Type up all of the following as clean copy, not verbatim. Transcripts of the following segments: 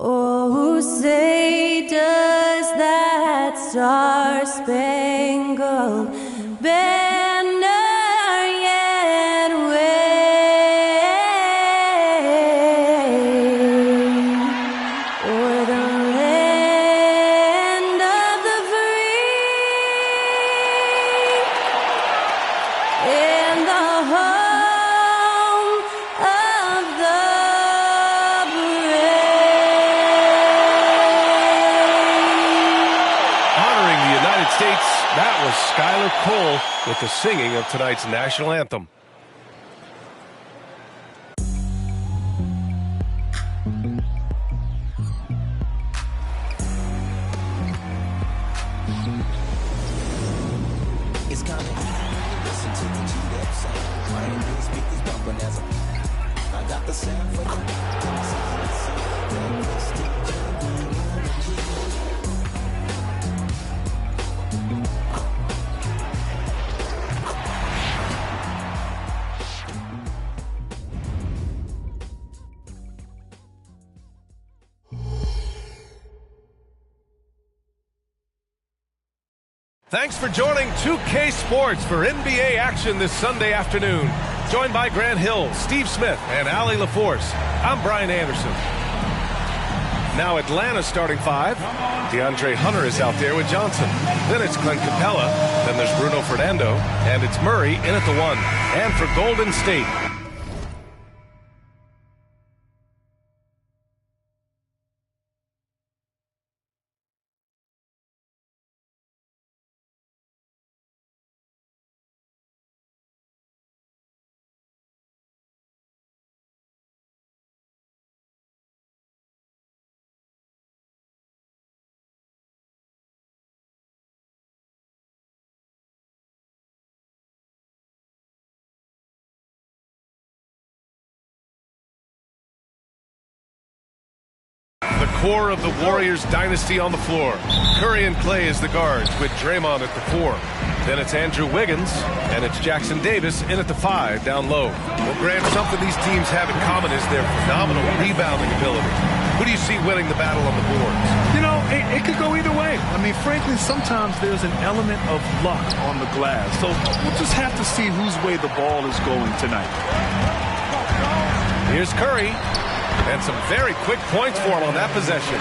Oh, say does that star-spangled banner yet wave o'er the land of the free and the home of the States, that was Skylar Cole with the singing of tonight's national anthem. It's coming. Listen to the G-Dep sound. Playing these speakers bumping as I got the sound for you. Thanks for joining 2K Sports for NBA action this Sunday afternoon. Joined by Grant Hill, Steve Smith, and Allie LaForce. I'm Brian Anderson. Now Atlanta starting five. DeAndre Hunter is out there with Johnson. Then it's Clint Capella. Then there's Bruno Fernando. And it's Murray in at the one. And for Golden State, the core of the Warriors dynasty on the floor. Curry and Clay as the guards with Draymond at the four. Then it's Andrew Wiggins, and it's Jackson Davis in at the five down low. Well, Grant, something these teams have in common is their phenomenal rebounding ability. Who do you see winning the battle on the boards? You know, it could go either way. I mean, frankly, sometimes there's an element of luck on the glass. So we'll just have to see whose way the ball is going tonight. Here's Curry. And some very quick points for him on that possession.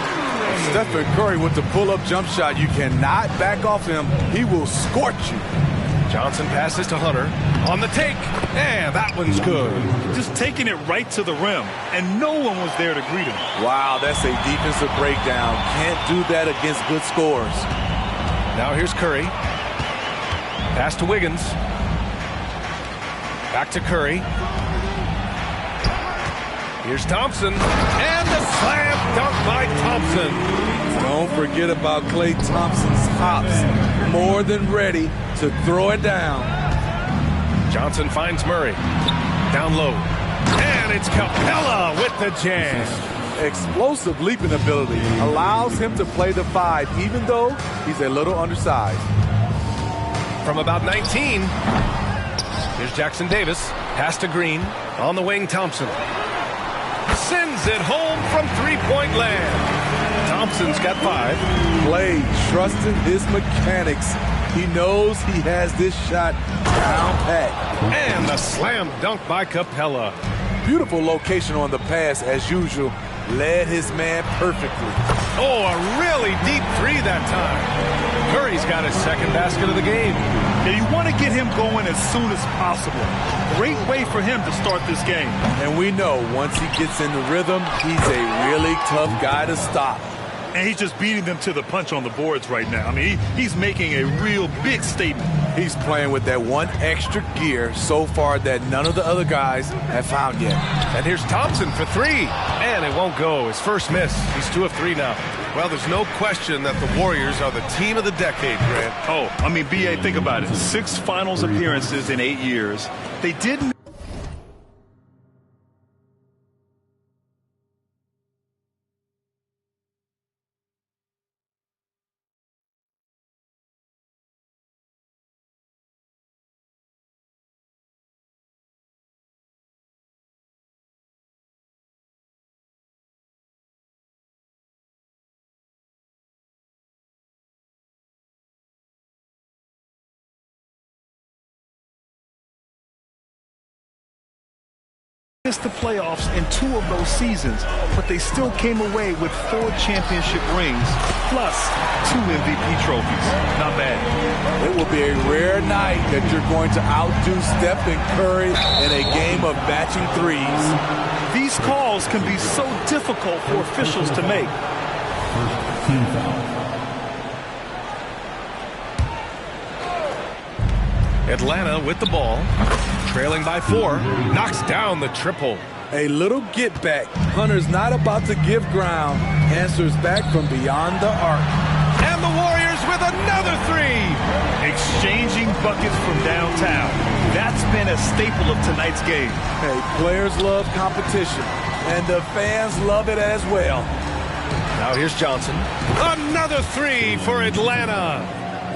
Stephen Curry with the pull-up jump shot. You cannot back off him. He will scorch you. Johnson passes to Hunter on the take. And that one's good. Just taking it right to the rim. And no one was there to greet him. Wow, that's a defensive breakdown. Can't do that against good scores. Now here's Curry. Pass to Wiggins. Back to Curry. Here's Thompson, and the slam dunk by Thompson. Don't forget about Klay Thompson's hops. More than ready to throw it down. Johnson finds Murray. Down low. And it's Capella with the jam. Explosive leaping ability allows him to play the five, even though he's a little undersized. From about 19, here's Jackson Davis. Pass to Green. On the wing, Thompson. Sends it home from three-point land. Thompson's got five. Klay trusting his mechanics. He knows he has this shot down pat. And the slam dunk by Capella. Beautiful location on the pass as usual. Led his man perfectly. Oh, a really deep three that time. Curry's got his second basket of the game. Yeah, you want to get him going as soon as possible. Great way for him to start this game. And we know once he gets in the rhythm, he's a really tough guy to stop. And he's just beating them to the punch on the boards right now. I mean, he's making a real big statement. He's playing with that one extra gear so far that none of the other guys have found yet. And here's Thompson for three. And it won't go. His first miss. He's 2 of 3 now. Well, there's no question that the Warriors are the team of the decade, Grant. Oh, I mean, B.A., think about it. 6 finals appearances in 8 years. They didn't missed the playoffs in 2 of those seasons, but they still came away with 4 championship rings, plus 2 MVP trophies. Not bad. It will be a rare night that you're going to outdo Stephen Curry in a game of matching threes. These calls can be so difficult for officials to make. Team foul. Atlanta with the ball, trailing by 4, knocks down the triple. A little get back. Hunter's not about to give ground. Answers back from beyond the arc. And the Warriors with another 3. Exchanging buckets from downtown. That's been a staple of tonight's game. Hey, players love competition, and the fans love it as well. Now here's Johnson. Another 3 for Atlanta.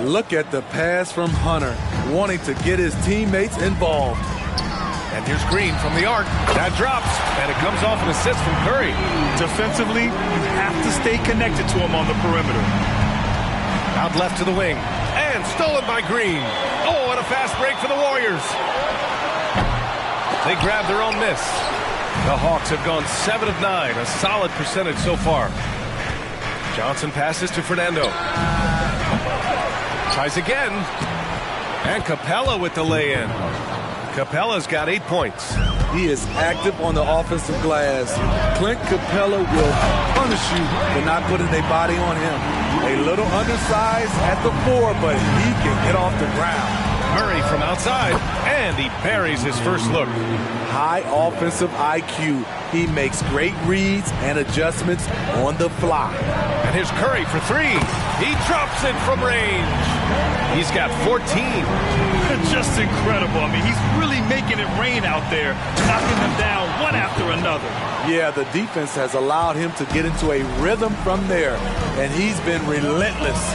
Look at the pass from Hunter, wanting to get his teammates involved. And here's Green from the arc. That drops, and it comes off an assist from Curry. Defensively, you have to stay connected to him on the perimeter. Out left to the wing, and stolen by Green. Oh, and a fast break for the Warriors. They grab their own miss. The Hawks have gone 7 of 9, a solid percentage so far. Johnson passes to Fernando. Tries again. And Capella with the lay-in. Capella's got 8 points. He is active on the offensive glass. Clint Capella will punish you for not putting a body on him. A little undersized at the 4, but he can get off the ground. Murray from outside, and he buries his first look. High offensive IQ. He makes great reads and adjustments on the fly. And here's Curry for 3. He drops it from range. He's got 14. Just incredible. I mean, he's really making it rain out there, knocking them down one after another. Yeah, the defense has allowed him to get into a rhythm from there, and he's been relentless.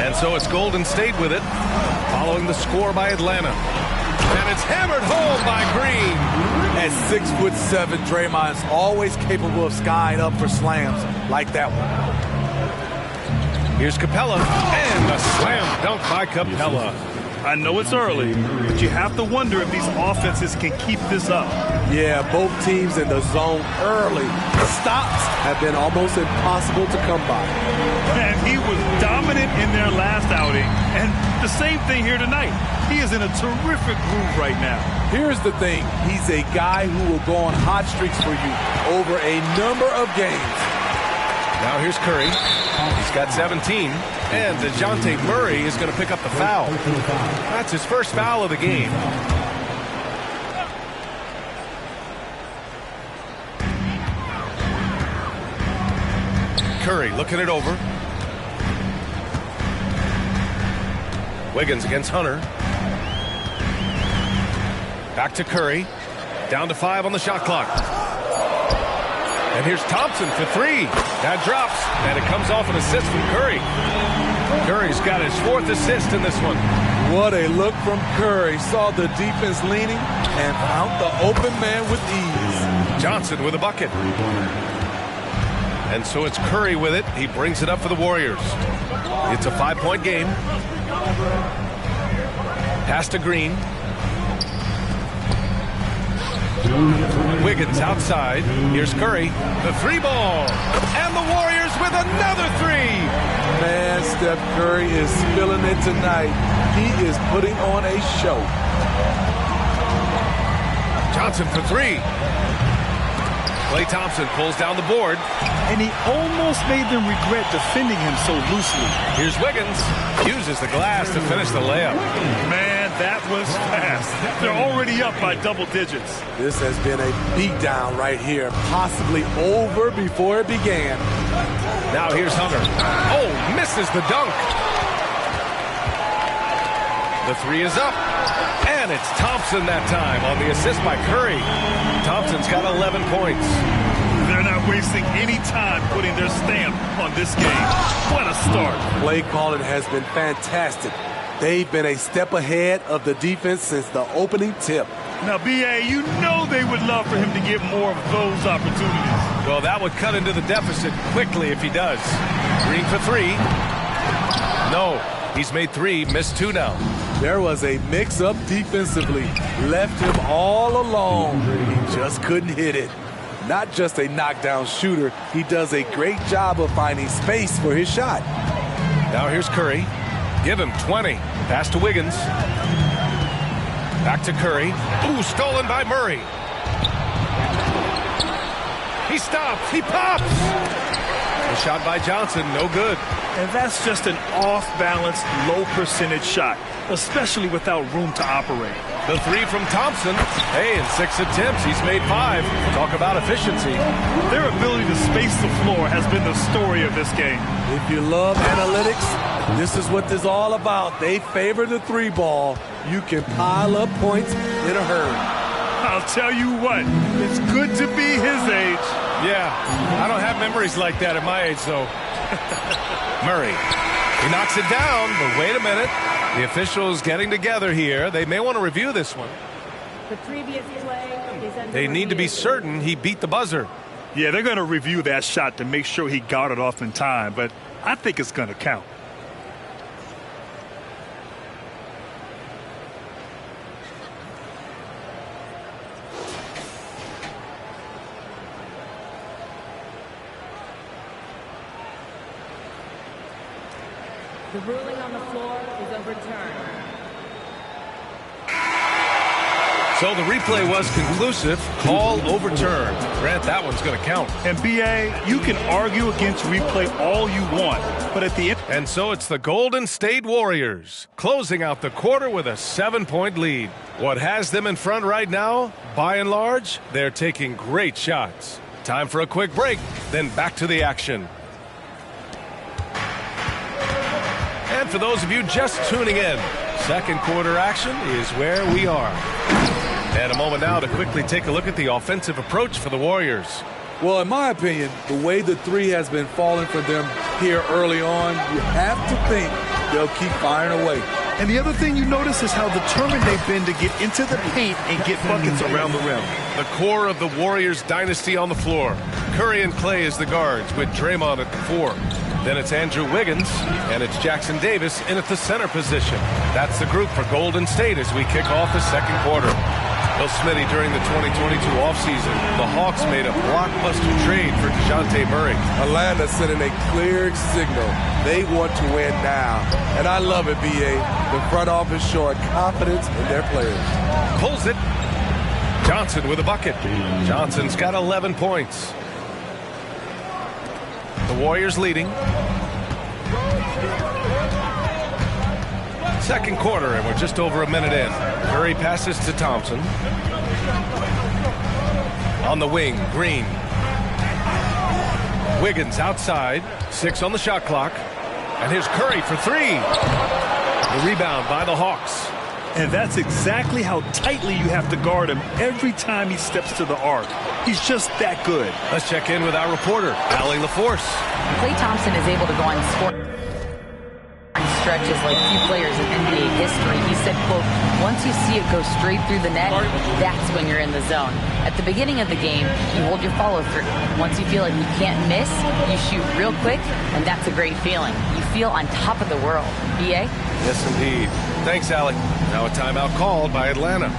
And so it's Golden State with it, following the score by Atlanta. And it's hammered home by Green. At 6'7", Draymond's always capable of skying up for slams like that one. Here's Capella, and a slam dunk by Capella. I know it's early, but you have to wonder if these offenses can keep this up. Yeah, both teams in the zone early. Stops have been almost impossible to come by. And he was dominant in their last outing, and the same thing here tonight. He is in a terrific groove right now. Here's the thing. He's a guy who will go on hot streaks for you over a number of games. Now here's Curry. He's got 17. And DeJounte Murray is going to pick up the foul. That's his first foul of the game. Curry looking it over. Wiggins against Hunter. Back to Curry. Down to 5 on the shot clock. And here's Thompson for 3. That drops, and it comes off an assist from Curry. Curry's got his 4th assist in this one. What a look from Curry. Saw the defense leaning and found the open man with ease. Johnson with a bucket. And so it's Curry with it. He brings it up for the Warriors. It's a 5-point game. Pass to Green. Wiggins outside. Here's Curry. The 3-ball. And the Warriors with another 3. Man, Steph Curry is spilling it tonight. He is putting on a show. Johnson for 3. Klay Thompson pulls down the board. And he almost made them regret defending him so loosely. Here's Wiggins. Uses the glass to finish the layup. Man, that was fast. They're already up by double digits. This has been a beatdown right here. Possibly over before it began. Now here's Hunter. Oh, misses the dunk. The 3 is up. And it's Thompson that time on the assist by Curry. Thompson's got 11 points. They're not wasting any time putting their stamp on this game. What a start. Play calling has been fantastic. They've been a step ahead of the defense since the opening tip. Now, B.A., you know they would love for him to get more of those opportunities. Well, that would cut into the deficit quickly if he does. Green for 3. No. He's made 3, missed 2 now. There was a mix-up defensively. Left him all alone. He just couldn't hit it. Not just a knockdown shooter, he does a great job of finding space for his shot. Now here's Curry. Give him 20. Pass to Wiggins. Back to Curry. Ooh, stolen by Murray. He stops. He pops. The shot by Johnson, no good. And that's just an off-balance, low-percentage shot, especially without room to operate. The 3 from Thompson. Hey, in 6 attempts, he's made 5. Talk about efficiency. Their ability to space the floor has been the story of this game. If you love analytics, this is what this is all about. They favor the 3 ball. You can pile up points in a hurry. I'll tell you what, it's good to be his age. Yeah, I don't have memories like that at my age, though. Murray. He knocks it down, but wait a minute. The officials getting together here. They may want to review this one. The previous play is under They need to be review. certain he beat the buzzer. Yeah, they're going to review that shot to make sure he got it off in time, but I think it's going to count. The ruling on the floor is overturned. So the replay was conclusive. Call overturned. Grant, that one's going to count. And B.A., you can argue against replay all you want, but at the end... And so it's the Golden State Warriors closing out the quarter with a 7-point lead. What has them in front right now? By and large, they're taking great shots. Time for a quick break, then back to the action. And for those of you just tuning in, second quarter action is where we are. And a moment now to quickly take a look at the offensive approach for the Warriors. Well, in my opinion, the way the 3 has been falling for them here early on, you have to think they'll keep firing away. And the other thing you notice is how determined they've been to get into the paint and get buckets around the rim. The core of the Warriors dynasty on the floor. Curry and Clay as the guards with Draymond at the 4. Then it's Andrew Wiggins, and it's Jackson Davis in at the center position. That's the group for Golden State as we kick off the second quarter. Well, Smitty, during the 2022 offseason, the Hawks made a blockbuster trade for DeJounte Murray. Atlanta sending a clear signal. They want to win now. And I love it, B.A. The front office showing confidence in their players. Pulls it. Johnson with a bucket. Johnson's got 11 points. The Warriors leading. Second quarter, and we're just over a minute in. Curry passes to Thompson. On the wing, Green. Wiggins outside. 6 on the shot clock. And here's Curry for 3. The rebound by the Hawks. And that's exactly how tightly you have to guard him every time he steps to the arc. He's just that good. Let's check in with our reporter, Allie LaForce. Klay Thompson is able to go on scoring stretches like few players in NBA history. He said, quote, once you see it go straight through the net, that's when you're in the zone. At the beginning of the game, you hold your follow through. Once you feel like you can't miss, you shoot real quick, and that's a great feeling. You feel on top of the world. B.A.? Yes, indeed. Thanks, Allie. Now a timeout called by Atlanta.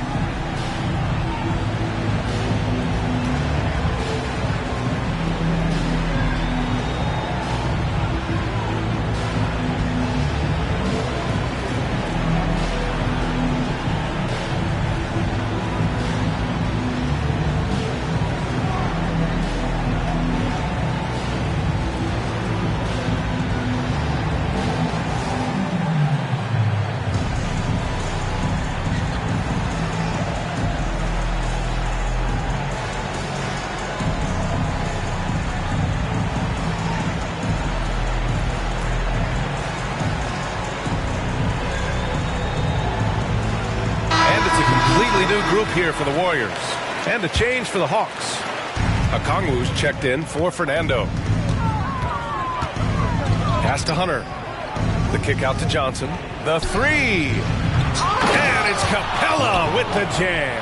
New group here for the Warriors. And a change for the Hawks. Okongwu's checked in for Fernando. Pass to Hunter. The kick out to Johnson. The 3. And it's Capella with the jam.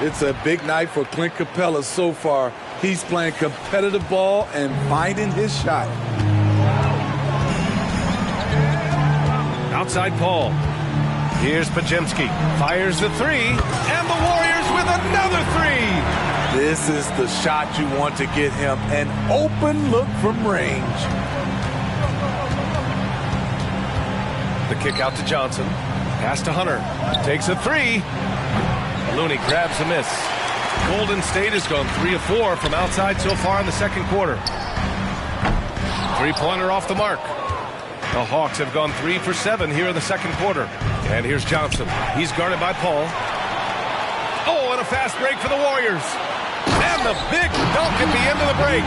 It's a big night for Clint Capella so far. He's playing competitive ball and finding his shot. Outside Paul. Here's Pajemski. Fires the three. And the Warriors with another three. This is the shot you want to get him. An open look from range. The kick out to Johnson. Pass to Hunter. Takes a three. Looney grabs a miss. Golden State has gone 3 of 4 from outside so far in the second quarter. Three-pointer off the mark. The Hawks have gone 3 for 7 here in the second quarter. And here's Johnson. He's guarded by Paul. Oh, and a fast break for the Warriors. And the big dunk at the end of the break.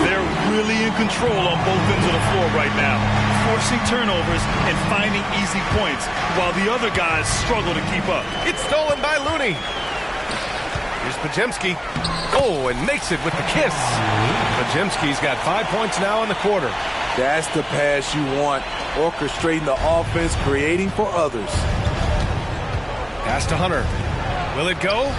They're really in control on both ends of the floor right now, forcing turnovers and finding easy points, while the other guys struggle to keep up. It's stolen by Looney. Here's Pajemski. Oh, and makes it with the kiss. Pajemski's got 5 points now in the quarter. That's the pass you want. Orchestrating the offense, creating for others. Pass to Hunter. Will it go?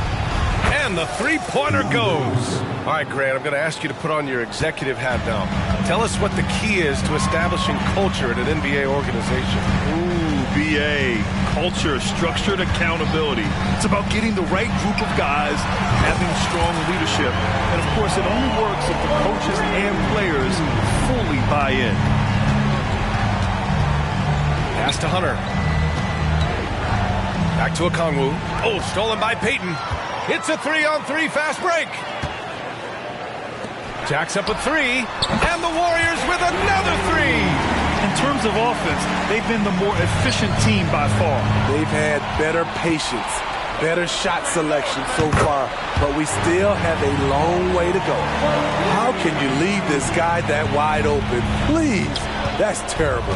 And the three-pointer goes. All right, Grant, I'm going to ask you to put on your executive hat now. Tell us what the key is to establishing culture at an NBA organization. Ooh, BA. Culture, structured accountability. It's about getting the right group of guys, having strong leadership. And, of course, it only works if the coaches and players fully buy in. Pass to Hunter. Back to Okongwu. Oh, stolen by Payton. It's a 3-on-3 fast break. Jacks up a three, and the Warriors with another three. In terms of offense, they've been the more efficient team by far. They've had better patience, better shot selection so far, but we still have a long way to go. How can you leave this guy that wide open? Please, that's terrible.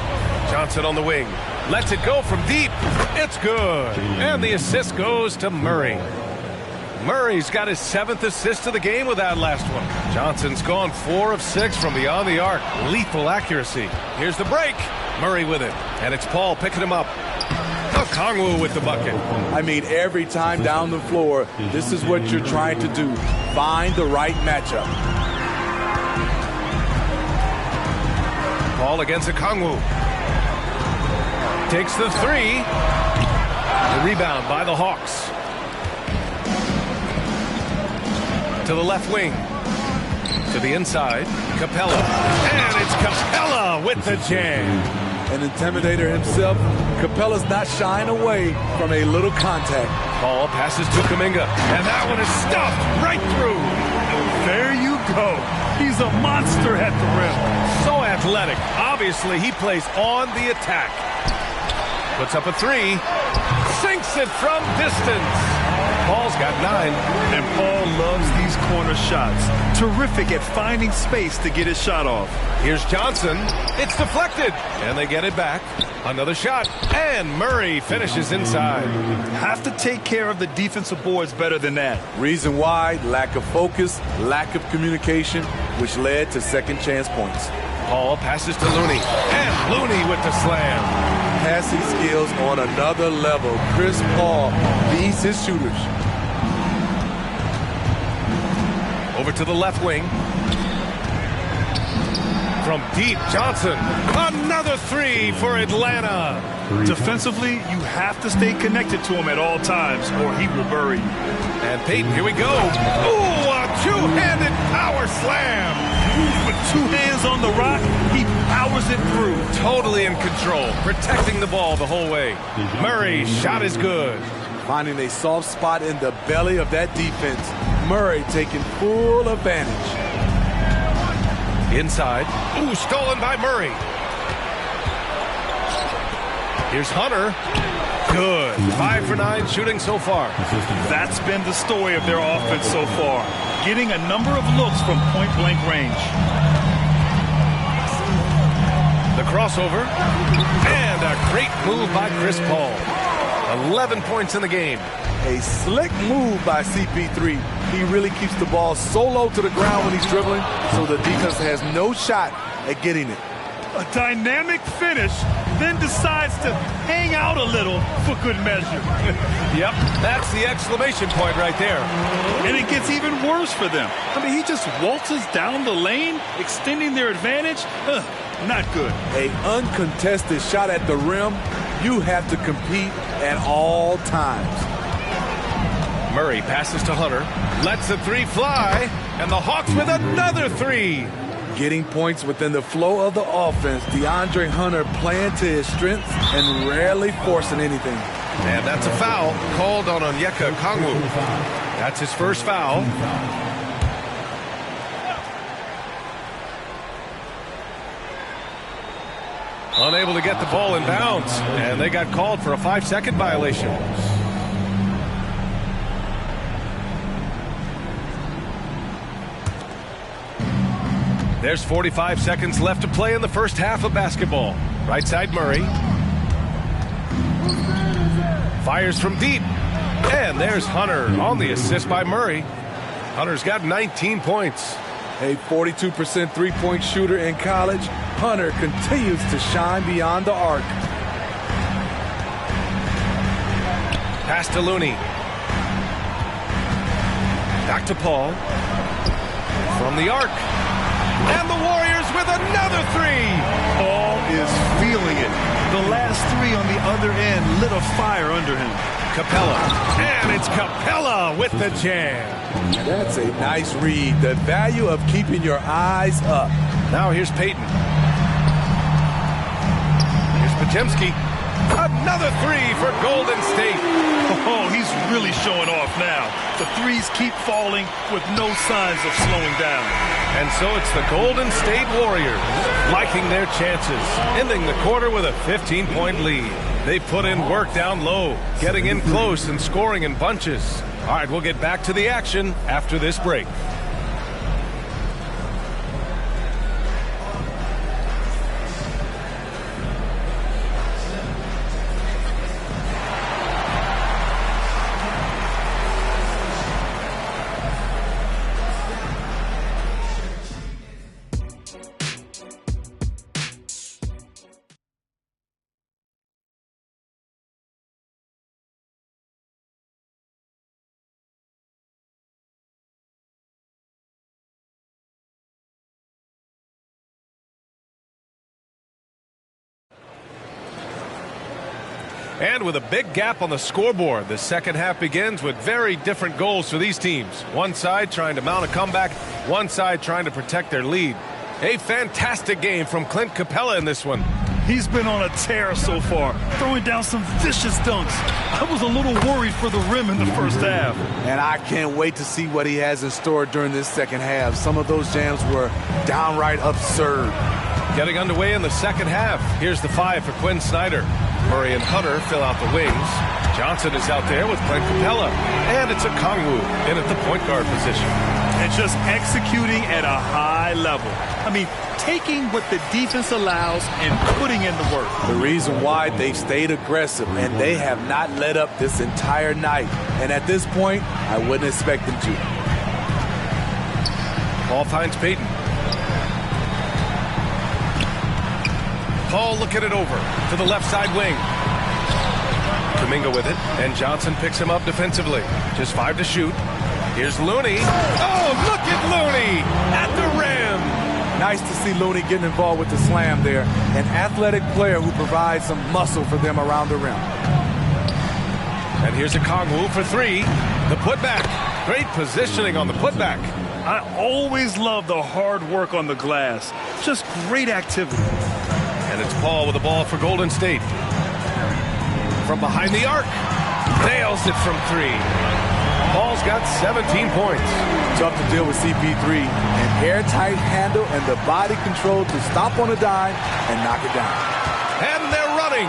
Johnson on the wing. Lets it go from deep. It's good. And the assist goes to Murray. Murray's got his 7th assist of the game with that last one. Johnson's gone 4 of 6 from beyond the arc. Lethal accuracy. Here's the break. Murray with it. And it's Paul picking him up. Okongwu with the bucket. I mean, every time down the floor, this is what you're trying to do. Find the right matchup. Paul against Okongwu. Takes the three. The rebound by the Hawks. To the left wing. To the inside. Capella. And it's Capella with the jam. An intimidator himself. Capella's not shying away from a little contact. Paul passes to Kuminga. And that one is stuffed right through. There you go. He's a monster at the rim. So athletic. Obviously, he plays on the attack. Puts up a three. Sinks it from distance. Paul's got 9. And Paul loves these corner shots. Terrific at finding space to get his shot off. Here's Johnson. It's deflected. And they get it back. Another shot. And Murray finishes inside. Have to take care of the defensive boards better than that. Reason why? Lack of focus, lack of communication, which led to second chance points. Paul passes to Looney. And Looney with the slam. Passing skills on another level. Chris Paul leads his shooters. Over to the left wing. From deep, Johnson. Another three for Atlanta. Defensively, you have to stay connected to him at all times, or he will bury you. And Payton, here we go. Ooh, a two-handed power slam. With 2 hands on the rock, he powers it through. Totally in control, protecting the ball the whole way. Murray's shot is good. Finding a soft spot in the belly of that defense. Murray taking full advantage. Inside. Ooh, stolen by Murray. Here's Hunter. Good. 5 for 9 shooting so far. That's been the story of their offense so far. Getting a number of looks from point-blank range. The crossover. And a great move by Chris Paul. 11 points in the game. A slick move by CP3. He really keeps the ball so low to the ground when he's dribbling, so the defense has no shot at getting it. A dynamic finish then decides to hang out a little for good measure. Yep, that's the exclamation point right there. And it gets even worse for them. I mean, he just waltzes down the lane, extending their advantage. Not good. An uncontested shot at the rim, you have to compete at all times. Murray passes to Hunter, lets the three fly, and the Hawks with another three. Getting points within the flow of the offense, DeAndre Hunter playing to his strengths and rarely forcing anything. And that's a foul called on Onyeka Okongwu. That's his first foul. Unable to get the ball in bounds, and they got called for a 5-second violation. There's 45 seconds left to play in the first half of basketball. Right side Murray. Fires from deep. And there's Hunter on the assist by Murray. Hunter's got 19 points. A 42% three-point shooter in college, Hunter continues to shine beyond the arc. Pass to Looney. Back to Paul. From the arc. And the Warriors with another three. Paul is feeling it. The last three on the other end lit a fire under him. Capella. And it's Capella with the jam. That's a nice read. The value of keeping your eyes up. Now here's Payton. Here's Potemski. Another three for Golden State. Oh, he's really showing off now. The threes keep falling with no signs of slowing down. And so it's the Golden State Warriors liking their chances, ending the quarter with a 15-point lead. They put in work down low, getting in close and scoring in bunches. All right, we'll get back to the action after this break. And with a big gap on the scoreboard, the second half begins with very different goals for these teams. One side trying to mount a comeback, one side trying to protect their lead. A fantastic game from Clint Capella in this one. He's been on a tear so far, throwing down some vicious dunks. I was a little worried for the rim in the first half. And I can't wait to see what he has in store during this second half. Some of those jams were downright absurd. Getting underway in the second half. Here's the five for Quinn Snyder. Murray and Hunter fill out the wings. Johnson is out there with Clint Capella. And it's Okongwu in at the point guard position. And just executing at a high level. I mean, taking what the defense allows and putting in the work. The reason why they've stayed aggressive and they have not let up this entire night. And at this point, I wouldn't expect them to. Paul finds Payton. Paul looking it over to the left side wing. Kuminga with it, and Johnson picks him up defensively. Just 5 to shoot. Here's Looney. Oh, look at Looney at the rim. Nice to see Looney getting involved with the slam there. An athletic player who provides some muscle for them around the rim. And here's Okongwu for three. The putback. Great positioning on the putback. I always love the hard work on the glass. Just great activity. And it's Paul with the ball for Golden State. From behind the arc. Nails it from three. Paul's got 17 points. Tough to deal with CP3. An airtight handle and the body control to stop on a dime and knock it down. And they're running.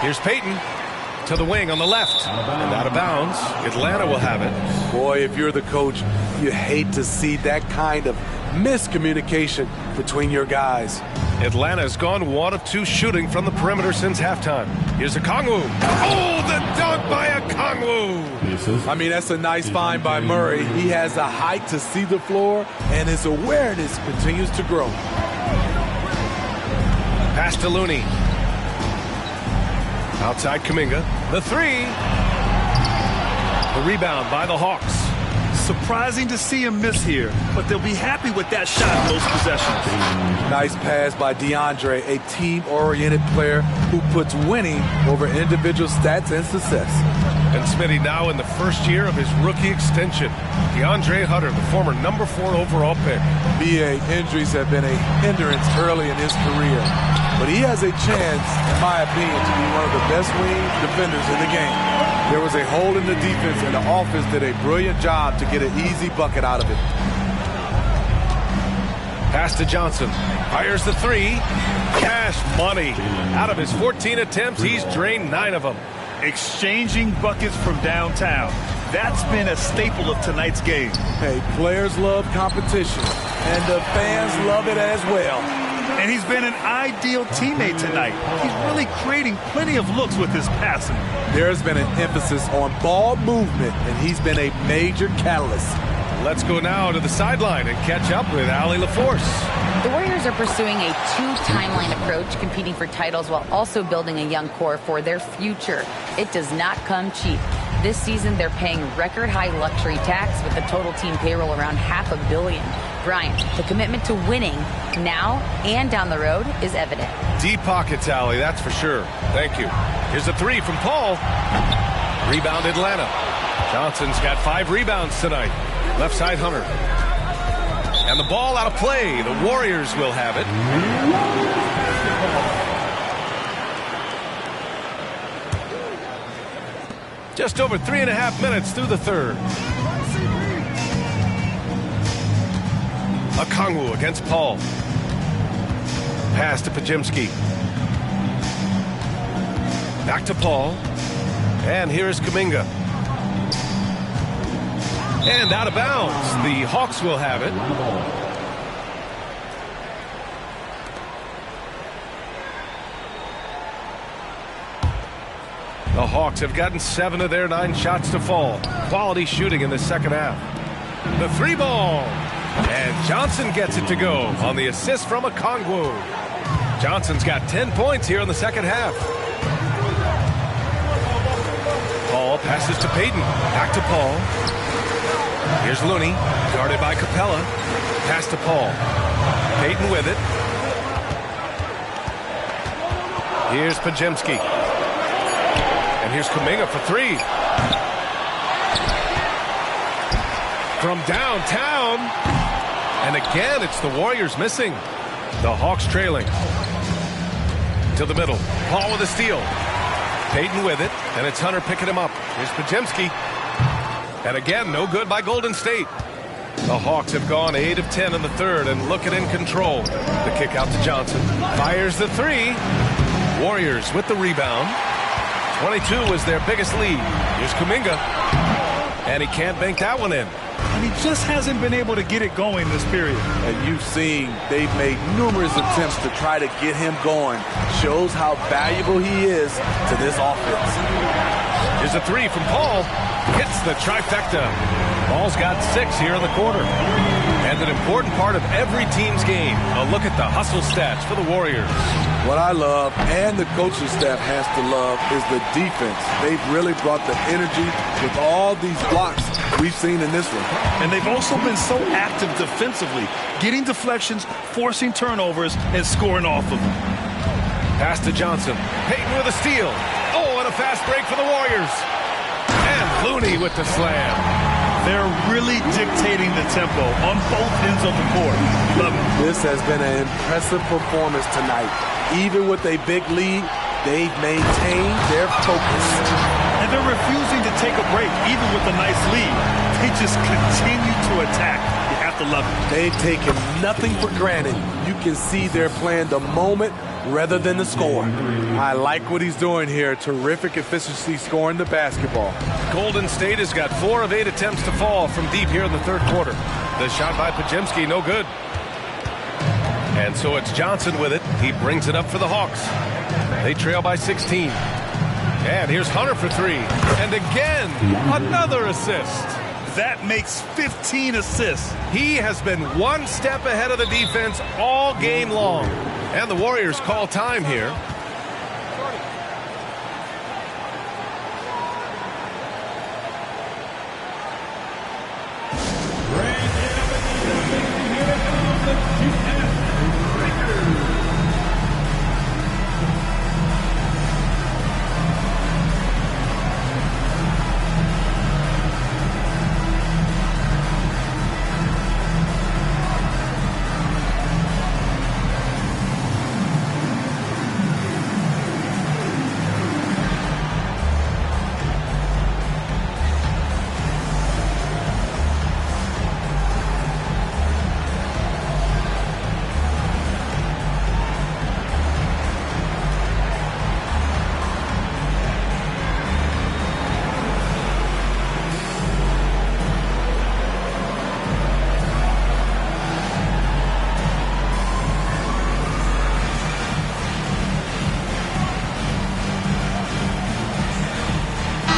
Here's Payton to the wing on the left. And out of bounds. Atlanta will have it. Boy, if you're the coach, you hate to see that kind of miscommunication between your guys. Atlanta's gone 1 of 2 shooting from the perimeter since halftime. Here's Okongwu. Oh, the dunk by Okongwu. I mean, that's a nice find by Murray. He has the height to see the floor, and his awareness continues to grow. Pass to Looney. Outside Kuminga. The three. The rebound by the Hawks. Surprising to see him miss here, but they'll be happy with that shot in those possessions. Nice pass by DeAndre, a team-oriented player who puts winning over individual stats and success. And Smitty now in the first year of his rookie extension. DeAndre Hunter, the former number 4 overall pick. BA, injuries have been a hindrance early in his career, but he has a chance, in my opinion, to be one of the best wing defenders in the game. There was a hole in the defense, and the offense did a brilliant job to get an easy bucket out of it. Pass to Johnson. Fires the three. Cash money. Out of his 14 attempts, he's drained 9 of them. Exchanging buckets from downtown. That's been a staple of tonight's game. Hey, players love competition, and the fans love it as well. And he's been an ideal teammate tonight. He's really creating plenty of looks with his passing. There's been an emphasis on ball movement, and he's been a major catalyst. Let's go now to the sideline and catch up with Allie LaForce. The Warriors are pursuing a 2-timeline approach, competing for titles while also building a young core for their future. It does not come cheap. This season, they're paying record-high luxury tax with the total team payroll around $500 million. Brian, the commitment to winning now and down the road is evident. Deep pockets, Allie, that's for sure. Thank you. Here's a three from Paul. Rebound Atlanta. Johnson's got 5 rebounds tonight. Left side Hunter. And the ball out of play. The Warriors will have it. Just over 3.5 minutes through the third. Okongwu against Paul. Pass to Pajimski. Back to Paul. And here is Kuminga. And out of bounds. The Hawks will have it. The Hawks have gotten 7 of their 9 shots to fall. Quality shooting in the second half. The 3 ball. And Johnson gets it to go on the assist from Okongwu. Johnson's got 10 points here in the second half. Paul passes to Payton. Back to Paul. Here's Looney, guarded by Capella. Pass to Paul. Payton with it. Here's Pajimski. And here's Kuminga for 3. From downtown. And again, it's the Warriors missing. The Hawks trailing. To the middle. Paul with a steal. Payton with it. And it's Hunter picking him up. Here's Pajimski. And again, no good by Golden State. The Hawks have gone 8 of 10 in the third and looking in control. The kick out to Johnson. Fires the 3. Warriors with the rebound. 22 was their biggest lead. Here's Kuminga. And he can't bank that one in. And he just hasn't been able to get it going this period. And you've seen they've made numerous attempts to try to get him going. Shows how valuable he is to this offense. Here's a 3 from Paul. Hits the trifecta. Paul's got 6 here in the quarter. And an important part of every team's game. A look at the hustle stats for the Warriors. What I love, and the coaching staff has to love, is the defense. They've really brought the energy with all these blocks we've seen in this one. And they've also been so active defensively, getting deflections, forcing turnovers, and scoring off of them. Pass to Johnson. Payton with a steal. Oh, and a fast break for the Warriors. And Looney with the slam. They're really dictating the tempo on both ends of the court. Love it. This has been an impressive performance tonight. Even with a big lead, they've maintained their focus. And they're refusing to take a break, even with a nice lead. They just continue to attack. You have to love it. They've taken nothing for granted. You can see they're playing the moment rather than the score. I like what he's doing here. Terrific efficiency scoring the basketball. Golden State has got 4 of 8 attempts to fall from deep here in the third quarter. The shot by Pajimski, no good. And so it's Johnson with it. He brings it up for the Hawks. They trail by 16. And here's Hunter for 3. And again, another assist. That makes 15 assists. He has been one step ahead of the defense all game long. And the Warriors call time here.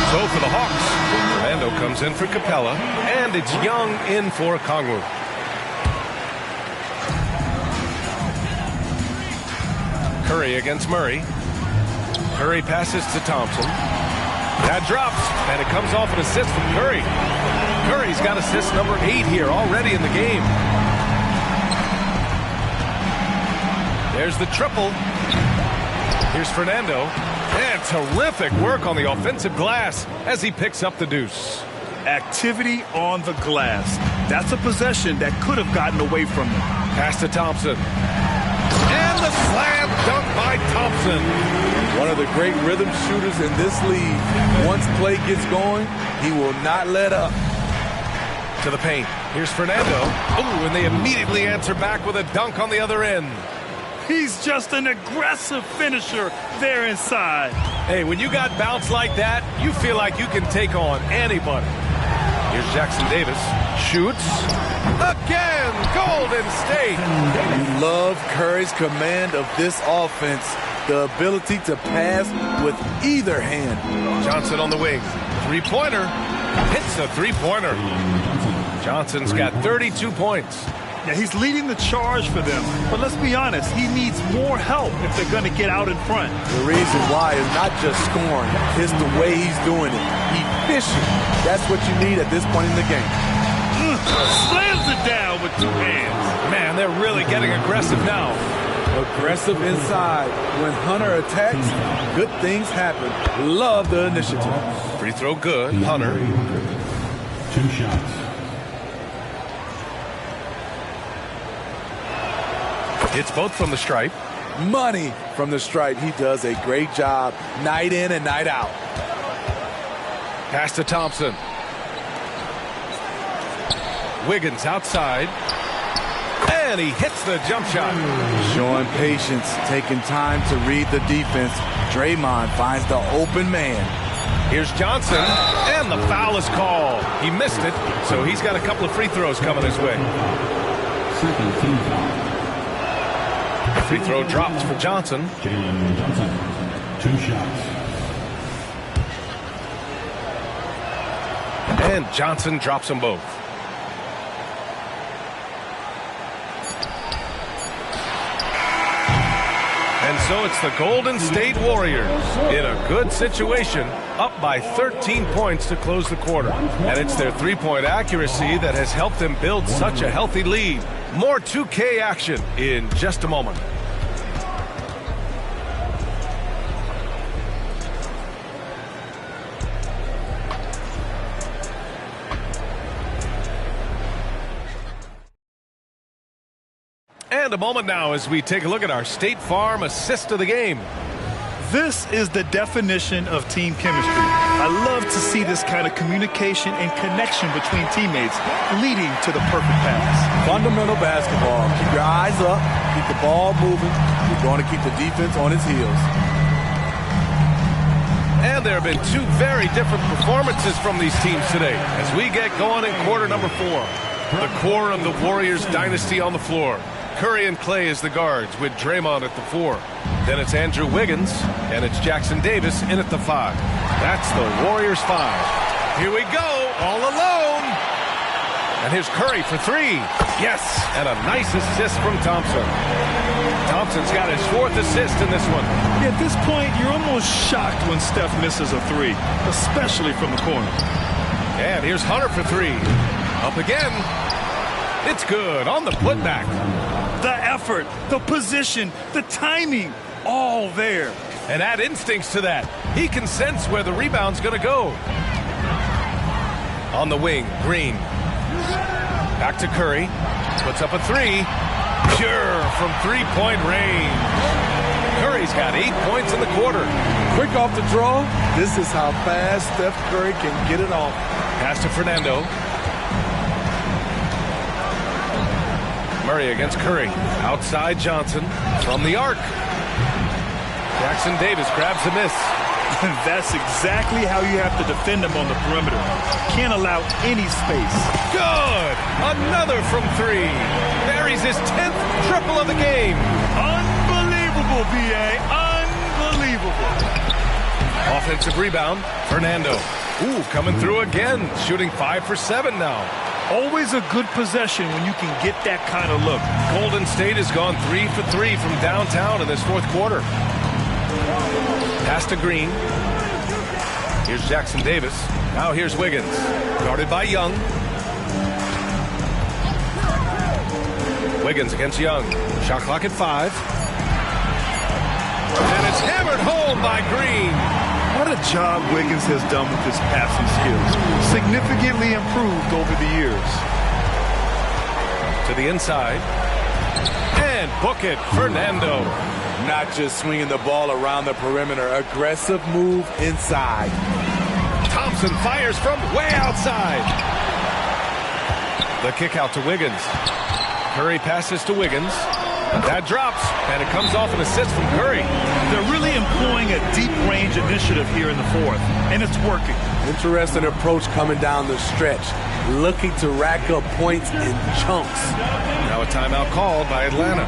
So for the Hawks, Fernando comes in for Capella, and it's Young in for Kongwu. Curry against Murray. Curry passes to Thompson. That drops, and it comes off an assist from Curry. Curry's got assist number 8 here already in the game. There's the triple. Here's Fernando. And terrific work on the offensive glass as he picks up the deuce. Activity on the glass. That's a possession that could have gotten away from him. Pass to Thompson. And the slam dunk by Thompson. One of the great rhythm shooters in this league. Once play gets going, he will not let up. To the paint. Here's Fernando. Ooh, and they immediately answer back with a dunk on the other end. He's just an aggressive finisher there inside. Hey, when you got bounce like that, you feel like you can take on anybody. Here's Jackson Davis. Shoots. Again, Golden State. You love Curry's command of this offense. The ability to pass with either hand. Johnson on the wing. Three-pointer. Hits a three-pointer. Johnson's got 32 points. Yeah, he's leading the charge for them. But let's be honest, he needs more help if they're going to get out in front. The reason why is not just scoring. It's the way he's doing it. Efficient. That's what you need at this point in the game. Slams it down with 2 hands. Man, they're really getting aggressive now. Aggressive inside. When Hunter attacks, good things happen. Love the initiative. Free throw good. Hunter. 2 shots. It's both from the stripe. Money from the stripe. He does a great job night in and night out. Pass to Thompson. Wiggins outside. And he hits the jump shot. Showing patience, taking time to read the defense. Draymond finds the open man. Here's Johnson, and the foul is called. He missed it, so he's got a couple of free throws coming his way. Second team foul. Free throw dropped for Johnson. Jalen Johnson. 2 shots. And Johnson drops them both. And so it's the Golden State Warriors in a good situation, up by 13 points to close the quarter. And it's their three-point accuracy that has helped them build such a healthy lead. More 2K action in just a moment. And a moment now as we take a look at our State Farm assist of the game. This is the definition of team chemistry. I love to see this kind of communication and connection between teammates leading to the perfect pass. Fundamental basketball. Keep your eyes up. Keep the ball moving. You're going to keep the defense on its heels. And there have been 2 very different performances from these teams today as we get going in quarter number 4. The core of the Warriors dynasty on the floor. Curry and Clay as the guards with Draymond at the 4. Then it's Andrew Wiggins, and it's Jackson Davis in at the 5. That's the Warriors 5. Here we go, all alone. And here's Curry for 3. Yes, and a nice assist from Thompson. Thompson's got his 4th assist in this one. At this point, you're almost shocked when Steph misses a 3, especially from the corner. And here's Hunter for 3. Up again. It's good on the putback. The effort, the position, the timing, all there. And add instincts to that. He can sense where the rebound's going to go. On the wing, Green. Back to Curry. Puts up a 3. Pure from 3-point range. Curry's got 8 points in the quarter. Quick off the draw. This is how fast Steph Curry can get it off. Pass to Fernando. Murray against Curry. Outside Johnson from the arc. Jackson Davis grabs a miss. That's exactly how you have to defend him on the perimeter. Can't allow any space. Good! Another from 3. Buries his 10th triple of the game. Unbelievable, B.A. Unbelievable. Offensive rebound, Fernando. Ooh, coming through again, shooting 5 for 7 now. Always a good possession when you can get that kind of look. Golden State has gone 3 for 3 from downtown in this fourth quarter. Pass to Green. Here's Jackson Davis. Now here's Wiggins. Guarded by Young. Wiggins against Young. Shot clock at 5. And it's hammered home by Green. What a job Wiggins has done with his passing skills. Significantly improved over the years. To the inside. And book it, Fernando. Not just swinging the ball around the perimeter. Aggressive move inside. Thompson fires from way outside. The kick out to Wiggins. Curry passes to Wiggins. That drops, and it comes off an assist from Curry. They're really employing a deep range initiative here in the fourth, and it's working. Interesting approach coming down the stretch. Looking to rack up points in chunks. Now a timeout called by Atlanta.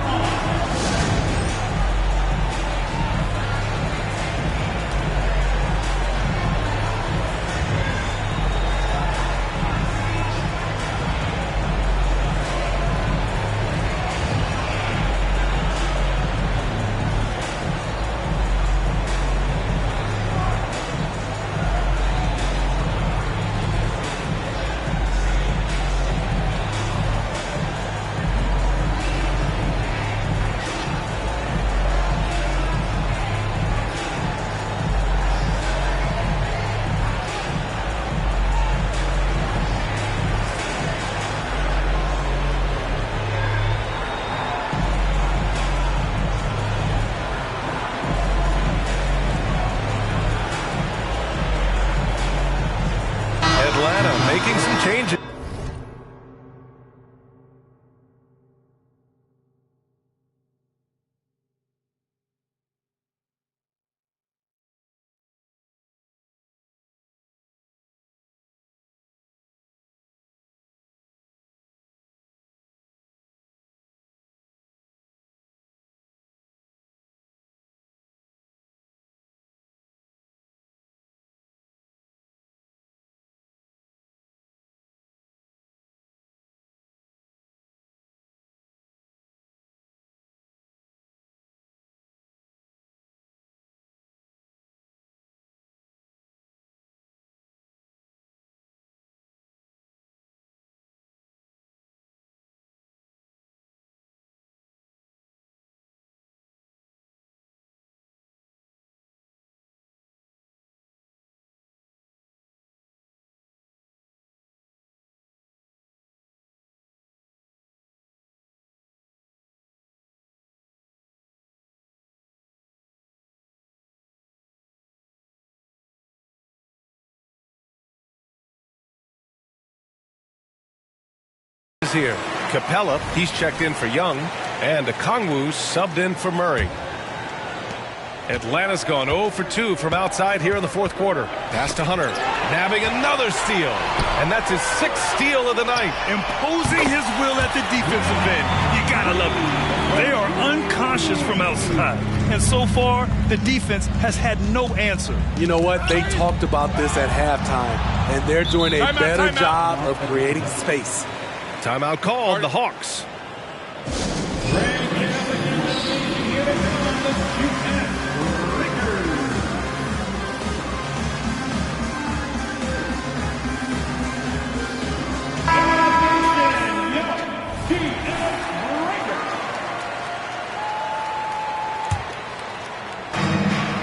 Atlanta making some changes. Here, Capella, he's checked in for Young, and Okongwu subbed in for Murray. Atlanta's gone 0 for 2 from outside here in the fourth quarter. Pass to Hunter, nabbing another steal, and that's his 6th steal of the night. Imposing his will at the defensive end. You gotta love it. They are unconscious from outside, and so far, the defense has had no answer. You know what? They talked about this at halftime, and they're doing a better job of creating space. Timeout called, the Hawks.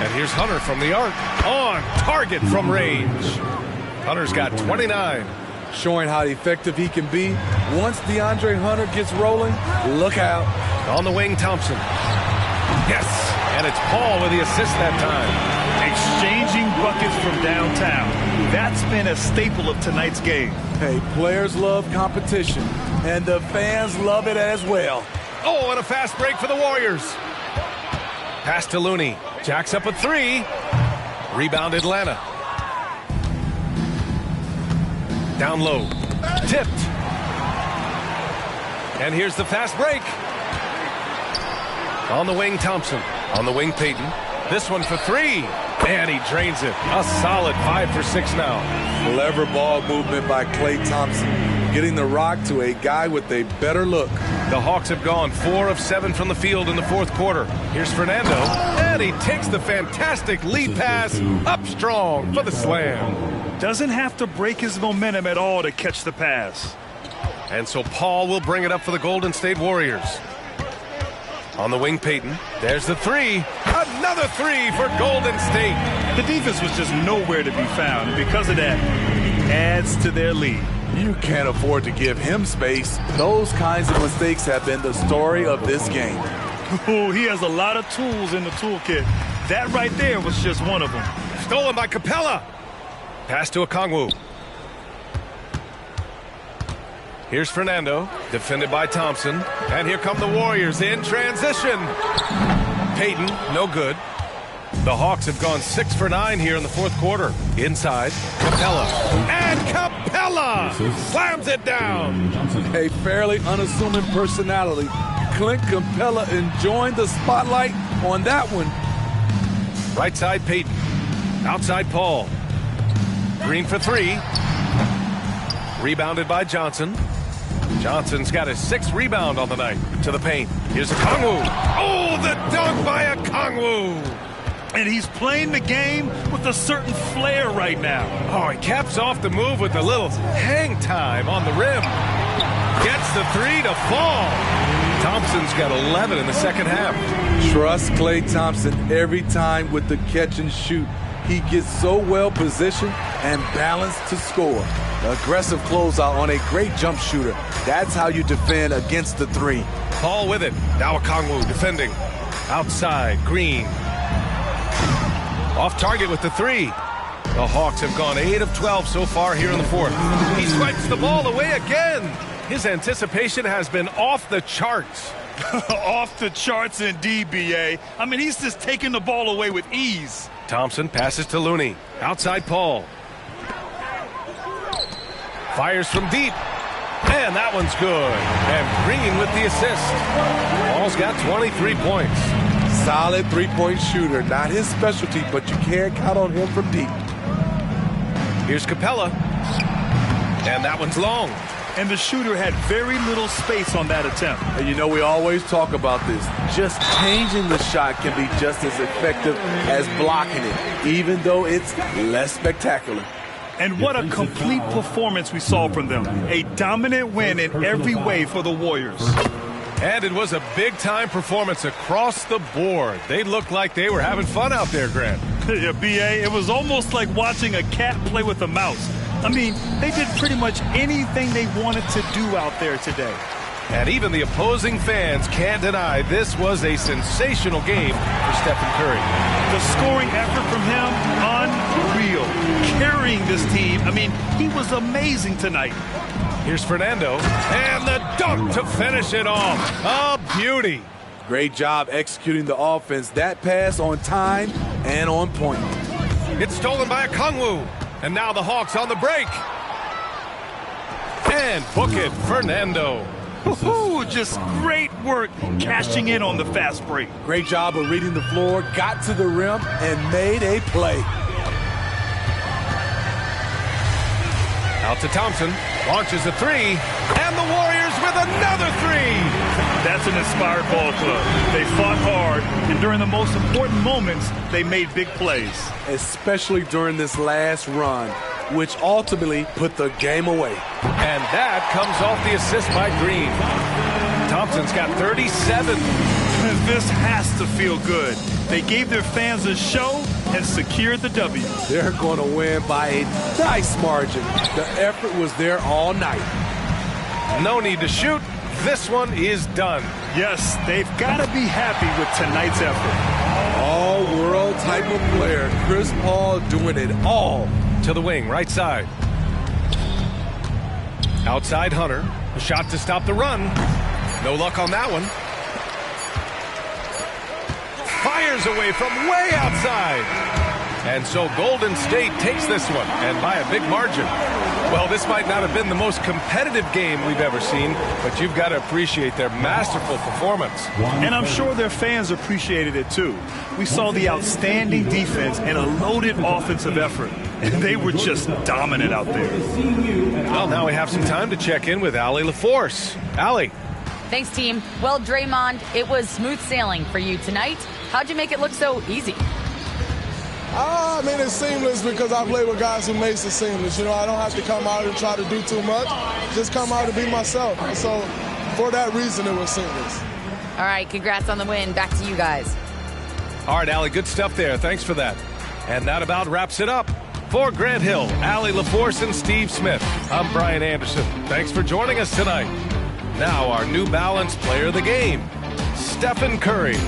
And here's Hunter from the arc. On target from range. Hunter's got 29. Showing how effective he can be. Once DeAndre Hunter gets rolling, look out. On the wing, Thompson. Yes, and it's Paul with the assist that time. Exchanging buckets from downtown. That's been a staple of tonight's game. Hey, players love competition, and the fans love it as well. Oh, and a fast break for the Warriors. Pass to Looney. Jacks up a 3. Rebound Atlanta. Down low. Tipped. And here's the fast break. On the wing, Thompson. On the wing, Payton. This one for 3. And he drains it. A solid 5 for 6 now. Clever ball movement by Klay Thompson, getting the rock to a guy with a better look. The Hawks have gone 4 of 7 from the field in the fourth quarter. Here's Fernando, and he takes the fantastic lead pass up strong for the slam. Doesn't have to break his momentum at all to catch the pass. And so Paul will bring it up for the Golden State Warriors. On the wing, Payton. There's the three. Another three for Golden State. The defense was just nowhere to be found, and because of that, adds to their lead. You can't afford to give him space. Those kinds of mistakes have been the story of this game. Oh, he has a lot of tools in the toolkit. That right there was just one of them. Stolen by Capella. Pass to Okongwu. Here's Fernando, defended by Thompson. And here come the Warriors in transition. Payton, no good. The Hawks have gone 6 for 9 here in the fourth quarter. Inside, Capella. And Capella slams it down. A fairly unassuming personality. Clint Capella enjoying the spotlight on that one. Right side, Payton. Outside, Paul. Green for 3. Rebounded by Johnson. Johnson's got his 6th rebound on the night. To the paint. Here's Okongwu. Oh, the dunk by Okongwu. And he's playing the game with a certain flair right now. Oh, he caps off the move with a little hang time on the rim. Gets the 3 to fall. Thompson's got 11 in the second half. Trust Klay Thompson every time with the catch and shoot. He gets so well positioned and balanced to score. Aggressive closeout on a great jump shooter. That's how you defend against the 3. Paul with it. Now Okongwu defending. Outside, Green. Off target with the 3. The Hawks have gone 8 of 12 so far here in the fourth. He swipes the ball away again. His anticipation has been off the charts. Off the charts indeed, B.A. I mean, he's just taking the ball away with ease. Thompson passes to Looney. Outside Paul. Fires from deep. And that one's good. And Green with the assist. Paul's got 23 points. Solid three-point shooter. Not his specialty, but you can't count on him from deep. Here's Capella. And that one's long. And the shooter had very little space on that attempt. And you know, we always talk about this. Just changing the shot can be just as effective as blocking it, even though it's less spectacular. And what a complete performance we saw from them. A dominant win in every way for the Warriors. And it was a big-time performance across the board. They looked like they were having fun out there, Grant. Yeah, B.A., it was almost like watching a cat play with a mouse. I mean, they did pretty much anything they wanted to do out there today. And even the opposing fans can't deny this was a sensational game for Stephen Curry. The scoring effort from him, unreal. Carrying this team, I mean, he was amazing tonight. Here's Fernando, and the dunk to finish it off. A beauty. Great job executing the offense. That pass on time and on point. It's stolen by Okongwu. And now the Hawks on the break. And book it, Fernando. Just great work cashing in on the fast break. Great job of reading the floor, got to the rim, and made a play. Out to Thompson, launches a 3, and the Warriors with another 3. That's an inspired ball club. They fought hard, and during the most important moments, they made big plays. Especially during this last run, which ultimately put the game away. And that comes off the assist by Green. Thompson's got 37. This has to feel good. They gave their fans a show and secured the W. They're going to win by a nice margin. The effort was there all night. No need to shoot. This one is done. Yes, they've got to be happy with tonight's effort. All-world type of player. Chris Paul doing it all. To the wing, right side. Outside Hunter. A shot to stop the run. No luck on that one. Fires away from way outside. And so Golden State takes this one, and by a big margin. Well, this might not have been the most competitive game we've ever seen, but you've got to appreciate their masterful performance. And I'm sure their fans appreciated it too. We saw the outstanding defense and a loaded offensive effort, and they were just dominant out there. Well, now we have some time to check in with Allie LaForce. Allie. Thanks, team. Well, Draymond, it was smooth sailing for you tonight. How'd you make it look so easy? I mean, it's seamless because I play with guys who makes it seamless. You know, I don't have to come out and try to do too much. Just come out and be myself. And so, for that reason, it was seamless. All right, congrats on the win. Back to you guys. All right, Allie, good stuff there. Thanks for that. And that about wraps it up. For Grant Hill, Allie LaForce, and Steve Smith, I'm Brian Anderson. Thanks for joining us tonight. Now, our New Balance player of the game, Stephen Curry.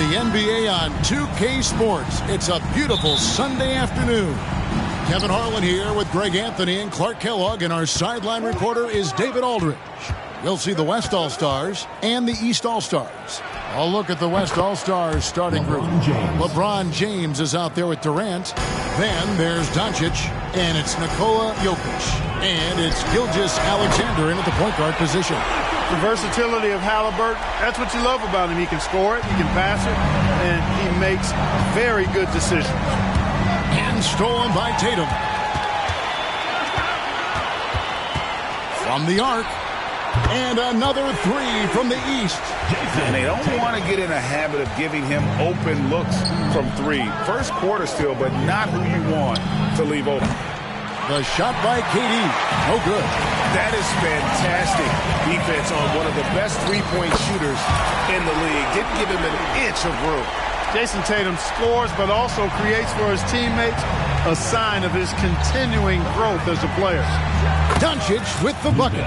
The NBA on 2K Sports. It's a beautiful Sunday afternoon. Kevin Harlan here with Greg Anthony and Clark Kellogg, and our sideline reporter is David Aldridge. We'll see the West All-Stars and the East All-Stars. I'll look at the West All-Stars starting group. LeBron James is out there with Durant. Then there's Doncic, and it's Nikola Jokic. And it's Gilgeous-Alexander in at the point guard position. The versatility of Halliburton, that's what you love about him. He can score it, he can pass it, and he makes very good decisions. And stolen by Tatum. From the arc. And another three from the East. And they don't want to get in a habit of giving him open looks from three. First quarter still, but not who you want to leave open. The shot by KD. No good. That is fantastic defense on one of the best three-point shooters in the league. Didn't give him an inch of room. Jason Tatum scores, but also creates for his teammates a sign of his continuing growth as a player. Doncic with the bucket.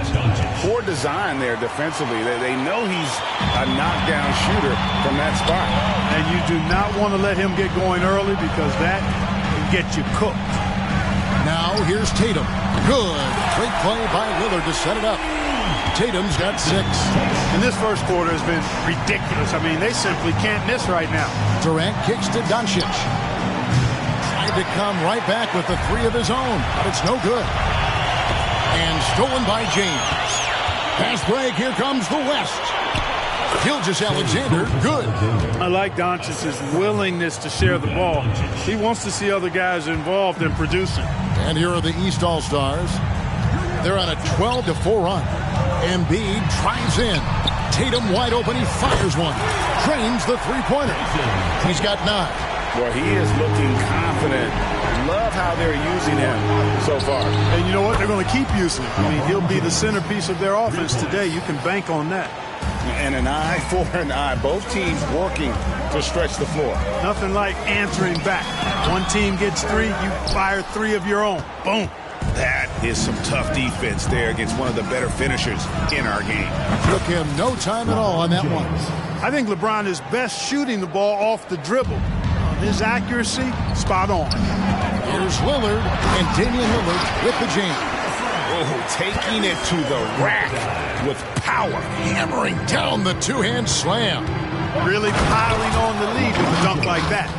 Poor design there defensively. They know he's a knockdown shooter from that spot. And you do not want to let him get going early because that can get you cooked. Now here's Tatum. Good. Great play by Lillard to set it up. Tatum's got 6. And this first quarter has been ridiculous. I mean, they simply can't miss right now. Durant kicks to Doncic. Tried to come right back with the 3 of his own, but it's no good. And stolen by James. Pass break, here comes the West. Gilgeous-Alexander, good. I like Doncic's willingness to share the ball. He wants to see other guys involved in producing. And here are the East All-Stars. They're on a 12-4 run. Embiid drives in. Tatum wide open, he fires one. Drains the three-pointer. He's got 9. Well, he is looking confident. Love how they're using him so far. And you know what? They're going to keep using him. I mean, he'll be the centerpiece of their offense today. You can bank on that. And an eye for an eye. Both teams working to stretch the floor. Nothing like answering back. One team gets 3, you fire 3 of your own. Boom. That is some tough defense there against one of the better finishers in our game. Took him no time at all on that one. I think LeBron is best shooting the ball off the dribble. His accuracy, spot on. Here's Lillard, and Damian Lillard with the jam. Oh, taking it to the rack with power. Hammering down the two-hand slam. Really piling on the lead with a dunk like that.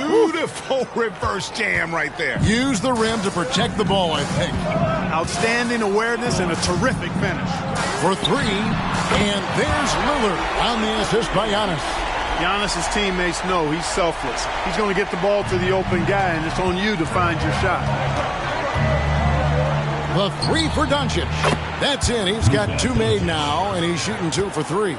Beautiful reverse jam right there. Use the rim to protect the ball, I think. Outstanding awareness and a terrific finish. For 3, and there's Lillard on the assist by Giannis. Giannis' teammates know he's selfless. He's going to get the ball to the open guy, and it's on you to find your shot. The 3 for Doncic. That's in. He's got 2 made now, and he's shooting 2 for 3.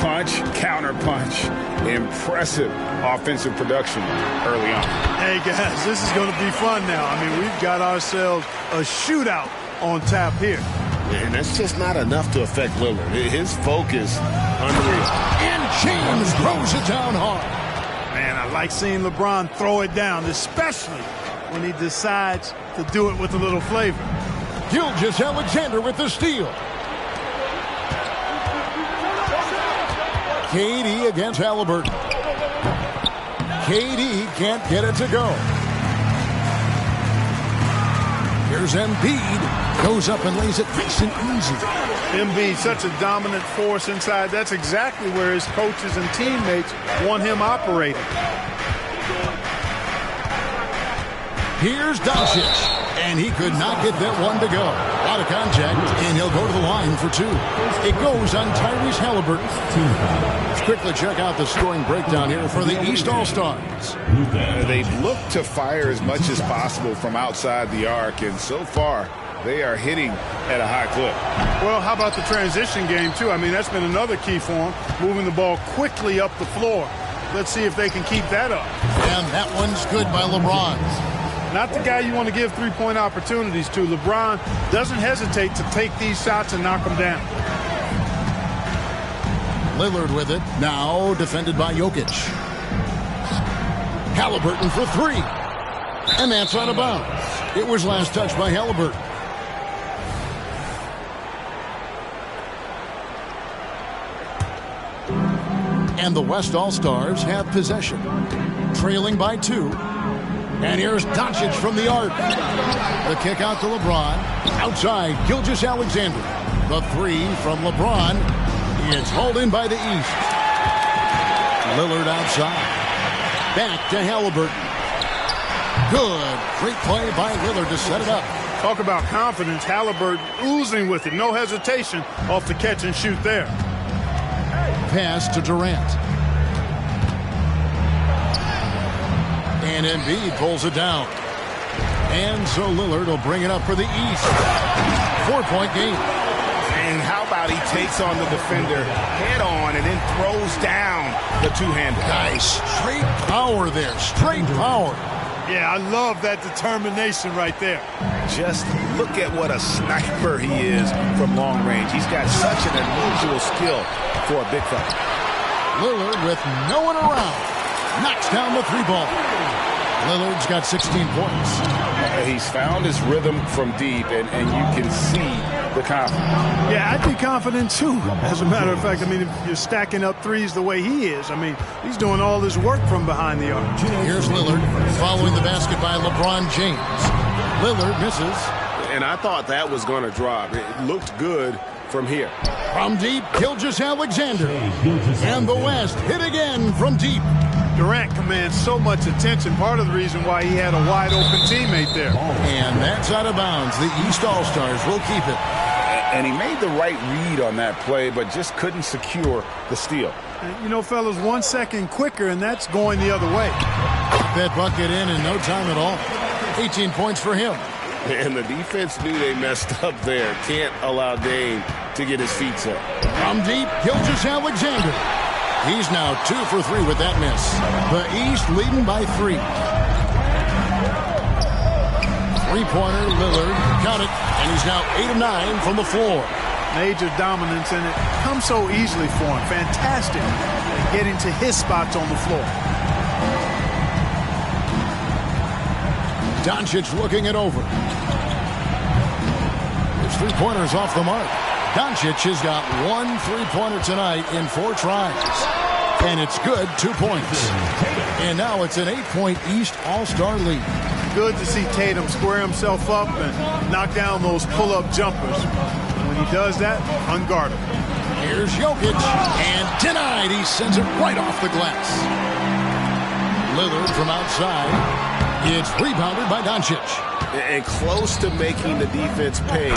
Punch, counter punch. Impressive offensive production early on. Hey, guys, this is going to be fun now. I mean, we've got ourselves a shootout on tap here. And that's just not enough to affect Lillard. His focus, unreal. And James throws it down hard. Man, I like seeing LeBron throw it down, especially when he decides to do it with a little flavor. Gilgeous-Alexander with the steal. KD against Halliburton. KD can't get it to go. Here's Embiid. Goes up and lays it nice and easy. Embiid, such a dominant force inside. That's exactly where his coaches and teammates want him operating. Here's Doncic. And he could not get that one to go. Out of contact, and he'll go to the line for 2. It goes on Tyrese Halliburton. Let's quickly check out the scoring breakdown here for the East All-Stars. They look to fire as much as possible from outside the arc, and so far, they are hitting at a high clip. Well, how about the transition game, too? I mean, that's been another key for them, moving the ball quickly up the floor. Let's see if they can keep that up. And that one's good by LeBron. Not the guy you want to give three-point opportunities to. LeBron doesn't hesitate to take these shots and knock them down. Lillard with it. Now defended by Jokic. Halliburton for 3. And that's out of bounds. It was last touched by Halliburton. And the West All-Stars have possession. Trailing by 2. And here's Doncic from the arc. The kick out to LeBron. Outside, Gilgeous-Alexander. The three from LeBron. It's hauled in by the East. Lillard outside. Back to Halliburton. Good. Great play by Lillard to set it up. Talk about confidence. Halliburton oozing with it. No hesitation off the catch and shoot there. Pass to Durant. And Embiid pulls it down. And so Lillard will bring it up for the East. 4-point game. And how about he takes on the defender head on and then throws down the two-hander. Nice. Straight power there. Straight power. Yeah, I love that determination right there. Just look at what a sniper he is from long range. He's got such an unusual skill for a big fella. Lillard with no one around. Knocks down the three ball. Lillard's got 16 points. He's found his rhythm from deep, and you can see the confidence. Yeah, I'd be confident too. As a matter of fact, I mean, if you're stacking up threes the way he is, I mean, he's doing all his work from behind the arc. Here's Lillard following the basket by LeBron James. Lillard misses. And I thought that was going to drop. It looked good from here. From deep, Gilgeous-Alexander. And the West hit again from deep. Durant commands so much attention. Part of the reason why he had a wide-open teammate there. And that's out of bounds. The East All-Stars will keep it. And he made the right read on that play, but just couldn't secure the steal. You know, fellas, 1 second quicker, and that's going the other way. That bucket in no time at all. 18 points for him. And the defense knew they messed up there. Can't allow Dame to get his feet set. From deep, Gilgeous-Alexander. He's now 2 for 3 with that miss. The East leading by 3. Three-pointer, Lillard. Got it. And he's now 8 of 9 from the floor. Major dominance, and it comes so easily for him. Fantastic at getting to his spots on the floor. Doncic looking it over. His three-pointer's off the mark. Doncic has got 1 3-pointer tonight in 4 tries. And it's good, 2 points. And now it's an 8-point East All-Star lead. Good to see Tatum square himself up and knock down those pull-up jumpers. When he does that, unguardable. Here's Jokic, and denied. He sends it right off the glass. Lillard from outside. It's rebounded by Doncic. And close to making the defense pay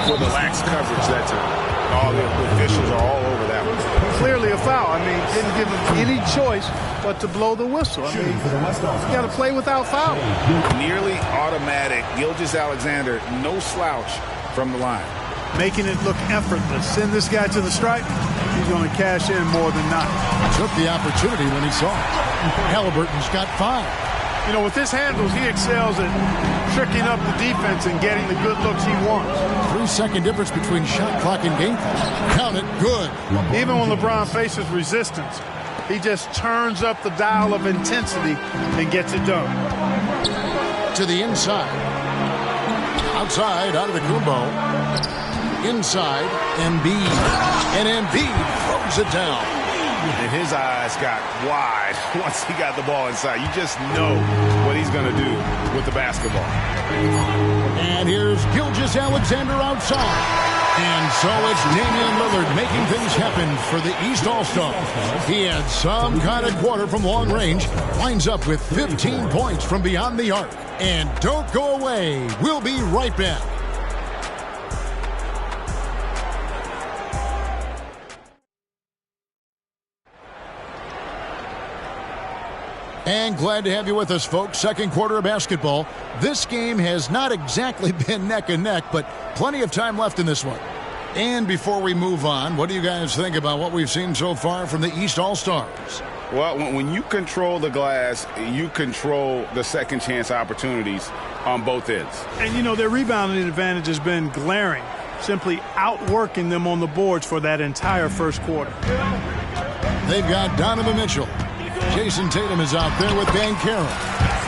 for the lax coverage that time. All the officials are all over that one. Clearly a foul. I mean, didn't give him any choice but to blow the whistle. I mean, you got to play without foul. Nearly automatic. Gilgeous-Alexander, no slouch from the line. Making it look effortless. Send this guy to the stripe. He's going to cash in more than not. Took the opportunity when he saw it. Halliburton's got 5. You know, with his handles, he excels at tricking up the defense and getting the good looks he wants. 3-second difference between shot clock and game clock. Count it, good. Even when LeBron faces resistance, he just turns up the dial of intensity and gets it done. To the inside. Outside, out of the Kumbo. Inside, Embiid. And Embiid throws it down. And his eyes got wide once he got the ball inside. You just know what he's going to do with the basketball. And here's Gilgeous-Alexander outside. And so it's Damian Lillard making things happen for the East All-Stars. He had some kind of quarter from long range. Winds up with 15 points from beyond the arc. And don't go away. We'll be right back. And glad to have you with us, folks. Second quarter of basketball. This game has not exactly been neck and neck, but plenty of time left in this one. And before we move on, what do you guys think about what we've seen so far from the East All-Stars? Well, when you control the glass, you control the second chance opportunities on both ends. And, you know, their rebounding advantage has been glaring, simply outworking them on the boards for that entire first quarter. They've got Donovan Mitchell. Jason Tatum is out there with Banchero.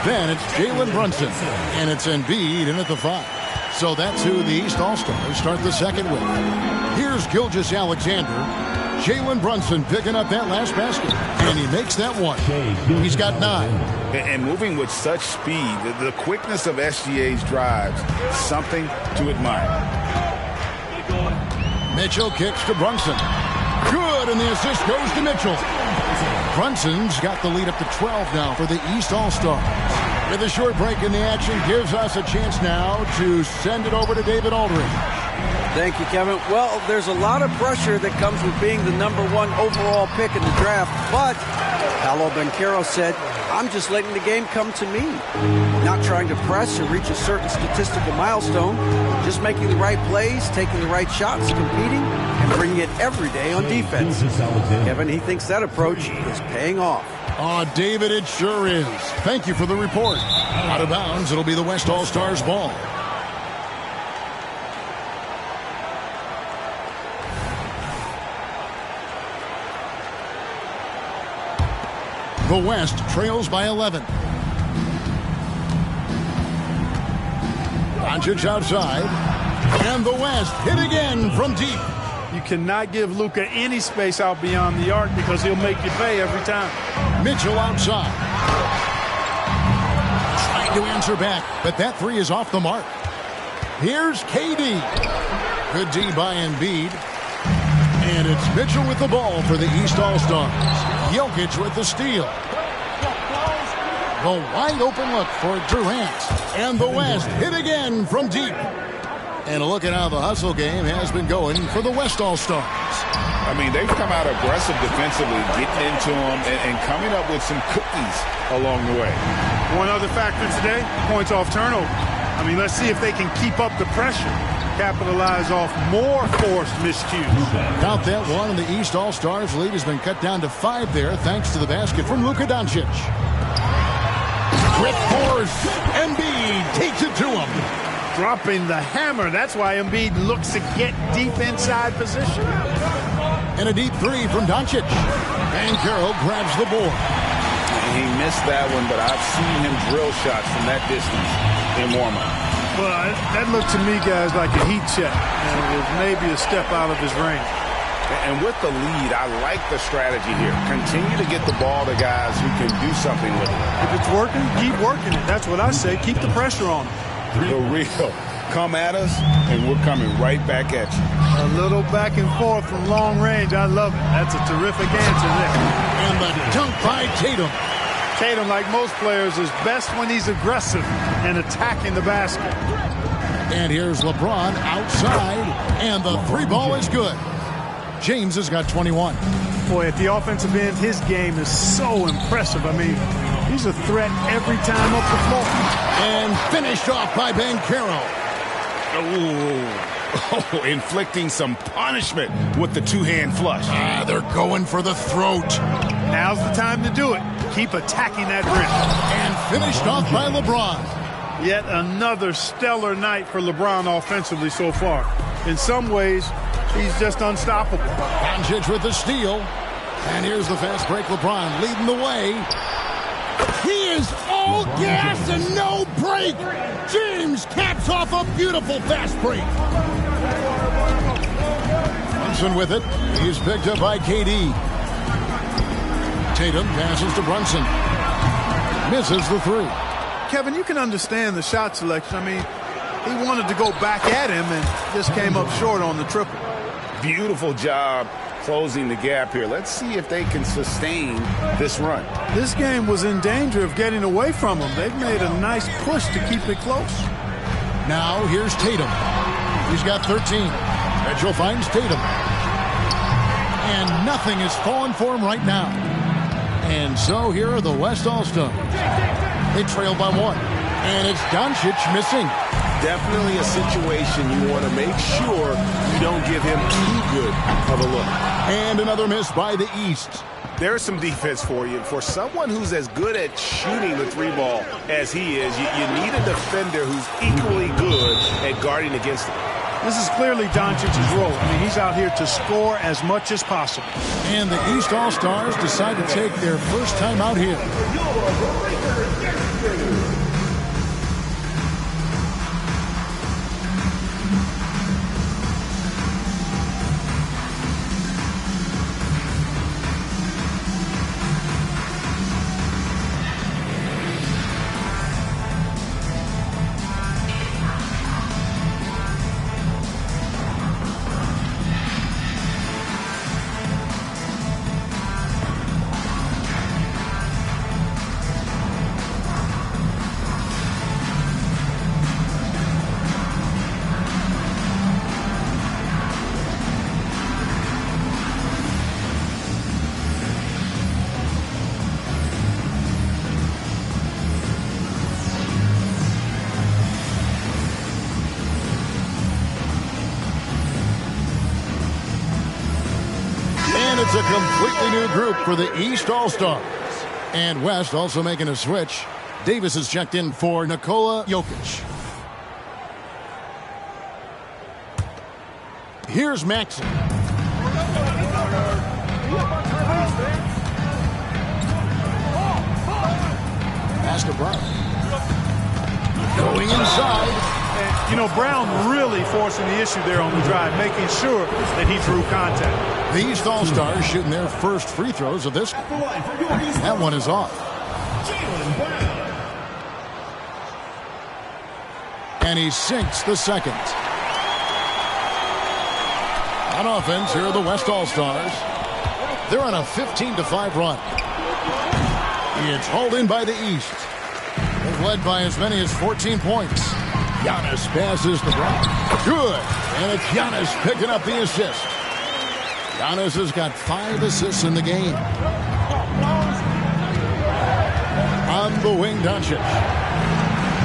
Then it's Jalen Brunson. And it's Embiid in at the 5. So that's who the East All-Stars start the second with. Here's Gilgeous-Alexander. Jalen Brunson picking up that last basket. And he makes that one. He's got 9. And moving with such speed, the quickness of SGA's drives, something to admire. Mitchell kicks to Brunson. Good, and the assist goes to Mitchell. Brunson's got the lead up to 12 now for the East All-Stars. With a short break in the action, gives us a chance now to send it over to David Aldridge. Thank you, Kevin. Well, there's a lot of pressure that comes with being the #1 overall pick in the draft, but Paolo Banchero said, I'm just letting the game come to me. Not trying to press or reach a certain statistical milestone, just making the right plays, taking the right shots, competing, and bringing it every day on defense. Kevin, he thinks that approach is paying off. Oh, David, it sure is. Thank you for the report. Out of bounds, it'll be the West All-Stars ball. The West trails by 11. Doncic outside. And the West hit again from deep. You cannot give Luka any space out beyond the arc because he'll make you pay every time. Mitchell outside. Trying to answer back, but that 3 is off the mark. Here's KD. Good D by Embiid. And it's Mitchell with the ball for the East All-Stars. Jokic with the steal. The wide open look for Durant. And the West hit again from deep. And a look at how the hustle game has been going for the West All-Stars. I mean, they've come out aggressive defensively, getting into them and coming up with some cookies along the way. One other factor today, points off turnover. I mean, let's see if they can keep up the pressure, capitalize off more forced miscues. Count that one, and the East All-Stars lead has been cut down to 5 there thanks to the basket from Luka Doncic. With force, Embiid takes it to him. Dropping the hammer. That's why Embiid looks to get deep inside position. And a deep 3 from Doncic. Banchero grabs the board. He missed that one, but I've seen him drill shots from that distance in warm-up. Well, that looked to me, guys, like a heat check. And it was maybe a step out of his range. And with the lead, I like the strategy here. Continue to get the ball to guys who can do something with it. If it's working, keep working it. That's what I say. Keep the pressure on them. For real. Come at us, and we're coming right back at you. A little back and forth from long range. I love it. That's a terrific answer there. And the dunk by Tatum. Tatum, like most players, is best when he's aggressive and attacking the basket. And here's LeBron outside, and the 3 ball is good. James has got 21. Boy, at the offensive end, his game is so impressive. I mean, he's a threat every time up the floor. And finished off by Banchero. Oh, inflicting some punishment with the 2-hand flush. They're going for the throat. Now's the time to do it. Keep attacking that rim. And finished off by LeBron. Yet another stellar night for LeBron offensively so far. In some ways, he's just unstoppable. Doncic with the steal. And here's the fast break. LeBron leading the way. He is all gas and no break. James caps off a beautiful fast break. Brunson with it. He's picked up by KD. Tatum passes to Brunson. Misses the 3. Kevin, you can understand the shot selection. I mean, he wanted to go back at him and just came up short on the triple. Beautiful job closing the gap here. Let's see if they can sustain this run. This game was in danger of getting away from them. They've made a nice push to keep it close. Now here's Tatum. He's got 13. Mitchell finds Tatum. And nothing is falling for him right now. And so here are the West All-Stars. They trail by 1. And it's Doncic missing. Definitely a situation you want to make sure you don't give him too good of a look. And another miss by the East. There's some defense for you. For someone who's as good at shooting the 3 ball as he is, you need a defender who's equally good at guarding against it. This is clearly Doncic's role. I mean, he's out here to score as much as possible. And the East All-Stars decide to take their first time out here. it's a completely new group for the East All-Stars. And West also making a switch. Davis is checked in for Nikola Jokic. Here's Maxey. Pass to Brown. Going inside. And, you know, Brown really forcing the issue there on the drive, making sure that he drew contact. The East All-Stars shooting their first free throws of this. That one is off. And he sinks the second. On offense, here are the West All-Stars. They're on a 15-5 run. It's hauled in by the East. They've led by as many as 14 points. Giannis passes the Brown. Good. And it's Giannis picking up the assist. Giannis has got 5 assists in the game. On the wing, Doncic.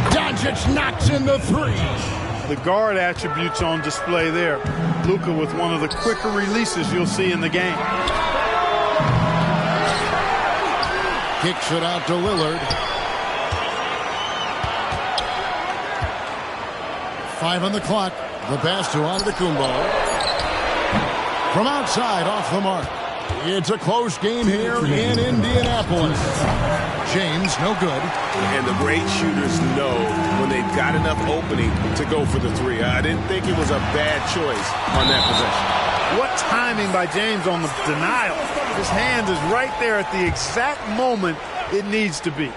Doncic knocks in the three. The guard attributes on display there. Luka with one of the quicker releases you'll see in the game. Kicks it out to Lillard. 5 on the clock. The pass to Antetokounmpo. From outside, off the mark. It's a close game here in Indianapolis. James, no good. And the great shooters know when they've got enough opening to go for the three. I didn't think it was a bad choice on that possession. What timing by James on the denial. His hand is right there at the exact moment it needs to be.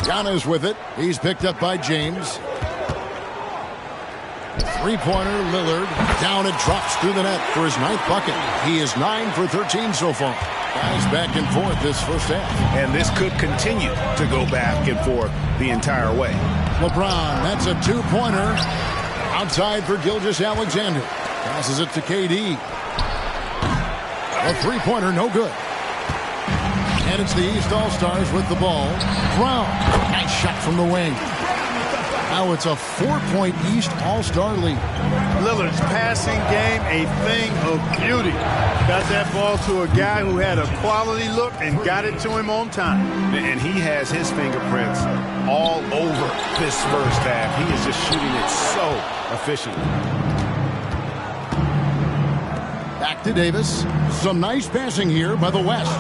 Giannis with it. He's picked up by James. Three-pointer, Lillard. Down and drops through the net for his 9th bucket. He is 9 for 13 so far. Guys back and forth this first half. And this could continue to go back and forth the entire way. LeBron, that's a 2-pointer. Outside for Gilgeous-Alexander. Passes it to KD. A 3-pointer, no good. And it's the East All-Stars with the ball. Brown, nice shot from the wing. Now it's a 4-point East All-Star lead. Lillard's passing game, a thing of beauty. Got that ball to a guy who had a quality look and got it to him on time. And he has his fingerprints all over this first half. He is just shooting it so efficiently. Back to Davis. Some nice passing here by the West.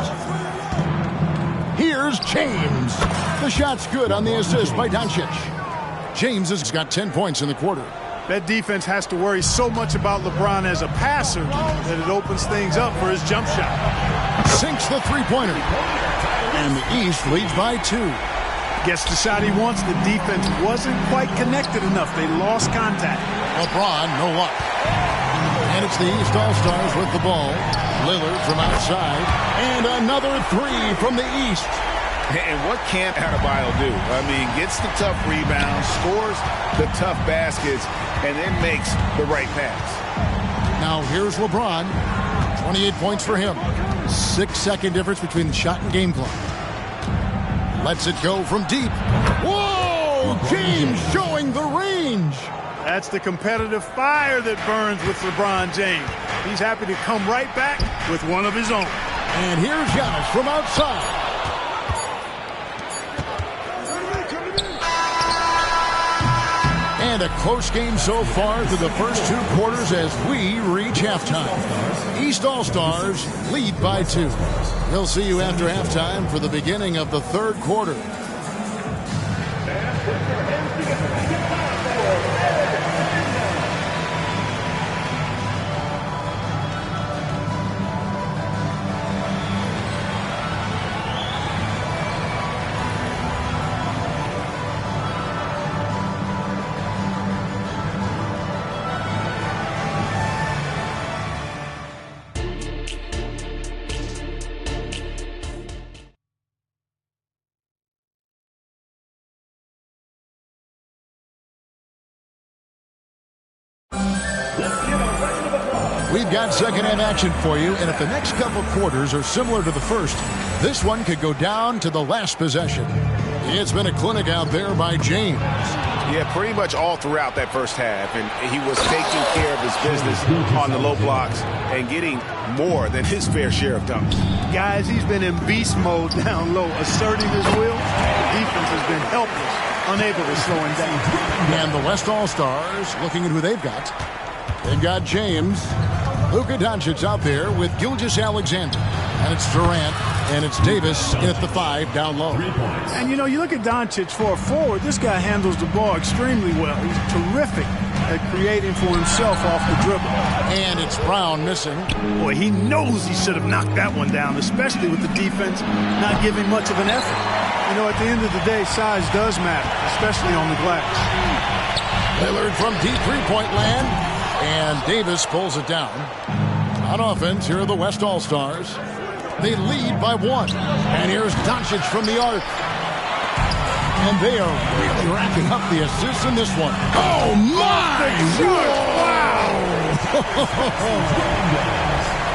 Here's James. The shot's good on the assist by Doncic. James has got 10 points in the quarter. That defense has to worry so much about LeBron as a passer that it opens things up for his jump shot. Sinks the three-pointer. And the East leads by 2. Gets the shot he wants. The defense wasn't quite connected enough. They lost contact. LeBron, no luck. And it's the East All-Stars with the ball. Lillard from outside. And another 3 from the East. And what can't Adebayo do? I mean, gets the tough rebounds, scores the tough baskets, and then makes the right pass. Now here's LeBron. 28 points for him. 6-second difference between the shot and game clock. Lets it go from deep. Whoa! James showing the range. That's the competitive fire that burns with LeBron James. He's happy to come right back with one of his own. And here's Giannis from outside. And a close game so far through the first 2 quarters as we reach halftime. East All-Stars lead by 2. We'll see you after halftime for the beginning of the 3rd quarter. We've got second-half action for you, and if the next couple quarters are similar to the first, this one could go down to the last possession. It's been a clinic out there by James. Yeah, pretty much all throughout that first half. And he was taking care of his business on the low blocks and getting more than his fair share of dunks. Guys, he's been in beast mode down low, asserting his will. The defense has been helpless, unable to slow him down. And the West All-Stars, looking at who they've got. They've got James, Luka Doncic out there with Gilgeous-Alexander. And it's Durant, and it's Davis in at the 5 down low. And, you know, you look at Doncic for a forward, this guy handles the ball extremely well. He's terrific at creating for himself off the dribble. And it's Brown missing. Boy, he knows he should have knocked that one down, especially with the defense not giving much of an effort. You know, at the end of the day, size does matter, especially on the glass. Lillard from deep three-point land, and Davis pulls it down. On offense, here are the West All-Stars. They lead by 1. And here's Doncic from the arc. And they are really racking up the assists in this one. Oh, my! Wow!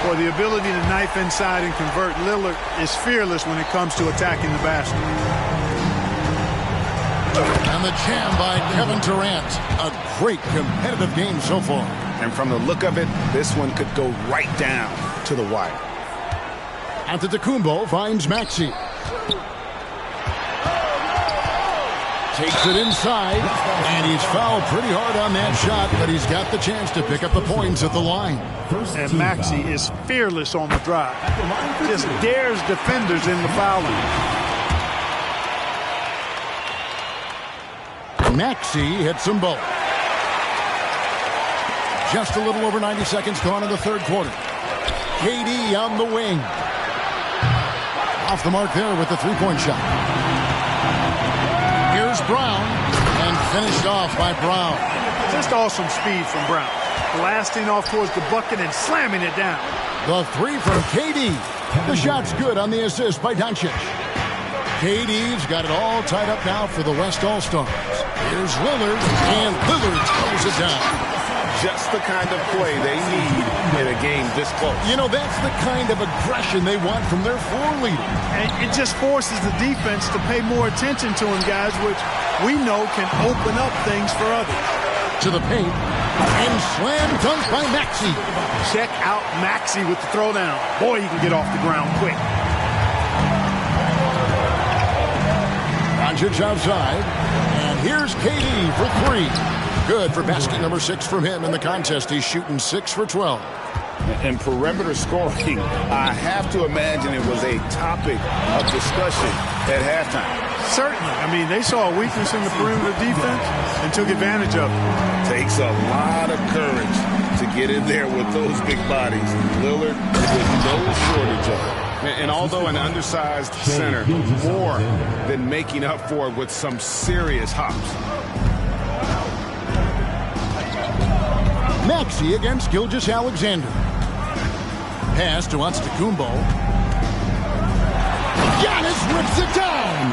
Boy, the ability to knife inside and convert. Lillard is fearless when it comes to attacking the basket. And the jam by Kevin Durant. A great competitive game so far. And from the look of it, this one could go right down to the wire. Antetokounmpo finds Maxey. Takes it inside, and he's fouled pretty hard on that shot, but he's got the chance to pick up the points at the line. And Maxey is fearless on the drive. Just dares defenders in the foul line. Maxey hits them both. Just a little over 90 seconds gone in the third quarter. KD on the wing. Off the mark there with the three-point shot. Here's Brown, and finished off by Brown. Just awesome speed from Brown. Blasting off towards the bucket and slamming it down. The 3 from KD. The shot's good on the assist by Doncic. KD's got it all tied up now for the West All-Stars. Here's Lillard, and Lillard throws it down. Just the kind of play they need in a game this close. You know, that's the kind of aggression they want from their floor leader. And it just forces the defense to pay more attention to him, guys, which we know can open up things for others. To the paint, and slam dunk by Maxey. Check out Maxey with the throwdown. Boy, he can get off the ground quick. Doncic outside, and here's KD for 3. Good for basket number 6 from him in the contest. He's shooting 6 for 12. And perimeter scoring, I have to imagine it was a topic of discussion at halftime. Certainly. I mean, they saw a weakness in the perimeter defense and took advantage of it. Takes a lot of courage to get in there with those big bodies. Lillard with no shortage of it. And although an undersized center, more than making up for it with some serious hops. Maxey against Gilgeous-Alexander. Pass to Antetokounmpo. Giannis rips it down.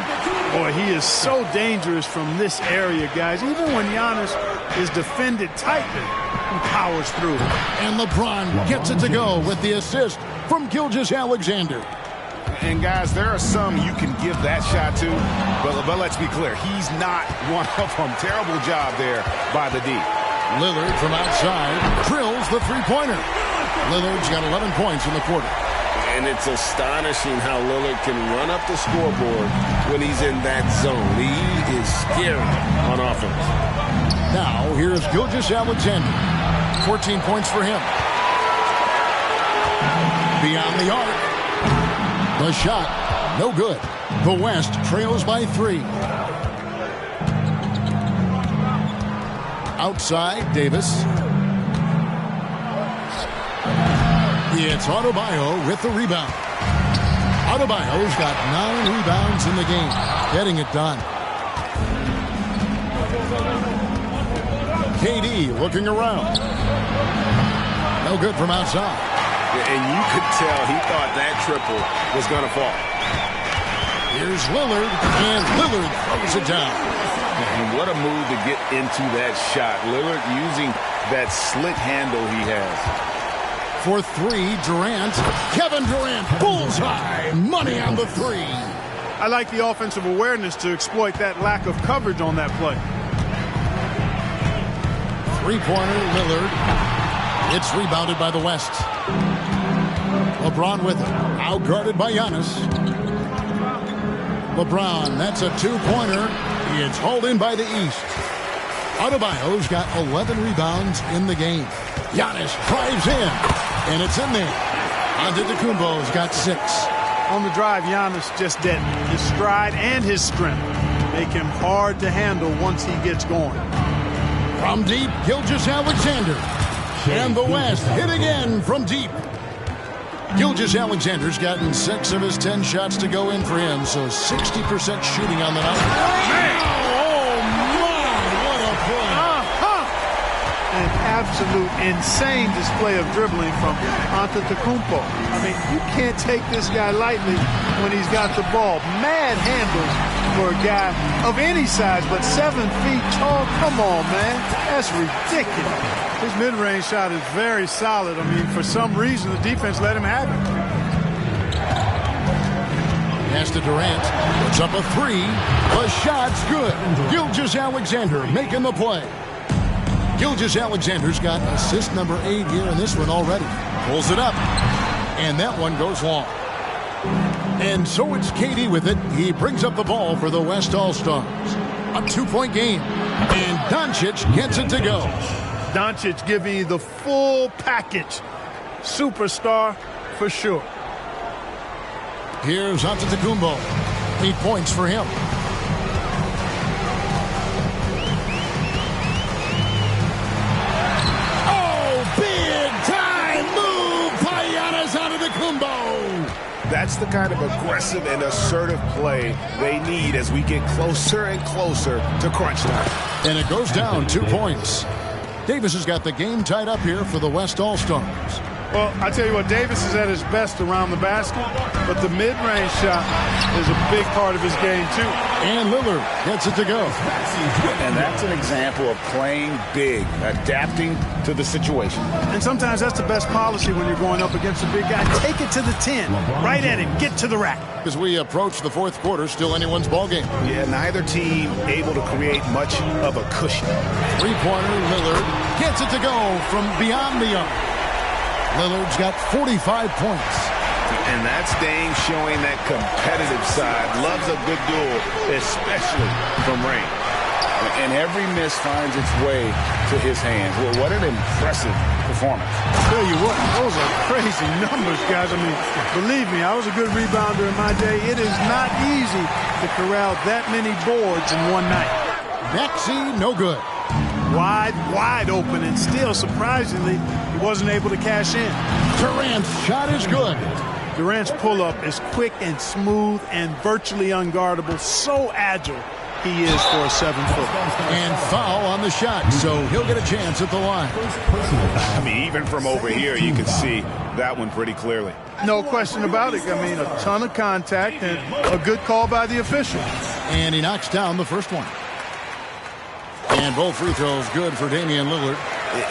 Boy, he is so dangerous from this area, guys. Even when Giannis is defended tightly, he powers through. And LeBron gets it to go with the assist from Gilgeous-Alexander. And, guys, there are some you can give that shot to, but let's be clear. He's not one of them. Terrible job there by the D. Lillard from outside drills the three-pointer. Lillard's got 11 points in the quarter. And it's astonishing how Lillard can run up the scoreboard when he's in that zone. He is scary on offense. Now, here's Gilgeous-Alexander. 14 points for him. Beyond the arc. The shot, no good. The West trails by 3. Outside, Davis. It's Adebayo with the rebound. Adebayo's got 9 rebounds in the game, getting it done. KD looking around. No good from outside. And you could tell he thought that triple was going to fall. Here's Lillard, and Lillard throws it down. And what a move to get into that shot. Lillard using that slick handle he has. For 3, Durant. Kevin Durant, bullseye. Money on the 3. I like the offensive awareness to exploit that lack of coverage on that play. Three-pointer, Lillard. It's rebounded by the West. LeBron with it. Out-guarded by Giannis. LeBron, that's a two-pointer. It's hauled in by the East. Adebayo's got 11 rebounds in the game. Giannis drives in, and it's in there. Antetokounmpo's got 6. On the drive, Giannis just didn't. His stride and his strength make him hard to handle once he gets going. From deep, Gilgeous-Alexander. And the West hit again from deep. Gilgeous-Alexander's gotten 6 of his 10 shots to go in for him, so 60% shooting on the night. Oh, my, what a play. An absolute insane display of dribbling from Antetokounmpo. I mean, you can't take this guy lightly when he's got the ball. Mad handles for a guy of any size, but 7 feet tall. Come on, man. That's ridiculous. His mid-range shot is very solid. I mean, for some reason, the defense let him have it. Pass to Durant. Puts up a 3. The shot's good. Gilgeous-Alexander making the play. Gilgeous-Alexander's got assist number 8 here in this one already. Pulls it up. And that one goes long. And so it's KD with it. He brings up the ball for the West All-Stars. A 2-point game. And Doncic gets it to go. Doncic giving you the full package. Superstar for sure. Here's Antetokounmpo. 8 points for him. That's the kind of aggressive and assertive play they need as we get closer and closer to crunch time. And it goes down 2 points. Davis has got the game tied up here for the West All-Stars. Well, I tell you what, Davis is at his best around the basket, but the mid-range shot is a big part of his game, too. And Lillard gets it to go. And that's an example of playing big, adapting to the situation. And sometimes that's the best policy when you're going up against a big guy. Take it to the 10, right at him, get to the rack. As we approach the fourth quarter, still anyone's ball game. Yeah, neither team able to create much of a cushion. Three-pointer, Lillard gets it to go from beyond the arc. Lillard's got 45 points. And that's Dame showing that competitive side. Loves a good duel, especially from range. And every miss finds its way to his hands. Well, what an impressive performance. I'll tell you what, those are crazy numbers, guys. I mean, believe me, I was a good rebounder in my day. It is not easy to corral that many boards in one night. Maxey, no good. Wide open, and still, surprisingly, he wasn't able to cash in. Durant's shot is good. Durant's pull-up is quick and smooth and virtually unguardable. So agile he is for a 7-foot. And foul on the shot, so he'll get a chance at the line. I mean, even from over here, you can see that one pretty clearly. No question about it. I mean, a ton of contact and a good call by the official. And he knocks down the first one. And both free throws good for Damian Lillard.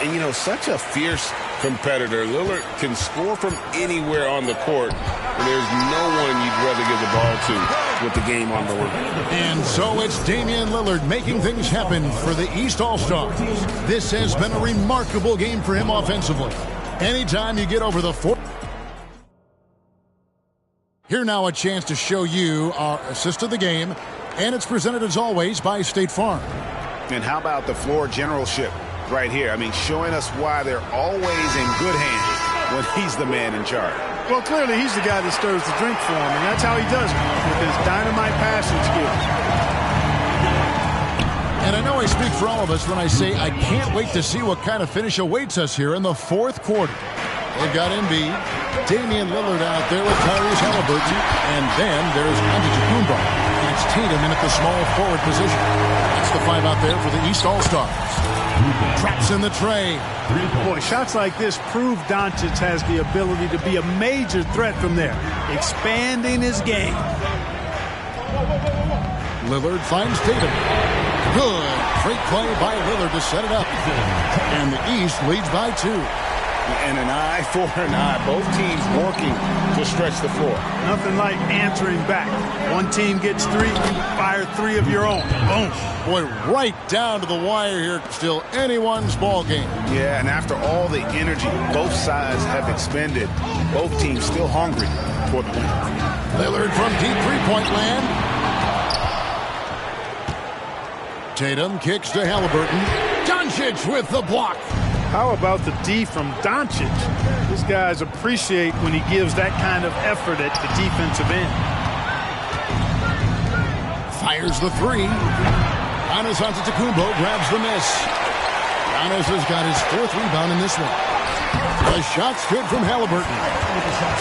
And, you know, such a fierce competitor. Lillard can score from anywhere on the court. And there's no one you'd rather give the ball to with the game on the line. And so it's Damian Lillard making things happen for the East All-Stars. This has been a remarkable game for him offensively. Anytime you get over the four. Here now a chance to show you our assist of the game. And it's presented as always by State Farm. And how about the floor generalship right here? I mean, showing us why they're always in good hands when he's the man in charge. Well, clearly he's the guy that stirs the drink for him, and that's how he does it, with his dynamite passing skills. And I know I speak for all of us when I say I can't wait to see what kind of finish awaits us here in the fourth quarter. They've got Embiid, Damian Lillard out there with Tyrese Halliburton, and then there's Antetokounmpo. And it's Tatum in at the small forward position. That's the five out there for the East All-Stars. Traps in the tray. Boy, shots like this prove Doncic has the ability to be a major threat from there, expanding his game. Lillard finds Tatum. Good. Great play by Lillard to set it up. And the East leads by 2. And an eye for an eye. Both teams working to stretch the floor. Nothing like answering back. One team gets 3, you fire 3 of your own. Boom. Boy, right down to the wire here. Still anyone's ball game. Yeah, and after all the energy both sides have expended, both teams still hungry for the win. Lillard from deep three-point land. Tatum kicks to Halliburton. Doncic with the block. How about the D from Doncic? These guys appreciate when he gives that kind of effort at the defensive end. Fires the 3. Giannis Antetokounmpo grabs the miss. Giannis has got his 4th rebound in this one. The shot's good from Halliburton.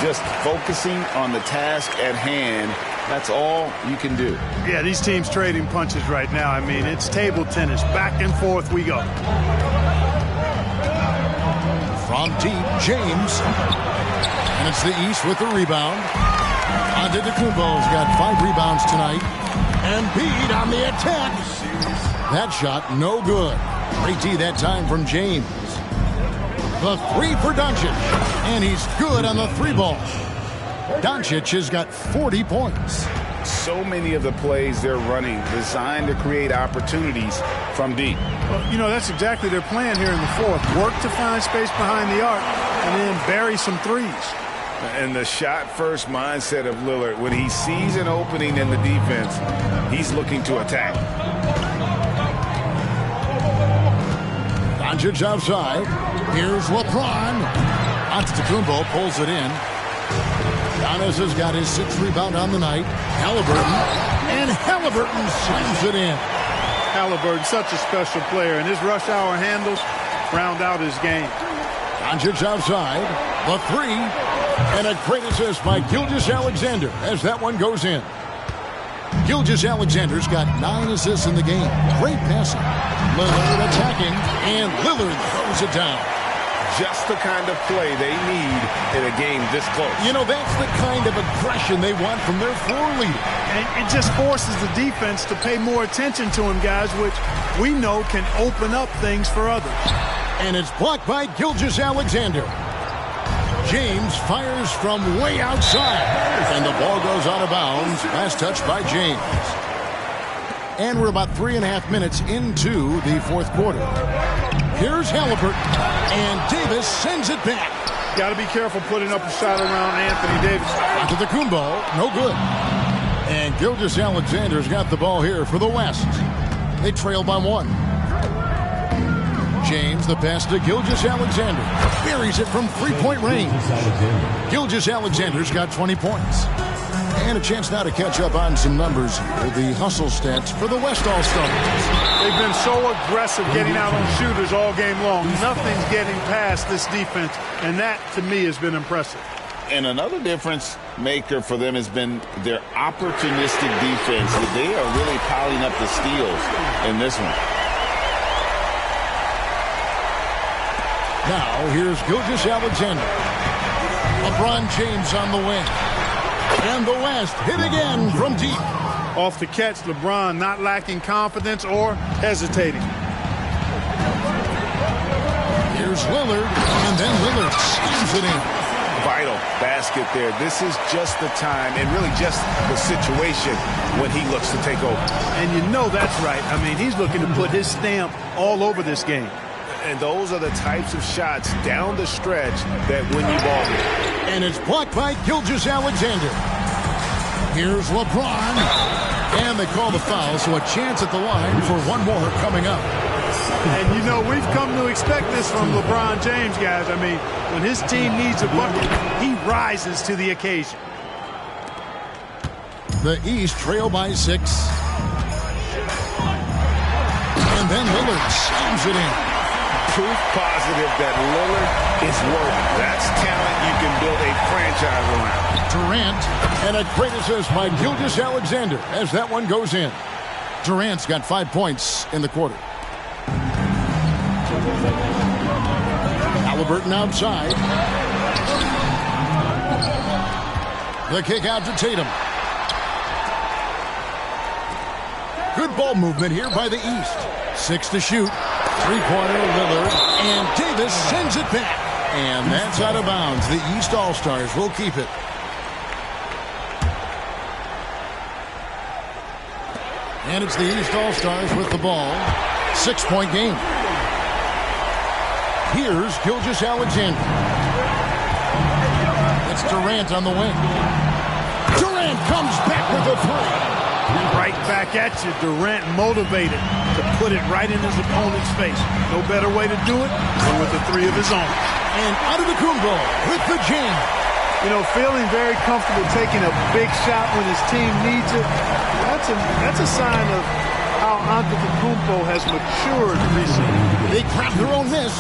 Just focusing on the task at hand. That's all you can do. Yeah, these teams trading punches right now. I mean, it's table tennis. Back and forth we go. From deep, James. And it's the East with the rebound. Antetokounmpo's got 5 rebounds tonight. Embiid on the attack. That shot, no good. Great D that time from James. The 3 for Doncic. And he's good on the 3-ball. Doncic has got 40 points. So many of the plays they're running designed to create opportunities from deep. Well, you know, that's exactly their plan here in the 4th. Work to find space behind the arc and then bury some 3s. And the shot-first mindset of Lillard, when he sees an opening in the defense, he's looking to attack. Doncic outside. Here's LeBron. Antetokounmpo pulls it in. Giannis has got his 6th rebound on the night. Halliburton. And Halliburton slams it in. Halliburton, such a special player, and his rush hour handles round out his game. Doncic outside. The 3. And a great assist by Gilgeous-Alexander as that one goes in. Gilgeous-Alexander's got 9 assists in the game. Great passing. Lillard attacking, and Lillard throws it down. Just the kind of play they need in a game this close. You know, that's the kind of aggression they want from their floor leader. And it just forces the defense to pay more attention to him, guys, which we know can open up things for others. And it's blocked by Gilgeous-Alexander. James fires from way outside. And the ball goes out of bounds. Last touch by James. And we're about 3.5 minutes into the 4th quarter. Here's Halliburton. And Davis sends it back. Got to be careful putting up a shot around Anthony Davis. Antetokounmpo, no good. And Gilgeous-Alexander's got the ball here for the West. They trail by 1. James, the pass to Gilgeous-Alexander. Buries it from 3-point range. Gilgeous-Alexander's got 20 points. And a chance now to catch up on some numbers here. The hustle stats for the West All-Stars. They've been so aggressive getting out on shooters all game long. Nothing's getting past this defense, and that, to me, has been impressive. And another difference maker for them has been their opportunistic defense. They are really piling up the steals in this one. Now, here's Gilgeous-Alexander. LeBron James on the wing. And the West hit again from deep. Off the catch, LeBron not lacking confidence or hesitating. Here's Lillard, and then Lillard slams it in. Vital basket there. This is just the time and really just the situation when he looks to take over. And you know that's right. I mean, he's looking to put his stamp all over this game. And those are the types of shots down the stretch that win you ball games. And it's blocked by Gilgeous-Alexander. Here's LeBron. And they call the foul, so a chance at the line for one more coming up. And you know, we've come to expect this from LeBron James, guys. I mean, when his team needs a bucket, he rises to the occasion. The East trail by 6. And then Lillard slams it in. Proof positive that Lillard is worthy. That's talent you can build a franchise around. Durant, and a great assist by Gilgeous-Alexander as that one goes in. Durant's got 5 points in the quarter. Halliburton outside. The kick out to Tatum. Good ball movement here by the East. 6 to shoot. 3-pointer Lillard, and Davis sends it back. And that's out of bounds. The East All-Stars will keep it. And it's the East All-Stars with the ball. 6-point game. Here's Gilgeous-Alexander. It's Durant on the wing. Durant comes back with a three. Right back at you. Durant motivated to put it right in his opponent's face. No better way to do it than with a three of his own. And Antetokounmpo with the jam. You know, feeling very comfortable taking a big shot when his team needs it. That's a sign of how Antetokounmpo has matured recently. They grab their own miss.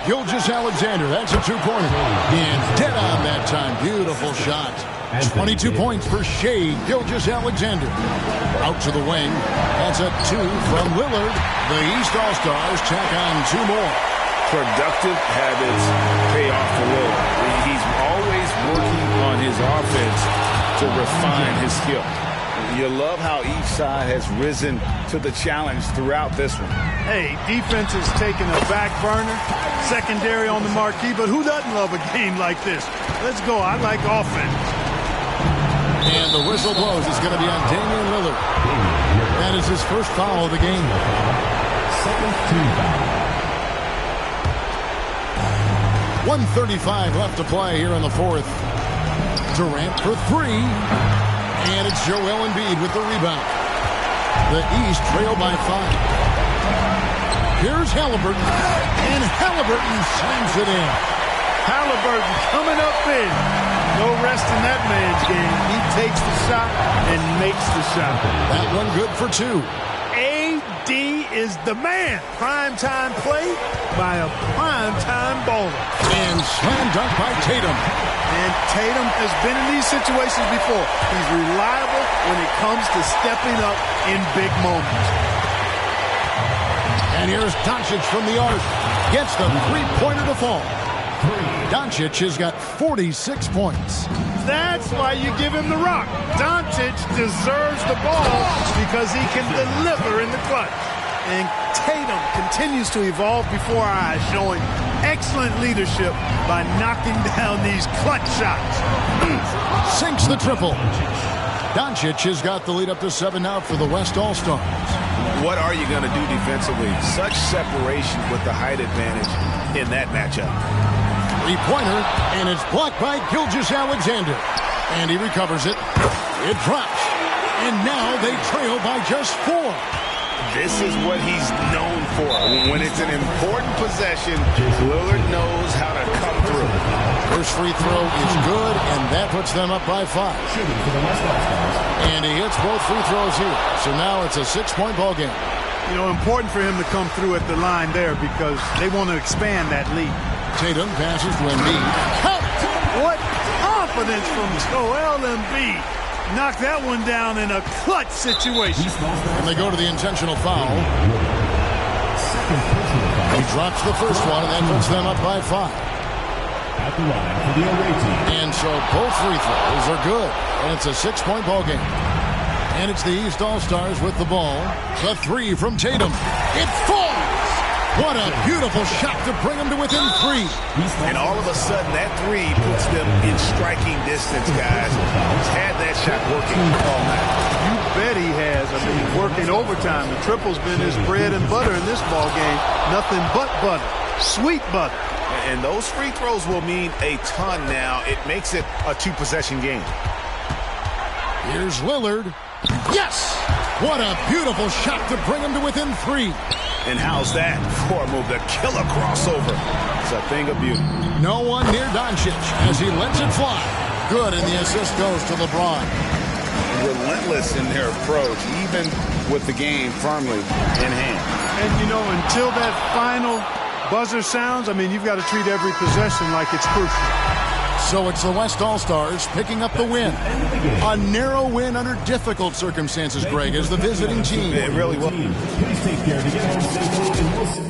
Gilgeous-Alexander, that's a two-pointer. And dead on that time. Beautiful shot. 22 points for Shai Gilgeous-Alexander. Out to the wing. That's a two from Lillard. The East All-Stars tack on two more. Productive habits pay off for Lillard. He's always working on his offense to refine his skill. You love how each side has risen to the challenge throughout this one. Hey, defense has taken a back burner, secondary on the marquee, but who doesn't love a game like this? Let's go. I like offense. And the whistle blows. It's going to be on Damian Lillard. That is his first foul of the game. Second team foul. 1:35 left to play here in the fourth. Durant for three. And it's Joel Embiid with the rebound. The East trail by 5. Here's Halliburton. And Halliburton slams it in. Halliburton coming up big. No rest in that man's game. He takes the shot and makes the shot. That one good for two. AD is the man. Primetime play by a primetime baller. And slam dunk by Tatum. And Tatum has been in these situations before. He's reliable when it comes to stepping up in big moments. And here's Doncic from the arc. Gets the three-pointer to fall. Doncic has got 46 points. That's why you give him the rock. Doncic deserves the ball because he can deliver in the clutch. And Tatum continues to evolve before our eyes, showing excellent leadership by knocking down these clutch shots. Sinks the triple. Doncic has got the lead up to 7 now for the West All-Stars. What are you going to do defensively? Such separation with the height advantage in that matchup. Three-pointer, and it's blocked by Gilgeous-Alexander. And he recovers it. It drops. And now they trail by just 4. This is what he's known for. When it's an important possession, Lillard knows how to come through. First free throw is good, and that puts them up by 5. And he hits both free throws here. So now it's a 6-point ball game. You know, important for him to come through at the line there because they want to expand that lead. Tatum passes to Embiid. What confidence from Joel Embiid. Knock that one down in a clutch situation. And they go to the intentional foul. He drops the first one, and that puts them up by 5. At the line for the away team. And so both free throws are good. And it's a 6-point ball game. And it's the East All-Stars with the ball. The three from Tatum. It falls! What a beautiful shot to bring them to within 3. And all of a sudden, that three puts them in striking distance, guys. He's had that shot working all night. You bet he has. I mean, working overtime. The triple's been his bread and butter in this ball game. Nothing but butter. Sweet butter. And those free throws will mean a ton now. It makes it a 2-possession game. Here's Lillard. Yes! What a beautiful shot to bring him to within 3. And how's that for a move? The killer crossover. It's a thing of beauty. No one near Doncic as he lets it fly. Good, and the assist goes to LeBron. Relentless in their approach, even with the game firmly in hand. And, you know, until that final buzzer sounds, I mean, you've got to treat every possession like it's crucial. So it's the West All-Stars picking up the win. A narrow win under difficult circumstances, Greg, as the visiting team. It really was. Please take care to get home safely and we'll see.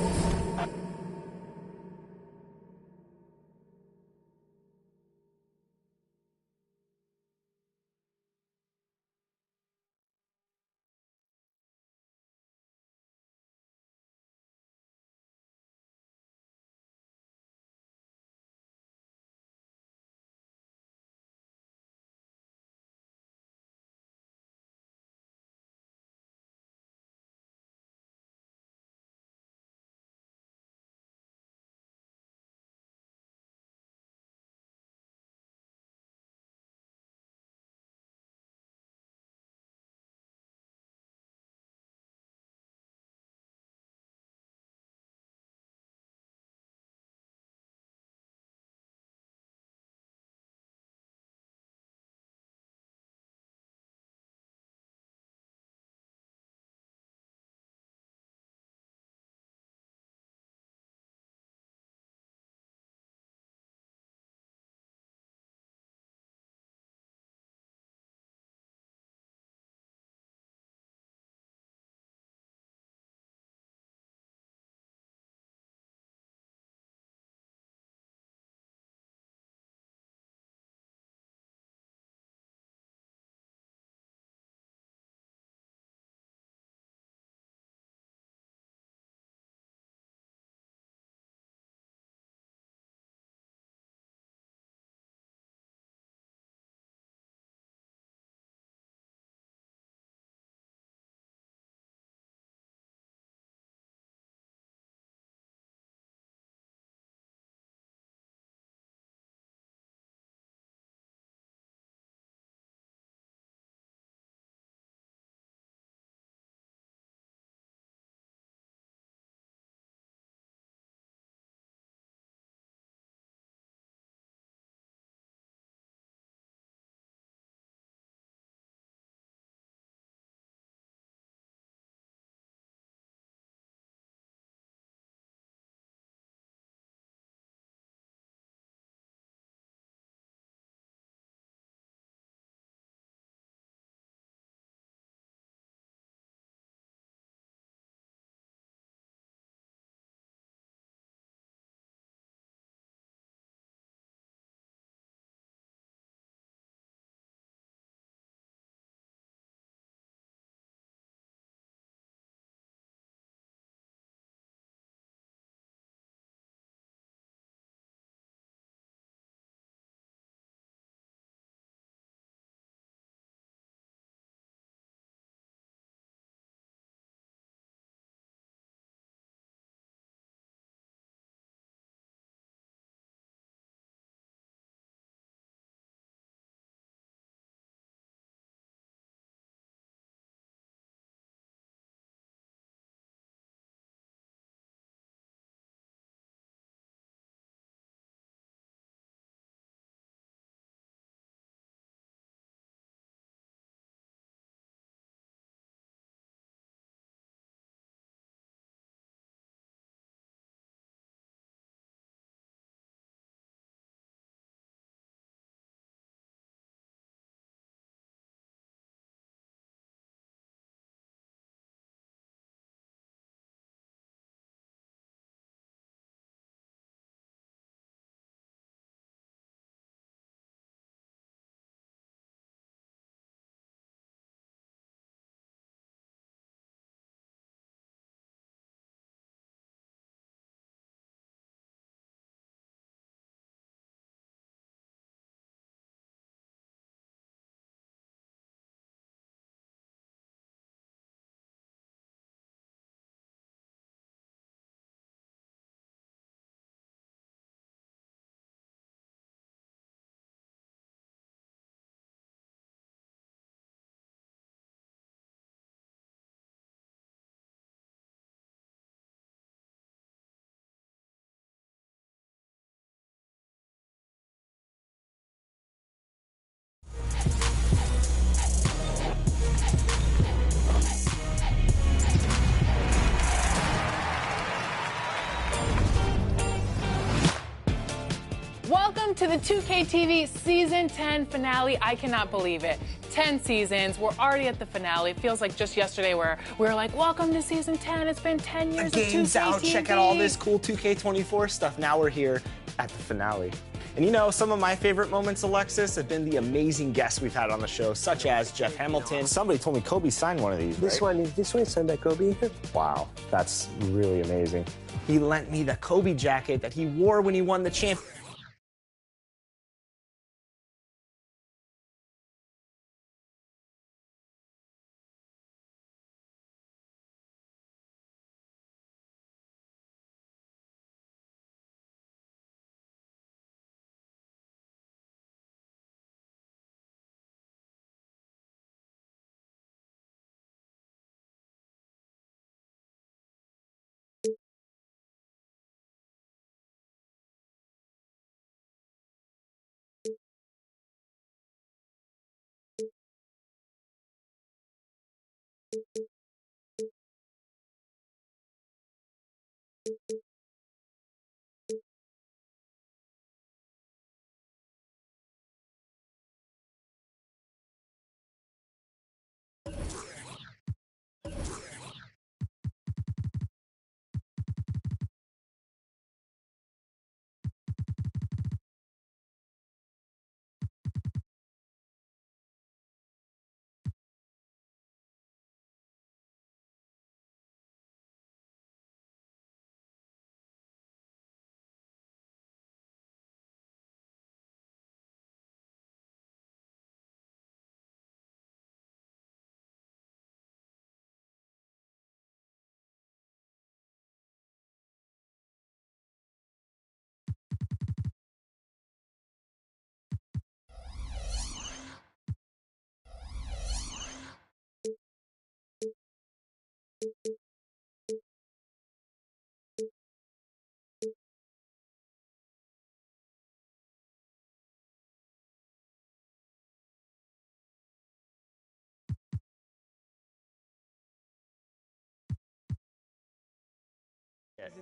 Welcome to the 2K TV Season 10 finale. I cannot believe it. 10 seasons. We're already at the finale. It feels like just yesterday where we were like, welcome to Season 10. It's been 10 years The of 2K game's out. TV. Check out all this cool 2K24 stuff. Now we're here at the finale. And you know, some of my favorite moments, Alexis, have been the amazing guests we've had on the show, such as Jeff Hamilton. Somebody told me Kobe signed one of these, This one signed by Kobe. Wow, that's really amazing. He lent me the Kobe jacket that he wore when he won the championship.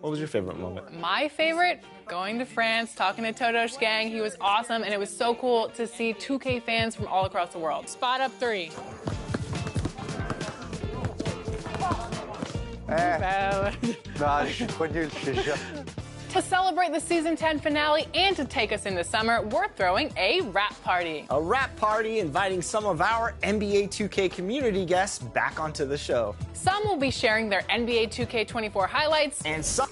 What was your favorite moment? My favorite? Going to France, talking to Toto's gang. He was awesome, and it was so cool to see 2K fans from all across the world. Spot up 3. To celebrate the Season 10 finale and to take us into summer, we're throwing a rap party. A rap party inviting some of our NBA 2K community guests back onto the show. Some will be sharing their NBA 2K24 highlights, and some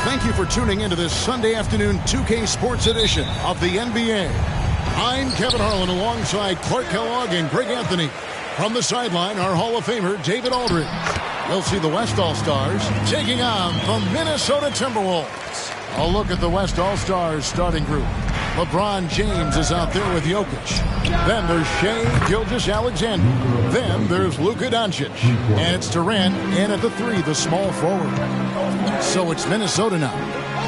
Thank you for tuning into this Sunday afternoon 2K Sports edition of the NBA. I'm Kevin Harlan alongside Clark Kellogg and Greg Anthony. From the sideline, our Hall of Famer, David Aldridge. You'll see the West All-Stars taking on the Minnesota Timberwolves. A look at the West All-Stars starting group. LeBron James is out there with Jokic. Then there's Shai Gilgeous-Alexander. Then there's Luka Doncic. And it's Durant in at the 3, the small forward. So it's Minnesota now,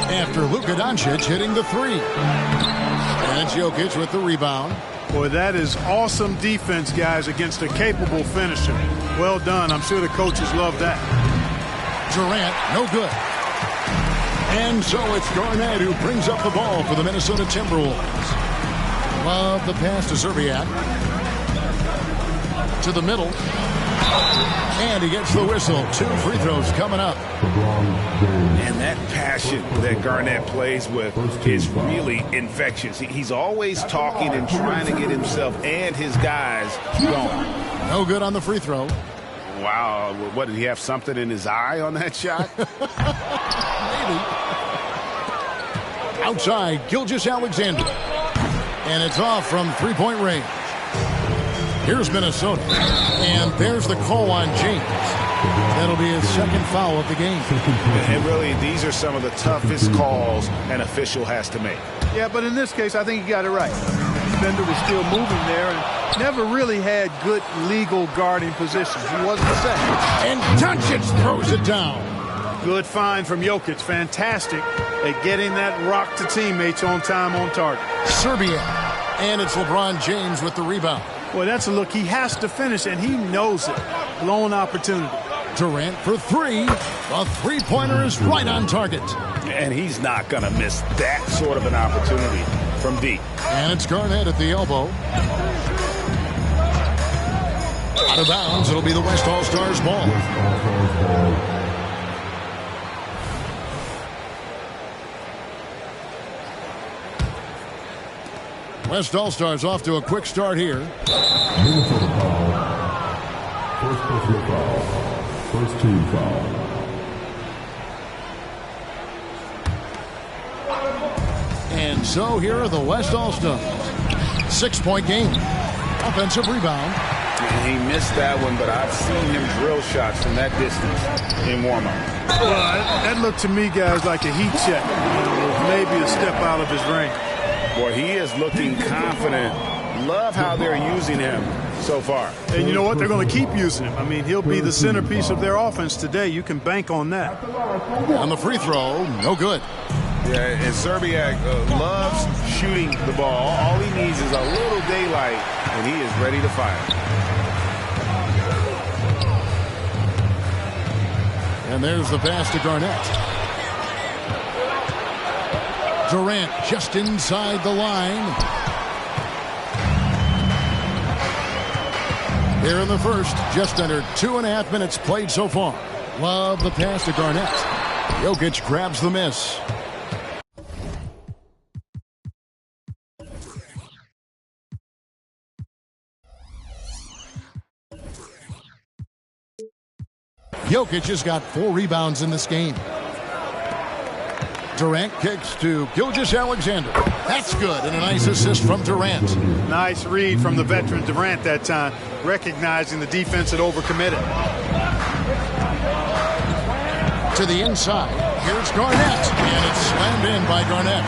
after Luka Doncic hitting the 3. And it's Jokic with the rebound. Boy, that is awesome defense, guys, against a capable finisher. Well done. I'm sure the coaches love that. Durant, no good. And so it's Garnett who brings up the ball for the Minnesota Timberwolves. Love the pass to Zerbiak. To the middle. And he gets the whistle. 2 free throws coming up. And that passion that Garnett plays with is really infectious. He's always talking and trying to get himself and his guys going. No good on the free throw. Wow. What, did he have something in his eye on that shot? Maybe. Outside, Gilgeous-Alexander. And it's off from three-point range. Here's Minnesota. And there's the call on James. That'll be his second foul of the game. And really, these are some of the toughest calls an official has to make. Yeah, but in this case, I think he got it right. The defender was still moving there and never really had good legal guarding positions. He wasn't set. And Doncic throws it down. Good find from Jokic. Fantastic at getting that rock to teammates on time, on target. Serbia. And it's LeBron James with the rebound. Boy, that's a look. He has to finish, and he knows it. Blown opportunity. Durant for 3. The three-pointer is right on target. And he's not going to miss that sort of an opportunity from deep. And it's Garnett at the elbow. Out of bounds, it'll be the West All-Stars ball. West All-Stars off to a quick start here. Minnesota foul. First personal foul. First team foul. And so here are the West All-Stars. 6-point game. Offensive rebound. He missed that one, but I've seen him drill shots from that distance in warm-up. Well, that looked to me, guys, like a heat check. Maybe a step out of his range. Boy, he is looking confident. Love how they're using him so far. And you know what? They're going to keep using him. I mean, he'll be the centerpiece of their offense today. You can bank on that. On the free throw, no good. Yeah, and Zerbiak loves shooting the ball. All he needs is a little daylight, and he is ready to fire. And there's the pass to Garnett. Durant just inside the line. Here in the first, just under 2.5 minutes played so far. Love the pass to Garnett. Jokic grabs the miss. Jokic has got 4 rebounds in this game. Durant kicks to Gilgeous-Alexander. That's good, and a nice assist from Durant. Nice read from the veteran Durant that time, recognizing the defense had overcommitted. To the inside, here's Garnett, and it's slammed in by Garnett.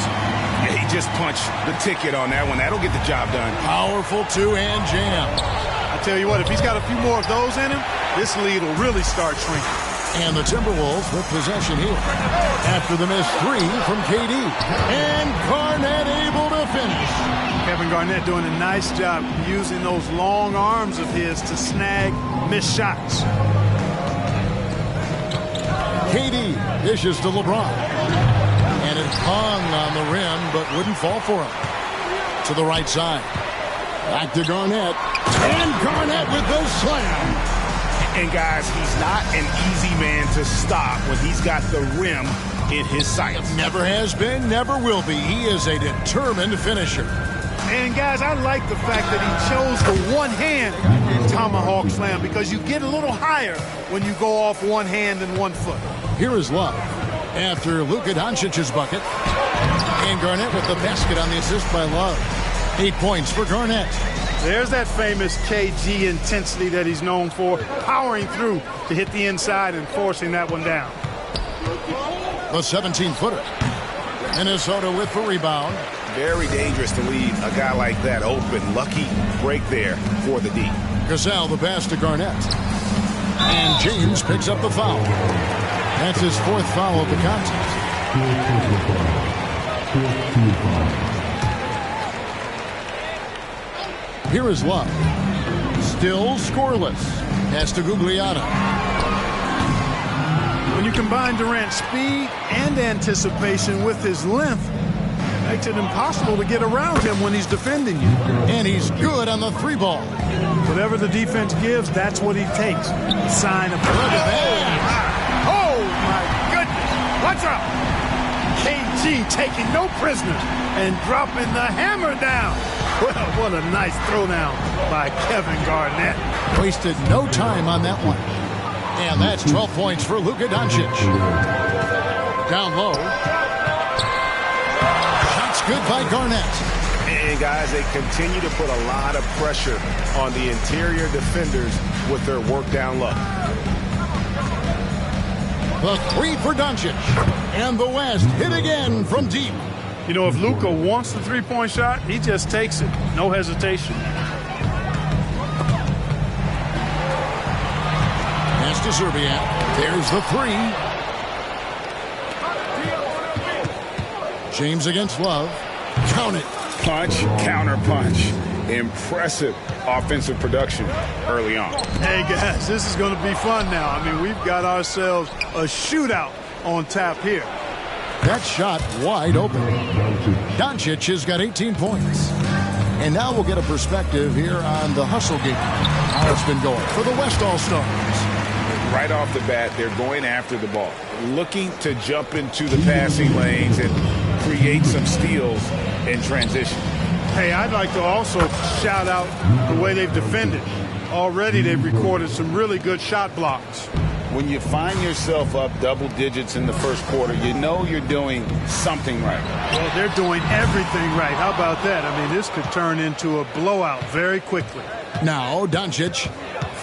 Yeah, he just punched the ticket on that one. That'll get the job done. Powerful two-hand jam. I tell you what, if he's got a few more of those in him, this lead will really start shrinking. And the Timberwolves with possession here. After the missed 3 from KD. And Garnett able to finish. Kevin Garnett doing a nice job using those long arms of his to snag missed shots. KD dishes to LeBron. And it hung on the rim, but wouldn't fall for him. To the right side. Back to Garnett. And Garnett with the slam. And guys, he's not an easy man to stop when he's got the rim in his sights. Never has been, never will be. He is a determined finisher. And guys, I like the fact that he chose the one-hand tomahawk slam because you get a little higher when you go off one hand and one foot. Here is Love. after Luka Doncic's bucket. And Garnett with the basket on the assist by Love. 8 points for Garnett. There's that famous KG intensity that he's known for, powering through to hit the inside and forcing that one down. The 17-footer. Minnesota with the rebound. Very dangerous to leave a guy like that open. Lucky break there for the D. Gasol the pass to Garnett. And James picks up the foul. That's his 4th foul of the contest. Here is Love. Still scoreless. Pass to Gugliotta. When you combine Durant's speed and anticipation with his length, it makes it impossible to get around him when he's defending you. And he's good on the 3-ball. Whatever the defense gives, that's what he takes. A sign of... Oh, my goodness. Watch out. KG taking no prisoners and dropping the hammer down. Well, what a nice throwdown by Kevin Garnett. Wasted no time on that one. And that's 12 points for Luka Doncic. Down low. Shots good by Garnett. And guys, they continue to put a lot of pressure on the interior defenders with their work down low. The 3 for Doncic. And the West hit again from deep. You know, if Luka wants the 3-point shot, he just takes it. No hesitation. Pass to Zerbiak. There's the 3. James against Love. Count it. Punch, counter punch. Impressive offensive production early on. Hey, guys, this is going to be fun now. I mean, we've got ourselves a shootout on tap here. That shot wide open. Doncic has got 18 points. And now we'll get a perspective here on the hustle game. How it's been going for the West All-Stars. Right off the bat, they're going after the ball, looking to jump into the passing lanes and create some steals in transition. Hey, I'd like to also shout out the way they've defended. Already they've recorded some really good shot blocks. When you find yourself up double digits in the first quarter, you know you're doing something right. Well, they're doing everything right. How about that? I mean, this could turn into a blowout very quickly. Now, Doncic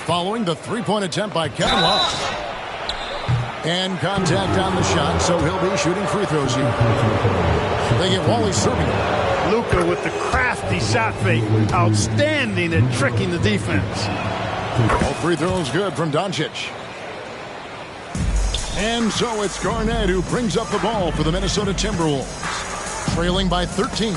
following the 3-point attempt by Kevin Love. And contact on the shot, so he'll be shooting free throws here. They get Wally serving. Luka with the crafty shot fake. Outstanding at tricking the defense. All free throws good from Doncic. And so it's Garnett who brings up the ball for the Minnesota Timberwolves. Trailing by 13.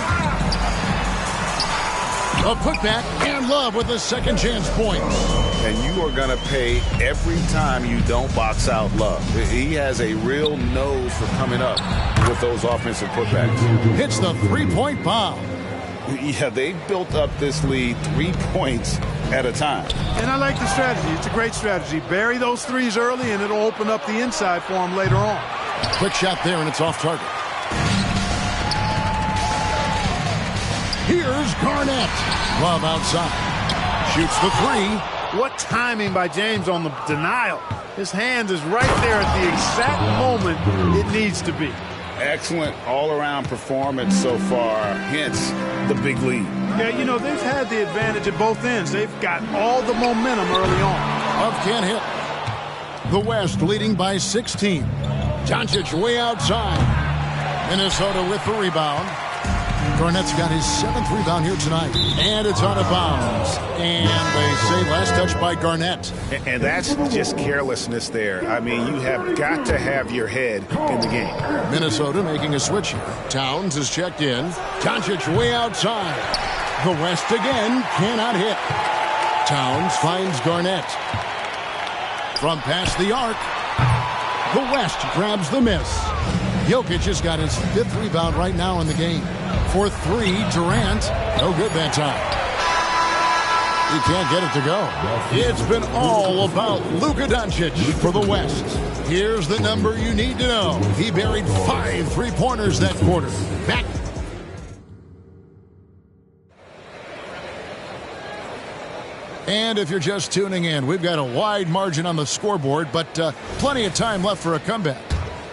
A putback and Love with a second chance points. And you are going to pay every time you don't box out Love. He has a real nose for coming up with those offensive putbacks. Hits the 3-point bomb. Yeah, they've built up this lead 3 points at a time. And I like the strategy. It's a great strategy. Bury those threes early, and it'll open up the inside for them later on. Quick shot there, and it's off target. Here's Garnett. Love outside. Shoots the 3. What timing by James on the denial. His hand is right there at the exact moment it needs to be. Excellent all-around performance so far, hence the big lead. Yeah, you know, they've had the advantage at both ends. They've got all the momentum early on. Love can't hit. The West leading by 16. Doncic way outside. Minnesota with the rebound. Garnett's got his 7th rebound here tonight. And it's out of bounds. And they say last touch by Garnett. And that's just carelessness there. I mean, you have got to have your head in the game. Minnesota making a switch here. Towns is checked in. Doncic way outside. The West again cannot hit. Towns finds Garnett. From past the arc. The West grabs the miss. Jokic has got his 5th rebound right now in the game. For 3, Durant. No good that time. He can't get it to go. It's been all about Luka Doncic for the West. Here's the number you need to know. He buried 5 3-pointers that quarter. Back. And if you're just tuning in, we've got a wide margin on the scoreboard, but plenty of time left for a comeback.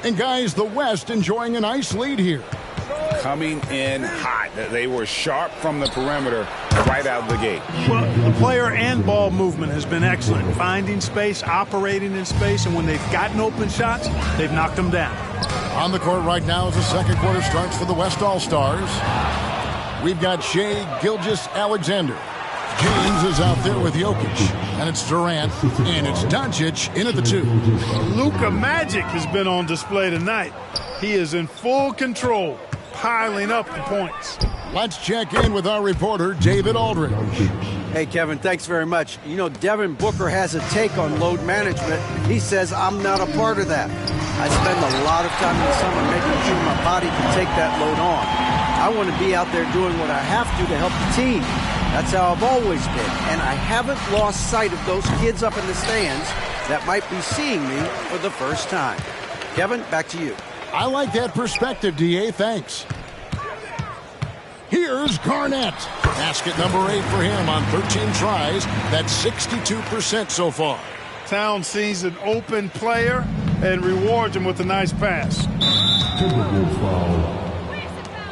And guys, the West enjoying a nice lead here. Coming in hot. They were sharp from the perimeter right out of the gate. Well, the player and ball movement has been excellent. Finding space, operating in space, and when they've gotten open shots, they've knocked them down. On the court right now as the second quarter starts for the West All-Stars. We've got Shai Gilgeous-Alexander. James is out there with Jokic, and it's Durant, and it's Doncic in at the 2. Luka Magic has been on display tonight. He is in full control, piling up the points. Let's check in with our reporter, David Aldridge. Hey, Kevin, thanks very much. You know, Devin Booker has a take on load management. He says, I'm not a part of that. I spend a lot of time in the summer making sure my body can take that load on. I want to be out there doing what I have to help the team. That's how I've always been. And I haven't lost sight of those kids up in the stands that might be seeing me for the first time. Kevin, back to you. I like that perspective, D.A. Thanks. Here's Garnett. Basket number 8 for him on 13 tries. That's 62% so far. Towns sees an open player and rewards him with a nice pass. Timberwolves foul.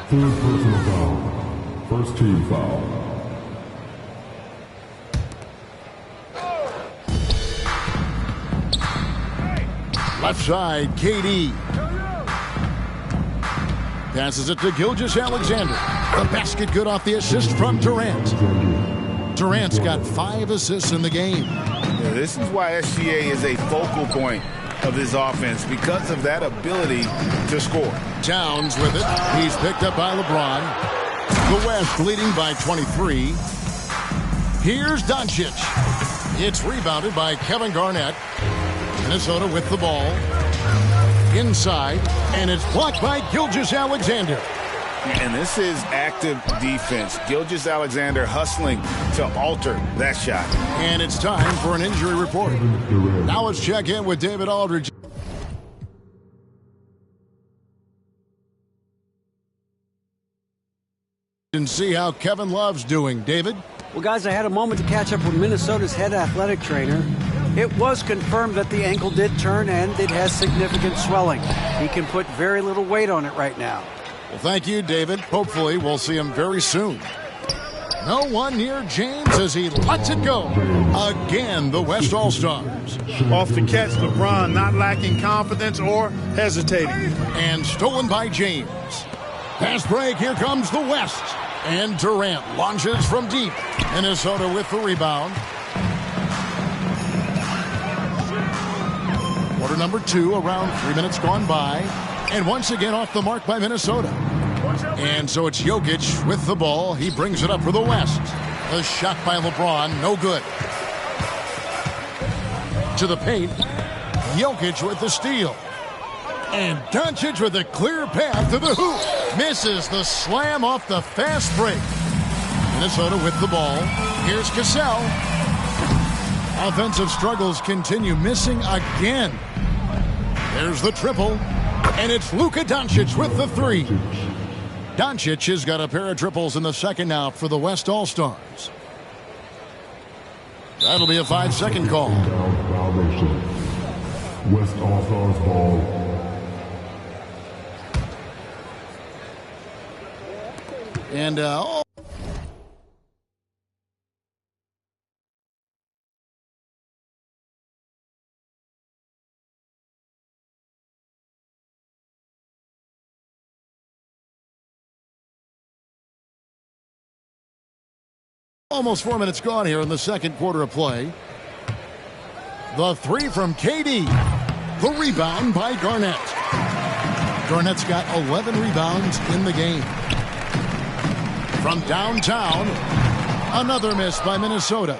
Third personal foul. First team foul. Left side, KD. Passes it to Gilgeous-Alexander. The basket good off the assist from Durant. Durant's got 5 assists in the game. Yeah, this is why SGA is a focal point of this offense, because of that ability to score. Towns with it. He's picked up by LeBron. The West leading by 23. Here's Doncic. It's rebounded by Kevin Garnett. Minnesota with the ball. Inside, and it's blocked by Gilgeous-Alexander. And this is active defense. Gilgeous-Alexander hustling to alter that shot. And it's time for an injury report. Now let's check in with David Aldridge. And see how Kevin Love's doing. David? Well, guys, I had a moment to catch up with Minnesota's head athletic trainer. It was confirmed that the ankle did turn and it has significant swelling. He can put very little weight on it right now. Well, thank you, David. Hopefully we'll see him very soon. No one near James as he lets it go. Again, the West All-Stars. Off the catch, LeBron not lacking confidence or hesitating. And stolen by James. Pass break, here comes the West. And Durant launches from deep. Minnesota with the rebound. Quarter number 2, around 3 minutes gone by. And once again off the mark by Minnesota. And so it's Jokic with the ball. He brings it up for the West. A shot by LeBron, no good. To the paint. Jokic with the steal. And Doncic with a clear path to the hoop. Misses the slam off the fast break. Minnesota with the ball. Here's Cassell. Offensive struggles continue, missing again. There's the triple. And it's Luka Doncic with the 3. Doncic has got a pair of triples in the second now for the West All-Stars. That'll be a 5-second call. West All-Stars ball. And almost 4 minutes gone here in the second quarter of play. The 3 from KD. The rebound by Garnett. Garnett's got 11 rebounds in the game. From downtown, another miss by Minnesota.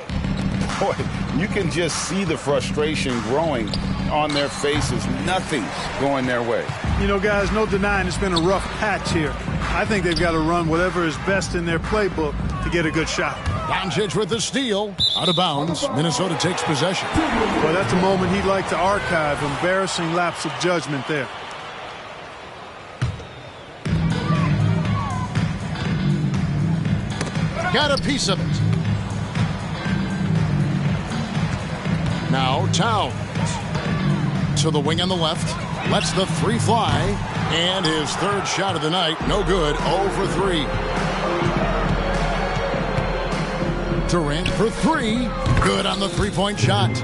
Boy, you can just see the frustration growing on their faces. Nothing going their way. You know, guys, no denying it's been a rough patch here. I think they've got to run whatever is best in their playbook to get a good shot. Doncic with the steal. Out of bounds. Minnesota takes possession. Well, that's a moment he'd like to archive. Embarrassing lapse of judgment there. Got a piece of it. Now Towns. To the wing on the left. lets the three fly, and his third shot of the night, no good, 0 for 3. Durant for 3, good on the three-point shot.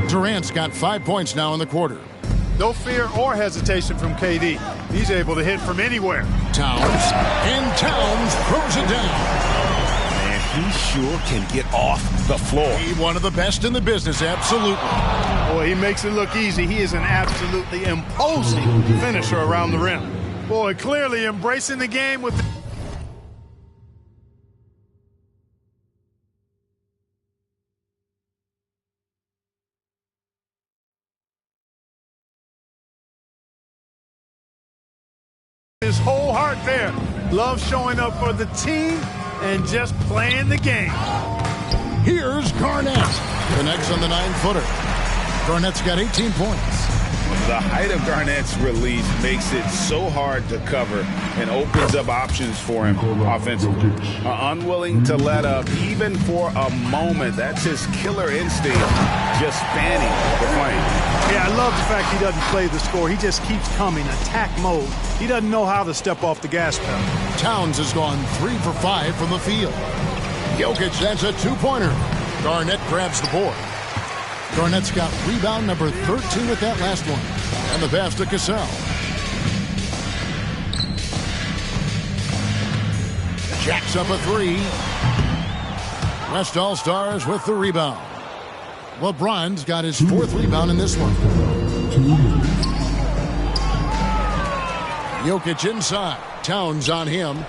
Durant's got 5 points now in the quarter. No fear or hesitation from KD. He's able to hit from anywhere. Towns, and Towns throws it down. He sure can get off the floor. He's one of the best in the business, absolutely. Boy, he makes it look easy. He is an absolutely imposing finisher around the rim. Boy, clearly embracing the game with his whole heart there. Love showing up for the team and just playing the game. Here's Garnett. Connects on the 9-footer. Garnett's got 18 points. The height of Garnett's release makes it so hard to cover and opens up options for him offensively. Unwilling to let up even for a moment. That's his killer instinct, just spanning the flame. Yeah, I love the fact he doesn't play the score. He just keeps coming, attack mode. He doesn't know how to step off the gas pedal. Towns has gone 3 for 5 from the field. Jokic, that's a two-pointer. Garnett grabs the board. Garnett's got rebound number 13 with that last one. And the pass to Cassell. Jacks up a 3. West All-Stars with the rebound. LeBron's got his 4th rebound in this one. Jokic inside. Towns on him.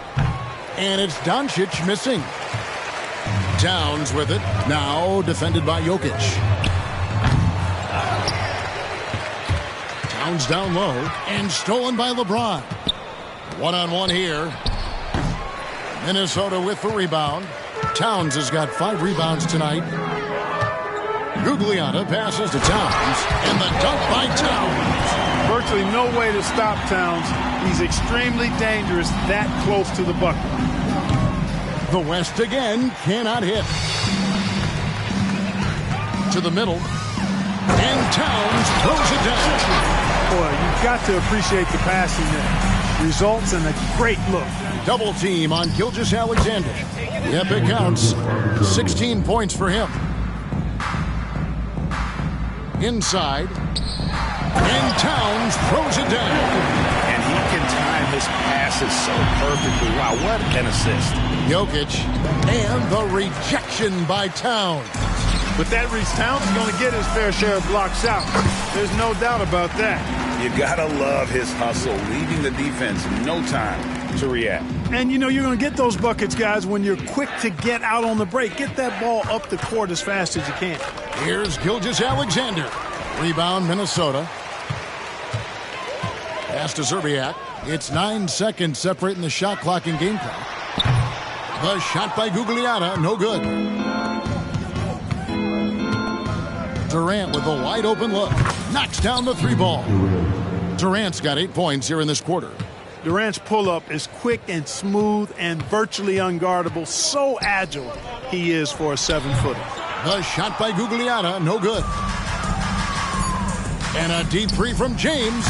And it's Doncic missing. Towns with it. Now defended by Jokic. Towns down low. And stolen by LeBron. One-on-one here. Minnesota with the rebound. Towns has got 5 rebounds tonight. Gugliotta passes to Towns. And the dunk by Towns. Virtually no way to stop Towns. He's extremely dangerous that close to the bucket. The West again cannot hit. To the middle. And Towns throws it down. Boy, you've got to appreciate the passing there. Results in a great look. Double team on Gilgeous-Alexander. Yep, it counts. 16 points for him. Inside. And Towns throws it down. And he can time his passes so perfectly. Wow, what an assist. Jokic. And the rejection by Towns. But that reads Towns is going to get his fair share of block shots. There's no doubt about that. You got to love his hustle, leaving the defense no time to react. And, you know, you're going to get those buckets, guys, when you're quick to get out on the break. Get that ball up the court as fast as you can. Here's Gilgeous-Alexander. Rebound, Minnesota. Pass to Zerbiak. It's 9 seconds separating the shot clock and game clock. The shot by Gugliotta, no good. Durant with a wide open look. Knocks down the 3 ball. Durant's got 8 points here in this quarter. Durant's pull-up is quick and smooth and virtually unguardable. So agile he is for a 7-footer. The shot by Gugliotta, no good. And a deep 3 from James.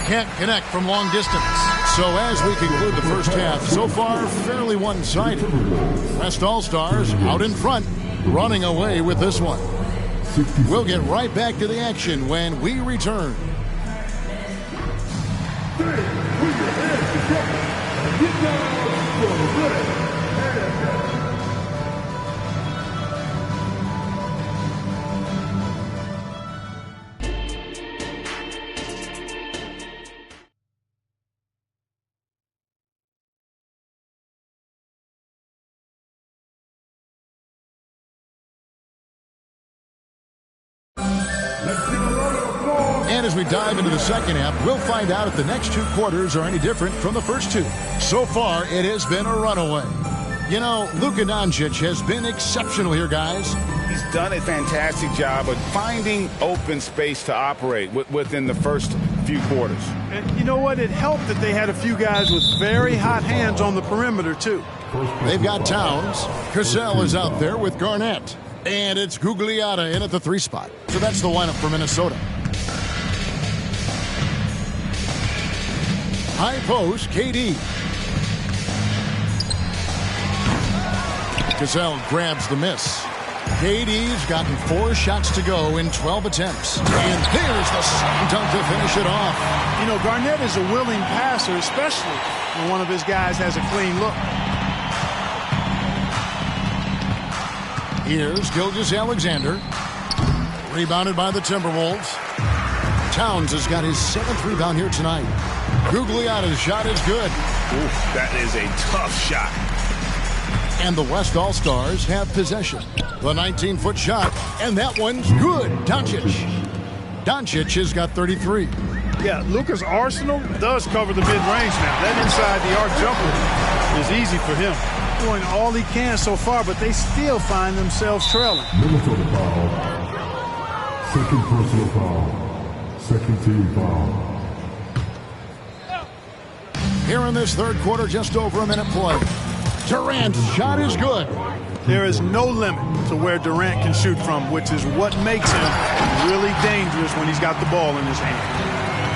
Can't connect from long distance. So as we conclude the first half, so far fairly one-sided. West All-Stars out in front, running away with this one. We'll get right back to the action when we return. And as we dive into the second half, we'll find out if the next 2 quarters are any different from the first 2. So far, it has been a runaway. You know, Luka Doncic has been exceptional here, guys. He's done a fantastic job of finding open space to operate within the first few quarters. And you know what? It helped that they had a few guys with very hot hands on the perimeter, too. They've got Towns. Cassell is out there with Garnett. And it's Gugliotta in at the 3 spot. So that's the lineup for Minnesota. High post, KD. Cassell grabs the miss. KD's gotten 4 shots to go in 12 attempts. And there's the slam dunk to finish it off. You know, Garnett is a willing passer, especially when one of his guys has a clean look. Here's Gilgeous-Alexander. Rebounded by the Timberwolves. Towns has got his 7th rebound here tonight. Gugliotta's shot is good. Oof, that is a tough shot. And the West All-Stars have possession. The 19-foot shot, and that one's good. Doncic. Doncic has got 33. Yeah, Luka's arsenal does cover the mid-range now. That inside the arc jumper is easy for him. Doing all he can so far, but they still find themselves trailing. Minnesota foul. Second personal foul. Second team foul. Here in this third quarter, just over a minute play. Durant's shot is good. There is no limit to where Durant can shoot from, which is what makes him really dangerous when he's got the ball in his hand.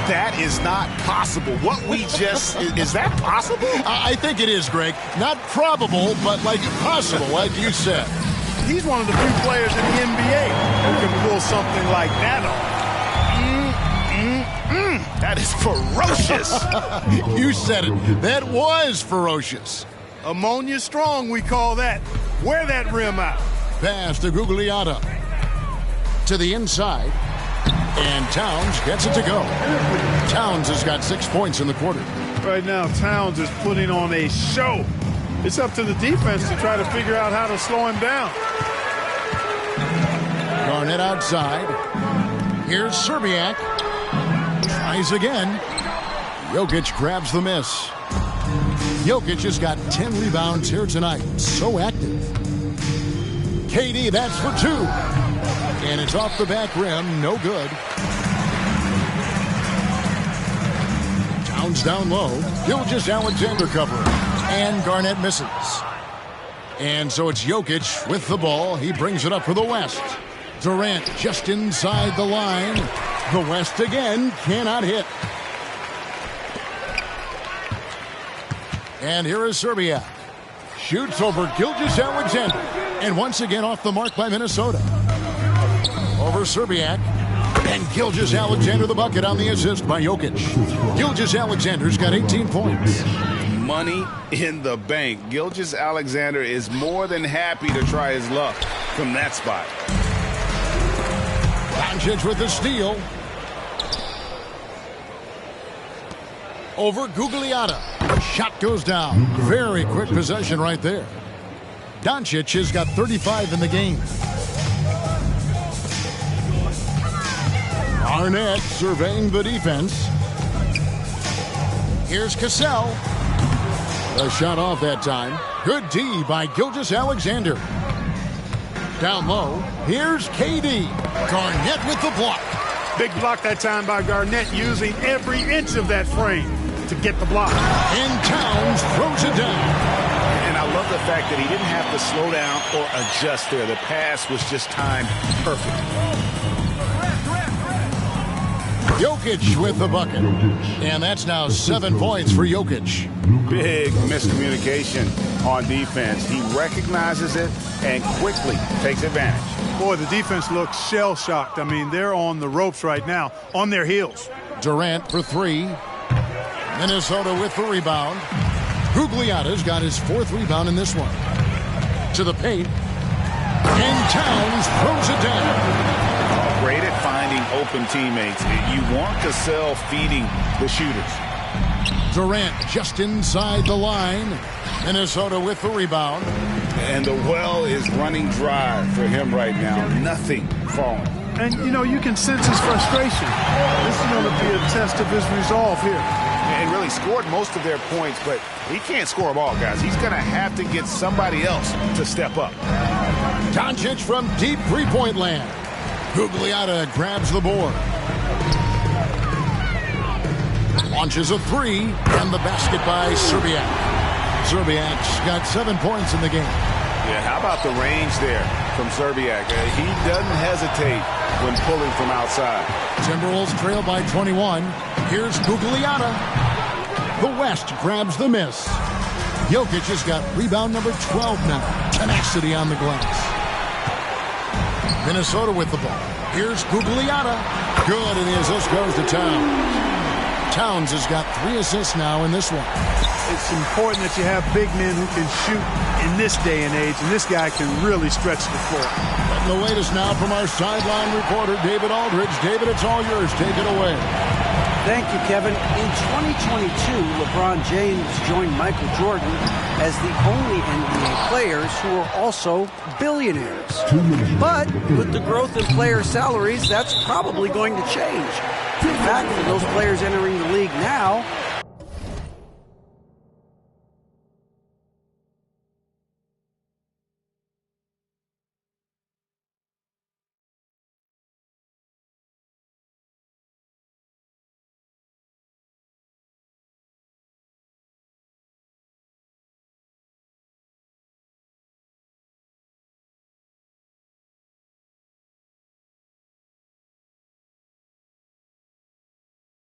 That is not possible. What we just, is that possible? I think it is, Greg. Not probable, but like possible, like you said. He's one of the few players in the NBA who can pull something like that off. That is ferocious. You said it. That was ferocious. Ammonia strong, we call that. Wear that rim out. Pass to Gugliotta. To the inside. And Towns gets it to go. Towns has got 6 points in the quarter. Right now, Towns is putting on a show. It's up to the defense to try to figure out how to slow him down. Garnett outside. Here's Serbiak. Tries again. Jokic grabs the miss. Jokic has got 10 rebounds here tonight. So active. KD, that's for 2. And it's off the back rim. No good. Towns down low. Gilgeous-Alexander covering. And Garnett misses. And so it's Jokic with the ball. He brings it up for the West. Durant just inside the line. The West again cannot hit. And here is Serbiak. Shoots over Gilgeous-Alexander. And once again off the mark by Minnesota. Over Serbiak. And Gilgeous-Alexander the bucket on the assist by Jokic. Gilgeous-Alexander's got 18 points. Money in the bank. Gilgeous-Alexander is more than happy to try his luck from that spot. Doncic with the steal. Over Gugliotta. Shot goes down. Very quick possession right there. Doncic has got 35 in the game. Arnett surveying the defense. Here's Cassell. A shot off that time. Good D by Gilgeous-Alexander. Down low. Here's KD. Garnett with the block. Big block that time by Garnett, using every inch of that frame to get the block. And Towns throws it down. And I love the fact that he didn't have to slow down or adjust there. The pass was just timed perfect. Jokic with the bucket. And that's now 7 points for Jokic. Big miscommunication on defense. He recognizes it and quickly takes advantage. Boy, the defense looks shell-shocked. I mean, they're on the ropes right now, on their heels. Durant for 3. Minnesota with the rebound. Gugliotta's got his 4th rebound in this one. To the paint. And Towns throws it down. Great at finding open teammates. You want Cassell feeding the shooters. Durant just inside the line. Minnesota with the rebound. And the well is running dry for him right now. Nothing falling. And, you know, you can sense his frustration. This is going to be a test of his resolve here. And really scored most of their points, but he can't score them all, guys. He's going to have to get somebody else to step up. Doncic from deep three-point land. Gugliotta grabs the board. Launches a 3, and the basket by Serbiak. Serbiak's got 7 points in the game. Yeah, how about the range there from Serbiak? He doesn't hesitate when pulling from outside. Timberwolves trail by 21. Here's Gugliotta. West grabs the miss. Jokic has got rebound number 12 now. Tenacity on the glass. Minnesota with the ball. Here's Gugliotta. Good, and the assist goes to Towns. Towns has got 3 assists now in this one. It's important that you have big men who can shoot in this day and age, and this guy can really stretch the floor. And the latest now from our sideline reporter, David Aldridge. David, it's all yours. Take it away. Thank you, Kevin. In 2022, LeBron James joined Michael Jordan as the only NBA players who are also billionaires. But with the growth in player salaries, that's probably going to change. In fact, for those players entering the league now,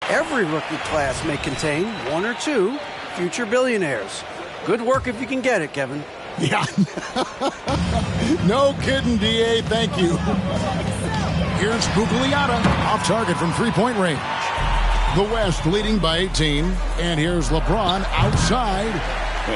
every rookie class may contain 1 or 2 future billionaires. Good work if you can get it, Kevin. Yeah. No kidding, D.A. Thank you. Here's Gugliotta off target from three-point range. The West leading by 18. And here's LeBron outside.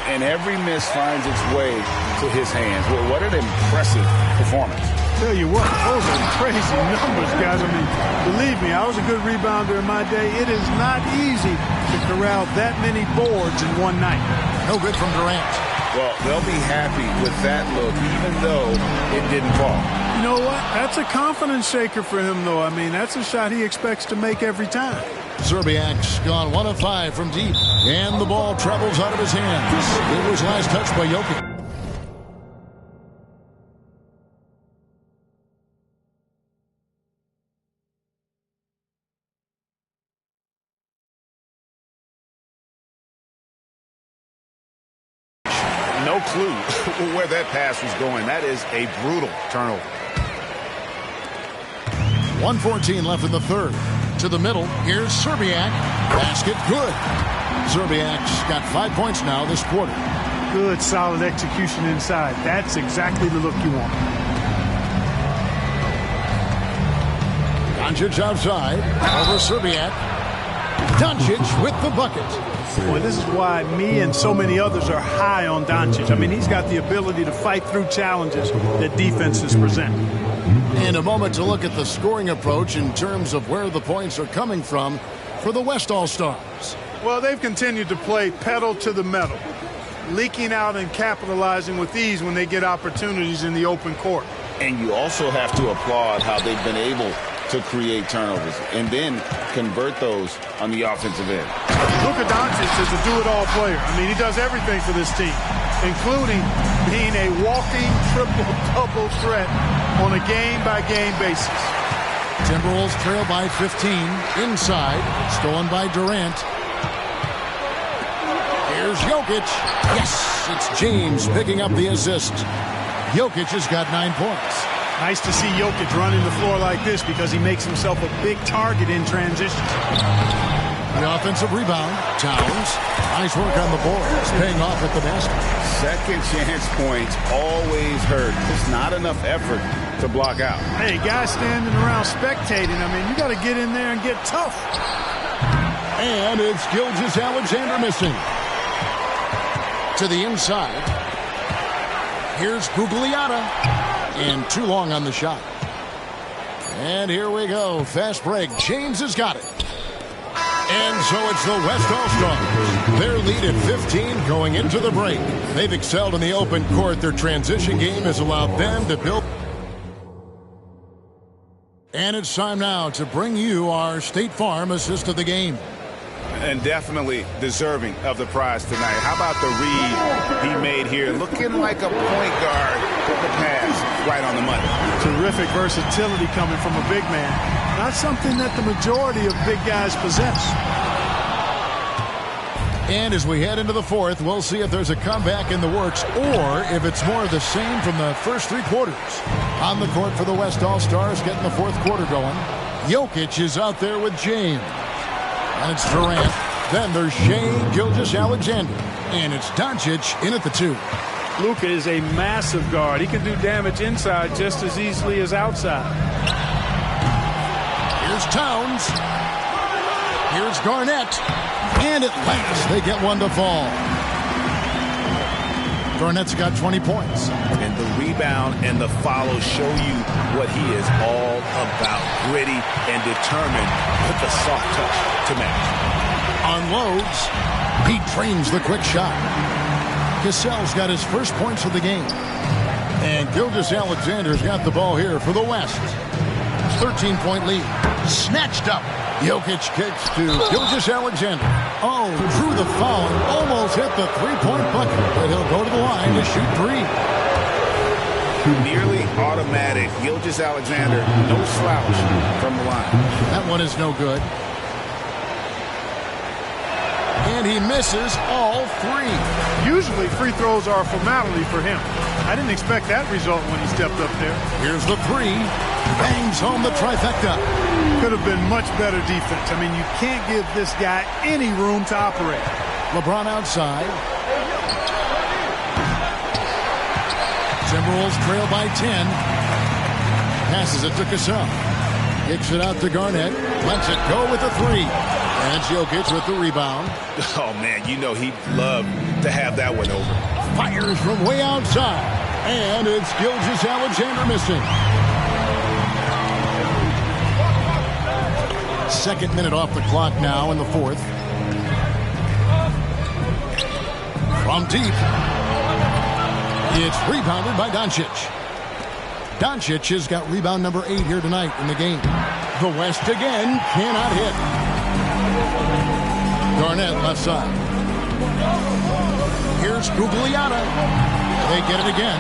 And every miss finds its way to his hands. Well, what an impressive performance. Tell you what, those are crazy numbers, guys. I mean, believe me, I was a good rebounder in my day. It is not easy to corral that many boards in one night. No good from Durant. Well, they'll be happy with that look, even though it didn't fall. You know what? That's a confidence shaker for him, though. I mean, that's a shot he expects to make every time. Zerbiak's gone 1 of 5 from deep. And the ball travels out of his hands. It was last touched by Jokic. No clue where that pass was going. That is a brutal turnover. 1:14 left in the third. To the middle. Here's Zerbiak. Basket good. Zerbiak's got 5 points now this quarter. Good, solid execution inside. That's exactly the look you want. Doncic outside. Over Zerbiak. Doncic with the bucket. Boy, this is why me and so many others are high on Doncic. I mean, he's got the ability to fight through challenges that defenses present. And a moment to look at the scoring approach in terms of where the points are coming from for the West All-Stars. Well, they've continued to play pedal to the metal, leaking out and capitalizing with ease when they get opportunities in the open court. And you also have to applaud how they've been able to create turnovers and then convert those on the offensive end. Luka Doncic is a do-it-all player. I mean, he does everything for this team, including being a walking triple-double threat on a game-by-game basis. Timberwolves trail by 15. Inside. Stolen by Durant. Here's Jokic. Yes, it's James picking up the assist. Jokic has got 9 points. Nice to see Jokic running the floor like this because he makes himself a big target in transition. The offensive rebound. Towns. Nice work on the boards. Paying off at the basket. Second chance points always hurt. Just not enough effort to block out. Hey, guys standing around spectating. I mean, you got to get in there and get tough. And it's Gilgeous-Alexander missing. To the inside. Here's Gugliotta. And too long on the shot. And here we go. Fast break. James has got it. And so it's the West All-Stars. Their lead at 15 going into the break. They've excelled in the open court. Their transition game has allowed them to build. And it's time now to bring you our State Farm assist of the game. And definitely deserving of the prize tonight. How about the read he made here? Looking like a point guard. The pass right on the money. Terrific versatility coming from a big man. Not something that the majority of big guys possess. And as we head into the fourth, we'll see if there's a comeback in the works or if it's more of the same from the first 3 quarters. On the court for the West All-Stars, getting the fourth quarter going. Jokic is out there with James. And it's Durant. Then there's Shea Gilgeous-Alexander. And it's Doncic in at the 2. Luka is a massive guard. He can do damage inside just as easily as outside. Here's Towns. Here's Garnett. And at last, they get one to fall. Garnett's got 20 points. And the rebound and the follow show you what he is all about. Gritty and determined with the soft touch to match. Unloads. He trains the quick shot. Cassell's got his first points of the game. And Gilgeous-Alexander's got the ball here for the West. 13-point lead. Snatched up. Jokic kicks to Gilgeous-Alexander. Oh, drew the foul and almost hit the three-point bucket. But he'll go to the line to shoot 3. Nearly automatic. Gilgeous-Alexander, no slouch from the line. That one is no good. And he misses all 3. Usually free throws are a formality for him. I didn't expect that result when he stepped up there. Here's the 3. Bangs home the trifecta. Could have been much better defense. I mean, you can't give this guy any room to operate. LeBron outside. Timberwolves trail by 10. Passes it to Cassell. Kicks it out to Garnett. Lets it go with the 3. And Jokic with the rebound. Oh, man, you know he'd love to have that one over. Fires from way outside. And it's Gilgeous-Alexander missing. Second minute off the clock now in the 4th. From deep. It's rebounded by Doncic. Doncic has got rebound number 8 here tonight in the game. The West again cannot hit. Garnett left side. Here's Gugliotta. They get it again.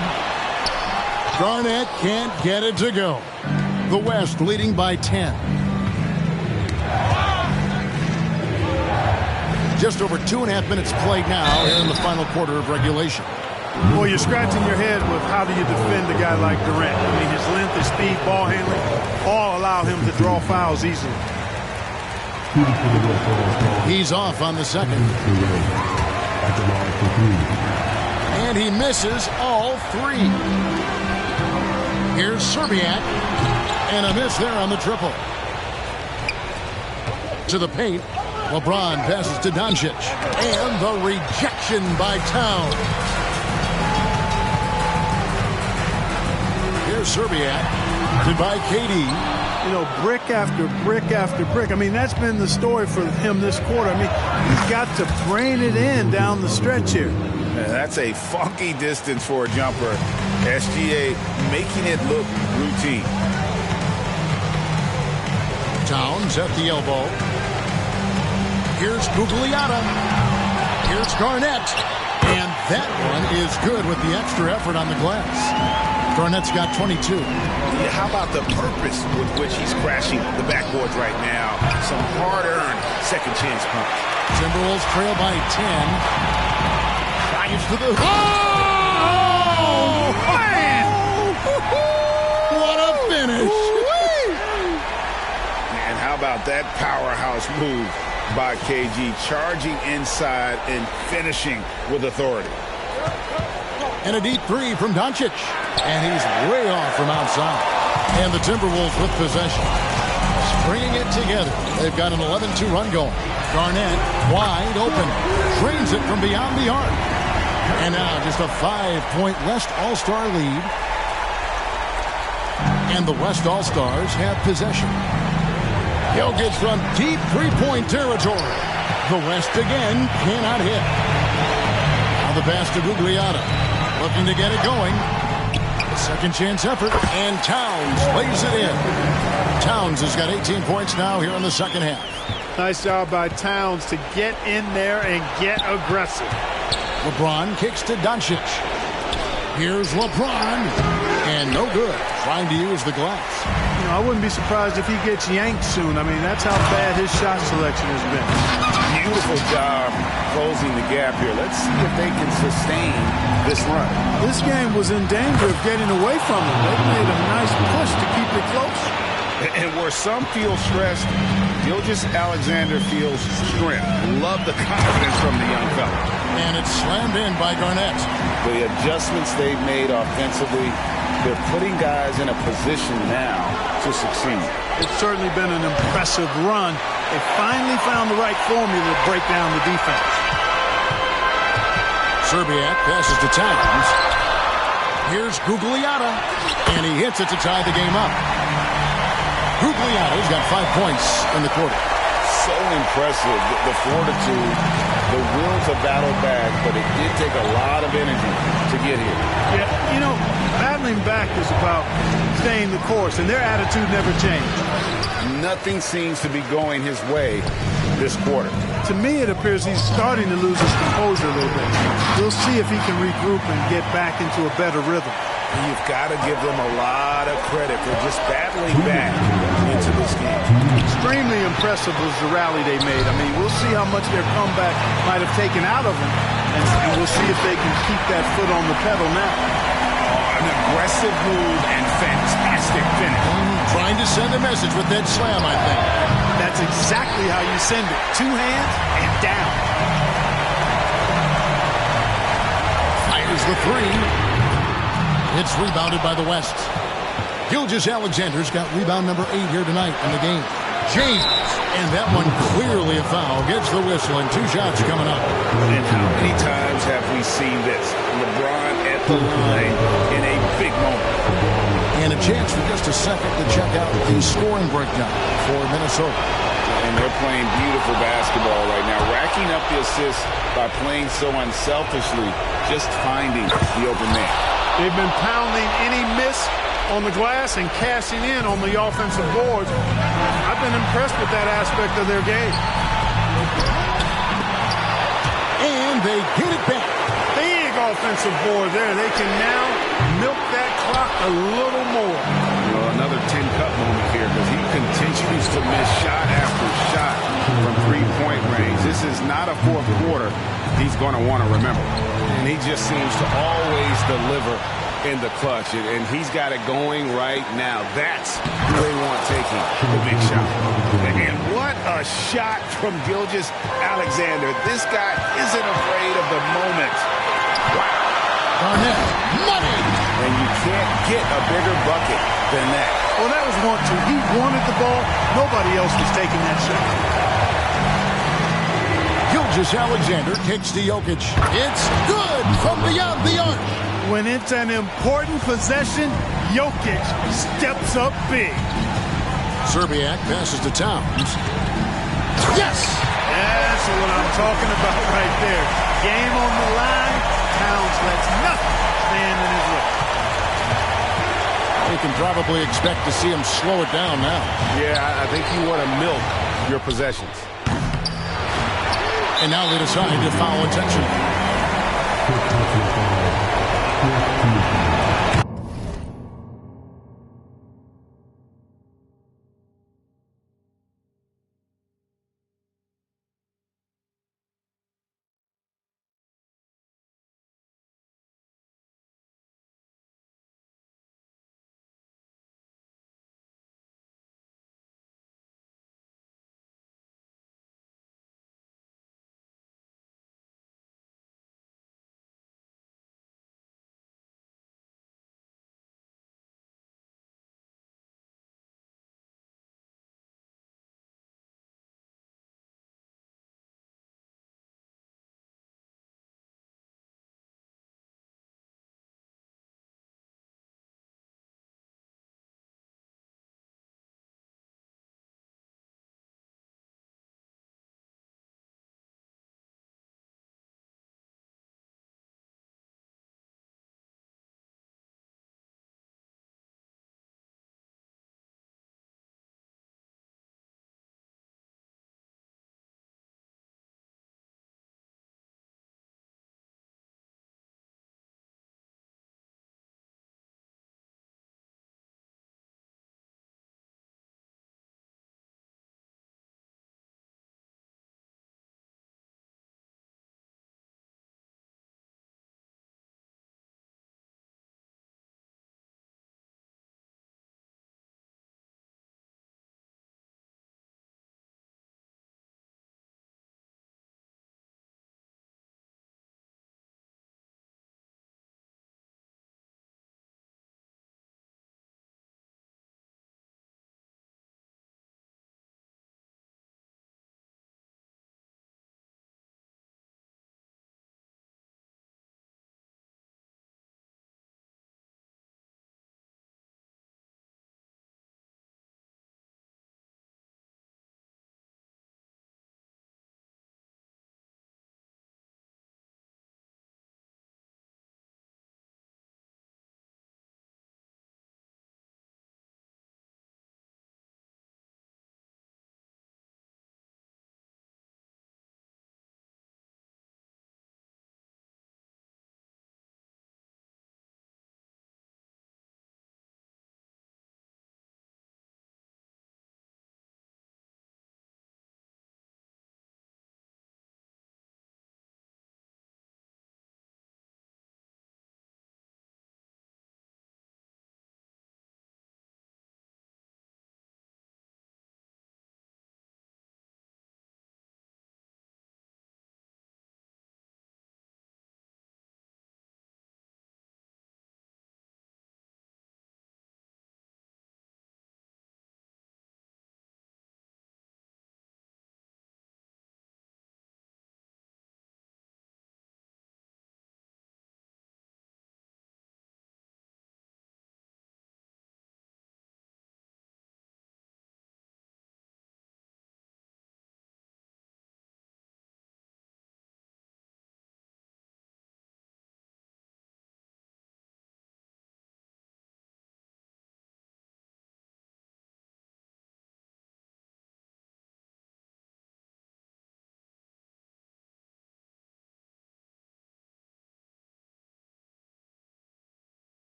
Garnett can't get it to go. The West leading by 10. Just over 2.5 minutes played now here in the final quarter of regulation. Well, you're scratching your head with how do you defend a guy like Durant. I mean, his length, his speed, ball handling, all allow him to draw fouls easily. He's off on the second. And he misses all 3. Here's Serbiak. And a miss there on the triple. To the paint. LeBron passes to Doncic. And the rejection by Towns. Here's Serbiak. To by KD. You know, brick after brick after brick. I mean, that's been the story for him this quarter. I mean, he's got to brain it in down the stretch here. That's a funky distance for a jumper. SGA making it look routine. Towns at the elbow. Here's Gugliotta. Here's Garnett. And that one is good with the extra effort on the glass. Garnett's got 22. Yeah, how about the purpose with which he's crashing the backboards right now? Some hard-earned second chance points. Timberwolves trail by 10. Drives to the... Oh, man! What a finish! And how about that powerhouse move by KG, charging inside and finishing with authority. And a deep 3 from Doncic. And he's way off from outside. And the Timberwolves with possession. Stringing it together. They've got an 11-2 run going. Garnett wide open. Trains it from beyond the arc. And now just a 5-point West All-Star lead. And the West All-Stars have possession. Jokic from deep three-point territory. The West again cannot hit. Now the pass to Gugliotta. Looking to get it going. Second chance effort. And Towns lays it in. Towns has got 18 points now here in the second half. Nice job by Towns to get in there and get aggressive. LeBron kicks to Doncic. Here's LeBron. And no good. Trying to use the glass. You know, I wouldn't be surprised if he gets yanked soon. I mean, that's how bad his shot selection has been. Beautiful job closing the gap here. Let's see if they can sustain this run. This game was in danger of getting away from them. They made a nice push to keep it close. And where some feel stressed, Gilgeous Alexander feels strength. Love the confidence from the young fella. And it's slammed in by Garnett. The adjustments they've made offensively, they're putting guys in a position now to succeed. It's certainly been an impressive run. They finally found the right formula to break down the defense. Serbiak passes to Towns. Here's Gugliotta, and he hits it to tie the game up. Gugliotta's got 5 points in the quarter. So impressive, the fortitude, the will to battle back, but it did take a lot of energy to get here. Yeah, you know, battling back is about staying the course, and their attitude never changed. Nothing seems to be going his way this quarter. To me, it appears he's starting to lose his composure a little bit. We'll see if he can regroup and get back into a better rhythm. And you've got to give them a lot of credit for just battling back into this game. Extremely impressive was the rally they made. I mean, we'll see how much their comeback might have taken out of them, and we'll see if they can keep that foot on the pedal now. An aggressive move and fantastic finish. Trying to send a message with that slam, I think. That's exactly how you send it. 2 hands and down. Fires the 3. It's rebounded by the West. Gilgeous Alexander's got rebound number 8 here tonight in the game. James, and that one clearly a foul. Gets the whistle, and 2 shots coming up. And how many times have we seen this? LeBron at the line in a big moment. And a chance for just a second to check out the scoring breakdown for Minnesota. And they're playing beautiful basketball right now, racking up the assists by playing so unselfishly, just finding the open man. They've been pounding any miss on the glass and cashing in on the offensive boards. I've been impressed with that aspect of their game. And they get it back. Big offensive board there. They can now milk that clock a little more. Well, another 10-cup moment here because he continues to miss shot after shot from three-point range. This is not a fourth quarter he's going to want to remember. And he just seems to always deliver in the clutch, and he's got it going right now. That's who they want taking the big shot. And what a shot from Gilgeous Alexander. This guy isn't afraid of the moment. Wow. Garnett, money! And you can't get a bigger bucket than that. Well, that was 1-2. He wanted the ball. Nobody else was taking that shot. Gilgeous Alexander kicks to Jokic. It's good from beyond the arc. When it's an important possession, Jokic steps up big. Serbiak passes to Towns. Yes! That's what I'm talking about right there. Game on the line. Towns lets nothing stand in his way. You can probably expect to see him slow it down now. Yeah, I think you want to milk your possessions. And now they decide to foul intentionally.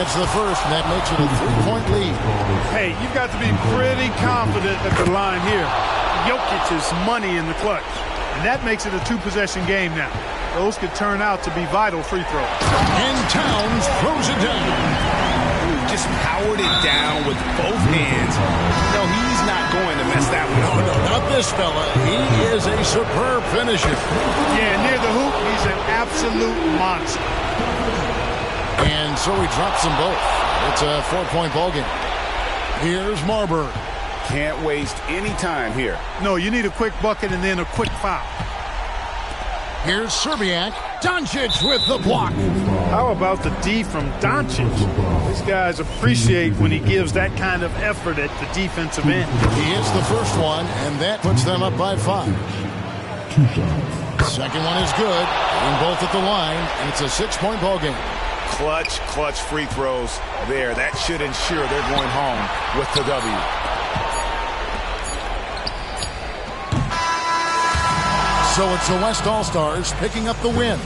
It's the first, and that makes it a 3-point lead. Hey, you've got to be pretty confident at the line here. Jokic is money in the clutch, and that makes it a 2-possession game now. Those could turn out to be vital free throws. And Towns throws it down. Just powered it down with both hands. No, he's not going to mess that one up. No, not this fella. He is a superb finisher. Yeah, near the hoop, he's an absolute monster. And so he drops them both. It's a 4-point ball game. Here's Marbury. Can't waste any time here. No, you need a quick bucket and then a quick foul. Here's Serbiak. Doncic with the block. How about the D from Doncic? These guys appreciate when he gives that kind of effort at the defensive end. He hits the first one, and that puts them up by 5. Second one is good. Hitting both at the line, and it's a 6-point ball game. Clutch free throws there. That should ensure they're going home with the W. So it's the West All-Stars picking up the win.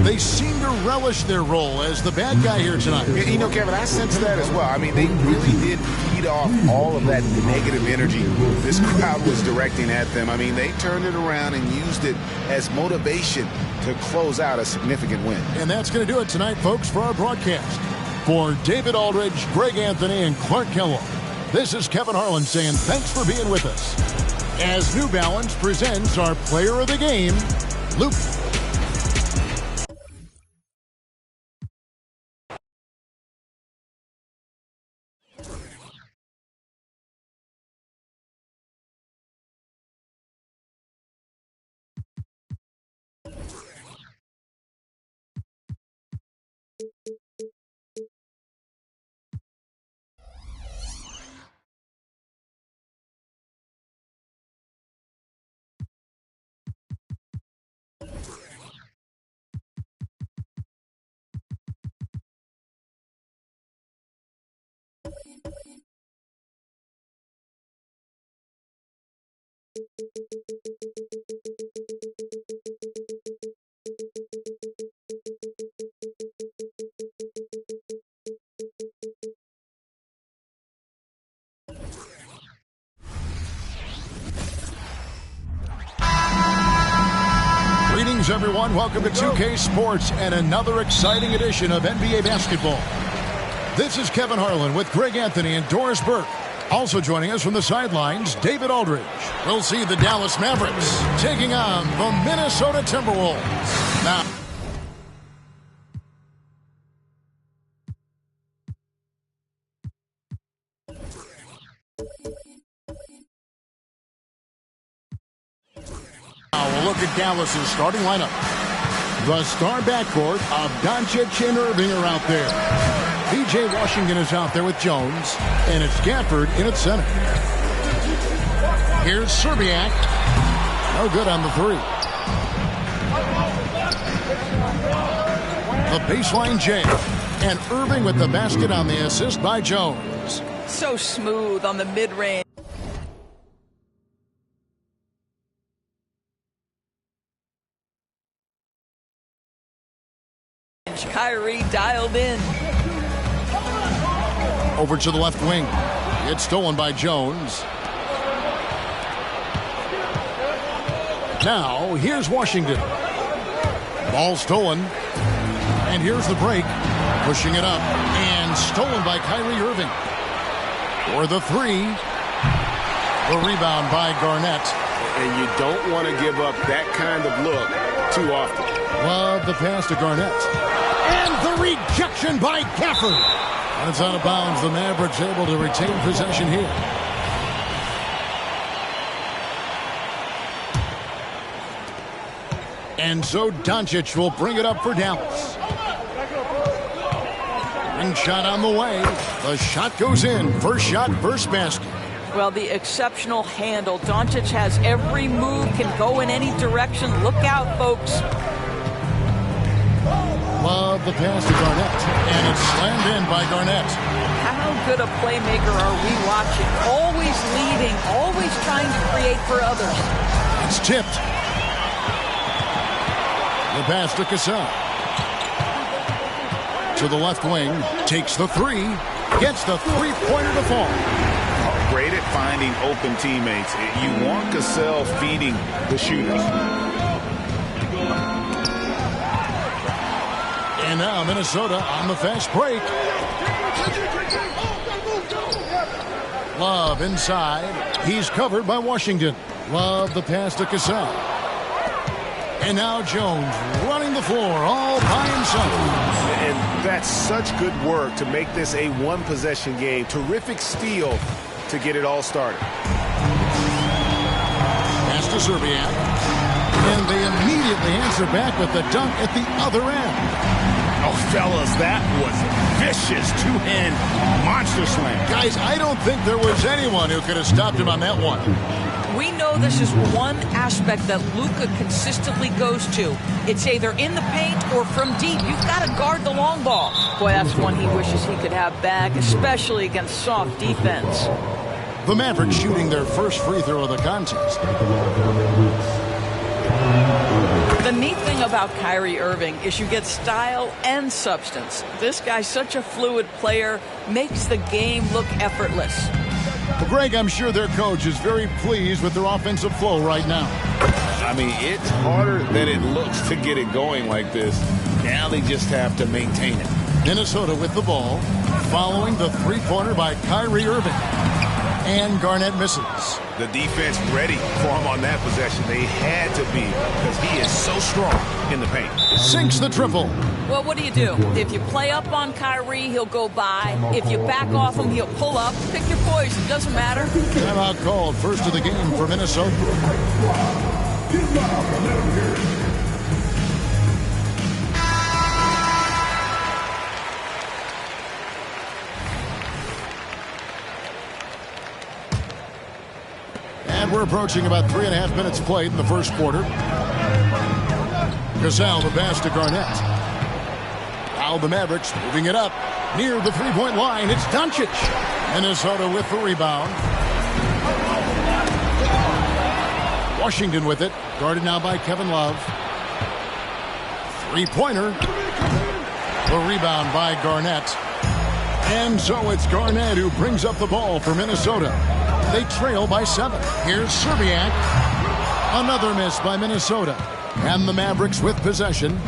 They seem to relish their role as the bad guy here tonight. You know, Kevin, I sense that as well. I mean, they really did feed off all of that negative energy this crowd was directing at them. I mean, they turned it around and used it as motivation to close out a significant win. And that's going to do it tonight, folks, for our broadcast. For David Aldridge, Greg Anthony, and Clark Kellogg, this is Kevin Harlan saying thanks for being with us. As New Balance presents our player of the game, Luke. Greetings, everyone. Welcome to 2K Sports and another exciting edition of NBA basketball. This is Kevin Harlan with Greg Anthony and Doris Burke. Also joining us from the sidelines, David Aldridge. We'll see the Dallas Mavericks taking on the Minnesota Timberwolves. Now, we'll look at Dallas's starting lineup. The star backcourt of Doncic and Irving are out there. P.J. Washington is out there with Jones, and it's Gafford in at center. Here's Serbiak. No good on the 3. The baseline jam, and Irving with the basket on the assist by Jones. So smooth on the mid-range. Kyrie dialed in. Over to the left wing. It's stolen by Jones. Now, here's Washington. Ball stolen. And here's the break. Pushing it up. And stolen by Kyrie Irving. For the 3. The rebound by Garnett. And you don't want to give up that kind of look too often. Love the pass to Garnett. And the rejection by Gafford. And it's out of bounds. The Mavericks able to retain possession here. And so Doncic will bring it up for Dallas. Ring shot on the way. The shot goes in. First shot, first basket. Well, the exceptional handle. Doncic has every move, can go in any direction. Look out, folks. Love the pass to Garnett. And it's slammed in by Garnett. How good a playmaker are we watching? Always leading, always trying to create for others. It's tipped. The pass to Cassell. To the left wing, takes the three, gets the three-pointer to fall. Great at finding open teammates. You want Cassell feeding the shooters. And now Minnesota on the fast break. Love inside. He's covered by Washington. Love the pass to Cassell. And now Jones running the floor all by himself. And that's such good work to make this a one-possession game. Terrific steal to get it all started. Pass to Serbiak. And they immediately answer back with the dunk at the other end. Oh, fellas, that was vicious two-hand monster slam. Guys, I don't think there was anyone who could have stopped him on that one. We know this is one aspect that Luka consistently goes to. It's either in the paint or from deep. You've got to guard the long ball. Boy, that's one he wishes he could have back, especially against soft defense. The Mavericks shooting their first free throw of the contest. The neat thing about Kyrie Irving is you get style and substance. This guy's such a fluid player, makes the game look effortless. Well, Greg, I'm sure their coach is very pleased with their offensive flow right now. I mean, it's harder than it looks to get it going like this. Now they just have to maintain it. Minnesota with the ball, following the three-pointer by Kyrie Irving. And Garnett misses. The defense ready for him on that possession. They had to be, because he is so strong in the paint. Sinks the triple. Well, what do? If you play up on Kyrie, he'll go by. If you back off him, he'll pull up. Pick your poison. Doesn't matter. Timeout called. First of the game for Minnesota. And we're approaching about 3.5 minutes played in the first quarter. Cassell the pass to Garnett. Now the Mavericks moving it up near the three-point line. It's Doncic. Minnesota with the rebound. Washington with it. Guarded now by Kevin Love. Three-pointer. The rebound by Garnett. And so it's Garnett who brings up the ball for Minnesota. They trail by 7. Here's Serbiak. Another miss by Minnesota. And the Mavericks with possession.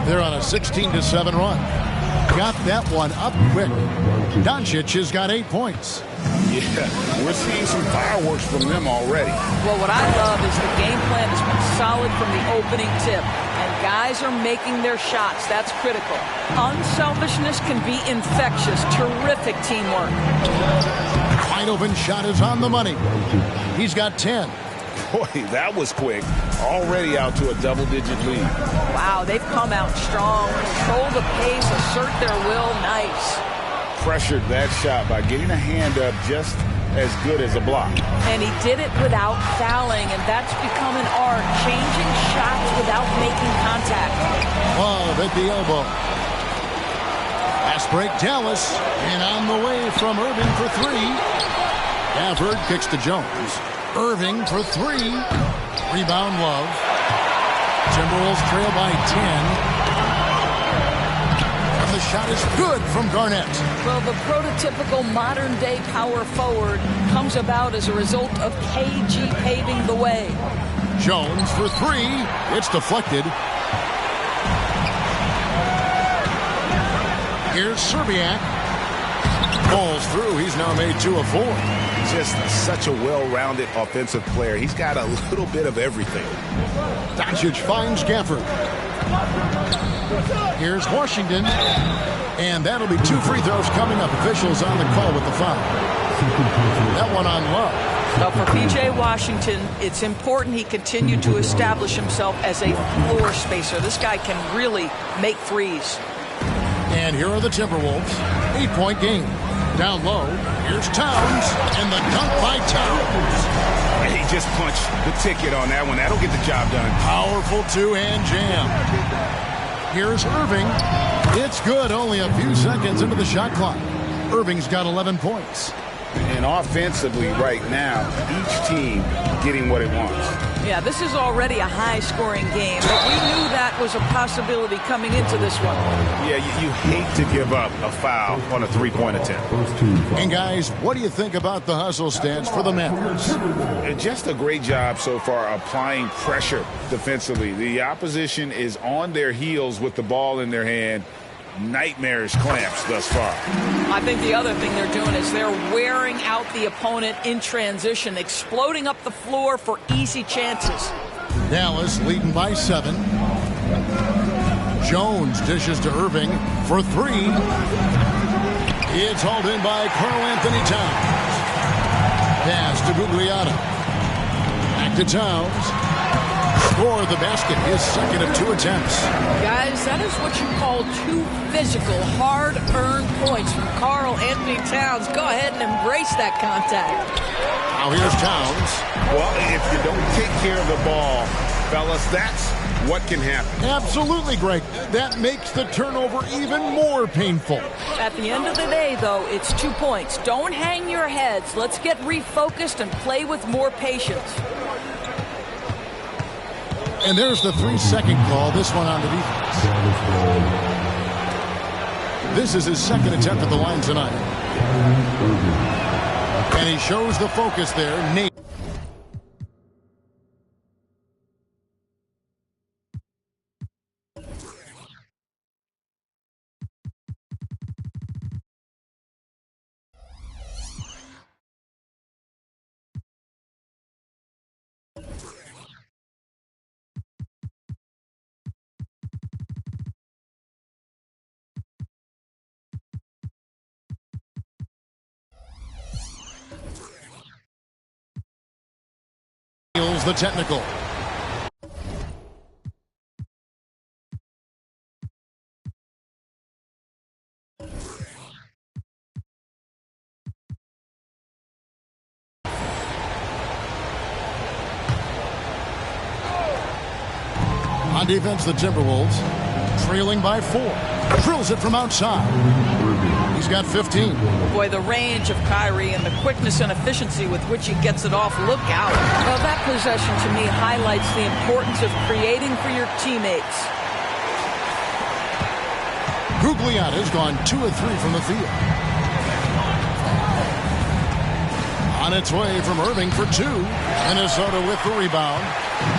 They're on a 16-7 run. Got that one up quick. Doncic has got 8 points. Yeah, we're seeing some fireworks from them already. Well, what I love is the game plan has been solid from the opening tip. And guys are making their shots. That's critical. Unselfishness can be infectious. Terrific teamwork. Wide open shot is on the money. He's got 10. Boy, that was quick. Already out to a double-digit lead. Wow, they've come out strong. Control the pace, assert their will. Nice. Pressured that shot by getting a hand up just as good as a block. And he did it without fouling, and that's become an art. Changing shots without making contact. Love at the elbow. Fast break, Dallas. And on the way from Irving for 3. Gafford kicks to Jones. Irving for 3. Rebound Love. Timberwolves trail by 10. And the shot is good from Garnett. Well, the prototypical modern-day power forward comes about as a result of KG paving the way. Jones for 3. It's deflected. Here's Serbiak. Falls through. He's now made 2 of 4. Just such a well-rounded offensive player. He's got a little bit of everything. Doncic finds Gafford. Here's Washington. And that'll be 2 free throws coming up. Officials on the call with the foul. That one on Love. Well, for P.J. Washington, it's important he continue to establish himself as a floor spacer. This guy can really make threes. And here are the Timberwolves. 8-point game. Down low, here's Towns, and the dunk by Towns. And he just punched the ticket on that one. That'll get the job done. Powerful two-hand jam. Here's Irving. It's good, only a few seconds into the shot clock. Irving's got 11 points. And offensively right now, each team getting what it wants. Yeah, this is already a high-scoring game, but we knew that was a possibility coming into this one. Yeah, you hate to give up a foul on a three-point attempt. And guys, what do you think about the hustle stance for the Mavericks? Just a great job so far applying pressure defensively. The opposition is on their heels with the ball in their hand. Nightmarish clamps thus far. I think the other thing they're doing is they're wearing out the opponent in transition, exploding up the floor for easy chances. Dallas leading by 7. Jones dishes to Irving for 3. It's hauled in by Karl Anthony Towns. Pass to Gugliotta. Back to Towns. Score the basket, his second of 2 attempts. Guys, that is what you call 2 physical, hard-earned points from Karl Anthony Towns. Go ahead and embrace that contact. Now here's Towns. Well, if you don't take care of the ball, fellas, that's what can happen. Absolutely, Greg. That makes the turnover even more painful. At the end of the day, though, it's 2 points. Don't hang your heads. Let's get refocused and play with more patience. And there's the 3-second call, this one on the defense. This is his second attempt at the line tonight. And he shows the focus there. Nate. The technical. On defense, the Timberwolves trailing by 4. Drills it from outside. He's got 15. Boy, the range of Kyrie and the quickness and efficiency with which he gets it off. Look out. Well, that possession to me highlights the importance of creating for your teammates. Gugliotta's gone 2 of 3 from the field. On its way from Irving for 2. Minnesota with the rebound.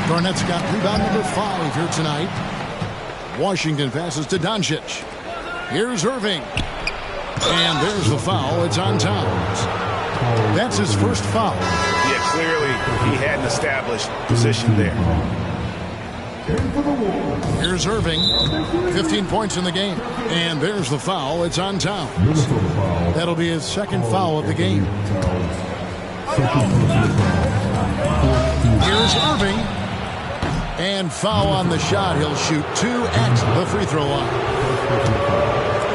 Garnett's got rebound number 5 here tonight. Washington passes to Doncic. Here's Irving. And there's the foul. It's on Towns. That's his first foul. Yeah, clearly he hadn't established position there. Here's Irving. 15 points in the game. And there's the foul. It's on Towns. That'll be his second foul of the game. Here's Irving. And foul on the shot. He'll shoot 2 at the free throw line.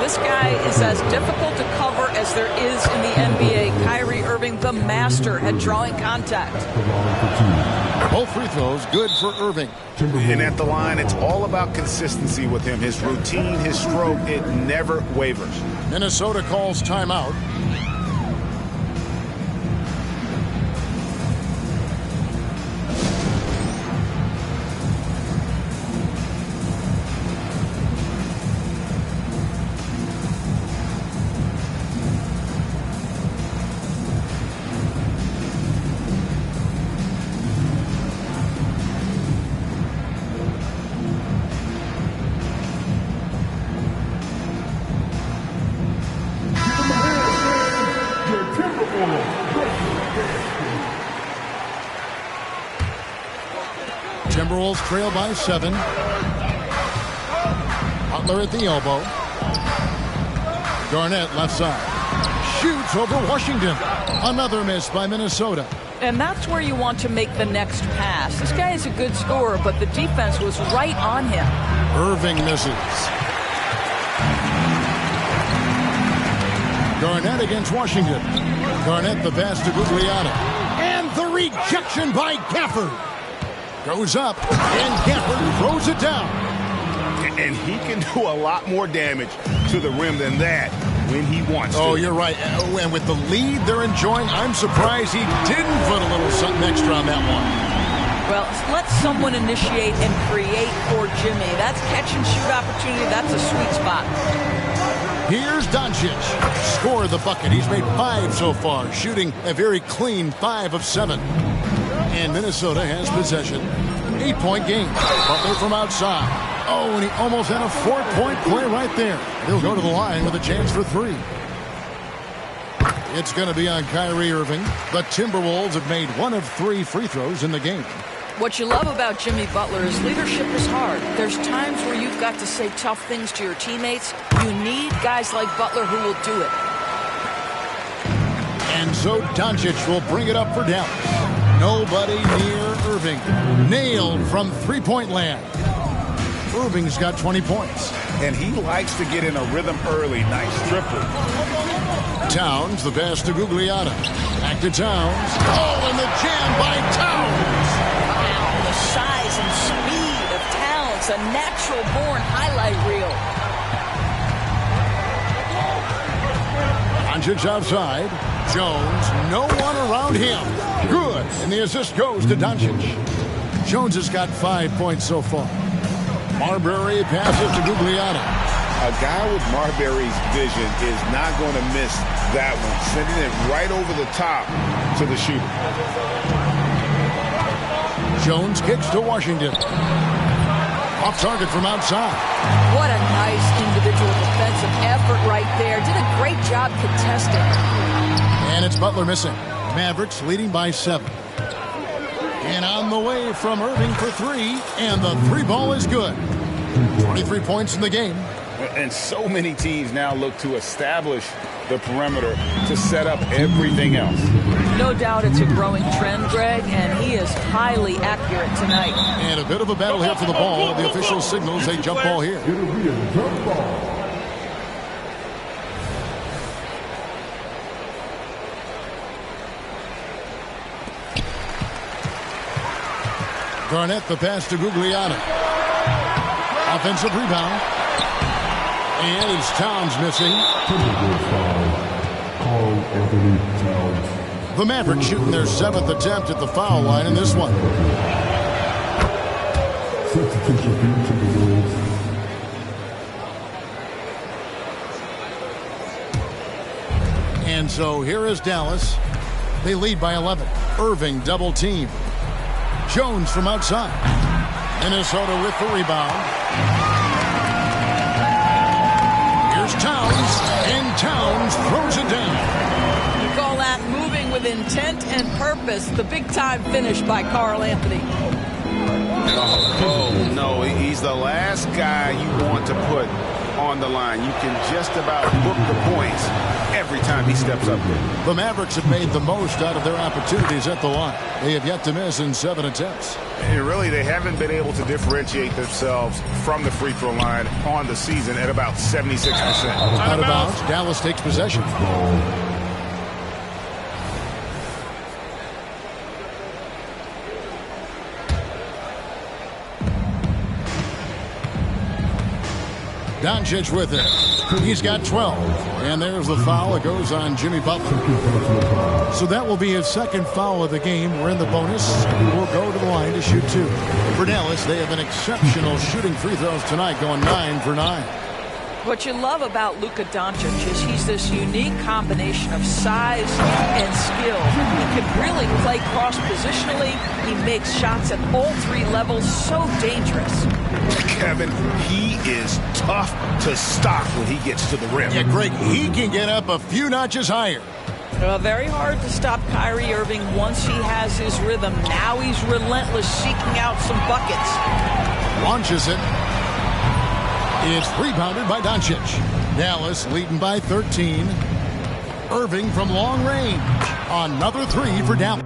This guy is as difficult to cover as there is in the NBA. Kyrie Irving, the master at drawing contact. Both free throws good for Irving. And at the line, it's all about consistency with him. His routine, his stroke, it never wavers. Minnesota calls timeout. Timberwolves trail by 7. Butler at the elbow. Garnett left side. Shoots over Washington. Another miss by Minnesota. And that's where you want to make the next pass. This guy is a good scorer, but the defense was right on him. Irving misses. Garnett against Washington. Garnett the pass to Gugliotta. And the rejection by Gafford. Goes up, and Gafford throws it down. And he can do a lot more damage to the rim than that when he wants to. Oh, you're right. And with the lead they're enjoying, I'm surprised he didn't put a little something extra on that one. Well, let someone initiate and create for Jimmy. That's catch and shoot opportunity. That's a sweet spot. Here's Doncic. Scored the bucket. He's made 5 so far, shooting a very clean 5 of 7. And Minnesota has possession. 8-point game. Butler from outside. Oh, and he almost had a 4-point play right there. He'll go to the line with a chance for 3. It's going to be on Kyrie Irving. The Timberwolves have made 1 of 3 free throws in the game. What you love about Jimmy Butler is leadership is hard. There's times where you've got to say tough things to your teammates. You need guys like Butler who will do it. And so Doncic will bring it up for Dallas. Nobody near Irving. Nailed from three-point land. Irving's got 20 points. And he likes to get in a rhythm early. Nice triple. Towns, the pass to Gugliotta. Back to Towns. Oh, and the jam by Towns. Wow, the size and speed of Towns, a natural-born highlight reel. Doncic outside. Jones, no one around him. Good. And the assist goes to Doncic. Jones has got 5 points so far. Marbury passes to Gugliotta. A guy with Marbury's vision is not going to miss that one. Sending it right over the top to the shooter. Jones kicks to Washington. Off target from outside. What a nice individual defensive effort right there. Did a great job contesting. And it's Butler missing. Mavericks leading by 7. And on the way from Irving for 3. And the 3 ball is good. 23 points in the game. And so many teams now look to establish the perimeter to set up everything else. No doubt it's a growing trend, Greg, and he is highly accurate tonight. And a bit of a battle here for the ball. The official signals a jump ball here. It'll be a jump ball. Garnett the pass to Gugliotta. Offensive rebound. And it's Towns missing. The Mavericks shooting their 7th attempt at the foul line in this one. And so here is Dallas. They lead by 11. Irving double team. Jones from outside. Minnesota with the rebound. Here's Towns, and Towns throws it down. You call that moving with intent and purpose. The big-time finish by Karl Anthony. Oh, no, he's the last guy you want to put on the line. You can just about book the points every time he steps up there. The Mavericks have made the most out of their opportunities at the line. They have yet to miss in 7 attempts. And really, they haven't been able to differentiate themselves from the free throw line on the season at about 76%. Out of bounds. Dallas takes possession. Doncic with it. He's got 12. And there's the foul. It goes on Jimmy Butler. So that will be his 2nd foul of the game. We're in the bonus. We'll go to the line to shoot 2. For Dallas, they have an exceptional shooting free throws tonight, going 9 for 9. What you love about Luka Doncic is he's this unique combination of size and skill. He can really play cross-positionally. He makes shots at all 3 levels. So dangerous. Kevin, he is tough to stop when he gets to the rim. Yeah, Greg, he can get up a few notches higher. Very hard to stop Kyrie Irving once he has his rhythm. Now he's relentless, seeking out some buckets. Launches it. It's rebounded by Doncic. Dallas leading by 13. Irving from long range. Another 3 for Dallas.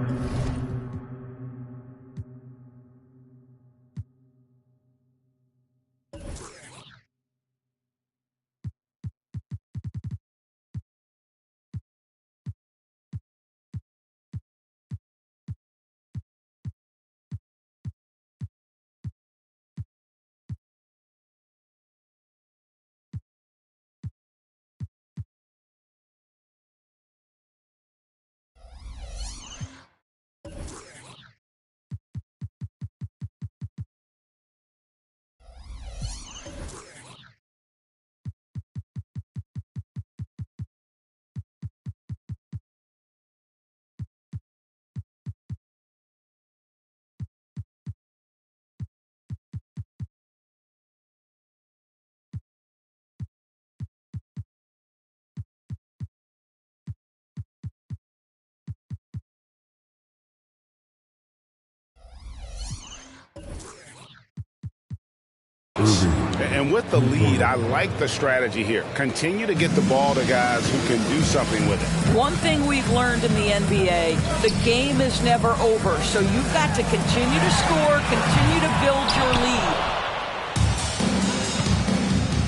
And with the lead, I like the strategy here. Continue to get the ball to guys who can do something with it. One thing we've learned in the NBA, the game is never over. So you've got to continue to score, continue to build your lead.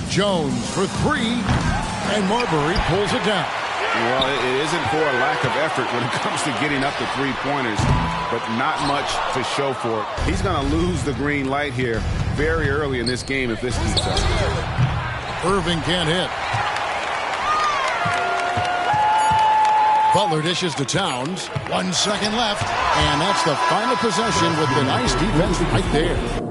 Jones for three, and Marbury pulls it down. Well, it isn't for a lack of effort when it comes to getting up to three-pointers, but not much to show for it. He's going to lose the green light here very early in this game if this keeps up. Irving can't hit. Butler dishes to Towns. 1 second left, and that's the final possession with the nice defense right there.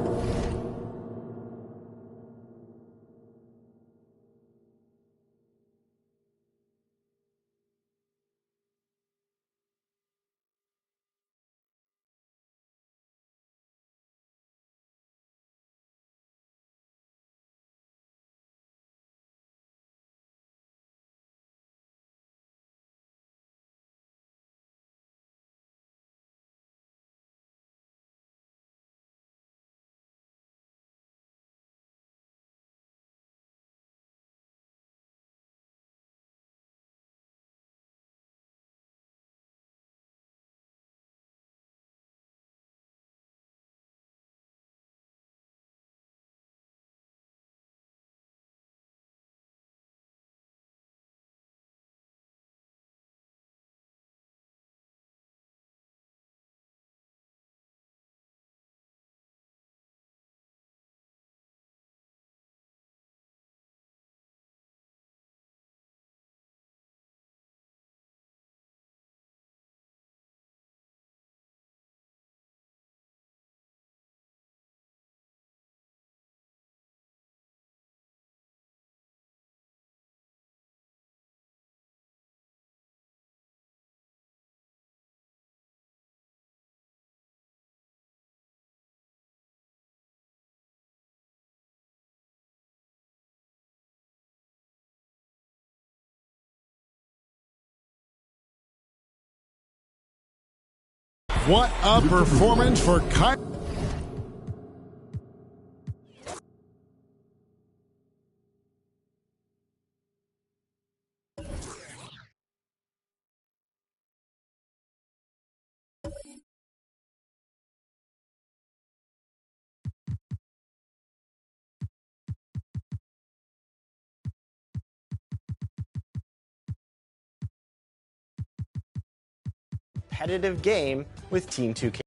What a performance for Kyle. Competitive game with Team 2K.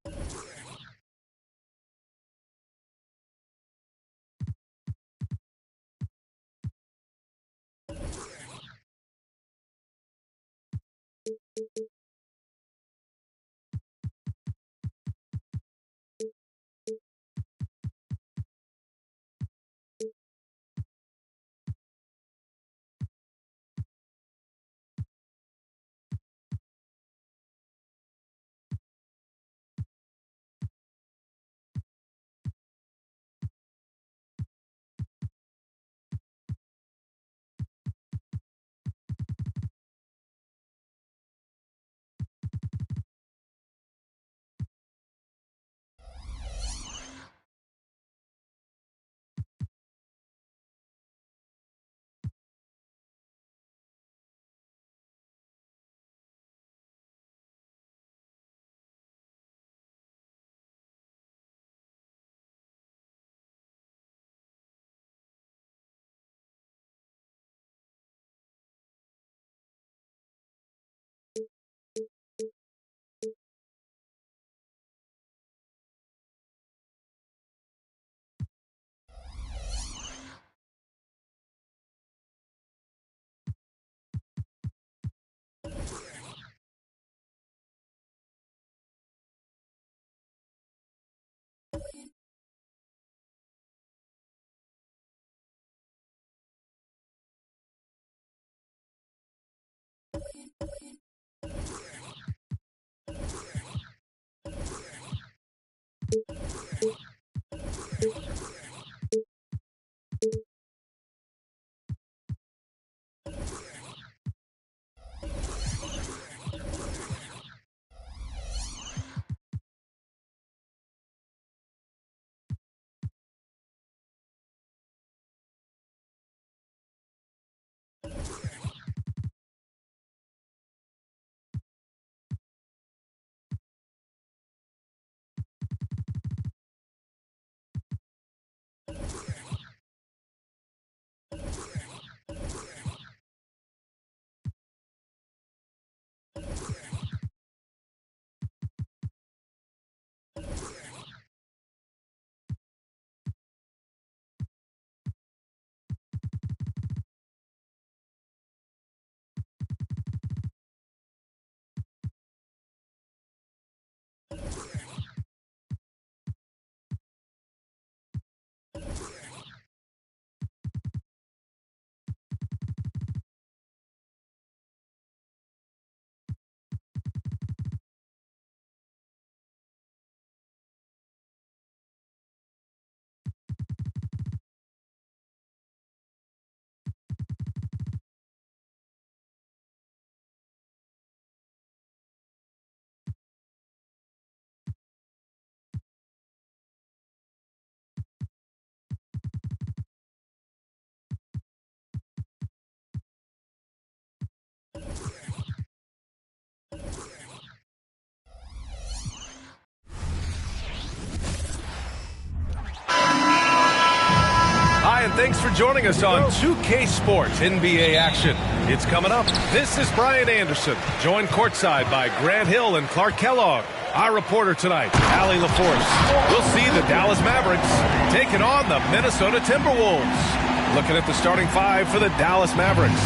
thanks for joining us on 2K Sports NBA action. It's coming up. This is Brian Anderson, joined courtside by Grant Hill and Clark Kellogg. Our reporter tonight, Allie LaForce. We'll see the Dallas Mavericks taking on the Minnesota Timberwolves. Looking at the starting five for the Dallas Mavericks.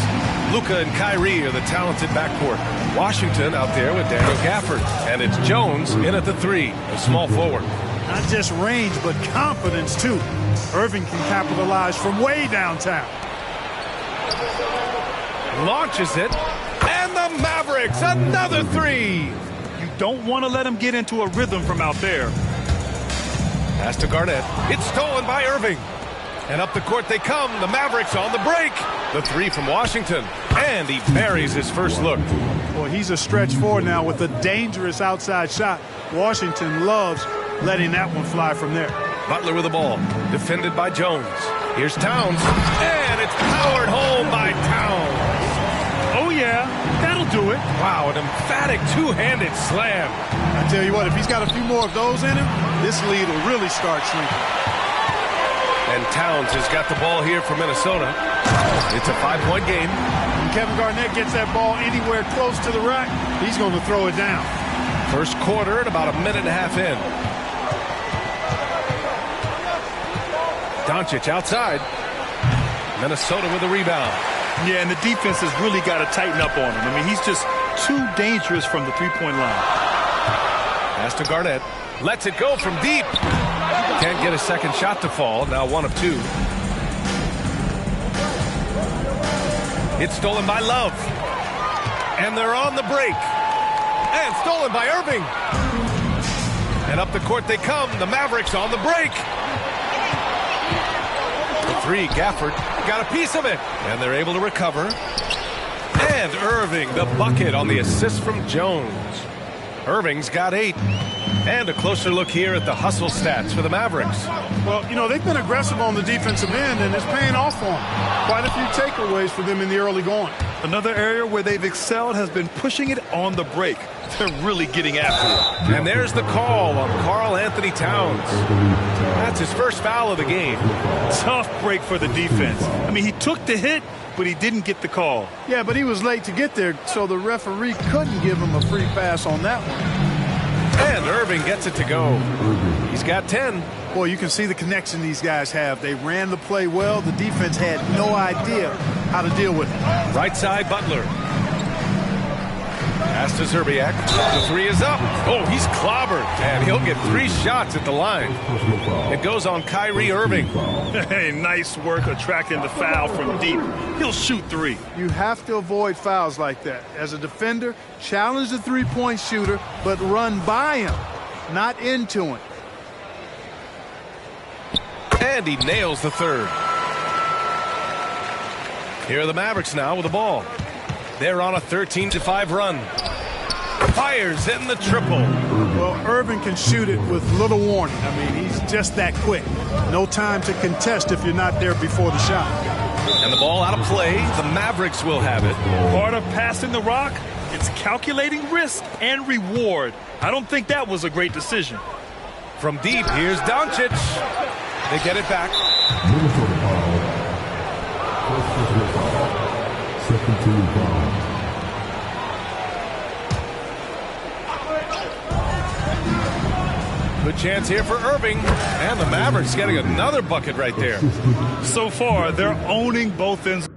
Luka and Kyrie are the talented backcourt. Washington out there with Daniel Gafford. And it's Jones in at the three, a small forward. Not just range, but confidence, too. Irving can capitalize from way downtown. Launches it. And the Mavericks, another three. You don't want to let him get into a rhythm from out there. Pass to Garnett. It's stolen by Irving. And up the court they come. The Mavericks on the break. The three from Washington. And he buries his first look. Boy, he's a stretch forward now with a dangerous outside shot. Washington loves letting that one fly from there. Butler with the ball. Defended by Jones. Here's Towns. And it's powered home by Towns. Oh, yeah. That'll do it. Wow, an emphatic two-handed slam. I tell you what, if he's got a few more of those in him, this lead will really start shrinking. And Towns has got the ball here for Minnesota. It's a 5-point game. When Kevin Garnett gets that ball anywhere close to the rack, he's going to throw it down. First quarter at about a minute and a half in. Doncic outside. Minnesota with a rebound. Yeah, and the defense has really got to tighten up on him. I mean, he's just too dangerous from the three-point line. Pass to Garnett. Lets it go from deep. Can't get a second shot to fall. Now 1 of 2. It's stolen by Love. And they're on the break. And stolen by Irving. And up the court they come. The Mavericks on the break. The three, Gafford got a piece of it. And they're able to recover. And Irving, the bucket on the assist from Jones. Irving's got 8. And a closer look here at the hustle stats for the Mavericks. Well, you know, they've been aggressive on the defensive end, and it's paying off for them. Quite a few takeaways for them in the early going. Another area where they've excelled has been pushing it on the break. They're really getting after it. And there's the call on Karl Anthony Towns. That's his first foul of the game. Tough break for the defense. I mean, he took the hit, but he didn't get the call. Yeah, but he was late to get there, so the referee couldn't give him a free pass on that one. And Irving gets it to go. He's got 10. Boy, you can see the connection these guys have. They ran the play well. The defense had no idea how to deal with it. Right side, Butler. Pass to Zerbiak. The three is up. Oh, he's clobbered. And he'll get 3 shots at the line. It goes on Kyrie Irving. Hey, nice work attracting the foul from deep. He'll shoot 3. You have to avoid fouls like that. As a defender, challenge the three-point shooter, but run by him, not into him. And he nails the third. Here are the Mavericks now with the ball. They're on a 13-5 run. Fires in the triple. Well, Irving can shoot it with little warning. I mean, he's just that quick. No time to contest if you're not there before the shot. And the ball out of play. The Mavericks will have it. Part of passing the rock, it's calculating risk and reward. I don't think that was a great decision. From deep, here's Doncic. They get it back. Minnesota foul. First personal foul. Second team foul. Good chance here for Irving. And the Mavericks getting another bucket right there. So far, they're owning both ends.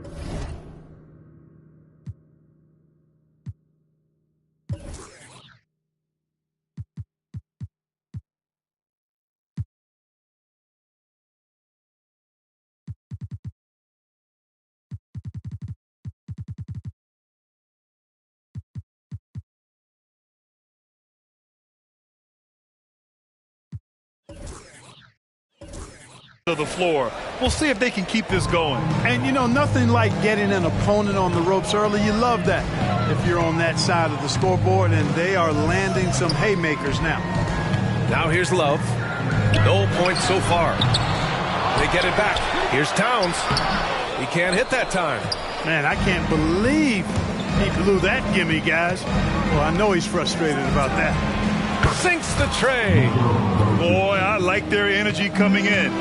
To the floor. We'll see if they can keep this going. And, you know, nothing like getting an opponent on the ropes early. You love that if you're on that side of the scoreboard, and they are landing some haymakers now. Now here's Love. No points so far. They get it back. Here's Towns. He can't hit that time. Man, I can't believe he blew that gimme, guys. Well, I know he's frustrated about that. Sinks the tray. Boy, I like their energy coming in.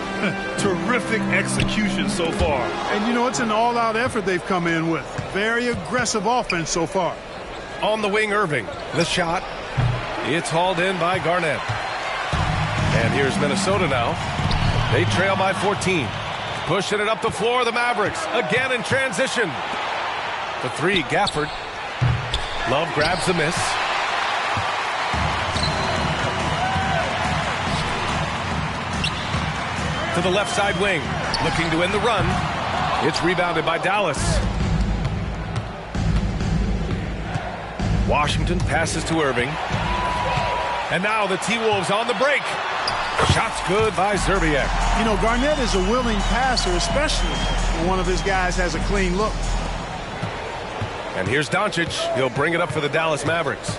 Terrific execution so far. And, you know, it's an all-out effort they've come in with. Very aggressive offense so far. On the wing, Irving. The shot. It's hauled in by Garnett. And here's Minnesota now. They trail by 14. Pushing it up the floor, the Mavericks. Again in transition. The three, Gafford. Love grabs the miss. To the left side wing. Looking to end the run. It's rebounded by Dallas. Washington passes to Irving. And now the T-Wolves on the break. Shot's good by Zerbiak. You know, Garnett is a willing passer, especially when one of his guys has a clean look. And here's Doncic. He'll bring it up for the Dallas Mavericks.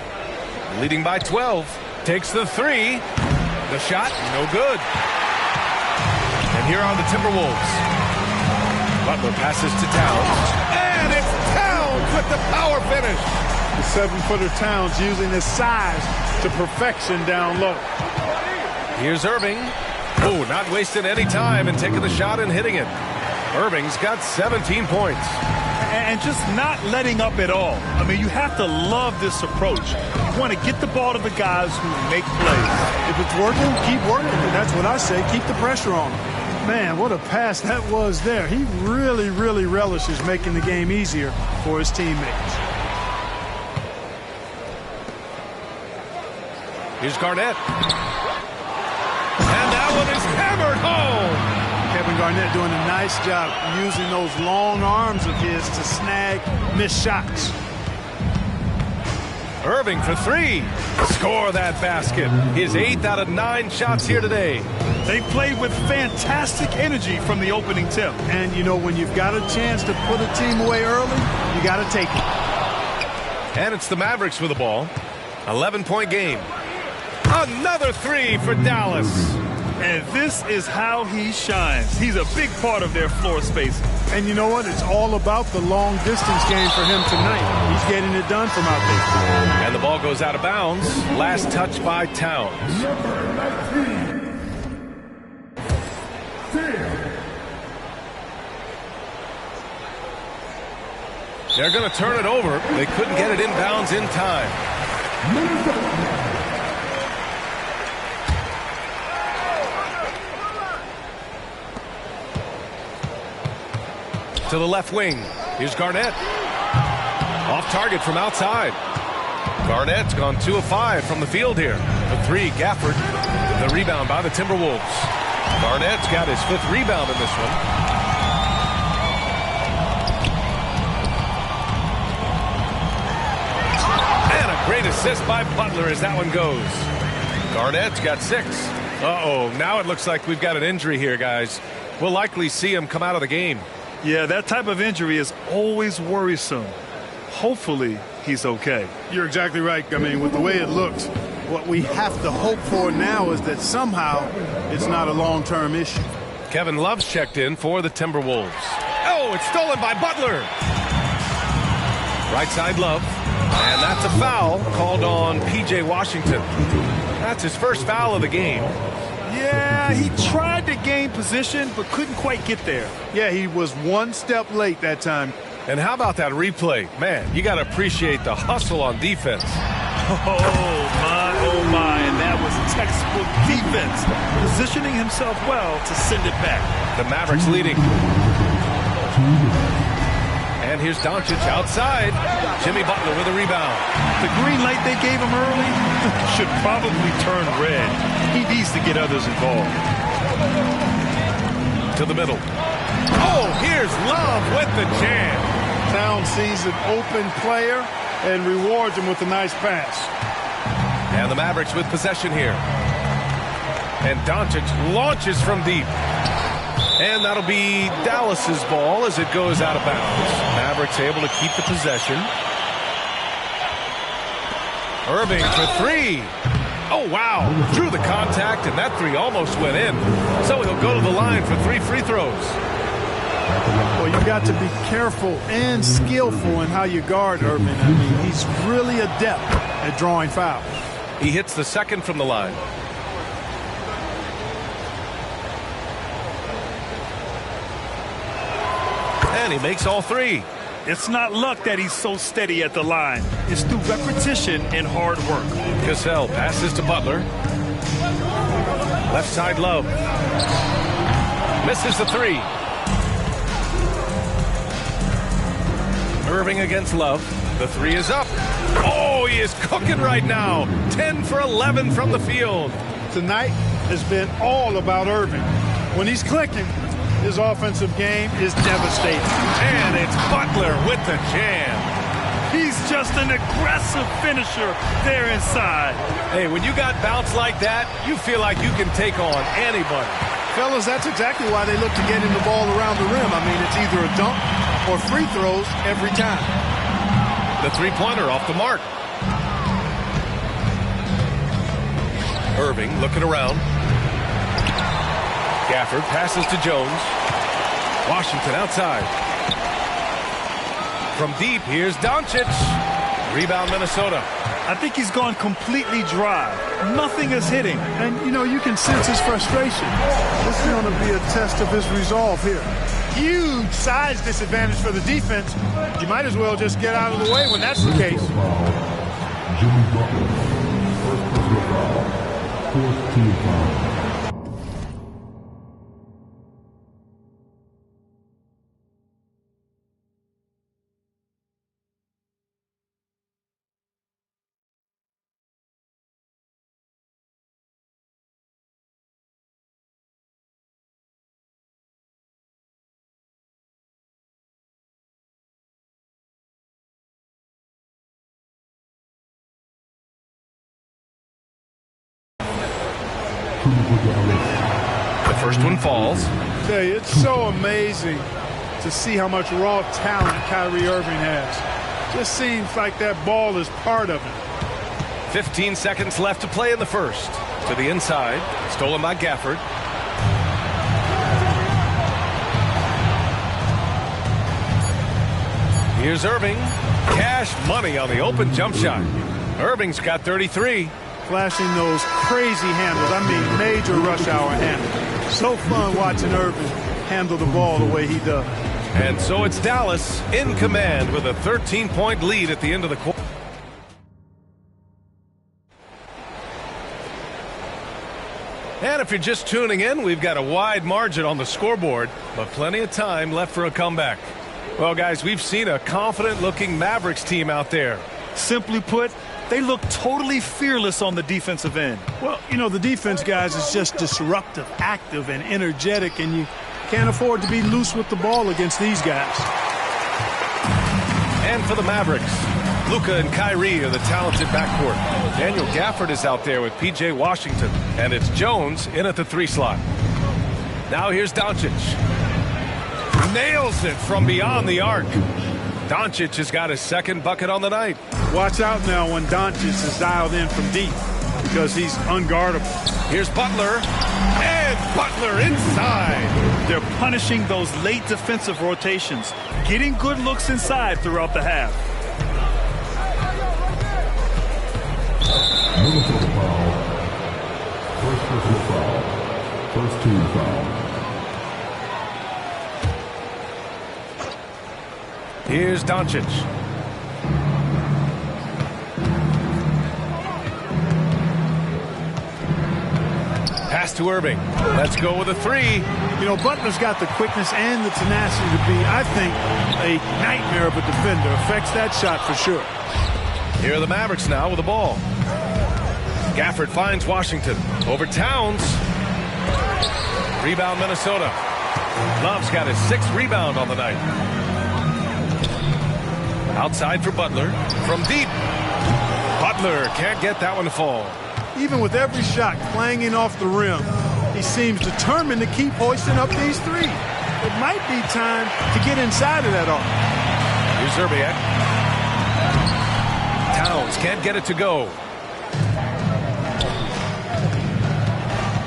Leading by 12. Takes the three. The shot, no good. And here are the Timberwolves. Butler passes to Towns. And it's Towns with the power finish. The 7-footer Towns using his size to perfection down low. Here's Irving. Oh, not wasting any time and taking the shot and hitting it. Irving's got 17 points. And just not letting up at all. I mean, you have to love this approach. You want to get the ball to the guys who make plays. If it's working, keep working. And that's what I say. Keep the pressure on him. Man, what a pass that was there. He really, really relishes making the game easier for his teammates. Here's Garnett. And that one is hammered home. Kevin Garnett doing a nice job using those long arms of his to snag missed shots. Irving for three. Score that basket. His 8th out of 9 shots here today. They played with fantastic energy from the opening tip. And, you know, when you've got a chance to put a team away early, you got to take it. And it's the Mavericks with the ball. 11-point game. Another three for Dallas. And this is how he shines. He's a big part of their floor space. And you know what? It's all about the long distance game for him tonight. He's getting it done from out there. And the ball goes out of bounds. Last touch by Towns. They're going to turn it over. They couldn't get it inbounds in time. To the left wing. Here's Garnett. Off target from outside. Garnett's gone 2 of 5 from the field here. The three, Gafford. The rebound by the Timberwolves. Garnett's got his 5th rebound in this one. And a great assist by Butler as that one goes. Garnett's got 6. Uh-oh, now it looks like we've got an injury here, guys. We'll likely see him come out of the game. Yeah, that type of injury is always worrisome. Hopefully, he's okay. You're exactly right. I mean, with the way it looks, what we have to hope for now is that somehow it's not a long-term issue. Kevin Love's checked in for the Timberwolves. Oh, it's stolen by Butler. Right side Love. And that's a foul called on P.J. Washington. That's his first foul of the game. Yeah, he tried to gain position, but couldn't quite get there. Yeah, he was one step late that time. And how about that replay? Man, you got to appreciate the hustle on defense. Oh, my, and that was textbook defense. Positioning himself well to send it back. The Mavericks leading. And here's Doncic outside. Jimmy Butler with a rebound. The green light they gave him early should probably turn red. He needs to get others involved. To the middle. Oh, here's Love with the jam. Towns sees an open player and rewards him with a nice pass. And the Mavericks with possession here. And Doncic launches from deep. And that'll be Dallas's ball as it goes out of bounds. Mavericks able to keep the possession. Irving for three. Oh, wow. Through the contact, and that three almost went in. So he'll go to the line for 3 free throws. Well, you got to be careful and skillful in how you guard Irving. I mean, he's really adept at drawing fouls. He hits the second from the line. And he makes all three. It's not luck that he's so steady at the line. It's through repetition and hard work. Cassell passes to Butler. Left side Love. Misses the three. Irving against Love. The three is up. Oh, he is cooking right now. 10 for 11 from the field. Tonight has been all about Irving. When he's clicking, his offensive game is devastating. And it's Butler with the jam. He's just an aggressive finisher there inside. Hey, when you got bounce like that, you feel like you can take on anybody. Fellas, that's exactly why they look to getting the ball around the rim. I mean, it's either a dunk or free throws every time. The three-pointer off the mark. Irving looking around. Gafford passes to Jones. Washington outside. From deep, here's Doncic. Rebound, Minnesota. I think he's gone completely dry. Nothing is hitting. And, you know, you can sense his frustration. This is going to be a test of his resolve here. Huge size disadvantage for the defense. You might as well just get out of the way when that's the case. Jimmy Butler. First personal foul. Fourth team foul. The first one falls. I tell you, it's so amazing to see how much raw talent Kyrie Irving has. Just seems like that ball is part of it. 15 seconds left to play in the first. To the inside. Stolen by Gafford. Here's Irving. Cash money on the open jump shot. Irving's got 33. Flashing those crazy handles. I mean, major rush hour handles. So fun watching Irving handle the ball the way he does. And so it's Dallas in command with a 13-point lead at the end of the quarter. And if you're just tuning in, we've got a wide margin on the scoreboard, but plenty of time left for a comeback. Well, guys, we've seen a confident-looking Mavericks team out there. Simply put, they look totally fearless on the defensive end. Well, you know, the defense, guys, is just disruptive, active, and energetic, and you can't afford to be loose with the ball against these guys. And for the Mavericks, Luka and Kyrie are the talented backcourt. Daniel Gafford is out there with P.J. Washington, and it's Jones in at the 3 slot. Now here's Doncic. Nails it from beyond the arc. Doncic has got his second bucket on the night. Watch out now when Doncic is dialed in from deep because he's unguardable. Here's Butler, and Butler inside. They're punishing those late defensive rotations, getting good looks inside throughout the half. Minnesota foul. First personal foul. First team foul. Here's Doncic. Pass to Irving. Let's go with a 3. You know, Butler's got the quickness and the tenacity to be, I think, a nightmare of a defender. Affects that shot for sure. Here are the Mavericks now with the ball. Gafford finds Washington. Over Towns. Rebound Minnesota. Love's got his 6th rebound on the night. Outside for Butler. From deep. Butler can't get that one to fall. Even with every shot clanging off the rim, he seems determined to keep hoisting up these 3. It might be time to get inside of that arc. Here's Zerbiak. Towns can't get it to go.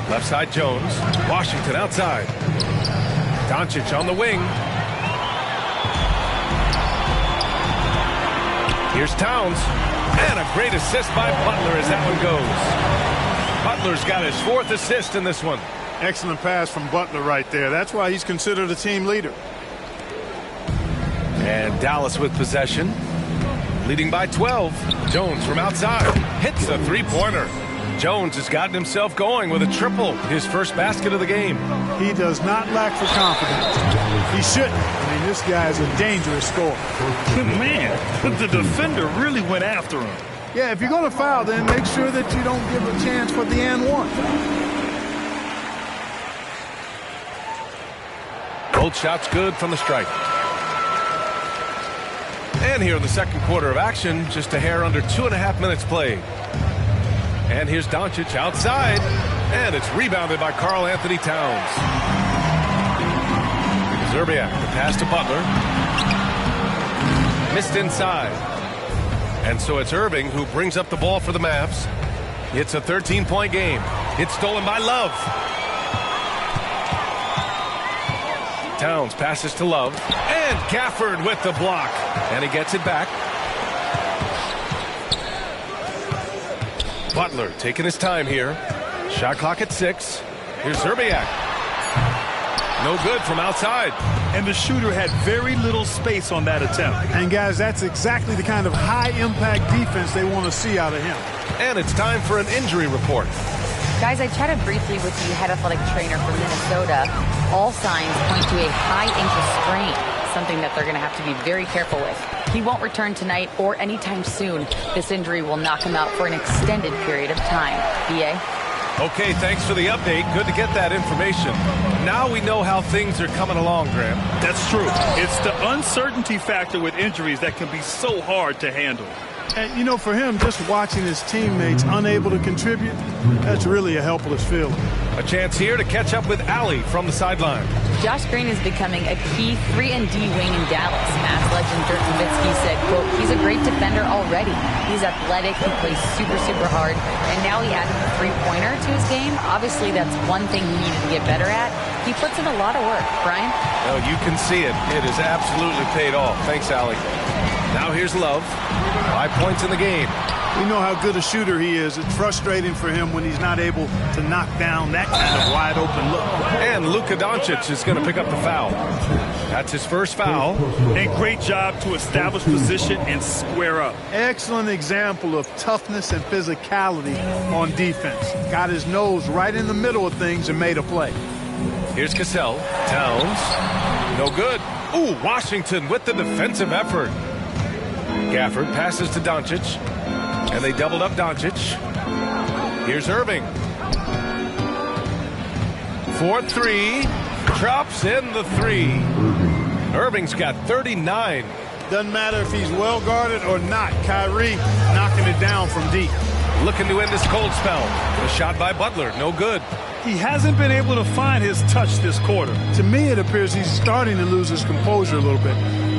Left side Jones. Washington outside. Doncic on the wing. Here's Towns. And a great assist by Butler as that one goes. Butler's got his 4th assist in this one. Excellent pass from Butler right there. That's why he's considered a team leader. And Dallas with possession, leading by 12. Jones from outside hits a three-pointer. Jones has gotten himself going with a triple, his first basket of the game. He does not lack for confidence. He shouldn't. I mean, this guy is a dangerous scorer. Man, the defender really went after him. Yeah, if you're going to foul, then make sure that you don't give a chance for the and one. Both shots good from the stripe. And here in the second quarter of action, just a hair under 2.5 minutes played. And here's Doncic outside, and it's rebounded by Karl Anthony Towns. Zerbiak, the pass to Butler. Missed inside. And so it's Irving who brings up the ball for the Mavs. It's a 13-point game. It's stolen by Love. Towns passes to Love, and Gafford with the block, and he gets it back. Butler taking his time here. Shot clock at 6. Here's Zerbiak. No good from outside. And the shooter had very little space on that attempt. And guys, that's exactly the kind of high-impact defense they want to see out of him. And it's time for an injury report. Guys, I chatted briefly with the head athletic trainer for Minnesota. All signs point to a high ankle sprain, something that they're going to have to be very careful with. He won't return tonight or anytime soon. This injury will knock him out for an extended period of time. B.A.? Okay, thanks for the update. Good to get that information. Now we know how things are coming along, Graham. That's true. It's the uncertainty factor with injuries that can be so hard to handle. And, you know, for him, just watching his teammates unable to contribute, that's really a helpless feeling. A chance here to catch up with Allie from the sideline. Josh Green is becoming a key 3-and-D wing in Dallas. Mavs legend Dirk Nowitzki said, quote, he's a great defender already. He's athletic, he plays super, super hard, and now he added a three-pointer to his game. Obviously, that's one thing he needed to get better at. He puts in a lot of work. Brian? Oh, you can see it. It has absolutely paid off. Thanks, Allie. Now here's Love. 5 points in the game. We know how good a shooter he is. It's frustrating for him when he's not able to knock down that kind of wide-open look. And Luka Doncic is going to pick up the foul. That's his first foul. And great job to establish position and square up. Excellent example of toughness and physicality on defense. Got his nose right in the middle of things and made a play. Here's Cassell. Towns. No good. Ooh, Washington with the defensive effort. Gafford passes to Doncic. And they doubled up Doncic. Here's Irving. 4-3. Drops in the 3. Irving's got 39. Doesn't matter if he's well guarded or not. Kyrie knocking it down from deep. Looking to end this cold spell. A shot by Butler. No good. He hasn't been able to find his touch this quarter. To me, it appears he's starting to lose his composure a little bit.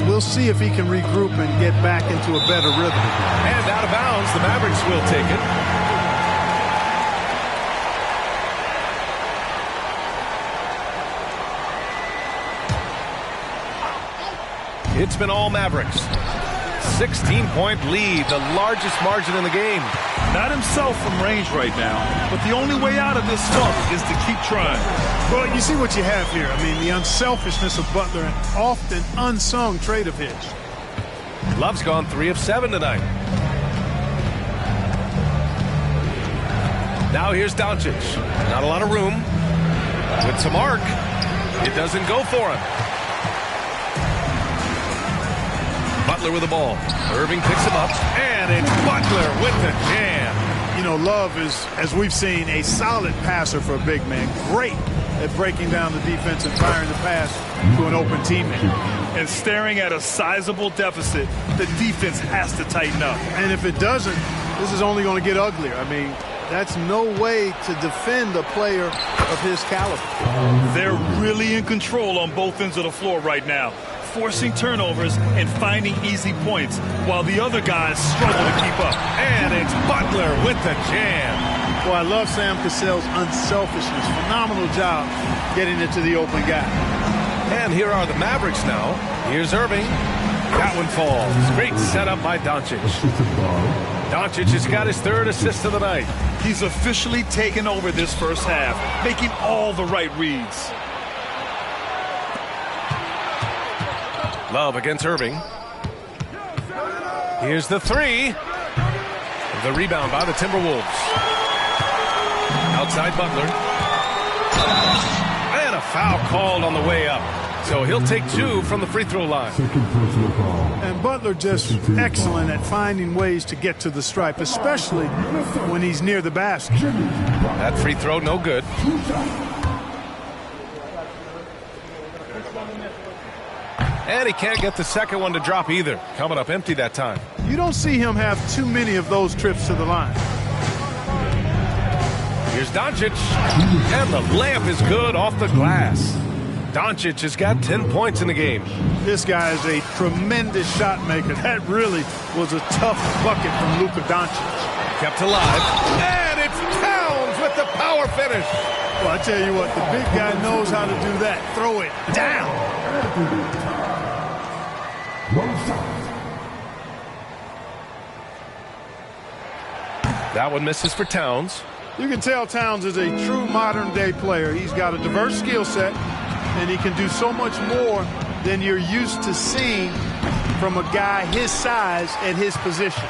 We'll see if he can regroup and get back into a better rhythm. And out of bounds, the Mavericks will take it. It's been all Mavericks. 16-point lead, the largest margin in the game. Not himself from range right now, but the only way out of this funk is to keep trying. Well, you see what you have here. I mean, the unselfishness of Butler, an often unsung trait of his. Love's gone 3 of 7 tonight. Now here's Doncic. Not a lot of room. With some arc, it doesn't go for him. Butler with the ball. Irving picks him up, and it's Butler with the jam. You know, Love is, as we've seen, a solid passer for a big man. Great at breaking down the defense and firing the pass to an open teammate. And staring at a sizable deficit, the defense has to tighten up. And if it doesn't, this is only going to get uglier. I mean, that's no way to defend a player of his caliber. They're really in control on both ends of the floor right now, forcing turnovers and finding easy points while the other guys struggle to keep up. And it's Butler with the jam. Boy, I love Sam Cassell's unselfishness. Phenomenal job getting it to the open guy. And here are the Mavericks now. Here's Irving. That one falls. Great setup by Doncic. Doncic has got his 3rd assist of the night. He's officially taken over this first half, making all the right reads. Love against Irving. Here's the three. The rebound by the Timberwolves. Outside Butler. And a foul called on the way up. So he'll take 2 from the free throw line. And Butler just excellent at finding ways to get to the stripe, especially when he's near the basket. That free throw no good. And he can't get the second one to drop either. Coming up empty that time. You don't see him have too many of those trips to the line. Here's Doncic. And the layup is good off the glass. Doncic has got 10 points in the game. This guy is a tremendous shot maker. That really was a tough bucket from Luka Doncic. Kept alive. And it's Towns with the power finish. Well, I tell you what, the big guy knows how to do that. Throw it down. That one misses for Towns. You can tell Towns is a true modern-day player. He's got a diverse skill set, and he can do so much more than you're used to seeing from a guy his size at his position.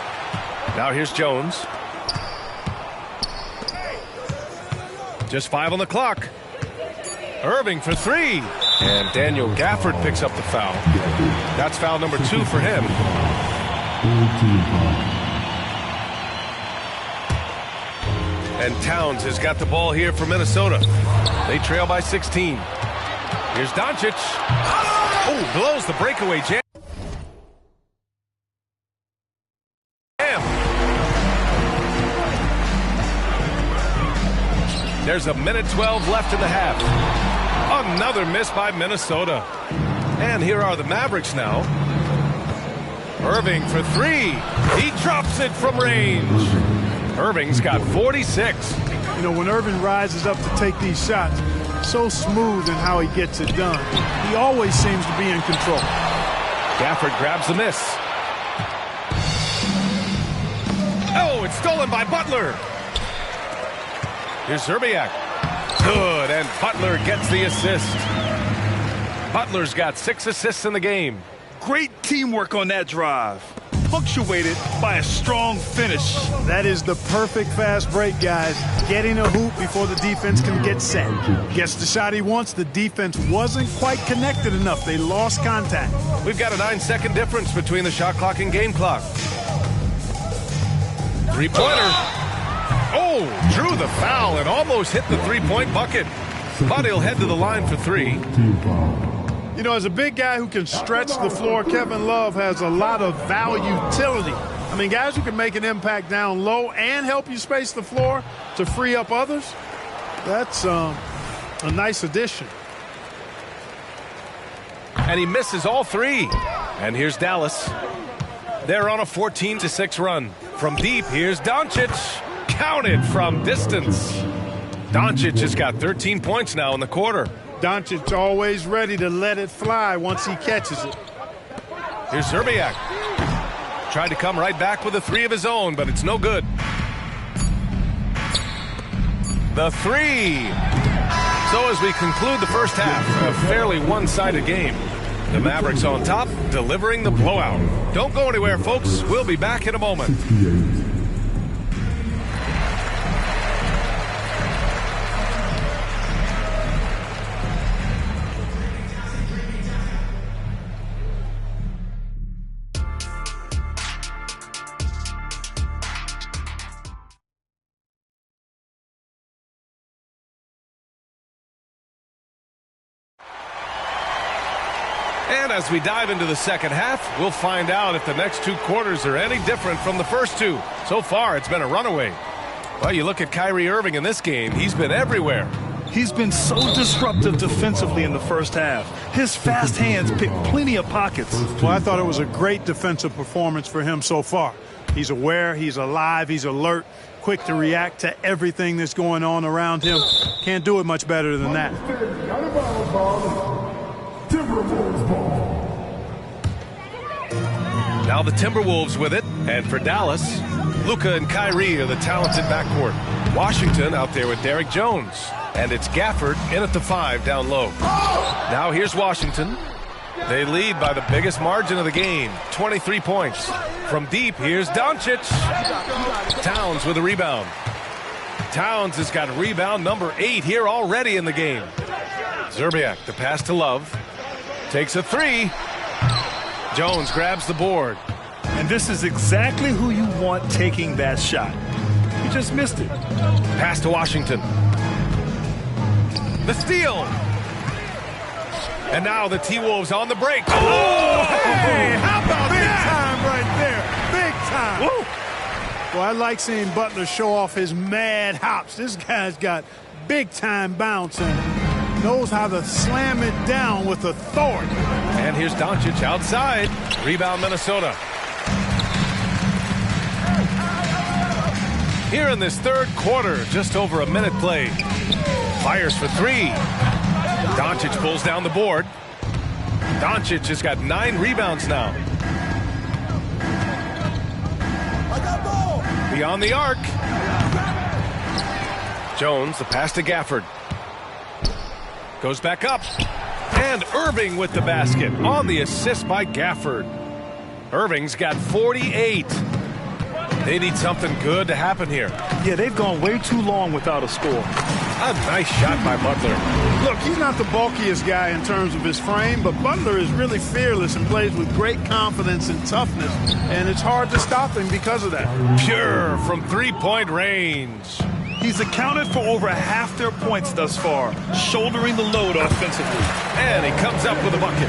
Now here's Jones. Just 5 on the clock. Irving for 3. And Daniel Gafford picks up the foul. That's foul number 2 for him. And Towns has got the ball here for Minnesota. They trail by 16. Here's Doncic. Oh, blows the breakaway jam. There's a minute 12 left in the half. Another miss by Minnesota. And here are the Mavericks now. Irving for 3. He drops it from range. Irving's got 46. You know, when Irving rises up to take these shots, so smooth in how he gets it done. He always seems to be in control. Gafford grabs the miss. Oh, it's stolen by Butler. Here's Zerbiak. Good, and Butler gets the assist. Butler's got 6 assists in the game. Great teamwork on that drive, punctuated by a strong finish. That is the perfect fast break, guys. Getting a hoop before the defense can get set. Gets the shot he wants. The defense wasn't quite connected enough. They lost contact. We've got a 9-second difference between the shot clock and game clock. Three-pointer. Oh, drew the foul and almost hit the three-point bucket. But he'll head to the line for 3. You know, as a big guy who can stretch the floor, Kevin Love has a lot of utility. I mean, guys who can make an impact down low and help you space the floor to free up others, that's a nice addition. And he misses all 3. And here's Dallas. They're on a 14-6 run. From deep, here's Doncic. Counted from distance. Doncic has got 13 points now in the quarter. Doncic always ready to let it fly once he catches it. Here's Zerbiak. Tried to come right back with a 3 of his own, but it's no good. The 3. So as we conclude the first half, a fairly one-sided game. The Mavericks on top, delivering the blowout. Don't go anywhere, folks. We'll be back in a moment. And as we dive into the second half, we'll find out if the next 2 quarters are any different from the first 2. So far, it's been a runaway. Well, you look at Kyrie Irving in this game, he's been everywhere. He's been so disruptive defensively in the first half. His fast hands pick plenty of pockets. Well, I thought it was a great defensive performance for him so far. He's aware, he's alive, he's alert, quick to react to everything that's going on around him. Can't do it much better than that. Now the Timberwolves with it, and for Dallas, Luka and Kyrie are the talented backcourt. Washington out there with Derrick Jones, and it's Gafford in at the 5 down low. Now here's Washington. They lead by the biggest margin of the game, 23 points. From deep, here's Doncic. Towns with a rebound. Towns has got rebound number 8 here already in the game. Zerbiak, the pass to Love. Takes a 3. Jones grabs the board. And this is exactly who you want taking that shot. You just missed it. Pass to Washington. The steal. And now the T-Wolves on the break. Oh, hey, how about big that? Time right there. Big time. Woo. Well, I like seeing Butler show off his mad hops. This guy's got big time bounce and knows how to slam it down with authority. And here's Doncic outside. Rebound Minnesota. Here in this third quarter, just over a minute played. Fires for 3. Doncic pulls down the board. Doncic has got 9 rebounds now. Beyond the arc. Jones, the pass to Gafford. Goes back up. And Irving with the basket on the assist by Gafford. Irving's got 48. They need something good to happen here. Yeah, they've gone way too long without a score. A nice shot by Butler. Look, he's not the bulkiest guy in terms of his frame, but Butler is really fearless and plays with great confidence and toughness, and it's hard to stop him because of that. Pure from three-point range. He's accounted for over half their points thus far, shouldering the load offensively. And he comes up with a bucket.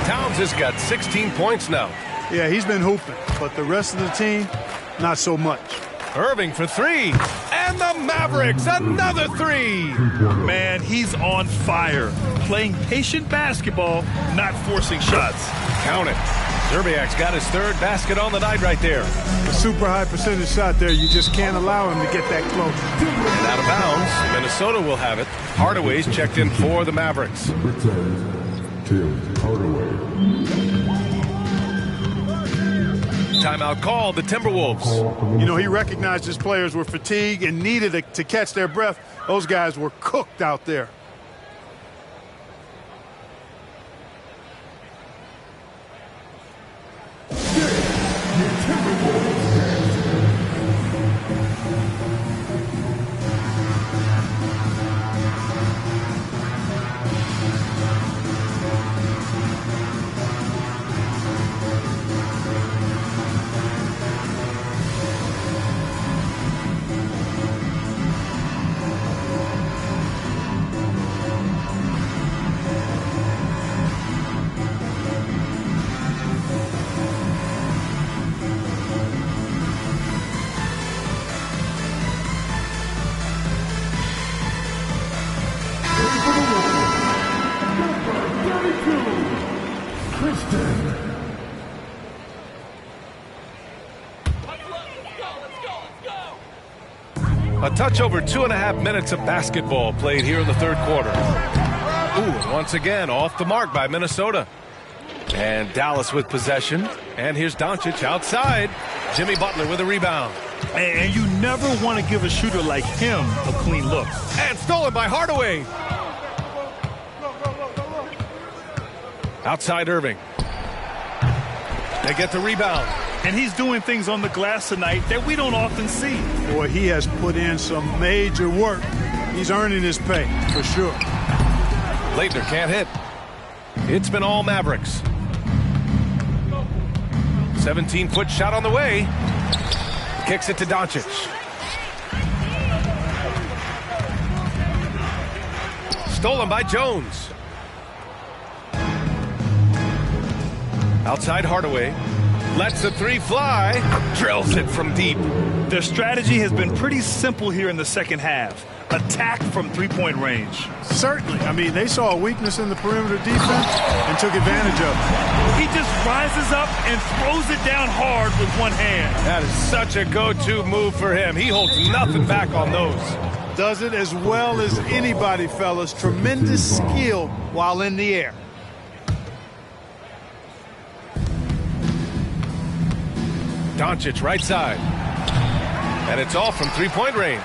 Towns has got 16 points now. Yeah, he's been hooping, but the rest of the team, not so much. Irving for 3. And the Mavericks, another 3. Man, he's on fire. Playing patient basketball, not forcing shots. Count it. Zerbiak's got his 3rd basket on the night right there. A super high percentage shot there. You just can't allow him to get that close. And out of bounds, Minnesota will have it. Hardaway's checked in for the Mavericks. Tim Hardaway. Timeout called, the Timberwolves. You know, he recognized his players were fatigued and needed to catch their breath. Those guys were cooked out there. A touch over 2.5 minutes of basketball played here in the third quarter. Ooh, and once again, off the mark by Minnesota. And Dallas with possession. And here's Doncic outside. Jimmy Butler with a rebound. And you never want to give a shooter like him a clean look. And stolen by Hardaway. Outside Irving. They get the rebound. And he's doing things on the glass tonight that we don't often see. Boy, he has put in some major work. He's earning his pay, for sure. Leitner can't hit. It's been all Mavericks. 17-foot shot on the way. Kicks it to Doncic. Stolen by Jones. Outside Hardaway. Lets the 3 fly. Drills it from deep. Their strategy has been pretty simple here in the second half. Attack from three-point range. Certainly. I mean, they saw a weakness in the perimeter defense and took advantage of it. He just rises up and throws it down hard with one hand. That is such a go-to move for him. He holds nothing back on those. Does it as well as anybody, fellas. Tremendous skill while in the air. Doncic right side. And it's all from three-point range.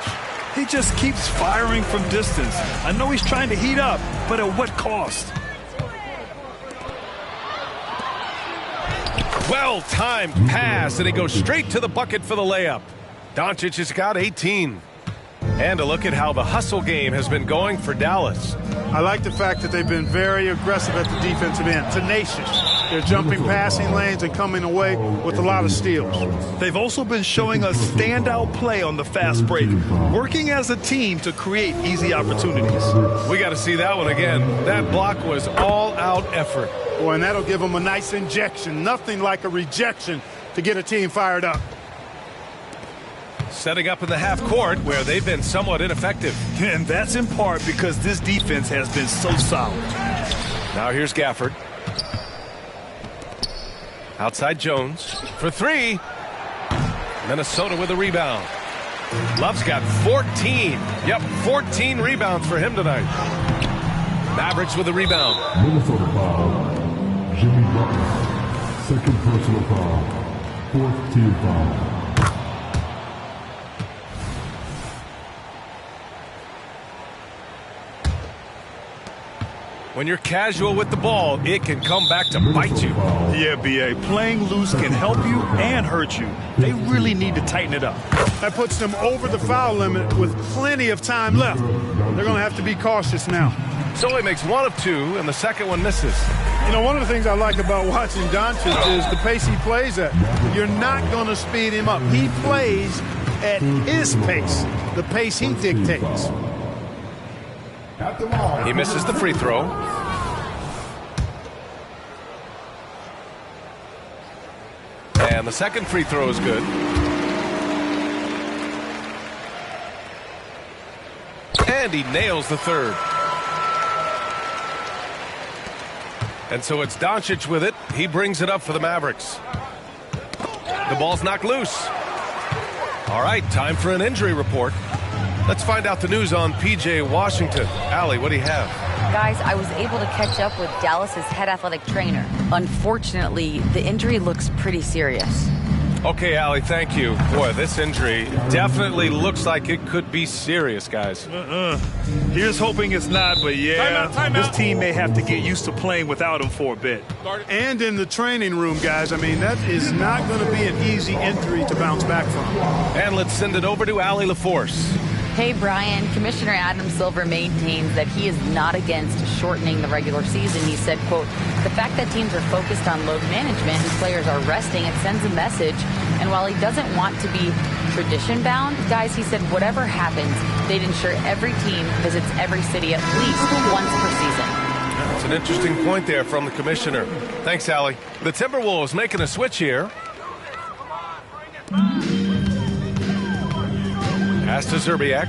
He just keeps firing from distance. I know he's trying to heat up, but at what cost? Well-timed pass, and he goes straight to the bucket for the layup. Doncic has got 18. And a look at how the hustle game has been going for Dallas. I like the fact that they've been very aggressive at the defensive end, tenacious. They're jumping passing lanes and coming away with a lot of steals. They've also been showing us standout play on the fast break, working as a team to create easy opportunities. We got to see that one again. That block was all-out effort. Boy, and that'll give them a nice injection. Nothing like a rejection to get a team fired up. Setting up in the half court where they've been somewhat ineffective. And that's in part because this defense has been so solid. Now here's Gafford. Outside Jones for three. Minnesota with a rebound. Love's got 14. Yep, 14 rebounds for him tonight. Mavericks with a rebound. Minnesota foul. Jimmy Butler. Second personal foul. Fourth team foul. When you're casual with the ball, it can come back to bite you. Yeah, B.A. Playing loose can help you and hurt you. They really need to tighten it up. That puts them over the foul limit with plenty of time left. They're going to have to be cautious now. So he makes one of two, and the second one misses. You know, one of the things I like about watching Doncic is the pace he plays at. You're not going to speed him up. He plays at his pace, the pace he dictates. He misses the free throw. And the second free throw is good. And he nails the third. And so it's Doncic with it. He brings it up for the Mavericks. The ball's knocked loose. All right, time for an injury report. Let's find out the news on P.J. Washington. Allie, what do you have? Guys, I was able to catch up with Dallas's head athletic trainer. Unfortunately, the injury looks pretty serious. Okay, Allie, thank you. Boy, this injury definitely looks like it could be serious, guys. Here's hoping it's not, but yeah, Time this out. team may have to get used to playing without him for a bit. And in the training room, guys, I mean, that is not going to be an easy injury to bounce back from. And let's send it over to Allie LaForce. Hey, Brian, Commissioner Adam Silver maintains that he is not against shortening the regular season. He said, quote, the fact that teams are focused on load management and players are resting, it sends a message. And while he doesn't want to be tradition-bound, guys, he said whatever happens, they'd ensure every team visits every city at least once per season. That's an interesting point there from the commissioner. Thanks, Allie. The Timberwolves making a switch here. Pass to Zerbiak.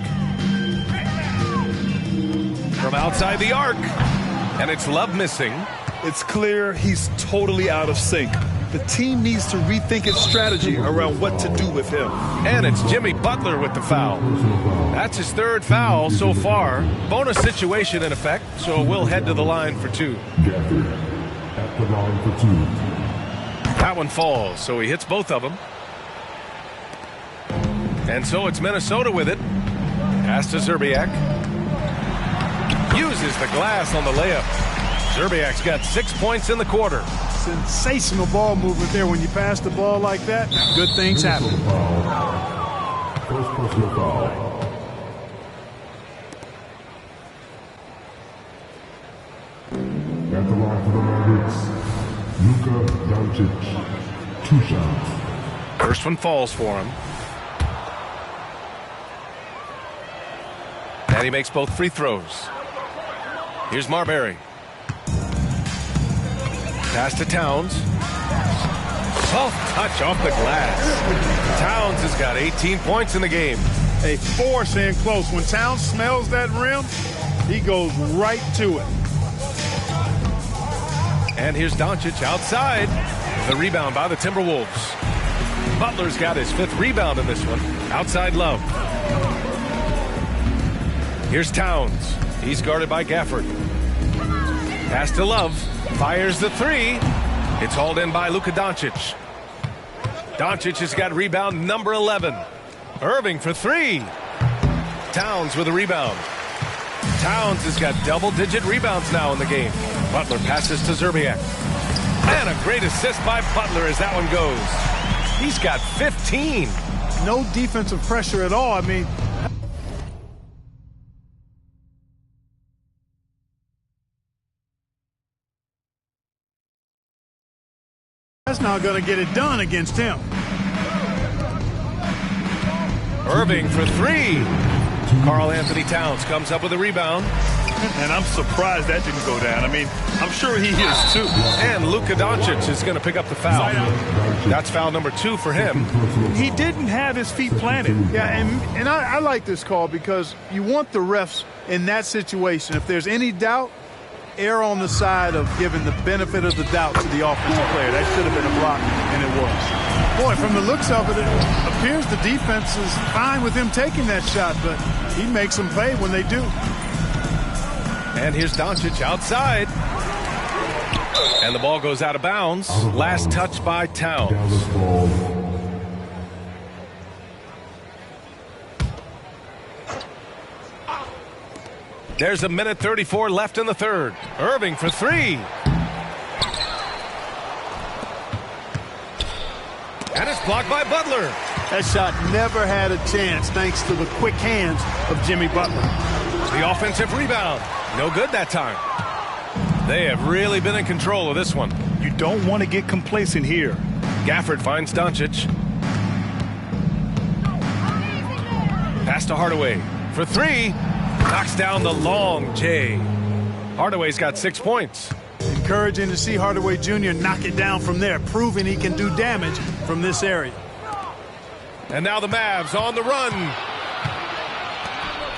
From outside the arc. And it's Love missing. It's clear he's totally out of sync. The team needs to rethink its strategy around what to do with him. And it's Jimmy Butler with the foul. That's his third foul so far. Bonus situation in effect, so we'll head to the line for two. Gafford at the line for two. That one falls, so he hits both of them. And so it's Minnesota with it. Pass to Zerbiak. Uses the glass on the layup. Zerbiak's got 6 points in the quarter. Sensational ball movement there. When you pass the ball like that, good things happen. First personal foul. At the line for the Mavericks, Luka Doncic. 2 shots. First one falls for him. And he makes both free throws. Here's Marbury. Pass to Towns. Soft touch off the glass. Towns has got 18 points in the game. A force in close. When Towns smells that rim, he goes right to it. And here's Doncic outside. The rebound by the Timberwolves. Butler's got his 5th rebound in this one. Outside Love. Here's Towns. He's guarded by Gafford. Pass to Love. Fires the 3. It's hauled in by Luka Doncic. Doncic has got rebound number 11. Irving for 3. Towns with a rebound. Towns has got double-digit rebounds now in the game. Butler passes to Zerbiak. And a great assist by Butler as that one goes. He's got 15. No defensive pressure at all. I mean, that's not going to get it done against him. Irving for three. Karl Anthony Towns comes up with a rebound. And I'm surprised that didn't go down. I mean, I'm sure he is too. And Luka Doncic is going to pick up the foul. That's foul number 2 for him. He didn't have his feet planted. Yeah, and I like this call because you want the refs in that situation. If there's any doubt, err on the side of giving the benefit of the doubt to the offensive player. That should have been a block, and it was. Boy, from the looks of it, it appears the defense is fine with him taking that shot, but he makes them pay when they do. And here's Doncic outside. And the ball goes out of bounds. Last touch by Towns. There's 1:34 left in the third. Irving for three. And it's blocked by Butler. That shot never had a chance thanks to the quick hands of Jimmy Butler. The offensive rebound. No good that time. They have really been in control of this one. You don't want to get complacent here. Gafford finds Doncic. Pass to Hardaway for three. Knocks down the long J. Hardaway's got 6 points. Encouraging to see Hardaway Jr. knock it down from there, proving he can do damage from this area. And now the Mavs on the run.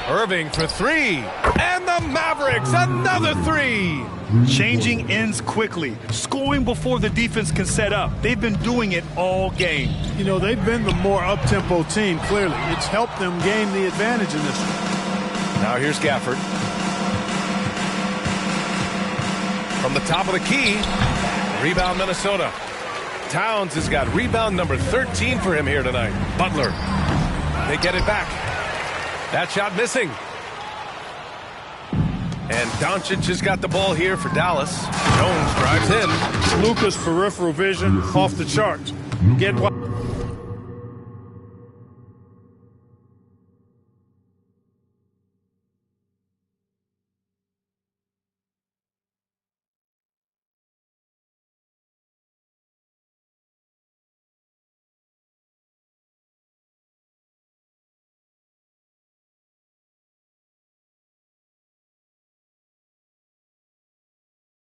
Irving for three. And the Mavericks, another three. Changing ends quickly. Scoring before the defense can set up. They've been doing it all game. You know, they've been the more up-tempo team, clearly. It's helped them gain the advantage in this one. Now here's Gafford. From the top of the key. Rebound Minnesota. Towns has got rebound number 13 for him here tonight. Butler. They get it back. That shot missing. And Doncic has got the ball here for Dallas. Jones drives in. Luka's peripheral vision off the charts. Get what?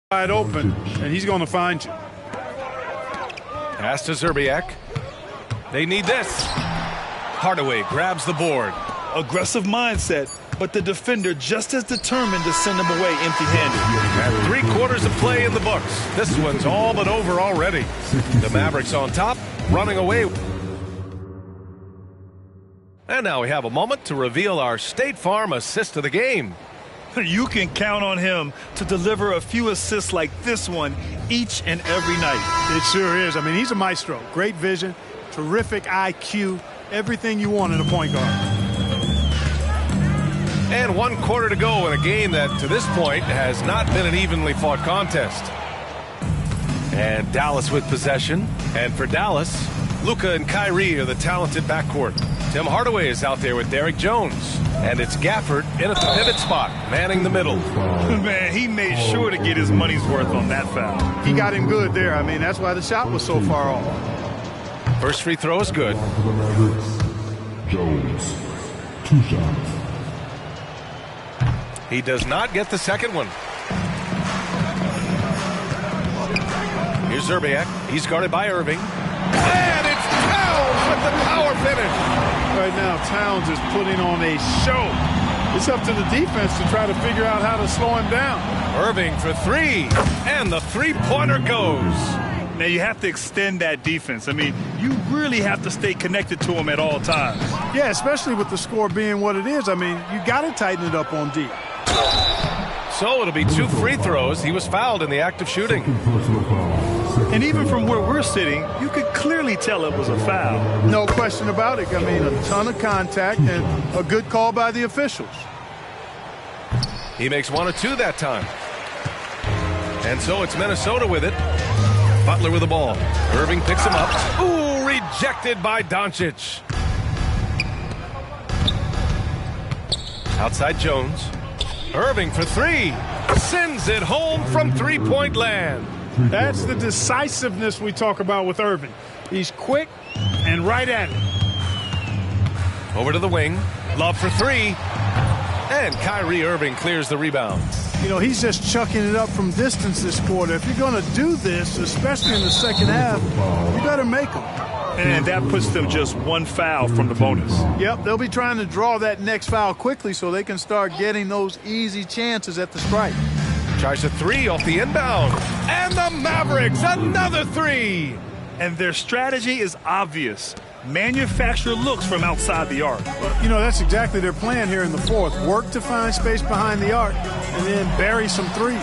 Wide open, and he's going to find you. Pass to Zerbiak. They need this. Hardaway grabs the board. Aggressive mindset, but the defender just as determined to send him away empty-handed. And 3 quarters of play in the books. This one's all but over already. The Mavericks on top, running away. And now we have a moment to reveal our State Farm assist of the game. You can count on him to deliver a few assists like this one each and every night. It sure is. I mean, he's a maestro. Great vision, terrific IQ, everything you want in a point guard. And 1 quarter to go in a game that, to this point, has not been an evenly fought contest. And Dallas with possession. And for Dallas, Luka and Kyrie are the talented backcourt. Tim Hardaway is out there with Derrick Jones. And it's Gafford in at the pivot spot, manning the middle. Man, he made sure to get his money's worth on that foul. He got him good there. I mean, that's why the shot was so far off. First free throw is good. Jones, 2 shots. He does not get the second one. Here's Zerbiak. He's guarded by Irving. And it's Towns with the power finish. Right now, Towns is putting on a show. It's up to the defense to try to figure out how to slow him down. Irving for three, and the three-pointer goes. Now, you have to extend that defense. I mean, you really have to stay connected to him at all times. Yeah, especially with the score being what it is. I mean, you got to tighten it up on D. So it'll be 2 free throws. He was fouled in the act of shooting. And even from where we're sitting, you could clearly tell it was a foul. No question about it. I mean, a ton of contact and a good call by the officials. He makes 1 of 2 that time. And so it's Minnesota with it. Butler with the ball. Irving picks him up. Ooh, rejected by Doncic. Outside Jones. Irving for three. Sends it home from three-point land. That's the decisiveness we talk about with Irving. He's quick and right at it. Over to the wing. Love for three. And Kyrie Irving clears the rebound. You know, he's just chucking it up from distance this quarter. If you're going to do this, especially in the second half, you better make them. And that puts them just one foul from the bonus. Yep, they'll be trying to draw that next foul quickly so they can start getting those easy chances at the stripe. Tries a three off the inbound. And the Mavericks, another three. And their strategy is obvious. Manufacture looks from outside the arc. Well, you know, that's exactly their plan here in the fourth. Work to find space behind the arc and then bury some threes.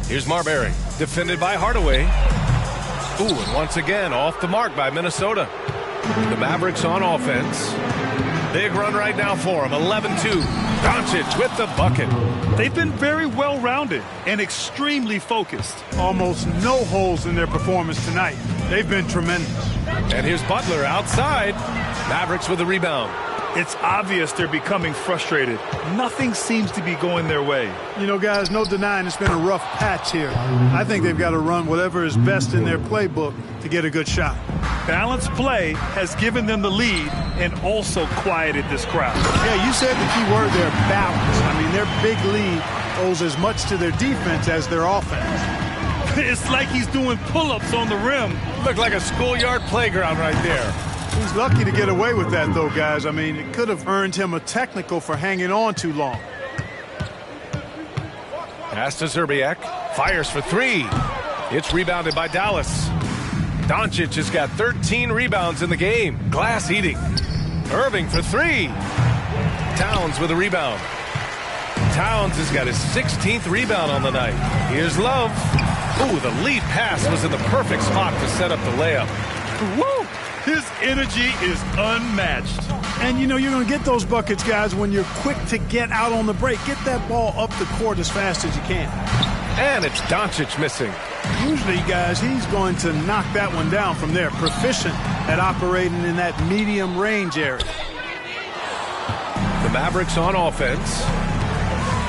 Here's Marbury, defended by Hardaway. Ooh, and once again, off the mark by Minnesota. The Mavericks on offense. Big run right now for them, 11-2. Doncic with the bucket. They've been very well-rounded and extremely focused. Almost no holes in their performance tonight. They've been tremendous. And here's Butler outside. Mavericks with the rebound. It's obvious they're becoming frustrated. Nothing seems to be going their way. You know, guys, no denying it's been a rough patch here. I think they've got to run whatever is best in their playbook to get a good shot. Balanced play has given them the lead and also quieted this crowd. Yeah, you said the key word there, balance. I mean, their big lead owes as much to their defense as their offense. It's like he's doing pull-ups on the rim. Looked like a schoolyard playground right there. He's lucky to get away with that, though, guys. I mean, it could have earned him a technical for hanging on too long. Pass to Zerbiak. Fires for three. It's rebounded by Dallas. Doncic has got 13 rebounds in the game. Glass eating. Irving for three. Towns with a rebound. Towns has got his 16th rebound on the night. Here's Love. Ooh, the lead pass was in the perfect spot to set up the layup. Woo! His energy is unmatched. And, you know, you're going to get those buckets, guys, when you're quick to get out on the break. Get that ball up the court as fast as you can. And it's Doncic missing. Usually, guys, he's going to knock that one down from there. Proficient at operating in that medium range area. The Mavericks on offense.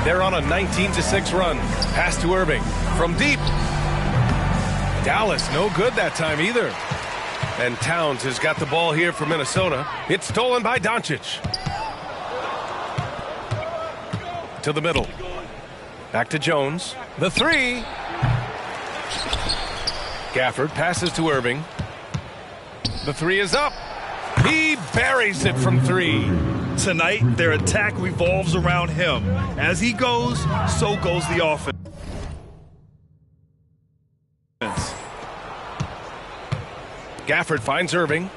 They're on a 19-6 run. Pass to Irving from deep. Dallas no good that time either. And Towns has got the ball here for Minnesota. It's stolen by Doncic. To the middle. Back to Jones. The three. Gafford passes to Irving. The three is up. He buries it from three. Tonight, their attack revolves around him. As he goes, so goes the offense. Gafford finds Irving.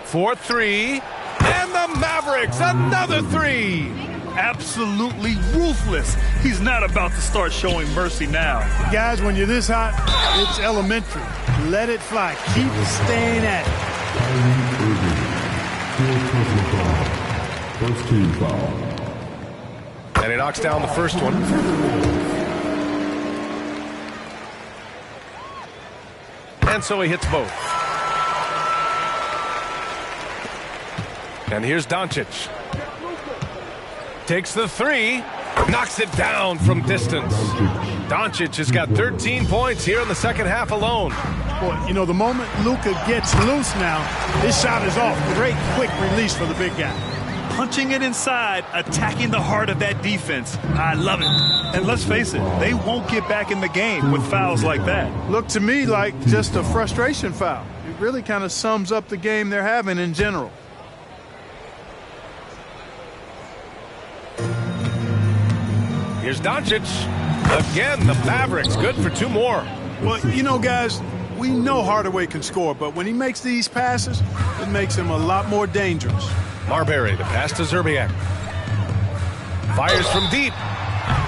4-3. And the Mavericks, another three. Absolutely ruthless. He's not about to start showing mercy now. Guys, when you're this hot, it's elementary. Let it fly. Keep staying at it. First team foul. And he knocks down the first one. And so he hits both. And here's Doncic. Takes the three. Knocks it down from distance. Doncic has got 13 points here in the second half alone. Boy, you know, the moment Luka gets loose now, his shot is off. Great quick release for the big guy. Punching it inside, attacking the heart of that defense. I love it. And let's face it, they won't get back in the game with fouls like that. Looked to me like just a frustration foul. It really kind of sums up the game they're having in general. Here's Doncic. Again, the Mavericks good for two more. Well, you know, guys, we know Hardaway can score, but when he makes these passes, it makes him a lot more dangerous. Marbury, the pass to Zerbiak. Fires from deep.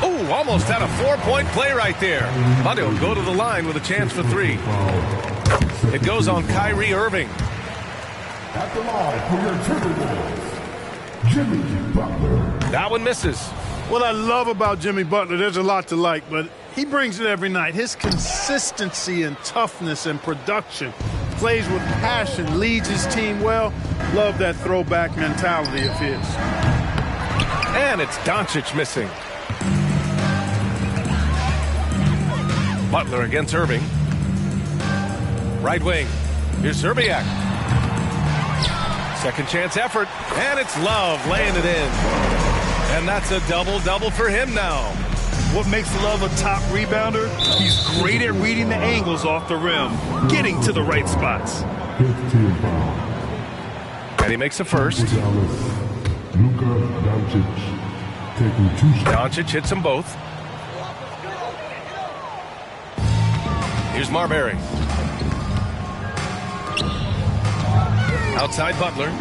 Oh, almost had a four-point play right there. Monday will go to the line with a chance for three. It goes on Kyrie Irving. At the line for your Timberwolves, Jimmy Butler. That one misses. What I love about Jimmy Butler, there's a lot to like, but he brings it every night. His consistency and toughness and production, plays with passion, leads his team well. Love that throwback mentality of his. And it's Doncic missing. Butler against Irving. Right wing. Here's Zerbiak. Second chance effort. And it's Love laying it in. And that's a double-double for him now. What makes Love a top rebounder? He's great at reading the angles off the rim, getting to the right spots. 15 foul. And he makes a first. Luka Doncic taking 2 shots. Doncic hits them both. Here's Marbury. Outside Butler.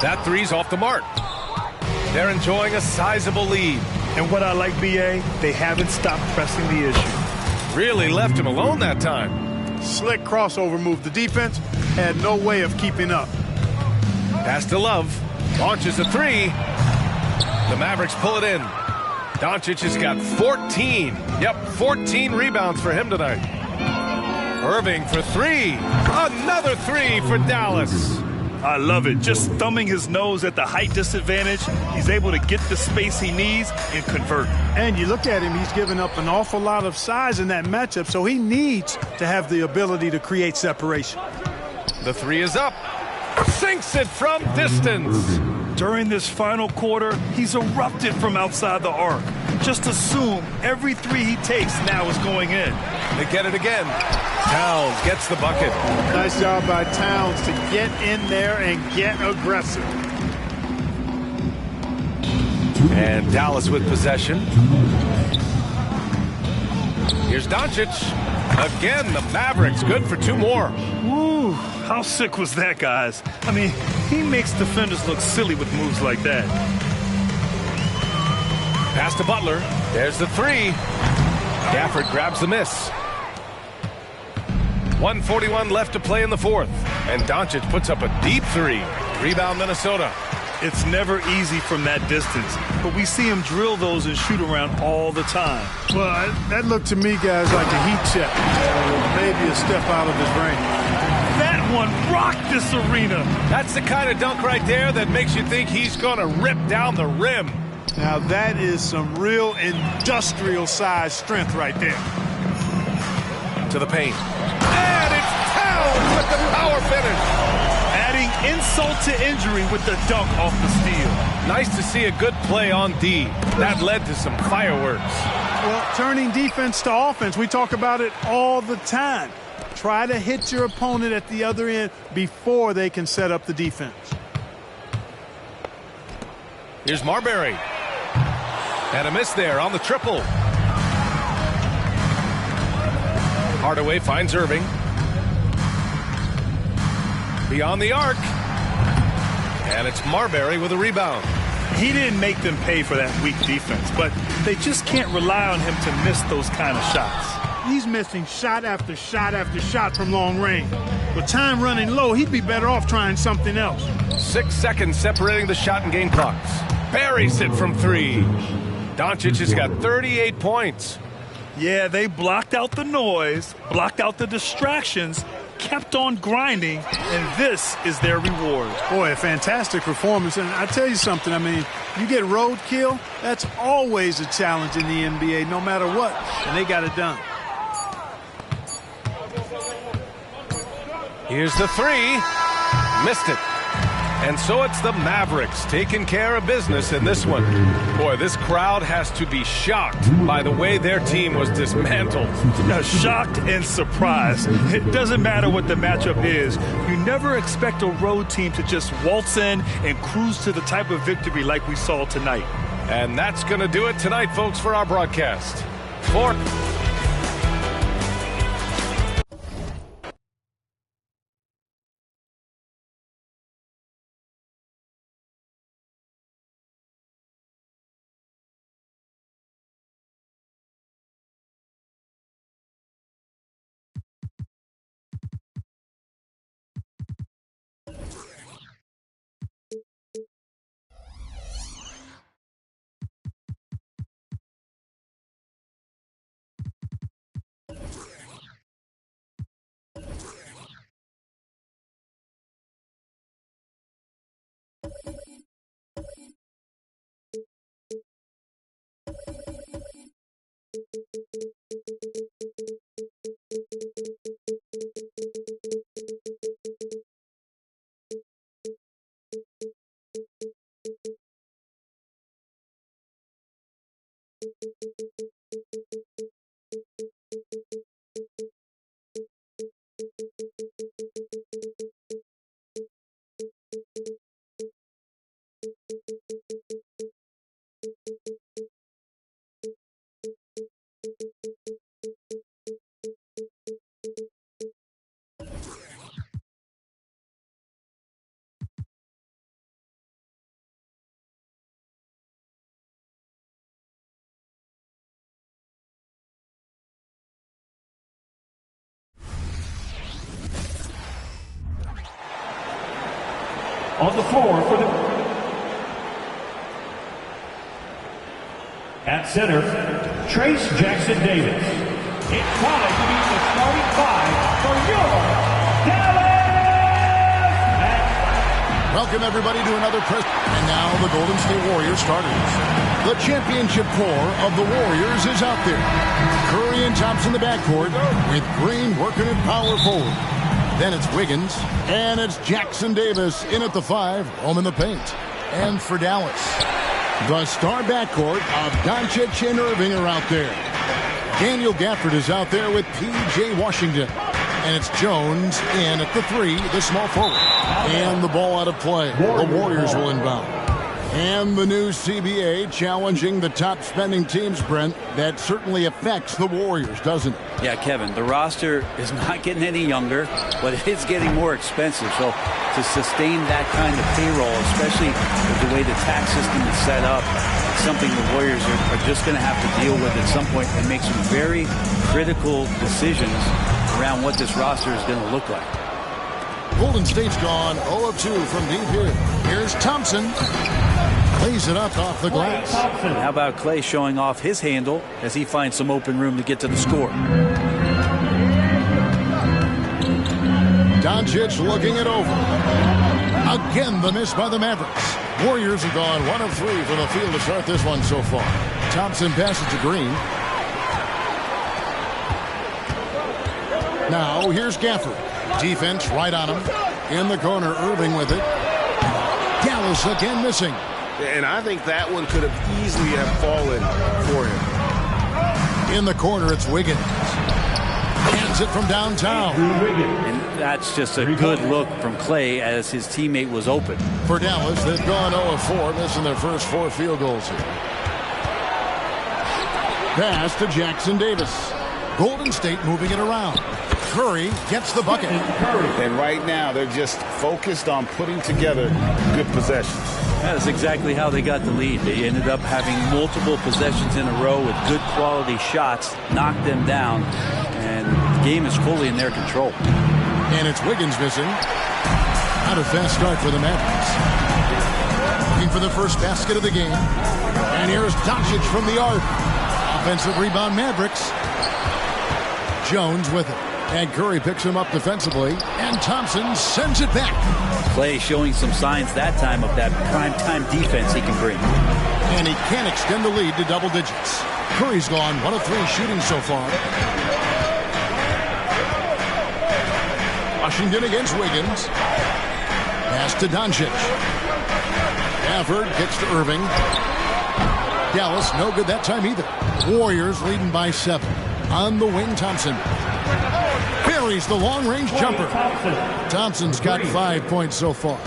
That three's off the mark. They're enjoying a sizable lead. And what I like, B.A., they haven't stopped pressing the issue. Really left him alone that time. Slick crossover move. The defense had no way of keeping up. Pass to Love. Launches a three. The Mavericks pull it in. Doncic has got 14. Yep, 14 rebounds for him tonight. Irving for three. Another three for Dallas. I love it. Just thumbing his nose at the height disadvantage, he's able to get the space he needs and convert. And you look at him, he's given up an awful lot of size in that matchup, so he needs to have the ability to create separation. The three is up. Sinks it from distance. During this final quarter, he's erupted from outside the arc. Just assume every three he takes now is going in. They get it again. Towns gets the bucket. Nice job by Towns to get in there and get aggressive. And Dallas with possession. Here's Doncic. Again, the Mavericks good for two more. Woo, how sick was that, guys? I mean, he makes defenders look silly with moves like that. Pass to Butler. There's the three. Gafford grabs the miss. 1:41 left to play in the fourth. And Doncic puts up a deep three. Rebound Minnesota. It's never easy from that distance, but we see him drill those and shoot around all the time. Well, that looked to me, guys, like a heat check. Maybe a step out of his range. That one rocked this arena. That's the kind of dunk right there that makes you think he's going to rip down the rim. Now, that is some real industrial-sized strength right there. To the paint. And it's Towns with the power finish. Adding insult to injury with the dunk off the steal. Nice to see a good play on D. That led to some fireworks. Well, turning defense to offense, we talk about it all the time. Try to hit your opponent at the other end before they can set up the defense. Here's Marbury. And a miss there on the triple. Hardaway finds Irving. Beyond the arc. And it's Marbury with a rebound. He didn't make them pay for that weak defense, but they just can't rely on him to miss those kind of shots. He's missing shot after shot after shot from long range. With time running low, he'd be better off trying something else. 6 seconds separating the shot and game clocks. Buries it from three. Doncic has got 38 points. Yeah, they blocked out the noise, blocked out the distractions, kept on grinding, and this is their reward. Boy, a fantastic performance. And I tell you something, I mean, you get roadkill, that's always a challenge in the NBA, no matter what, and they got it done. Here's the three. Missed it. And so it's the Mavericks taking care of business in this one. Boy, this crowd has to be shocked by the way their team was dismantled. Shocked and surprised. It doesn't matter what the matchup is. You never expect a road team to just waltz in and cruise to the type of victory like we saw tonight. And that's going to do it tonight, folks, for our broadcast. On the floor for the... At center, Trace Jackson-Davis. It's time to be the starting five for your Dallas! Welcome, everybody, to another press. And now the Golden State Warriors starters. The championship core of the Warriors is out there. Curry and Thompson in the backcourt, with Green working at power forward. Then it's Wiggins, and it's Jackson-Davis in at the 5, home in the paint. And for Dallas, the star backcourt of Doncic and Irving are out there. Daniel Gafford is out there with P.J. Washington. And it's Jones in at the 3, the small forward. And the ball out of play. The Warriors will inbound. And the new CBA challenging the top spending teams, Brent. That certainly affects the Warriors, doesn't it? Yeah, Kevin, the roster is not getting any younger, but it is getting more expensive. So to sustain that kind of payroll, especially with the way the tax system is set up, it's something the Warriors are just going to have to deal with at some point and make some very critical decisions around what this roster is going to look like. Golden State's gone 0 of 2 from deep here. Here's Thompson. Lays it up off the glass. How about Clay showing off his handle as he finds some open room to get to the score? Doncic looking it over. Again, the miss by the Mavericks. Warriors have gone 1 of 3 from the field to start this one so far. Thompson passes to Green. Now, here's Gafford. Defense right on him. In the corner, Irving with it. Dallas again missing. And I think that one could have easily have fallen for him. In the corner, it's Wiggins. Hands it from downtown. And that's just a good look from Clay as his teammate was open. For Dallas, they've gone 0 of 4, missing their first 4 field goals here. Pass to Jackson-Davis. Golden State moving it around. Curry gets the bucket. And right now, they're just focused on putting together good possessions. That is exactly how they got the lead. They ended up having multiple possessions in a row with good quality shots, knocked them down, and the game is fully in their control. And it's Wiggins missing. Not a fast start for the Mavericks. Looking for the first basket of the game. And here's Doncic from the arc. Offensive rebound, Mavericks. Jones with it. And Curry picks him up defensively. And Thompson sends it back. Clay showing some signs that time of that prime-time defense he can bring. And he can extend the lead to double digits. Curry's gone 1 of 3 shooting so far. Washington against Wiggins. Pass to Doncic. Gafford kicks to Irving. Dallas no good that time either. Warriors leading by 7. On the wing, Thompson. Buries the long-range jumper. Thompson's got 5 points so far.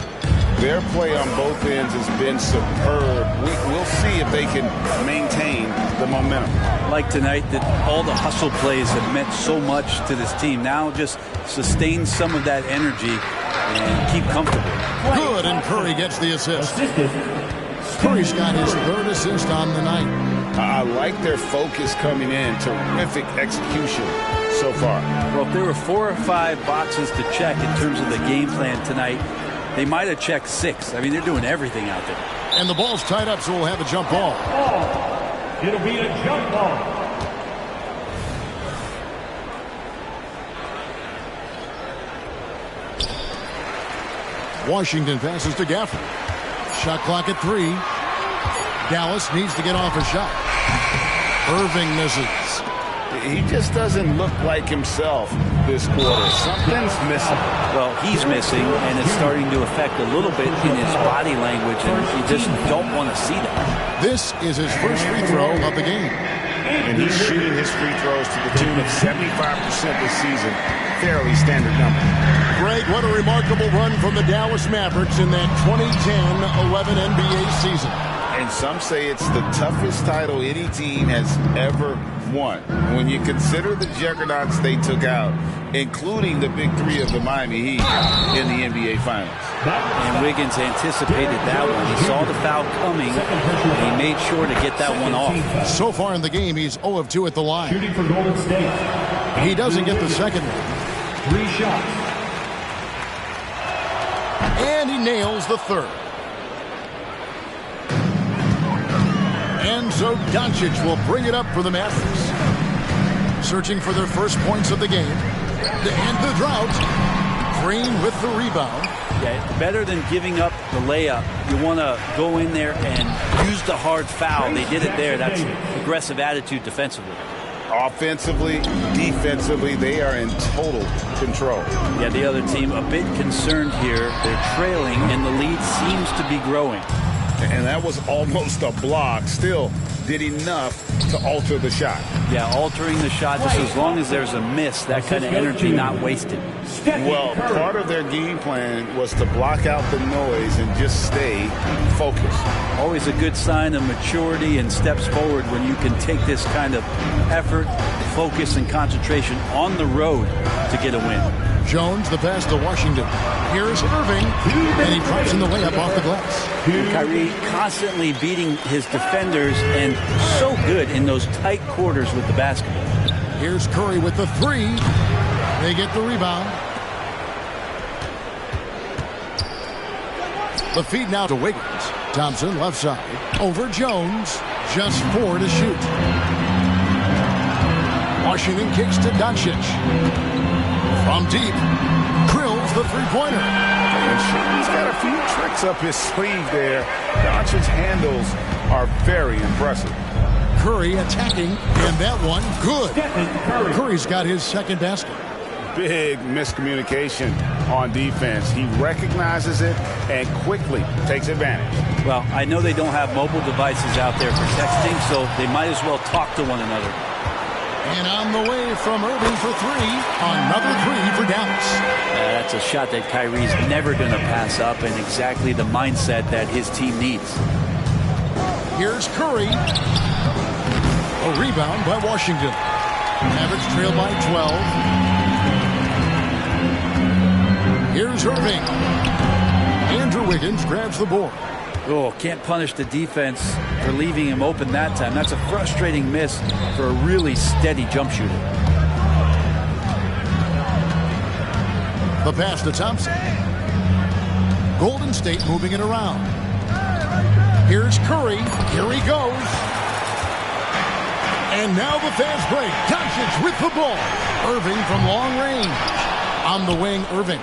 Their play on both ends has been superb. We'll see if they can maintain the momentum. Like tonight, that all the hustle plays have meant so much to this team. Now just sustain some of that energy and keep comfortable. Good, and Curry gets the assist. Curry's got his 3rd assist on the night. I like their focus coming in. Terrific execution so far. Well, if there were 4 or 5 boxes to check in terms of the game plan tonight, they might have checked 6. I mean, they're doing everything out there. And the ball's tied up, so we'll have a jump ball. It'll be a jump ball. Washington passes to Gafford. Shot clock at 3. Dallas needs to get off a shot. Irving misses. He just doesn't look like himself this quarter. Something's missing. Well, he's missing, and it's starting to affect a little bit in his body language, and you just don't want to see that. This is his first free throw of the game. And he's shooting his free throws to the tune of 75% this season. Fairly standard number. Greg, what a remarkable run from the Dallas Mavericks in that 2010-11 NBA season. And some say it's the toughest title any team has ever won. When you consider the juggernauts they took out, including the big three of the Miami Heat in the NBA Finals. And Wiggins anticipated that one. He saw the foul coming, and he made sure to get that one off. So far in the game, he's 0 of 2 at the line. Shooting for Golden State. He doesn't get the second one. 3 shots. And he nails the third. And so Doncic will bring it up for the Mavericks. Searching for their first points of the game. To end the drought. Green with the rebound. Yeah, better than giving up the layup. You want to go in there and use the hard foul. They did it there. That's aggressive attitude defensively. Offensively, defensively, they are in total control. Yeah, the other team a bit concerned here. They're trailing, and the lead seems to be growing. And that was almost a block. Still did enough to alter the shot. Yeah, altering the shot just as long as there's a miss, that kind of energy not wasted. Well, part of their game plan was to block out the noise and just stay focused. Always a good sign of maturity and steps forward when you can take this kind of effort, focus, and concentration on the road to get a win. Jones, the pass to Washington. Here's Irving, and he drops in the layup off the glass. Kyrie constantly beating his defenders and so good in those tight quarters with the basketball. Here's Curry with the three. They get the rebound. The feed now to Wiggins. Thompson left side. Over Jones. Just 4 to shoot. Washington kicks to Doncic. From deep. Drills the three-pointer. And he's got a few tricks up his sleeve there. Doncic's handles are very impressive. Curry attacking, and that one good. Curry's got his second basket. Big miscommunication on defense. He recognizes it and quickly takes advantage. Well, I know they don't have mobile devices out there for texting, so they might as well talk to one another. And on the way from Irving for three. Another three for Dallas. That's a shot that Kyrie's never going to pass up, and exactly the mindset that his team needs. Here's Curry. A rebound by Washington. Mavericks trail by 12. Here's Irving. Andrew Wiggins grabs the board. Oh, can't punish the defense for leaving him open that time. That's a frustrating miss for a really steady jump shooter. The pass to Thompson. Golden State moving it around. Here's Curry. Here he goes. And now the fast break. Doncic with the ball. Irving from long range. On the wing, Irving.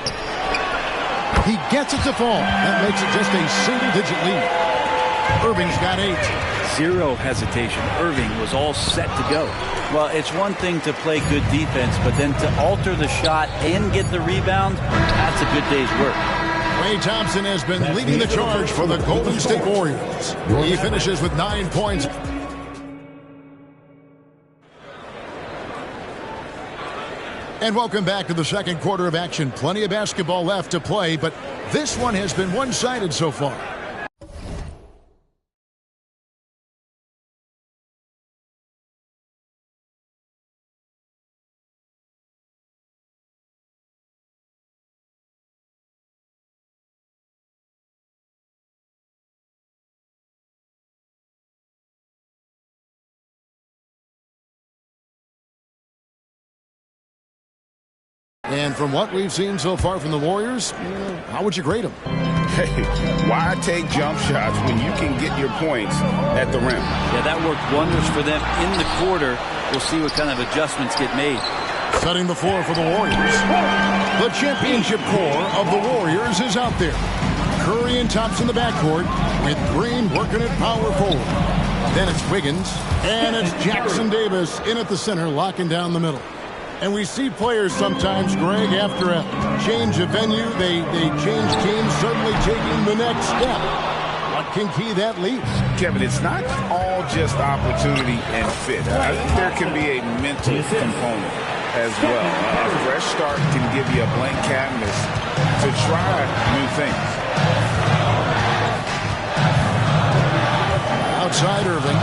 He gets it to fall. That makes it just a single-digit lead. Irving's got 8. Zero hesitation. Irving was all set to go. Well, it's one thing to play good defense, but then to alter the shot and get the rebound, that's a good day's work. Klay Thompson has been leading the charge for the Golden State Warriors. He finishes with 9 points. And welcome back to the second quarter of action. Plenty of basketball left to play, but this one has been one-sided so far. And from what we've seen so far from the Warriors, how would you grade them? Hey, why take jump shots when you can get your points at the rim? Yeah, that worked wonders for them in the quarter. We'll see what kind of adjustments get made. Setting the floor for the Warriors. The championship core of the Warriors is out there. Curry and Thompson in the backcourt with Green working at power forward. Then it's Wiggins, and it's Jackson Davis in at the center, locking down the middle. And we see players sometimes, Greg, after a change of venue, they change teams, suddenly taking the next step. What can key that leads? Kevin, it's not all just opportunity and fit. I think there can be a mental component as well. A fresh start can give you a blank canvas to try new things. Outside Irving.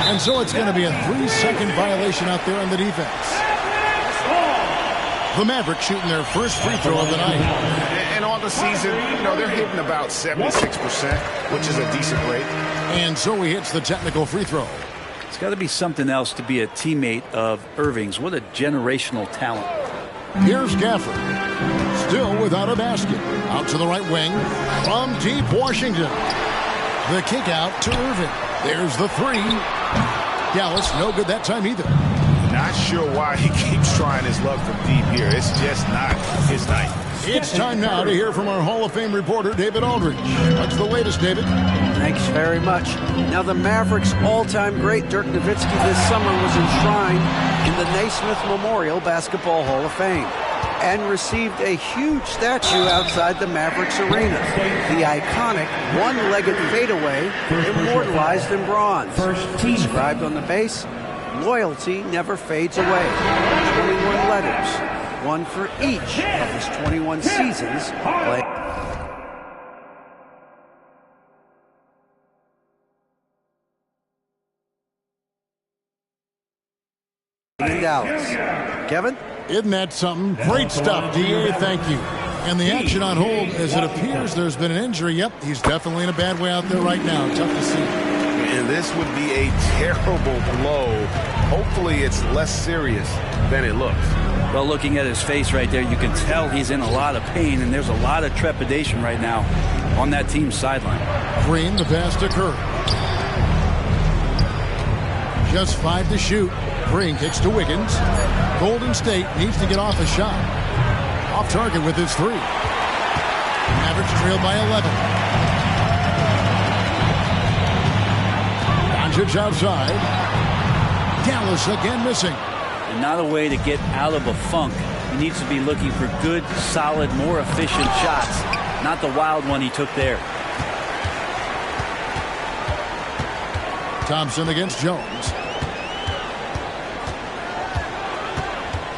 And so it's going to be a 3-second violation out there on the defense. The Mavericks shooting their first free throw of the night. And on the season, they're hitting about 76%, which is a decent rate. And so he hits the technical free throw. It's got to be something else to be a teammate of Irving's. What a generational talent. Here's Gafford. Still without a basket. Out to the right wing. From deep Washington. The kick out to Irving. There's the three. Dallas, no good that time either. Not sure why he keeps trying his luck from deep here. It's just not his night. It's time now to hear from our Hall of Fame reporter, David Aldridge. What's the latest, David? Thanks very much. Now, the Mavericks' all-time great Dirk Nowitzki this summer was enshrined in the Naismith Memorial Basketball Hall of Fame and received a huge statue outside the Mavericks arena. The iconic one-legged fadeaway immortalized in bronze. Inscribed on the base, loyalty never fades away. 21 letters, one for each of his 21 seasons played. In Dallas. Kevin? Isn't that something? Great stuff, D.A. Thank you. And the action on hold, as it appears there's been an injury. Yep, he's definitely in a bad way out there right now. Tough to see. And this would be a terrible blow. Hopefully it's less serious than it looks. Well, looking at his face right there, you can tell he's in a lot of pain, and there's a lot of trepidation right now on that team's sideline. Green, the pass to Curry. Just 5 to shoot. Green kicks to Wiggins. Golden State needs to get off a shot. Off target with his three. Mavericks trailed by 11. Doncic outside. Dallas again missing. And not a way to get out of a funk. He needs to be looking for good, solid, more efficient shots. Not the wild one he took there. Thompson against Jones.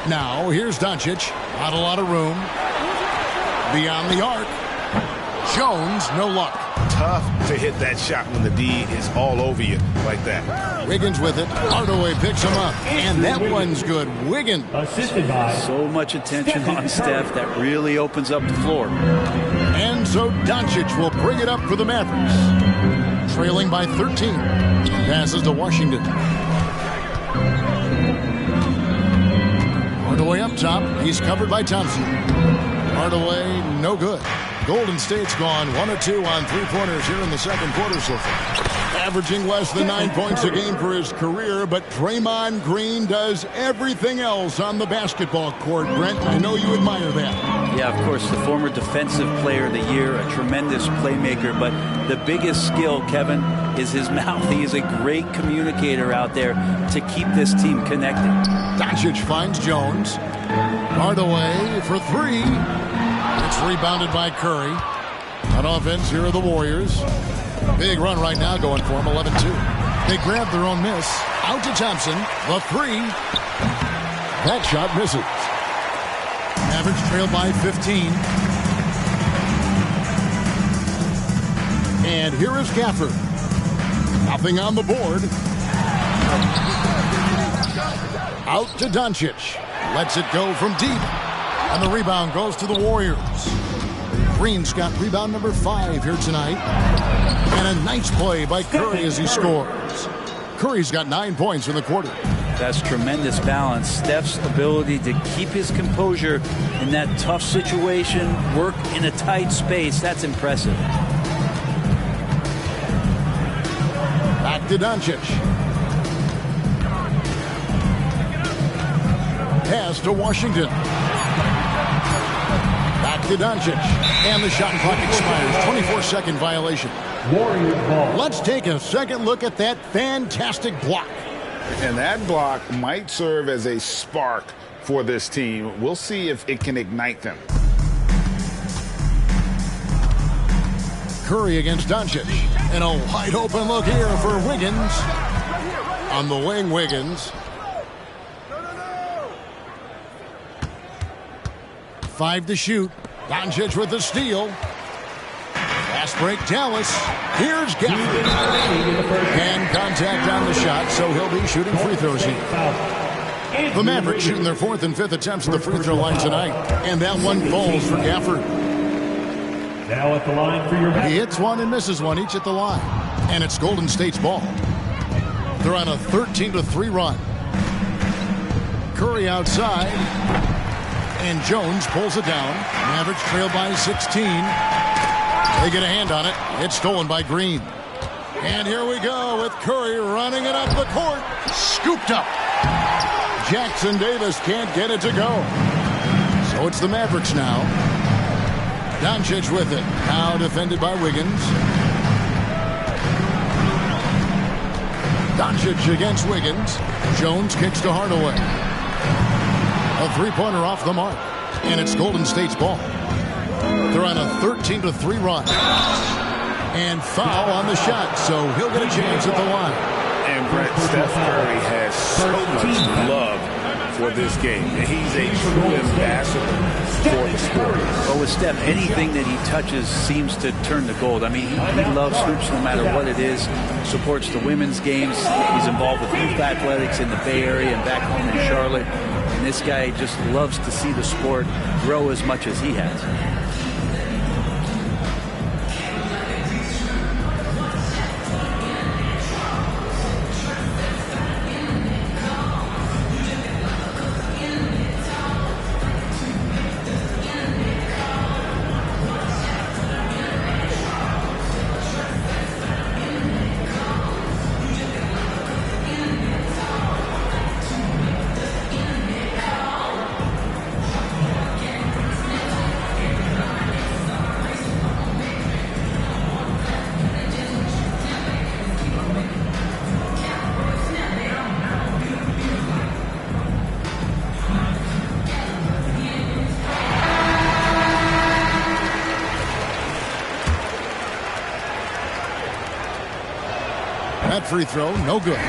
Now, here's Doncic. Not a lot of room. Beyond the arc. Jones, no luck. Tough to hit that shot when the D is all over you like that. Wiggins with it. Hardaway picks him up. And that one's good. Wiggins. Assisted by so much attention on Steph that really opens up the floor. And so Doncic will bring it up for the Mavericks. Trailing by 13. Passes to Washington. Hardaway up top. He's covered by Thompson. Hardaway, no good. Golden State's gone 1 of 2 on three-pointers here in the second quarter so far. Averaging less than 9 points a game for his career, but Draymond Green does everything else on the basketball court. Brent, I know you admire that. Yeah, of course, the former defensive player of the year, a tremendous playmaker, but the biggest skill, Kevin, is his mouth. He is a great communicator out there to keep this team connected. Doncic finds Jones. Hardaway for three. It's rebounded by Curry. On offense, here are the Warriors. Big run right now going for him, 11-2. They grab their own miss. Out to Thompson. The three. That shot misses. Mavericks trailed by 15. And here is Gafford. Nothing on the board. Out to Doncic. Lets it go from deep. And the rebound goes to the Warriors. Green's got rebound number 5 here tonight. And a nice play by Curry as he scores. Curry's got 9 points in the quarter. That's tremendous balance. Steph's ability to keep his composure in that tough situation, work in a tight space, that's impressive. Back to Doncic. Pass to Washington. Back to Doncic. And the shot clock expires. 24-second violation. Warriors ball. Let's take a second look at that fantastic block. And that block might serve as a spark for this team. We'll see if it can ignite them. Curry against Doncic. And a wide open look here for Wiggins. On the wing, Wiggins. 5 to shoot. Doncic with the steal. Fast break, Dallas. Here's Gafford. And contact on the shot, so he'll be shooting free throws here. The Mavericks shooting their 4th and 5th attempts at the free throw line tonight. And that one falls for Gafford. Now at the line for your He hits one and misses one, each at the line. And it's Golden State's ball. They're on a 13-3 run. Curry outside. And Jones pulls it down. Mavericks trail by 16. They get a hand on it. It's stolen by Green. And here we go with Curry running it up the court. Scooped up. Jackson Davis can't get it to go. So it's the Mavericks now. Doncic with it. Now defended by Wiggins. Doncic against Wiggins. Jones kicks to Hardaway. A three-pointer off the mark. And it's Golden State's ball. They're on a 13-3 run. And foul on the shot, so he'll get a chance at the line. And Brett, Steph Curry has so much love for this game. He's a true ambassador for the sport. Well, with Steph, anything that he touches seems to turn to gold. I mean, he loves hoops no matter what it is. Supports the women's games. He's involved with youth athletics in the Bay Area and back home in Charlotte. And this guy just loves to see the sport grow as much as he has. That free throw, no good.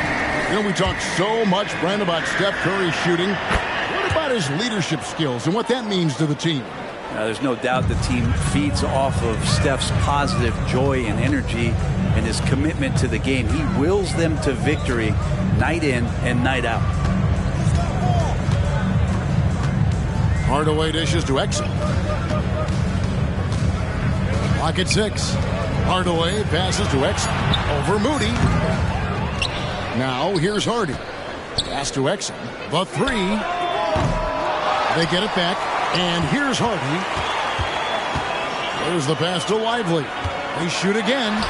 You know, we talk so much, Brent, about Steph Curry shooting. What about his leadership skills and what that means to the team? There's no doubt the team feeds off of Steph's positive joy and energy and his commitment to the game. He wills them to victory night in and night out. Hardaway dishes to Exum. Clock at 6. Hardaway passes to Exum. Over Moody. Now here's Hardy. Pass to Exum. The three. They get it back. And here's Hardy. There's the pass to Lively. They shoot again.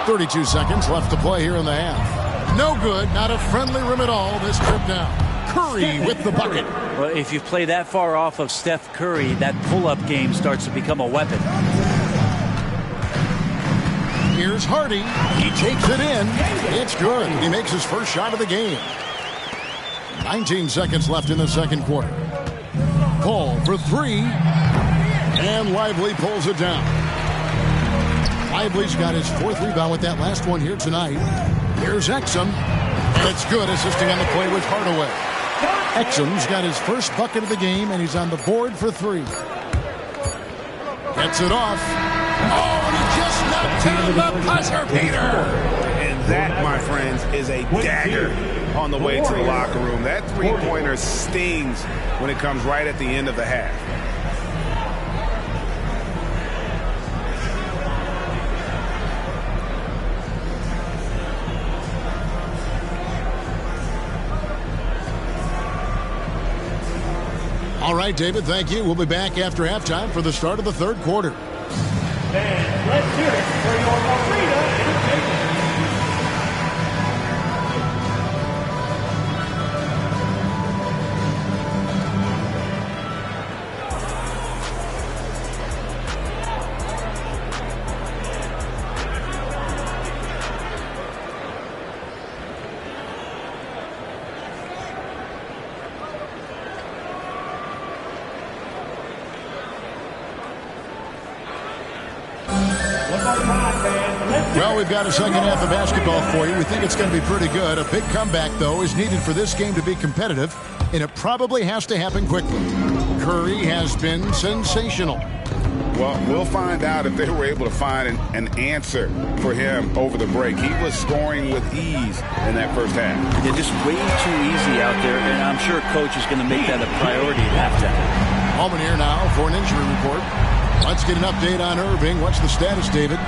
32 seconds left to play here in the half. No good. Not a friendly rim at all this trip down. Curry with the bucket. Well, if you play that far off of Steph Curry, that pull-up game starts to become a weapon. Here's Hardy. He takes it in. It's good. He makes his first shot of the game. 19 seconds left in the second quarter. Paul for three. And Lively pulls it down. Lively's got his fourth rebound with that last one here tonight. Here's Exum. That's good, assisting on the play with Hardaway. Exum's got his first bucket of the game, and he's on the board for three. Gets it off. Oh, and he just knocked down the buzzer beater. And that, my friends, is a dagger on the way to the locker room. That three-pointer stings when it comes right at the end of the half. All right, David, thank you. We'll be back after halftime for the start of the third quarter. Fans, let's hear it for your arena entertainment. Well, we've got a second half of basketball for you. We think it's going to be pretty good. A big comeback, though, is needed for this game to be competitive, and it probably has to happen quickly. Curry has been sensational. Well, we'll find out if they were able to find an answer for him over the break. He was scoring with ease in that first half. They're just way too easy out there, and I'm sure coach is going to make that a priority at halftime. Holman here now for an injury report. Let's get an update on Irving. What's the status, David?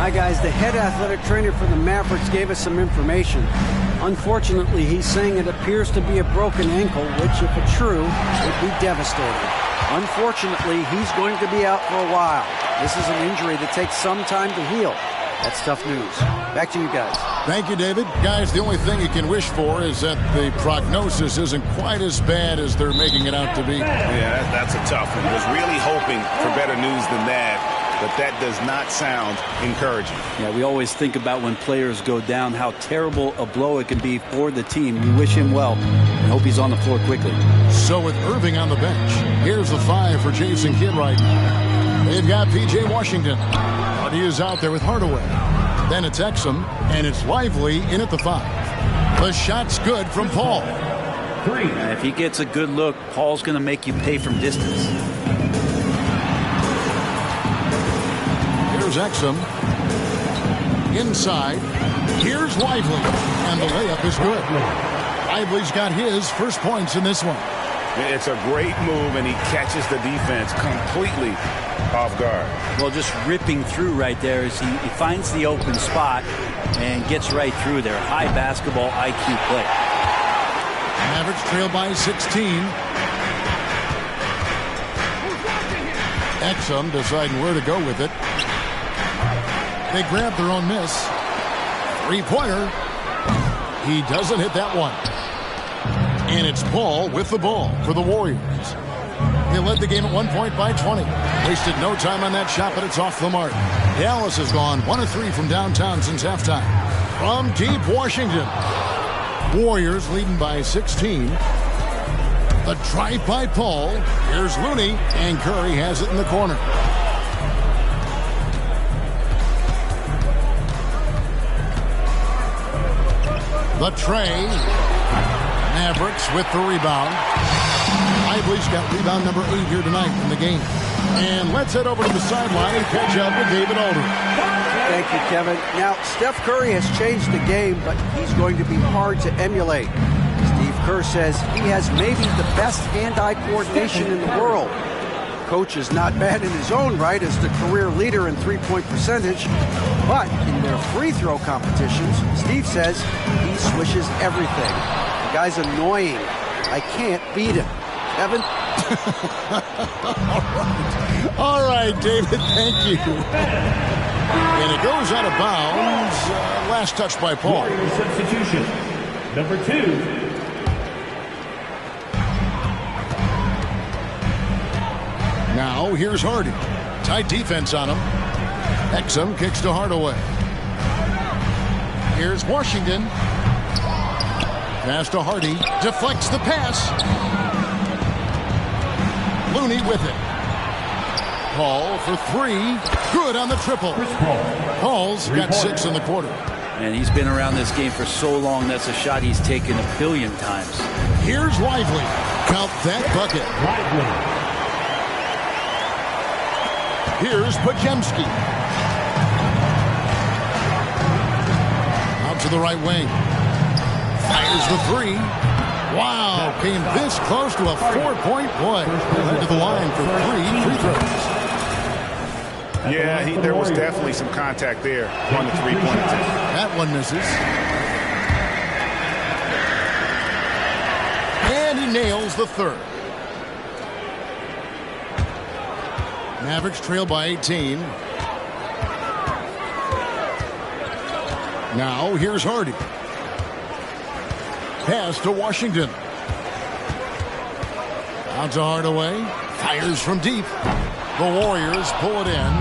Hi, guys. The head athletic trainer for the Mavericks gave us some information. Unfortunately, he's saying it appears to be a broken ankle, which, if it's true, would be devastating. Unfortunately, he's going to be out for a while. This is an injury that takes some time to heal. That's tough news. Back to you guys. Thank you, David. Guys, the only thing you can wish for is that the prognosis isn't quite as bad as they're making it out to be. Yeah, that's a tough one. Was really hoping for better news than that. But that does not sound encouraging. Yeah, we always think about when players go down, how terrible a blow it can be for the team. We wish him well and hope he's on the floor quickly. So with Irving on the bench, here's the 5 for Jason Kidd right now. They've got P.J. Washington. But he is out there with Hardaway. Then it's Exum, and it's Lively in at the 5. The shot's good from Paul. 3. If he gets a good look, Paul's going to make you pay from distance. Exum inside. Here's Lively, and the layup is good. Lively's got his first points in this one. It's a great move, and he catches the defense completely off guard. Well, just ripping through right there as he finds the open spot and gets right through there. High basketball IQ play. Mavericks trail by 16. Exum deciding where to go with it. They grab their own miss. Three-pointer. He doesn't hit that one. And it's Paul with the ball for the Warriors. They led the game at 1 point by 20. Wasted no time on that shot, but it's off the mark. Dallas has gone 1 of 3 from downtown since halftime. From deep Washington. Warriors leading by 16. The drive by Paul. Here's Looney, and Curry has it in the corner. The tray. Mavericks with the rebound. Lively's got rebound number 8 here tonight in the game. And let's head over to the sideline and catch up with David Aldridge. Thank you, Kevin. Now, Steph Curry has changed the game, but he's going to be hard to emulate. Steve Kerr says he has maybe the best hand-eye coordination in the world. Coach is not bad in his own right as the career leader in three-point percentage, but in their free throw competitions, Steve says he swishes everything. The guy's annoying. I can't beat him. Kevin? All right, David, thank you. And it goes out of bounds. Last touch by Paul. Substitution. Number 2. Now, here's Hardy. Tight defense on him. Exum kicks to Hardaway. Here's Washington. Pass to Hardy. Deflects the pass. Looney with it. Paul for 3. Good on the triple. Paul's got 6 in the quarter. And he's been around this game for so long, that's a shot he's taken a billion times. Here's Lively. Count that bucket. Here's Podziemski. Out to the right wing. Fires the 3. Wow, came this close to a 4-point play. Head to the line for 3 free throws. Yeah, there was definitely some contact there on the three-point attempt. That one misses. And he nails the third. Mavericks trail by 18. Now here's Hardy. Pass to Washington. Out to Hardaway. Fires from deep. The Warriors pull it in.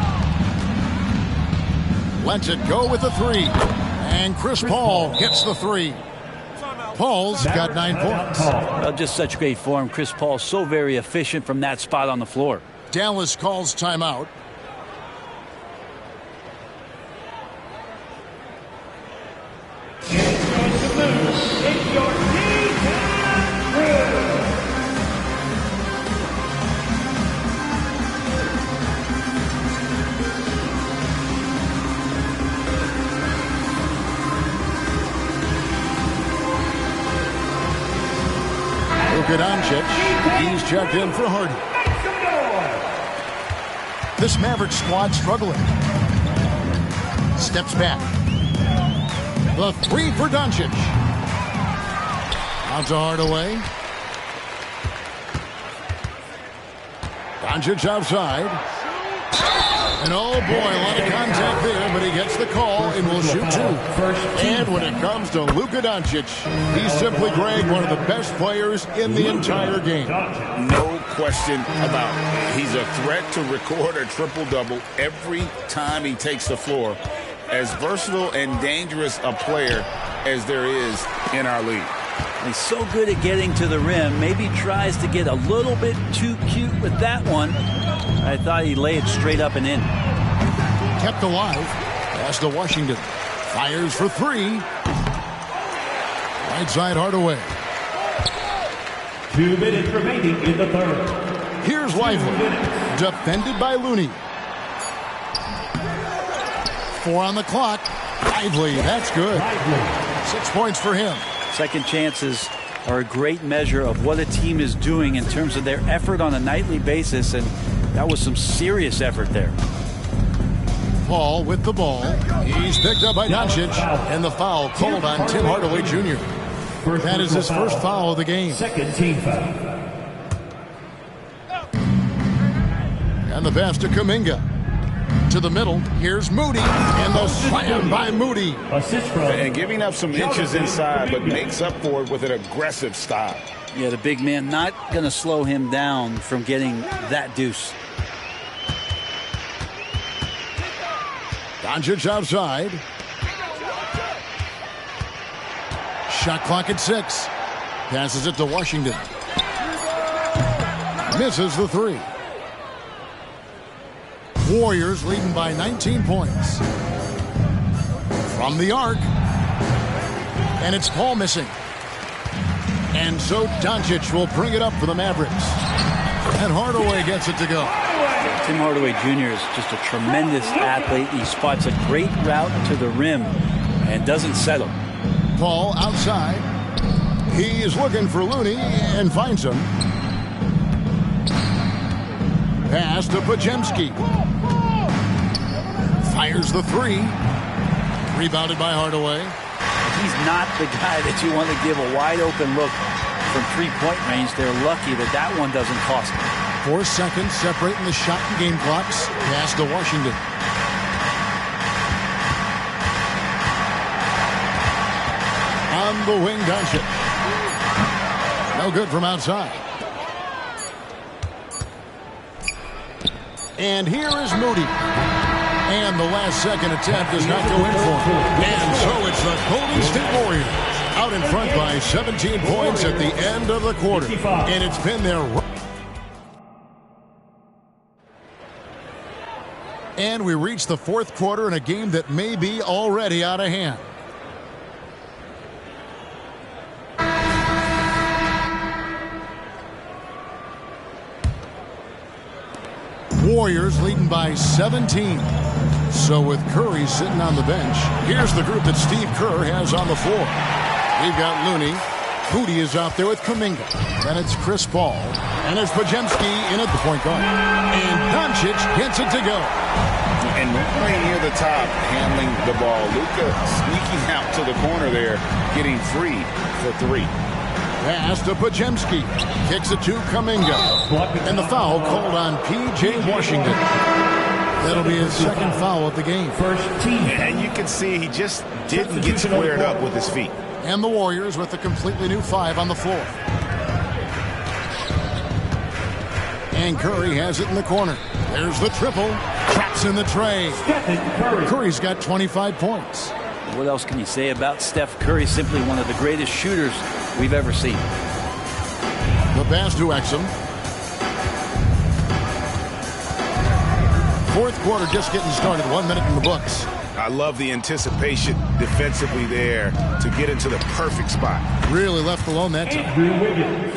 Lets it go with the three. And Chris Paul gets the three. Paul's got 9 points. Well, just such great form. Chris Paul so very efficient from that spot on the floor. Dallas calls timeout. Luka Doncic, he's checked in for Hardy. This Mavericks squad struggling. Steps back. The three for Doncic. Out to Hardaway. Doncic outside. And oh boy, a lot of contact there, but he gets the call and will shoot 2. And when it comes to Luka Doncic, he's simply, Greg, one of the best players in the entire game. No question about it. He's a threat to record a triple-double every time he takes the floor. As versatile and dangerous a player as there is in our league. He's so good at getting to the rim. Maybe tries to get a little bit too cute with that one. I thought he laid it straight up and in. Kept alive. Pass to Washington. Fires for 3. Right side Hardaway. 2 minutes remaining in the third. Here's Lively. Defended by Looney. 4 on the clock. Lively, that's good. 6 points for him. Second chances are a great measure of what a team is doing in terms of their effort on a nightly basis, and that was some serious effort there. Paul with the ball. He's picked up by Doncic, and the foul called on Tim Hardaway Jr. That is his first foul of the game. Second team foul. And the pass to Kuminga. To the middle, here's Moody, and the slam by Moody. And giving up some inches inside, but makes up for it with an aggressive style. Yeah, the big man not going to slow him down from getting that deuce. Doncic outside. Shot clock at 6. Passes it to Washington. Misses the 3. Warriors leading by 19 points. From the arc. And it's Paul missing. And so Doncic will bring it up for the Mavericks. And Hardaway gets it to go. Tim Hardaway Jr. is just a tremendous athlete. He spots a great route to the rim and doesn't settle. Paul outside. He is looking for Looney and finds him. Pass to Podziemski. Fires the 3. Rebounded by Hardaway. He's not the guy that you want to give a wide open look from 3-point range. They're lucky that that one doesn't cost them. 4 seconds separating the shot and game clocks. Pass to Washington. On the wing, Doncic. No good from outside. And here is Moody. And the last second attempt does not go in for him. And so it's the Golden State Warriors out in front by 17 points at the end of the quarter. And it's been their... And we reach the 4th quarter in a game that may be already out of hand. Warriors leading by 17. So with Curry sitting on the bench, here's the group that Steve Kerr has on the floor. We've got Looney, Moody is out there with Kuminga. Then it's Chris Paul. And it's Podziemski in at the point guard. And Doncic gets it to go. And right near the top, handling the ball. Luka sneaking out to the corner there, getting free for three. Pass to Podziemski. Kicks it to Kuminga. And the foul called on P.J. Washington. That'll be his second foul of the game. First team. And you can see he just didn't get squared up with his feet. And the Warriors with a completely new 5 on the floor. And Curry has it in the corner. There's the triple. Traps in the tray. Curry's got 25 points. What else can you say about Steph Curry? Simply one of the greatest shooters we've ever seen. The pass to Exum. Fourth quarter just getting started. 1 minute in the books. I love the anticipation defensively there to get into the perfect spot. Really left alone that time.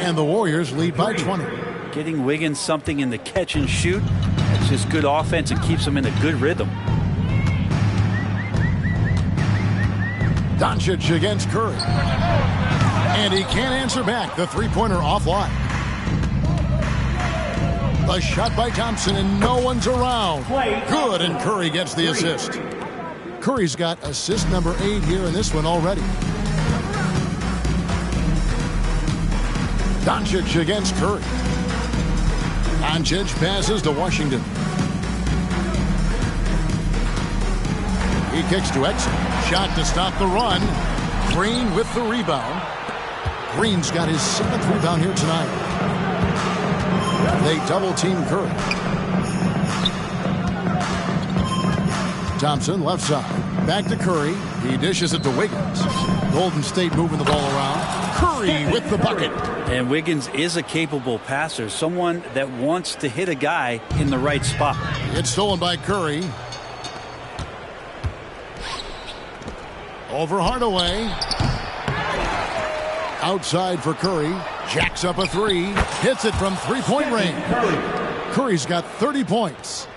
And the Warriors lead by 20. Getting Wiggins something in the catch and shoot. It's just good offense and keeps him in a good rhythm. Doncic against Curry. And he can't answer back. The three-pointer offline. A shot by Thompson, and no one's around. Good, and Curry gets the assist. Curry's got assist number 8 here in this one already. Doncic against Curry. Doncic passes to Washington. He kicks to Exum. Shot to stop the run. Green with the rebound. Green's got his 7th rebound here tonight. They double-team Curry. Thompson left side. Back to Curry. He dishes it to Wiggins. Golden State moving the ball around. Curry with the bucket. And Wiggins is a capable passer. Someone that wants to hit a guy in the right spot. It's stolen by Curry. Over Hardaway. Outside for Curry. Jacks up a 3. Hits it from three-point range. Curry's got 30 points.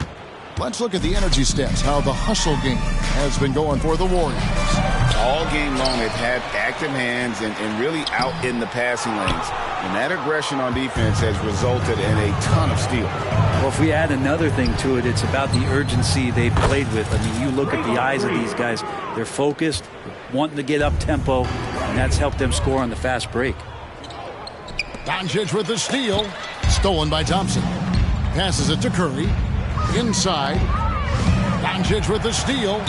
Let's look at the energy stats, how the hustle game has been going for the Warriors. All game long, they've had active hands and really out in the passing lanes. And that aggression on defense has resulted in a ton of steals. Well, if we add another thing to it, it's about the urgency they've played with. I mean, you look at the eyes of these guys. They're focused, wanting to get up tempo, and that's helped them score on the fast break. Doncic with the steal. Stolen by Thompson. Passes it to Curry. Inside. Doncic with the steal.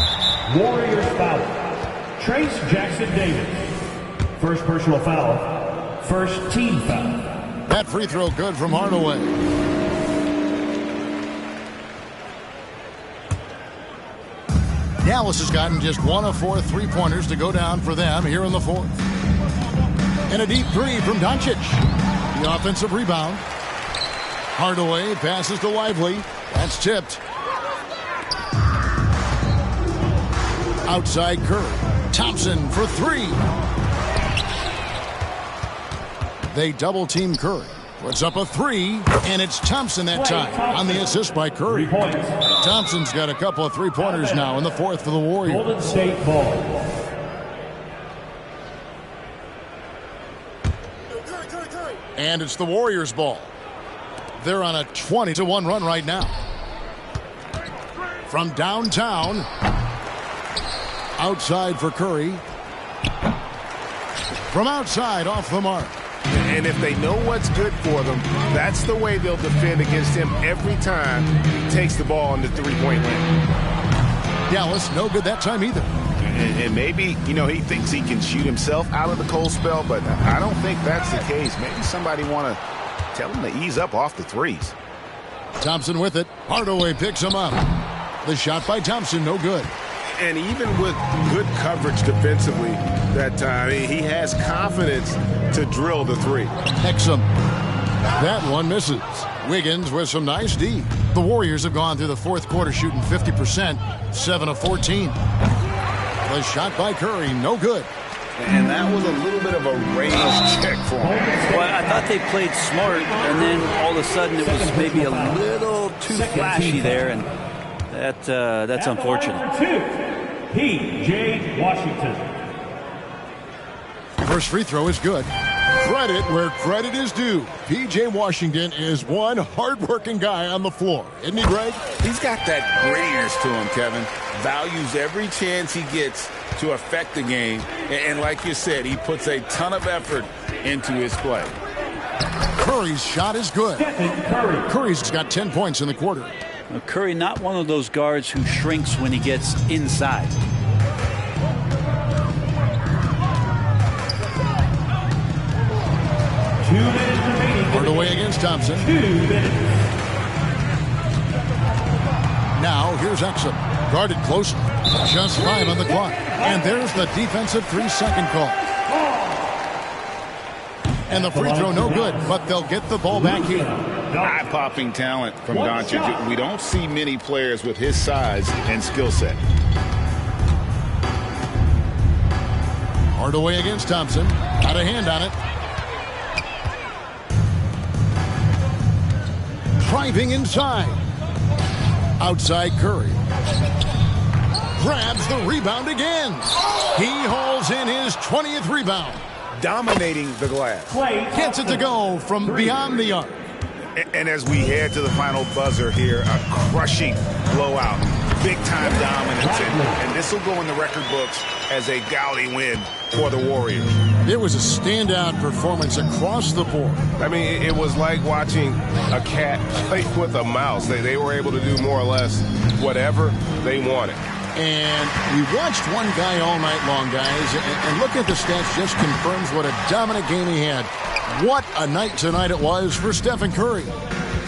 Warriors foul. Trace Jackson Davis. First personal foul. First team foul. That free throw good from Hardaway. Dallas has gotten just 1 of 4 three-pointers to go down for them here in the fourth. And a deep 3 from Doncic. The offensive rebound. Hardaway passes to Lively. That's tipped. Outside Curry. Thompson for 3. They double-team Curry. Puts up a 3, and it's Thompson that time on the assist by Curry. Thompson's got a couple of three-pointers now in the fourth for the Warriors. Golden State ball. And it's the Warriors' ball. They're on a 20-1 run right now. From downtown. Outside for Curry. From outside, off the mark. And if they know what's good for them, that's the way they'll defend against him every time he takes the ball in the three-point lane. Dallas, no good that time either. And maybe, you know, he thinks he can shoot himself out of the cold spell, but I don't think that's the case. Maybe somebody want to tell him to ease up off the threes. Thompson with it. Hardaway picks him up. The shot by Thompson, no good. And even with good coverage defensively that time, he has confidence to drill the 3. Exum. That one misses. Wiggins with some nice D. The Warriors have gone through the fourth quarter shooting 50%, 7 of 14. The shot by Curry, no good. And that was a little bit of a range check for him. Well, I thought they played smart, and then all of a sudden it was maybe a little too flashy there, and that's unfortunate. P.J. Washington. First free throw is good. Credit where credit is due. P.J. Washington is one hard-working guy on the floor. Isn't he, Greg? He's got that grittiness to him, Kevin. Values every chance he gets to affect the game. And like you said, he puts a ton of effort into his play. Curry's shot is good. Curry's got 10 points in the quarter. Now, Curry, not one of those guards who shrinks when he gets inside. Hardaway against Thompson. Now here's Exum. Guarded closely. Just 5 on the clock. And there's the defensive 3-second call. And the free throw no good, but they'll get the ball back here. Eye-popping talent from Doncic. We don't see many players with his size and skill set. Hardaway against Thompson. Got a hand on it. Driving inside. Outside Curry. Grabs the rebound again. He hauls in his 20th rebound. Dominating the glass. Gets it to go from beyond the arc. And as we head to the final buzzer here, a crushing blowout. Big-time dominance. And this will go in the record books as a gaudy win for the Warriors. It was a standout performance across the board. I mean, it was like watching a cat play with a mouse. They were able to do more or less whatever they wanted. And we watched one guy all night long, guys, and look at the stats, just confirms what a dominant game he had. What a night tonight it was for Stephen Curry.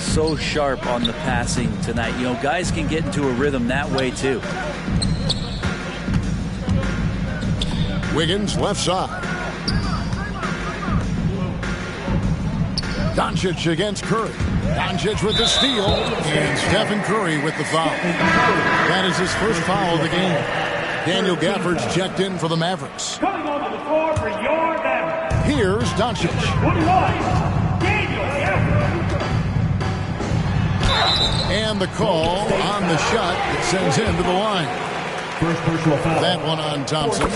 So sharp on the passing tonight. You know, guys can get into a rhythm that way, too. Wiggins left side. Doncic against Curry. Doncic with the steal, and Stephen Curry with the foul. That is his first foul of the game. Daniel Gafford's checked in for the Mavericks. Coming onto the floor for your Mavericks. Here's Doncic. 21, Daniel Gafford. And the call on the shot that sends him to the line. First personal foul. That one on Thompson.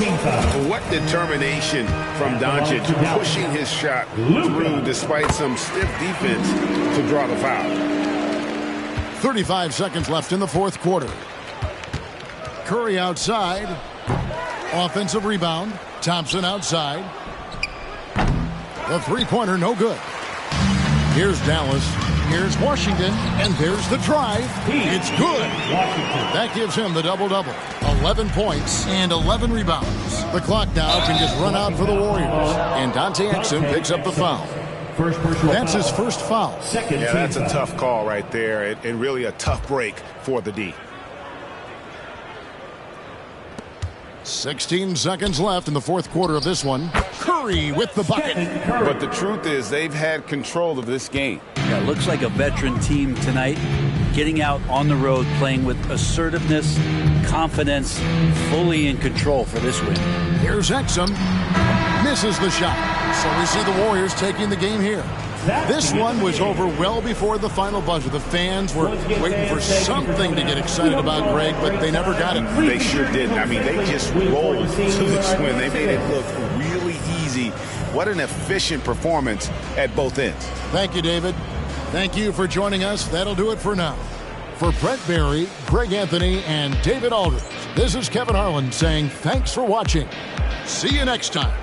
What determination from Doncic, pushing his shot through despite some stiff defense to draw the foul. 35 seconds left in the fourth quarter. Curry outside. Offensive rebound. Thompson outside. The three-pointer no good. Here's Dallas. Here's Washington. And there's the drive. It's good. That gives him the double-double. 11 points and 11 rebounds. The clock now can just run out for the Warriors. And Dante Exum picks up the foul. That's his first foul. Yeah, that's a tough call right there, and really a tough break for the D. 16 seconds left in the fourth quarter of this one. Curry with the bucket. But the truth is they've had control of this game. Yeah, looks like a veteran team tonight. Getting out on the road, playing with assertiveness, confidence, fully in control for this win. Here's Exum. Misses the shot. So we see the Warriors taking the game here. This one was over well before the final buzzer. The fans were waiting for something to get excited about, Greg, but they never got it. They sure didn't. I mean, they just rolled to this win. They made it look really easy. What an efficient performance at both ends. Thank you, David. Thank you for joining us. That'll do it for now. For Brett Barry, Greg Anthony, and David Aldridge, this is Kevin Harlan saying thanks for watching. See you next time.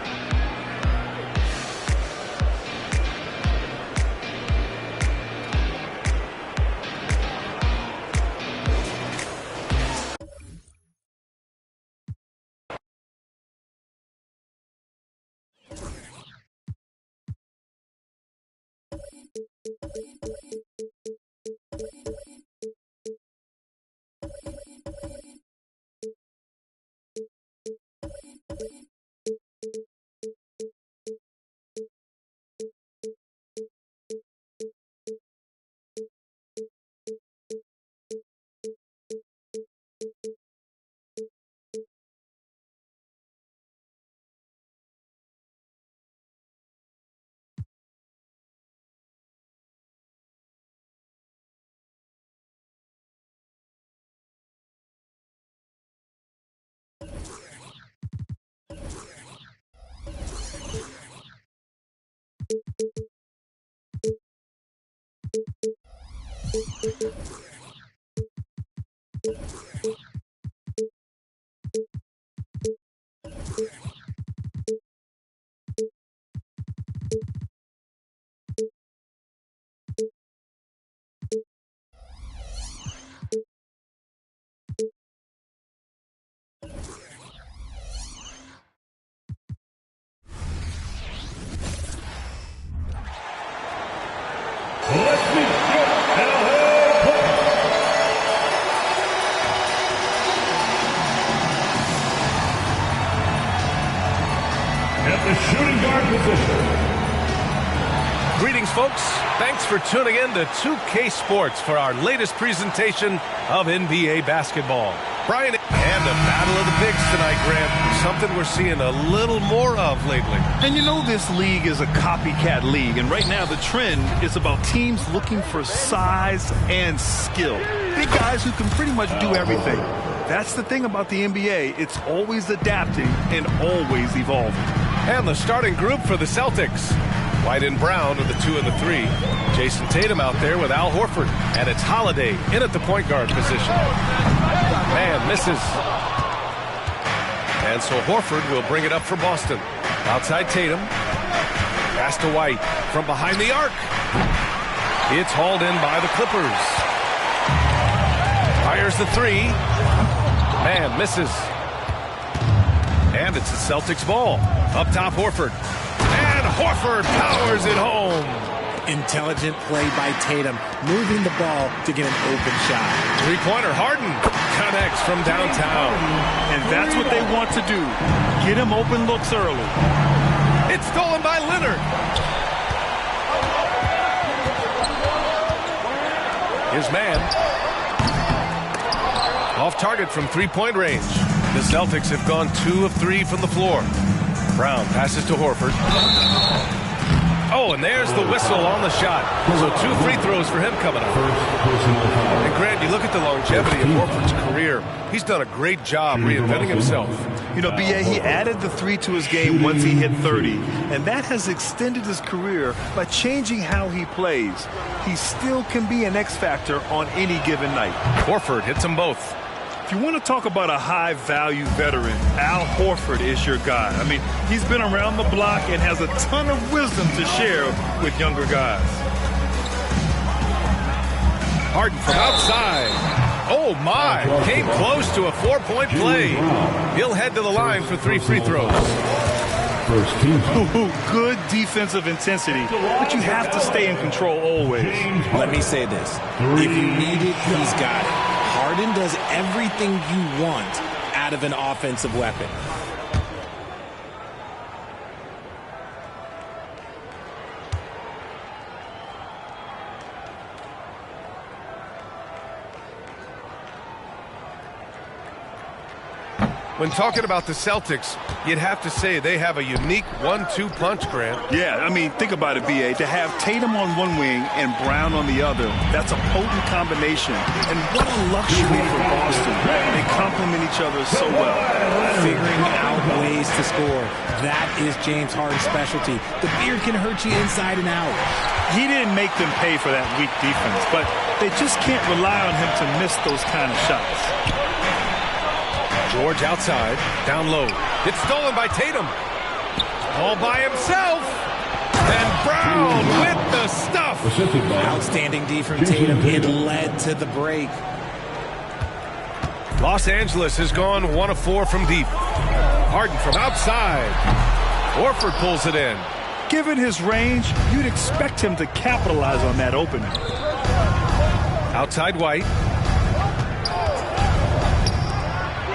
Let's meet at the shooting guard position. Greetings, folks. Thanks for tuning in to 2K Sports for our latest presentation of NBA basketball. Brian, and a battle of the bigs tonight, Grant. Something we're seeing a little more of lately. And you know this league is a copycat league, and right now the trend is about teams looking for size and skill. Big guys who can pretty much do everything. That's the thing about the NBA. It's always adapting and always evolving. And the starting group for the Celtics. White and Brown are the 2 and the 3. Jason Tatum out there with Al Horford. And it's Holiday in at the point guard position. Man misses. And so Horford will bring it up for Boston. Outside Tatum. Pass to White from behind the arc. It's hauled in by the Clippers. Fires the 3. Man misses. And it's the Celtics ball. Up top, Horford. And Horford powers it home. Intelligent play by Tatum, moving the ball to get an open shot. Three-pointer, Harden connects from downtown. And that's what they want to do. Get him open looks early. It's stolen by Leonard. His man. Off target from three-point range. The Celtics have gone 2 of 3 from the floor. Brown passes to Horford. Oh, and there's the whistle on the shot. So 2 free throws for him coming up. And Grant, you look at the longevity of Horford's career. He's done a great job reinventing himself. You know, B.A., he added the 3 to his game once he hit 30, and that has extended his career by changing how he plays. He still can be an X factor on any given night. Horford hits them both. If you want to talk about a high-value veteran, Al Horford is your guy. I mean, he's been around the block and has a ton of wisdom to share with younger guys. Harden from outside. Oh, my. Came close to a 4-point play. He'll head to the line for 3 free throws. Good defensive intensity, but you have to stay in control always. Let me say this. If you need it, he's got it. Harden does everything you want out of an offensive weapon. When talking about the Celtics, you'd have to say they have a unique 1-2 punch, Grant. Yeah, I mean, think about it, B.A. To have Tatum on one wing and Brown on the other, that's a potent combination. And what a luxury for Boston. They complement each other so well. Figuring out ways to score. That is James Harden's specialty. The beard can hurt you inside and out. He didn't make them pay for that weak defense, but they just can't rely on him to miss those kind of shots. George outside, down low. It's stolen by Tatum. All by himself. And Brown with the stuff. Outstanding D from Tatum. It led to the break. Los Angeles has gone 1 of 4 from deep. Harden from outside. Horford pulls it in. Given his range, you'd expect him to capitalize on that opening. Outside White.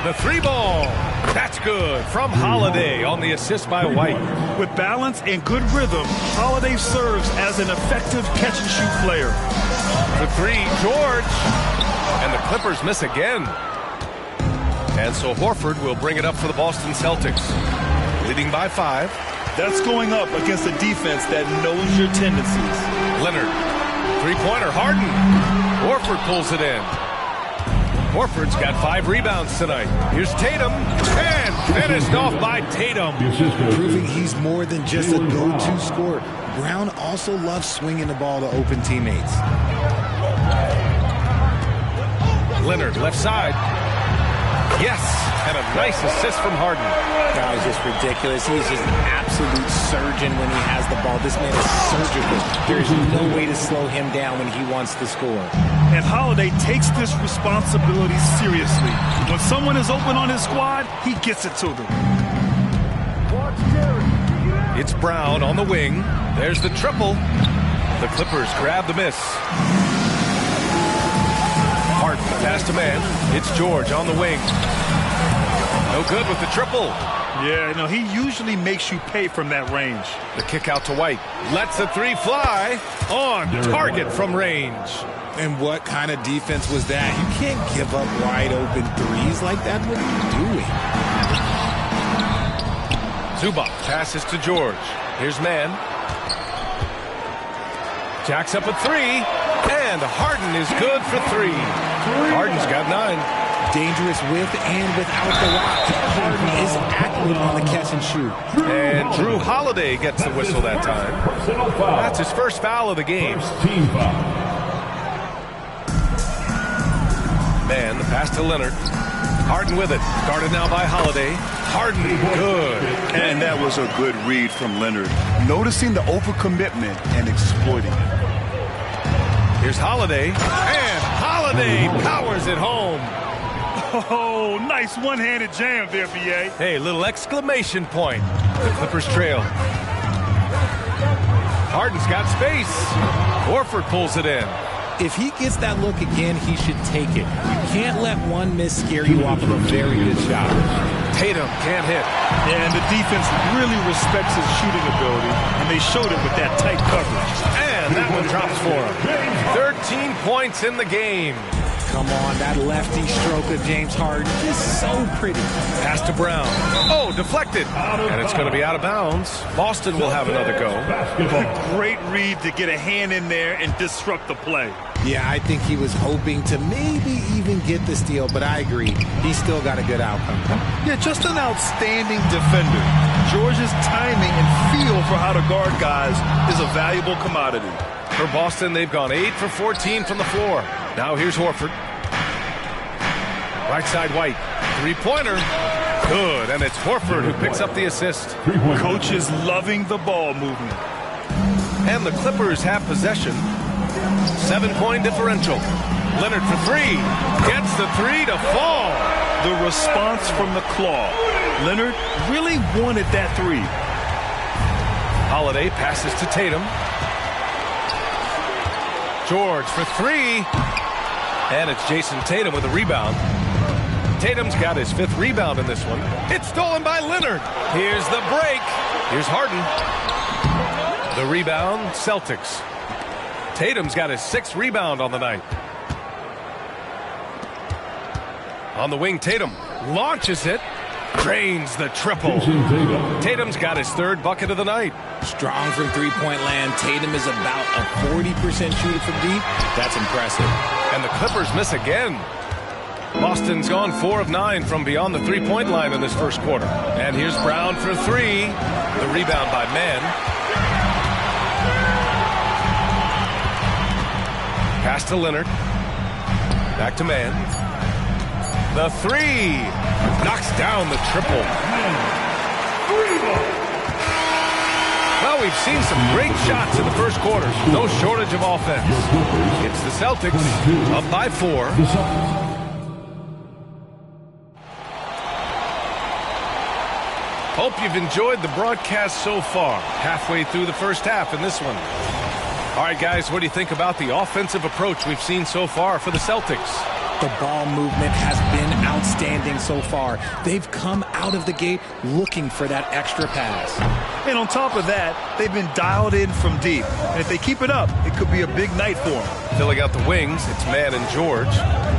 The 3-ball. That's good from Holiday on the assist by White. With balance and good rhythm, Holiday serves as an effective catch-and-shoot player. The 3, George. And the Clippers miss again. And so Horford will bring it up for the Boston Celtics. Leading by 5. That's going up against a defense that knows your tendencies. Leonard. 3-pointer, Harden. Horford pulls it in. Horford's got 5 rebounds tonight. Here's Tatum, and finished off by Tatum. Proving he's more than just a go-to scorer. Brown also loves swinging the ball to open teammates. Leonard, left side. Yes, and a nice assist from Harden. That was just ridiculous. He's just an absolute surgeon when he has the ball. This man is surgical. There's no way to slow him down when he wants to score. And Holiday takes this responsibility seriously. When someone is open on his squad, he gets it to them. It's Brown on the wing. There's the triple. The Clippers grab the miss. Harden pass to man. It's George on the wing. No good with the triple. Yeah, no, he usually makes you pay from that range. The kick out to White. Lets the 3 fly. On target from range. And what kind of defense was that? You can't give up wide open threes like that. What are you doing? Zubac passes to George. Here's man. Jacks up a 3. And Harden is good for 3. Harden's got 9. Dangerous with and without the rock. Harden is accurate on the catch and shoot. And Drew Holiday gets the whistle that time. That's his first foul of the game. Man, the pass to Leonard. Harden with it. Guarded now by Holiday. Harden, good. And that was a good read from Leonard. Noticing the overcommitment and exploiting it. Here's Holiday. And Holiday powers it home. Oh, nice one-handed jam there, B.A. Hey, little exclamation point. The Clippers trail. Harden's got space. Horford pulls it in. If he gets that look again, he should take it. You can't let one miss scare you off of a very good shot. Tatum can't hit. And the defense really respects his shooting ability, and they showed it with that tight coverage. And that one drops for him. 13 points in the game. Come on, that lefty stroke of James Harden is so pretty. Pass to Brown. Oh, deflected. And it's going to be out of bounds. Boston will have another go. Great read to get a hand in there and disrupt the play. Yeah, I think he was hoping to maybe even get the steal, but I agree. He still got a good outcome. Yeah, just an outstanding defender. George's timing and feel for how to guard guys is a valuable commodity. For Boston, they've gone 8 for 14 from the floor. Now here's Horford. Right side White. 3-pointer. Good, and it's Horford who picks up the assist. Coach is loving the ball movement. And the Clippers have possession. 7-point differential. Leonard for 3. Gets the 3 to fall. The response from the claw. Leonard really wanted that 3. Holiday passes to Tatum. George for 3. And it's Jason Tatum with a rebound. Tatum's got his 5th rebound in this one. It's stolen by Leonard. Here's the break. Here's Harden. The rebound, Celtics. Tatum's got his 6th rebound on the night. On the wing, Tatum launches it. Drains the triple. Tatum's got his 3rd bucket of the night. Strong from three-point land. Tatum is about a 40% shooter from deep. That's impressive. And the Clippers miss again. Boston's gone 4 of 9 from beyond the 3-point line in this first quarter. And here's Brown for 3. The rebound by Mann. Pass to Leonard. Back to Mann. The 3. Knocks down the triple. Well, we've seen some great shots in the first quarter. No shortage of offense. It's the Celtics up by 4. Hope you've enjoyed the broadcast so far. Halfway through the first half in this one. All right, guys, what do you think about the offensive approach we've seen so far for the Celtics? The ball movement has been outstanding so far. They've come out of the gate looking for that extra pass. And on top of that, they've been dialed in from deep. And if they keep it up, it could be a big night for him. Filling out the wings, it's Mann and George.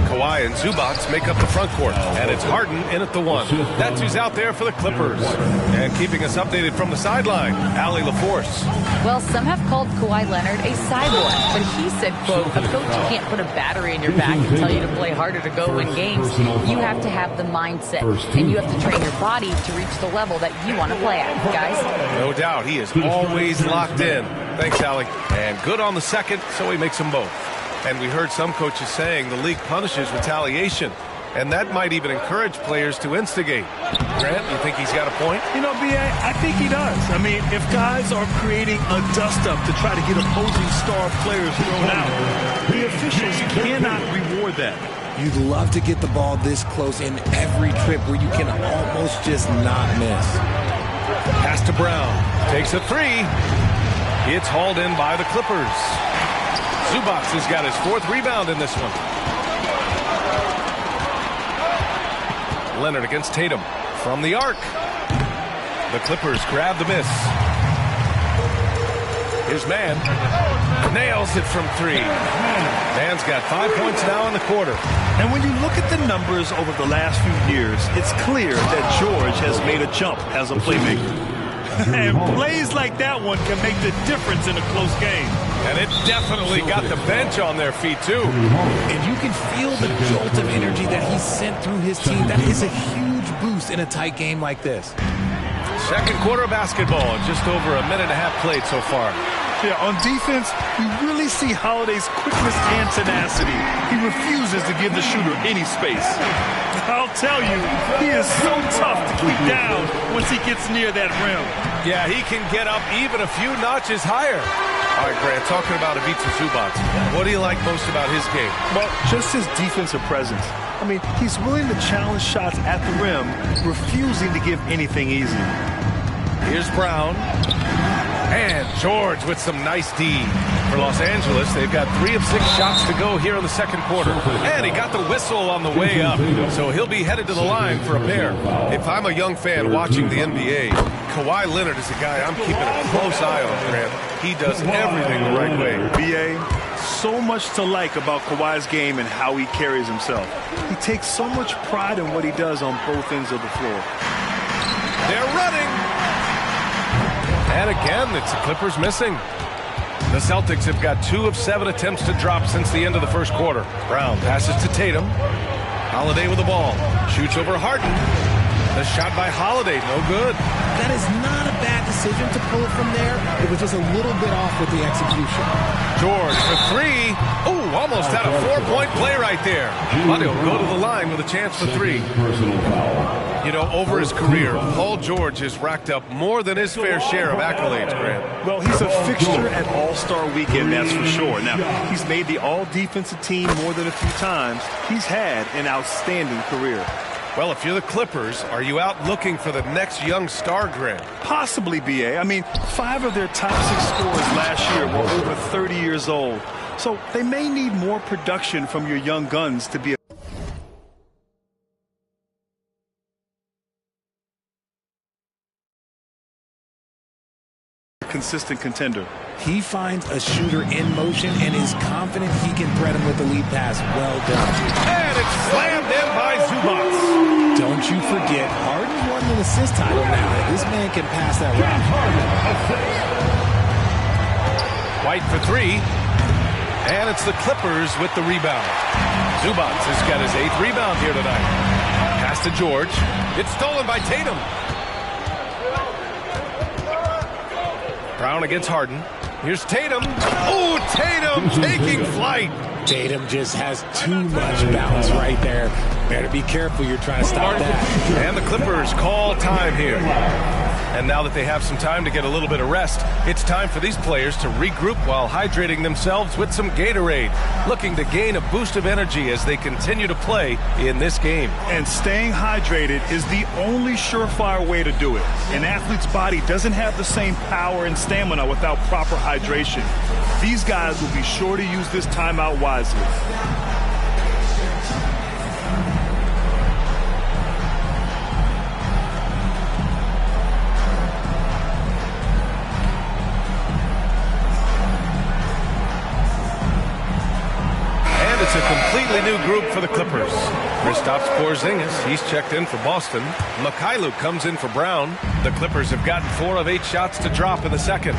Kawhi and Zubac make up the front court. And it's Harden in at the one. That's who's out there for the Clippers. And keeping us updated from the sideline, Allie LaForce. Well, some have called Kawhi Leonard a cyborg, but he said, quote, a coach can't put a battery in your back and tell you to play harder to go win games. You have to have the mindset, and you have to train your body to reach the level that you want to play at, guys. No doubt, he is always locked in. Thanks, Allie. And good on the second, so he makes them both. And we heard some coaches saying the league punishes retaliation, and that might even encourage players to instigate. Grant, you think he's got a point? You know, B.A., I think he does. I mean, if guys are creating a dust-up to try to get opposing star players thrown out, the officials cannot reward that. You'd love to get the ball this close in every trip where you can almost just not miss. Pass to Brown. Takes a three. It's hauled in by the Clippers. Zubac has got his fourth rebound in this one. Leonard against Tatum from the arc. The Clippers grab the miss. Here's Mann. Nails it from three. Mann's got 5 points now in the quarter. And when you look at the numbers over the last few years, it's clear that George has made a jump as a playmaker. And plays like that one can make the difference in a close game. And it definitely got the bench on their feet, too. And you can feel the jolt of energy that he sent through his team. That is a huge boost in a tight game like this. Second quarter basketball, just over a minute and a half played so far. Yeah, on defense, we really see Holiday's quickness and tenacity. He refuses to give the shooter any space. I'll tell you, he is so tough to keep down once he gets near that rim. Yeah, he can get up even a few notches higher. All right, Grant, talking about Ivica Zubac, what do you like most about his game? Well, just his defensive presence. I mean, he's willing to challenge shots at the rim, refusing to give anything easy. Here's Brown. And George with some nice D. For Los Angeles, they've got 3 of 6 shots to go here in the second quarter. And he got the whistle on the way up, so he'll be headed to the line for a pair. If I'm a young fan watching the NBA, Kawhi Leonard is a guy I'm keeping a close eye on, Grant. He does everything the right way. B.A., so much to like about Kawhi's game and how he carries himself. He takes so much pride in what he does on both ends of the floor. They're running. And again, it's the Clippers missing. The Celtics have got 2 of 7 attempts to drop since the end of the first quarter. Brown passes to Tatum. Holiday with the ball. Shoots over Harden. The shot by Holiday, no good. That is not a bad decision to pull it from there. It was just a little bit off with the execution. George for 3. Oh, almost had a 4-point play right there. But he'll go to the line with a chance for 3. You know, over his career, Paul George has racked up more than his fair share of accolades, Grant. Well, he's a fixture at All-Star Weekend, that's for sure. Now, he's made the All-Defensive Team more than a few times. He's had an outstanding career. Well, if you're the Clippers, are you out looking for the next young star, Grant? Possibly, B.A. I mean, 5 of their top 6 scorers last year were over 30 years old. So they may need more production from your young guns to be a consistent contender. He finds a shooter in motion and is confident he can thread him with the lead pass. Well done. And it's slammed in by Zubac. Don't you forget, Harden won an assist title now. This man can pass that route. White for 3. And it's the Clippers with the rebound. Zubac has got his 8th rebound here tonight. Pass to George. It's stolen by Tatum. Brown against Harden. Here's Tatum. Oh, Tatum taking flight. Tatum just has too much bounce right there. Better be careful. You're trying to stop that. And the Clippers call time here. And now that they have some time to get a little bit of rest, it's time for these players to regroup while hydrating themselves with some Gatorade, looking to gain a boost of energy as they continue to play in this game. And staying hydrated is the only surefire way to do it. An athlete's body doesn't have the same power and stamina without proper hydration. These guys will be sure to use this timeout wisely. a completely new group for the Clippers. Kristaps Porzingis, he's checked in for Boston. Mikhailuk comes in for Brown. The Clippers have gotten 4 of 8 shots to drop in the second.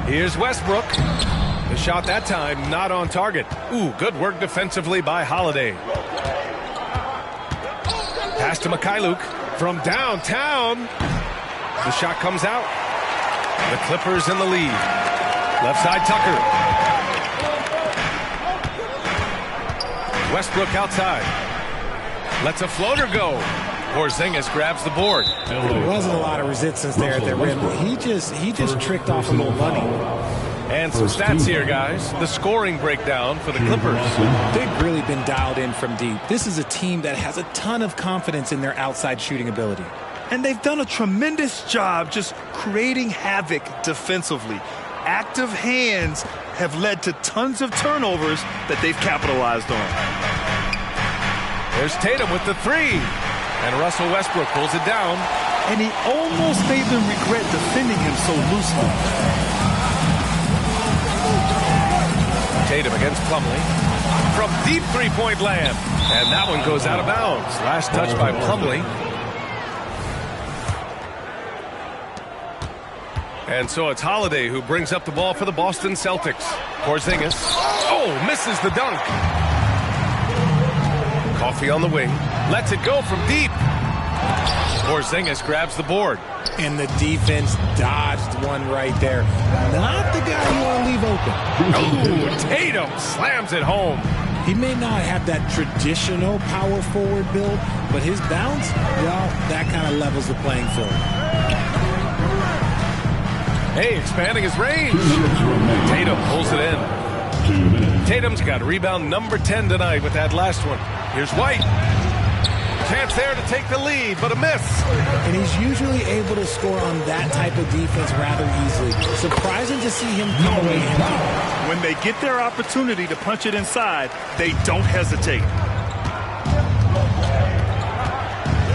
Here's Westbrook. The shot that time not on target. Ooh, good work defensively by Holiday. Pass to Mikhailuk from downtown. The shot comes out. The Clippers in the lead. Left side, Tucker. Westbrook outside. Lets a floater go. Porzingis grabs the board. There wasn't a lot of resistance there at the rim. He just tricked off a little bunny. And some stats here, guys. The scoring breakdown for the Clippers. They've really been dialed in from deep. This is a team that has a ton of confidence in their outside shooting ability. And they've done a tremendous job just creating havoc defensively. Active hands have led to tons of turnovers that they've capitalized on. There's Tatum with the 3. And Russell Westbrook pulls it down. And he almost made them regret defending him so loosely. Tatum against Plumlee. From deep three-point land. And that one goes out of bounds. Last touch by Plumlee. And so it's Holiday who brings up the ball for the Boston Celtics. Porzingis. Oh, misses the dunk. Coffee on the wing. Lets it go from deep. Porzingis grabs the board. And the defense dodged one right there. Not the guy you want to leave open. Oh, Tatum slams it home. He may not have that traditional power forward build, but his bounce, well, that kind of levels the playing field. Hey, expanding his range. Tatum pulls it in. Tatum's got rebound number 10 tonight with that last one. Here's White. Chance there to take the lead, but a miss. And he's usually able to score on that type of defense rather easily. Surprising to see him come away empty. When they get their opportunity to punch it inside, they don't hesitate.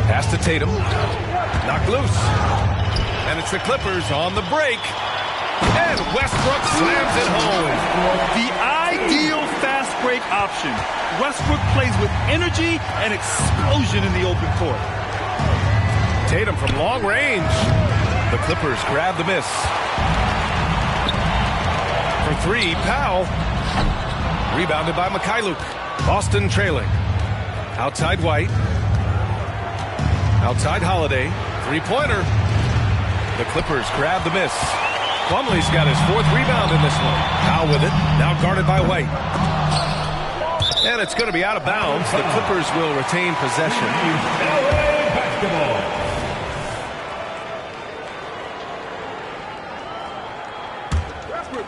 Pass to Tatum. Knocked loose. And it's the Clippers on the break. And Westbrook slams it home. The ideal fast break option. Westbrook plays with energy and explosion in the open court. Tatum from long range. The Clippers grab the miss. For 3, Powell. Rebounded by Mikhailuk. Boston trailing. Outside White. Outside Holiday. Three-pointer. The Clippers grab the miss. Plumlee's got his 4th rebound in this one. Powell with it. Now guarded by White. And it's going to be out of bounds. The Clippers will retain possession.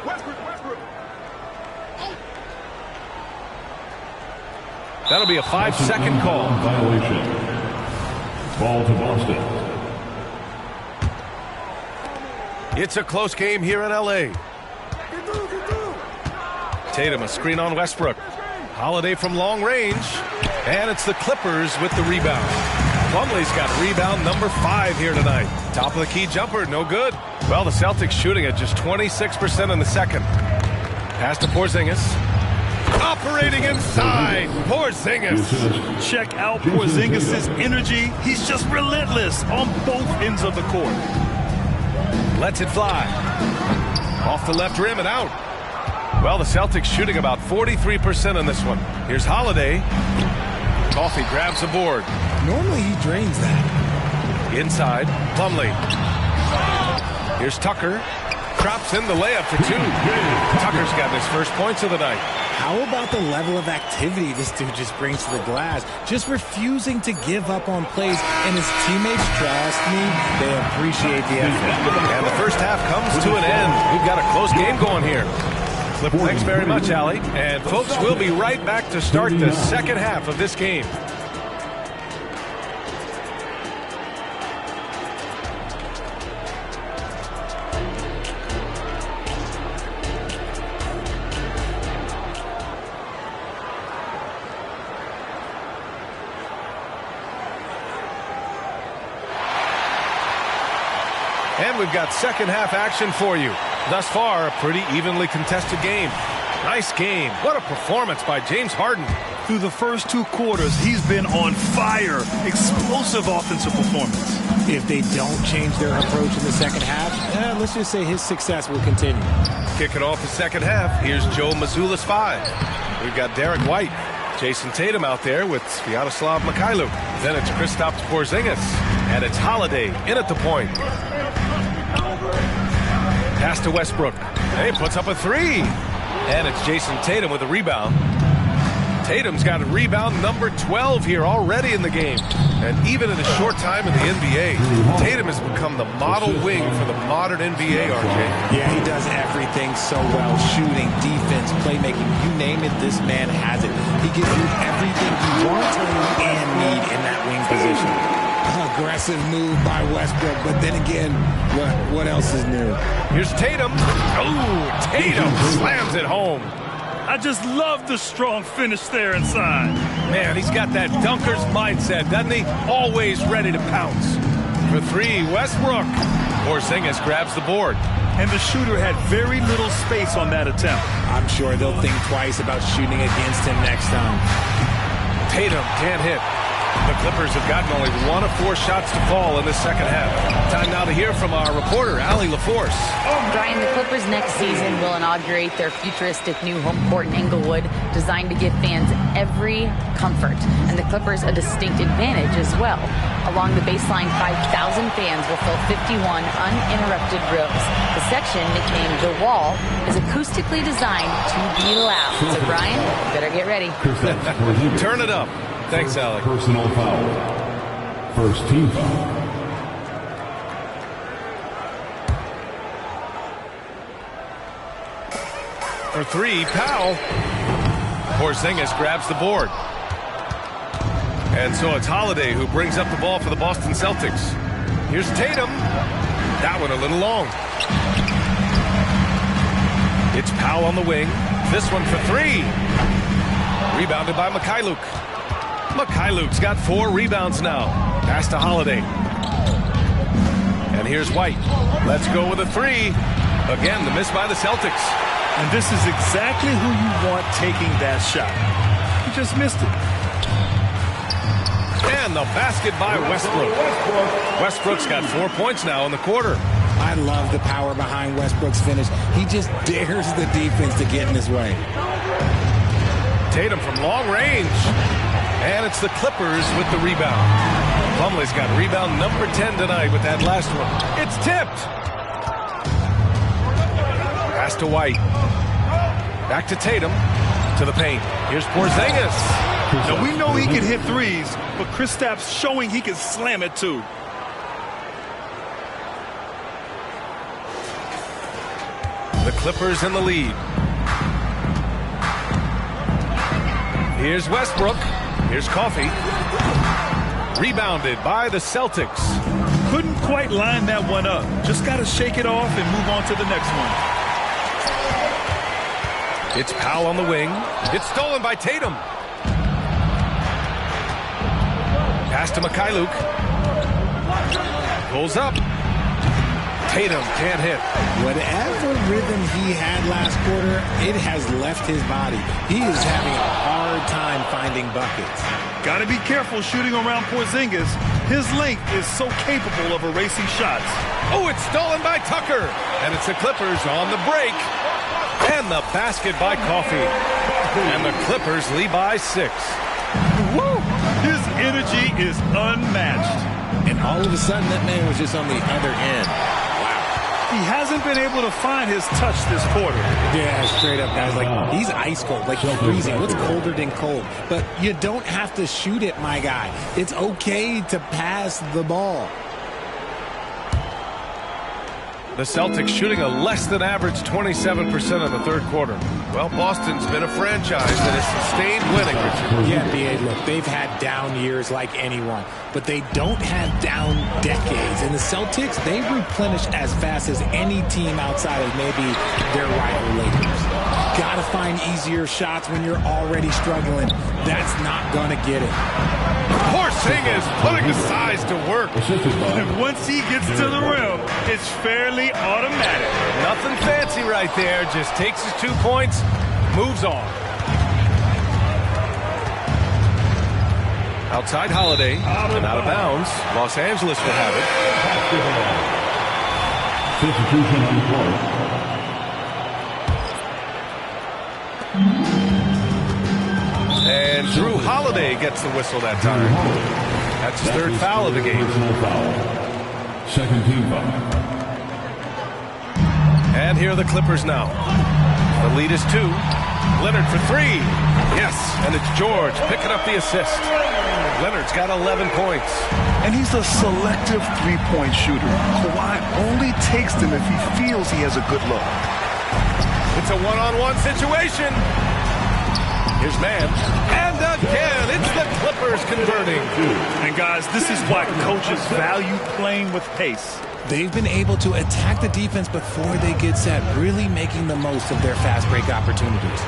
Westbrook. That'll be a 5-second call. Violation. Ball to Boston. It's a close game here in L.A. Tatum, a screen on Westbrook. Holiday from long range. And it's the Clippers with the rebound. Plumlee's got rebound number 5 here tonight. Top of the key jumper, no good. Well, the Celtics shooting at just 26% in the second. Pass to Porzingis. Operating inside. Porzingis. Check out Porzingis' energy. He's just relentless on both ends of the court. Lets it fly. Off the left rim and out. Well, the Celtics shooting about 43% on this one. Here's Holiday. Coffee grabs the board. Normally he drains that. Inside, Plumlee. Here's Tucker. Drops in the layup for 2. Tucker's got his first points of the night. How about the level of activity this dude just brings to the glass? Just refusing to give up on plays, and his teammates, trust me, they appreciate the effort. And the first half comes to an end. We've got a close game going here. Thanks very much, Allie. And folks, we'll be right back to start the second half of this game. And we've got second half action for you. Thus far, a pretty evenly contested game. Nice game. What a performance by James Harden. Through the first 2 quarters, he's been on fire. Explosive offensive performance. If they don't change their approach in the second half, let's just say his success will continue. Kicking off the second half, here's Joe Mazzulla's 5. We've got Derek White, Jason Tatum out there with Sviatoslav Mikhailuk. Then it's Kristaps Porzingis, and it's Holiday in at the point. Pass to Westbrook. He puts up a 3. And it's Jason Tatum with a rebound. Tatum's got a rebound number 12 here already in the game. And even in a short time in the NBA, Tatum has become the model wing for the modern NBA, RJ. Yeah, he does everything so well. Shooting, defense, playmaking, you name it, this man has it. He gives you everything you want and need in that wing position. Aggressive move by Westbrook, but then again, what else is new? Here's Tatum. Oh, Tatum slams it home. I just love the strong finish there inside. Man, he's got that dunker's mindset, doesn't he? Always ready to pounce. For 3, Westbrook. Porzingis grabs the board. And the shooter had very little space on that attempt. I'm sure they'll think twice about shooting against him next time. Tatum can't hit. The Clippers have gotten only 1 of 4 shots to fall in the second half. Time now to hear from our reporter, Allie LaForce. Brian, the Clippers next season will inaugurate their futuristic new home court in Inglewood, designed to give fans every comfort, and the Clippers a distinct advantage as well. Along the baseline, 5,000 fans will fill 51 uninterrupted rows. The section, nicknamed The Wall, is acoustically designed to be loud. So, Brian, better get ready. Turn it up. Thanks, Alec. Personal foul. First team foul. For 3, Powell. Porzingis grabs the board. And so it's Holiday who brings up the ball for the Boston Celtics. Here's Tatum. That one a little long. It's Powell on the wing. This one for 3. Rebounded by Mikhailuk. Mikhailuk's got 4 rebounds now. Pass to Holiday. And here's White. Let's go with a 3. Again, the miss by the Celtics. And this is exactly who you want taking that shot. He just missed it. And the basket by Westbrook. Westbrook's got 4 points now in the quarter. I love the power behind Westbrook's finish. He just dares the defense to get in his way. Tatum from long range. And it's the Clippers with the rebound. Plumlee's got rebound number 10 tonight with that last one. It's tipped. Pass to White. Back to Tatum. To the paint. Here's Porzingis. Now, we know he can hit threes, but Kristaps showing he can slam it too. The Clippers in the lead. Here's Westbrook. Here's Coffey. Rebounded by the Celtics. Couldn't quite line that one up. Just got to shake it off and move on to the next one. It's Powell on the wing. It's stolen by Tatum. Pass to Mikhailuk. Pulls up. Tatum can't hit. Whatever rhythm he had last quarter, it has left his body. He is having a hard time finding buckets. Got to be careful shooting around Porzingis. His length is so capable of erasing shots. Oh, it's stolen by Tucker. And it's the Clippers on the break. And the basket by Coffey. And the Clippers lead by 6. Woo! His energy is unmatched. And all of a sudden, that man was just on the other end. He hasn't been able to find his touch this quarter. Yeah, straight up, guys. Like, he's ice cold, like freezing. What's colder than cold? But you don't have to shoot it, my guy. It's okay to pass the ball. The Celtics shooting a less than average 27% in the third quarter. Well, Boston's been a franchise that has sustained winning, Richard. Yeah, B.A., look, they've had down years like anyone, but they don't have down decades. And the Celtics, they replenish as fast as any team outside of maybe their rival Lakers. Gotta find easier shots when you're already struggling. That's not gonna get it. Porzingis putting his size to work. And once he gets to the rim, it's fairly automatic. Nothing fancy right there. Just takes his 2 points, moves on. Outside Holiday, and out of bounds. Los Angeles will have it. Substitution on the court. And Drew Holiday gets the whistle that time. That's his third foul of the game. Second team foul. And here are the Clippers now. The lead is 2. Leonard for 3. Yes, and it's George picking up the assist. Leonard's got 11 points. And he's a selective three-point shooter. Kawhi only takes them if he feels he has a good look. It's a one-on-one situation. Here's Mann. And again, it's the Clippers converting. And guys, this is why coaches value playing with pace. They've been able to attack the defense before they get set, really making the most of their fast break opportunities.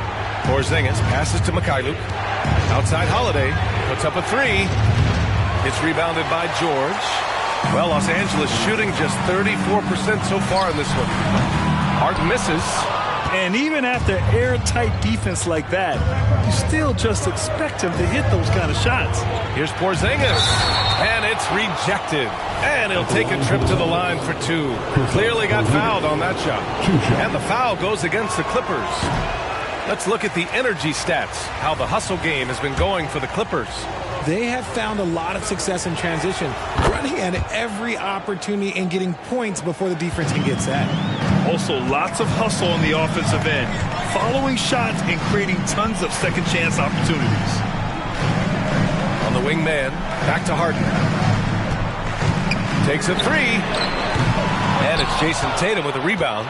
Porzingis passes to Mikhailuk. Outside Holiday puts up a 3. It's rebounded by George. Well, Los Angeles shooting just 34% so far in this one. Harden misses. And even after airtight defense like that, you still just expect him to hit those kind of shots. Here's Porzingis, and it's rejected. And he'll take a trip to the line for 2. Clearly got fouled on that shot. And the foul goes against the Clippers. Let's look at the energy stats, how the hustle game has been going for the Clippers. They have found a lot of success in transition, running at every opportunity and getting points before the defense can get set. Also, lots of hustle on the offensive end, following shots and creating tons of second chance opportunities. On the wing man, back to Harden. Takes a 3. And it's Jason Tatum with a rebound.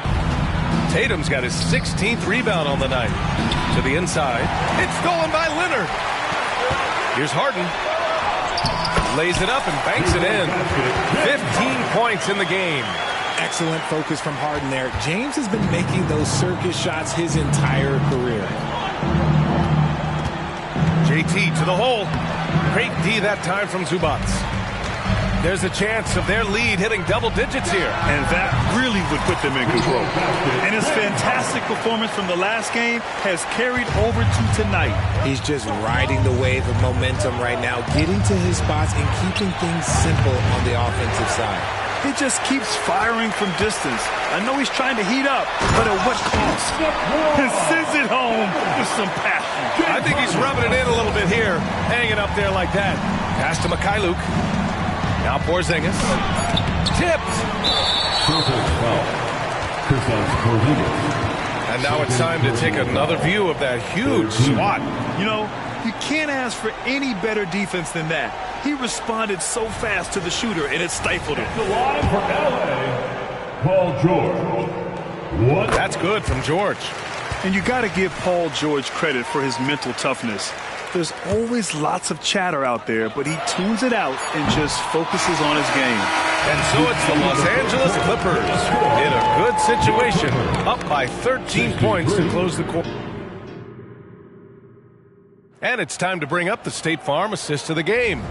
Tatum's got his 16th rebound on the night. To the inside. It's stolen by Leonard. Here's Harden. Lays it up and banks it in. 15 points in the game. Excellent focus from Harden there. James has been making those circus shots his entire career. JT to the hole. Great D that time from Zubac. There's a chance of their lead hitting double digits here. And that really would put them in control. And his fantastic performance from the last game has carried over to tonight. He's just riding the wave of momentum right now, getting to his spots and keeping things simple on the offensive side. He just keeps firing from distance. I know he's trying to heat up, but at what cost? And sends it home with some passion. I think he's rubbing it in a little bit here, hanging up there like that. Pass to Mikhailuk. Now Porzingis. Tipped. And now it's time to take another view of that huge swat. You know, you can't ask for any better defense than that. He responded so fast to the shooter, and it stifled him. The line for LA, Paul George. That's good from George. And you got to give Paul George credit for his mental toughness. There's always lots of chatter out there, but he tunes it out and just focuses on his game. And so it's the Los Angeles Clippers in a good situation, up by 13 points to close the quarter. And it's time to bring up the State Farm assist of the game.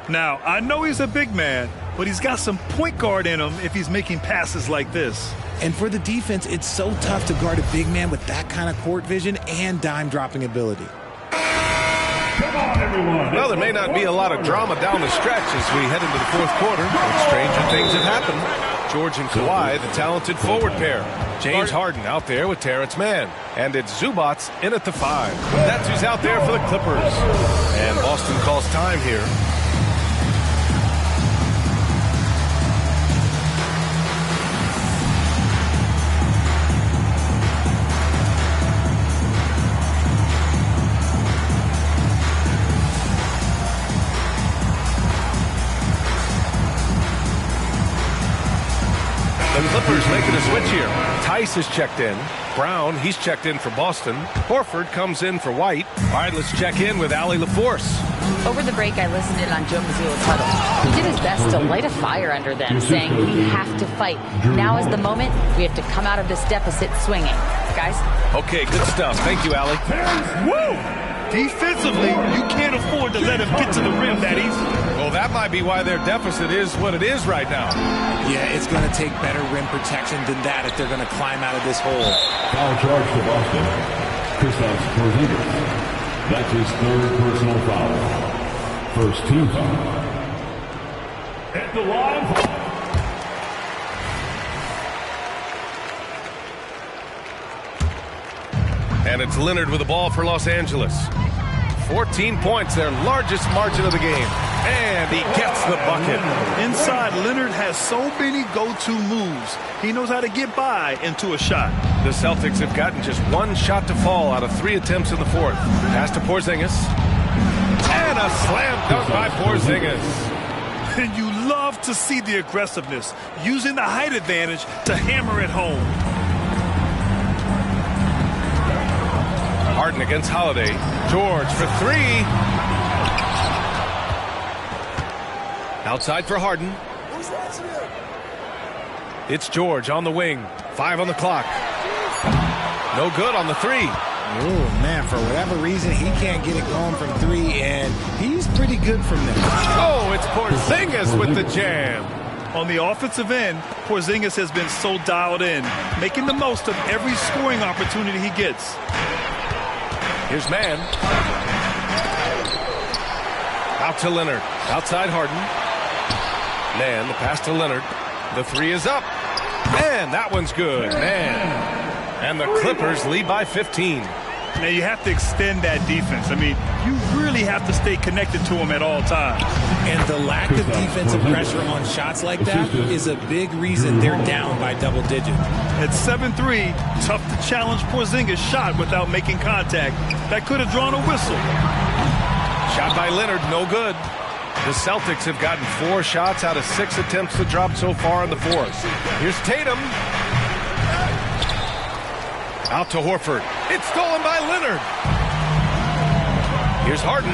Now, I know he's a big man, but he's got some point guard in him if he's making passes like this. And for the defense, it's so tough to guard a big man with that kind of court vision and dime-dropping ability. Well, there may not be a lot of drama down the stretch as we head into the fourth quarter, but stranger things have happened. George and Kawhi, the talented forward pair. James Harden out there with Terrence Mann. And it's Zubac in at the 5. That's who's out there for the Clippers. And Boston calls time here. The Clippers making a switch here. Tice is checked in. Brown, he's checked in for Boston. Horford comes in for White. All right, let's check in with Allie LaForce. Over the break, I listened in on Joe Mazzulla's huddle. He did his best to light a fire under them, saying we have to fight. Now is the moment. We have to come out of this deficit swinging. Guys? Okay, good stuff. Thank you, Allie. Woo! Defensively, you can't afford to let him get to the rim that easy. Well, that might be why their deficit is what it is right now. Yeah, it's going to take better rim protection than that if they're going to climb out of this hole. Foul charge to Boston. Kristaps Porzingis. That's his third personal foul. First team foul. At the line. And it's Leonard with the ball for Los Angeles. 14 points, their largest margin of the game. And he gets the bucket. Inside, Leonard has so many go-to moves. He knows how to get by into a shot. The Celtics have gotten just one shot to fall out of 3 attempts in the fourth. Pass to Porzingis. And a slam dunk by Porzingis. And you love to see the aggressiveness, using the height advantage to hammer it home. Harden against Holiday. George for 3. Outside for Harden. It's George on the wing. 5 on the clock. No good on the 3. Oh, man, for whatever reason, he can't get it going from 3, and he's pretty good from there. Oh, it's Porzingis with the jam. On the offensive end, Porzingis has been so dialed in, making the most of every scoring opportunity he gets. Here's Mann. Out to Leonard. Outside Harden. Mann, the pass to Leonard. The 3 is up. And that one's good. Man. And the Clippers lead by 15. Now you have to extend that defense. I mean, you really have to stay connected to them at all times. And the lack of defensive pressure on shots like that is a big reason they're down by double digits. At 7-3, tough to challenge Porzingis' shot without making contact. That could have drawn a whistle. Shot by Leonard, no good. The Celtics have gotten 4 shots out of 6 attempts to drop so far in the fourth. Here's Tatum. Out to Horford. It's stolen by Leonard. Here's Harden.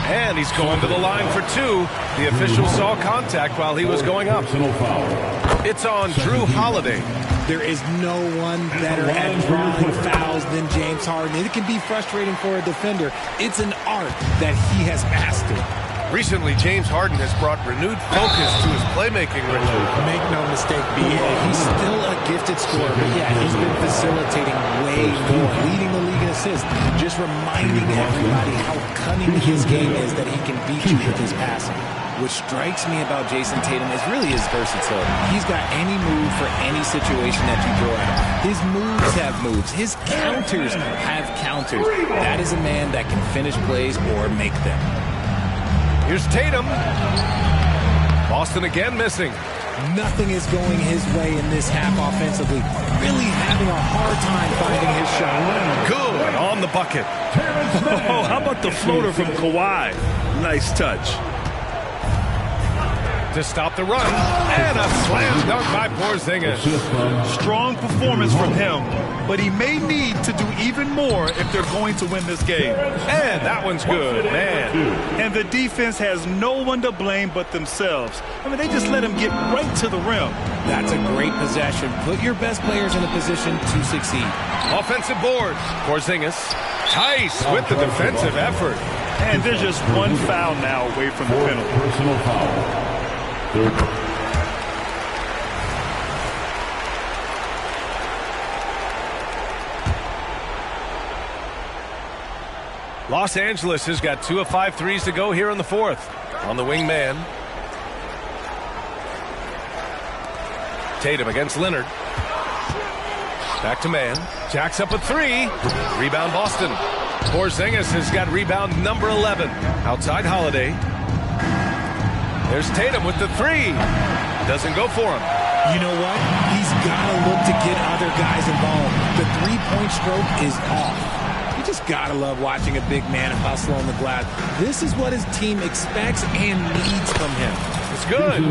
And he's going to the line for 2. The official saw contact while he was going up. It's on Drew Holiday. There is no one better at drawing fouls than James Harden. It can be frustrating for a defender. It's an art that he has mastered. Recently, James Harden has brought renewed focus to his playmaking ritual. Make no mistake, B.A., he's still a gifted scorer, but yeah, he's been facilitating way more, leading the league in assists, just reminding everybody how cunning his game is, that he can beat you with his passing. What strikes me about Jason Tatum is really his versatility. He's got any move for any situation that you throw at him. His moves have moves. His counters have counters. That is a man that can finish plays or make them. Here's Tatum. Boston again missing. Nothing is going his way in this half offensively. Really having a hard time finding his shot. Good on the bucket. Oh, how about the floater from Kawhi? Nice touch. To stop the run. And a slam dunk by Porzingis. Strong performance from him, but he may need to do even more if they're going to win this game. And that one's good, man. And the defense has no one to blame but themselves. I mean, they just let him get right to the rim. That's a great possession. Put your best players in a position to succeed. Offensive board. Porzingis. Tice with the defensive effort. And there's just one foul now away from the penalty. Personal foul. Los Angeles has got 2 of 5 threes to go here in the fourth. On the wing man. Tatum against Leonard. Back to man. Jacks up a 3. Rebound Boston. Porzingis has got rebound number 11. Outside Holiday. There's Tatum with the 3. Doesn't go for him. You know what? He's got to look to get other guys involved. The three-point stroke is off. You just got to love watching a big man hustle on the glass. This is what his team expects and needs from him. It's good.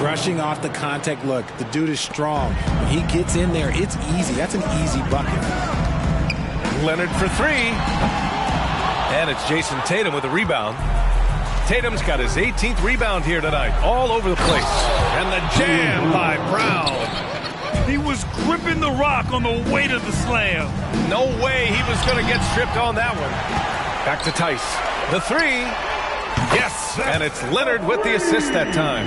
Brushing off the contact look. The dude is strong. When he gets in there, it's easy. That's an easy bucket. Leonard for 3. And it's Jason Tatum with a rebound. Tatum's got his 18th rebound here tonight, all over the place. And the jam by Brown. He was gripping the rock on the way to the slam. No way he was going to get stripped on that one. Back to Tice. The 3. Yes, and it's Leonard with the assist that time.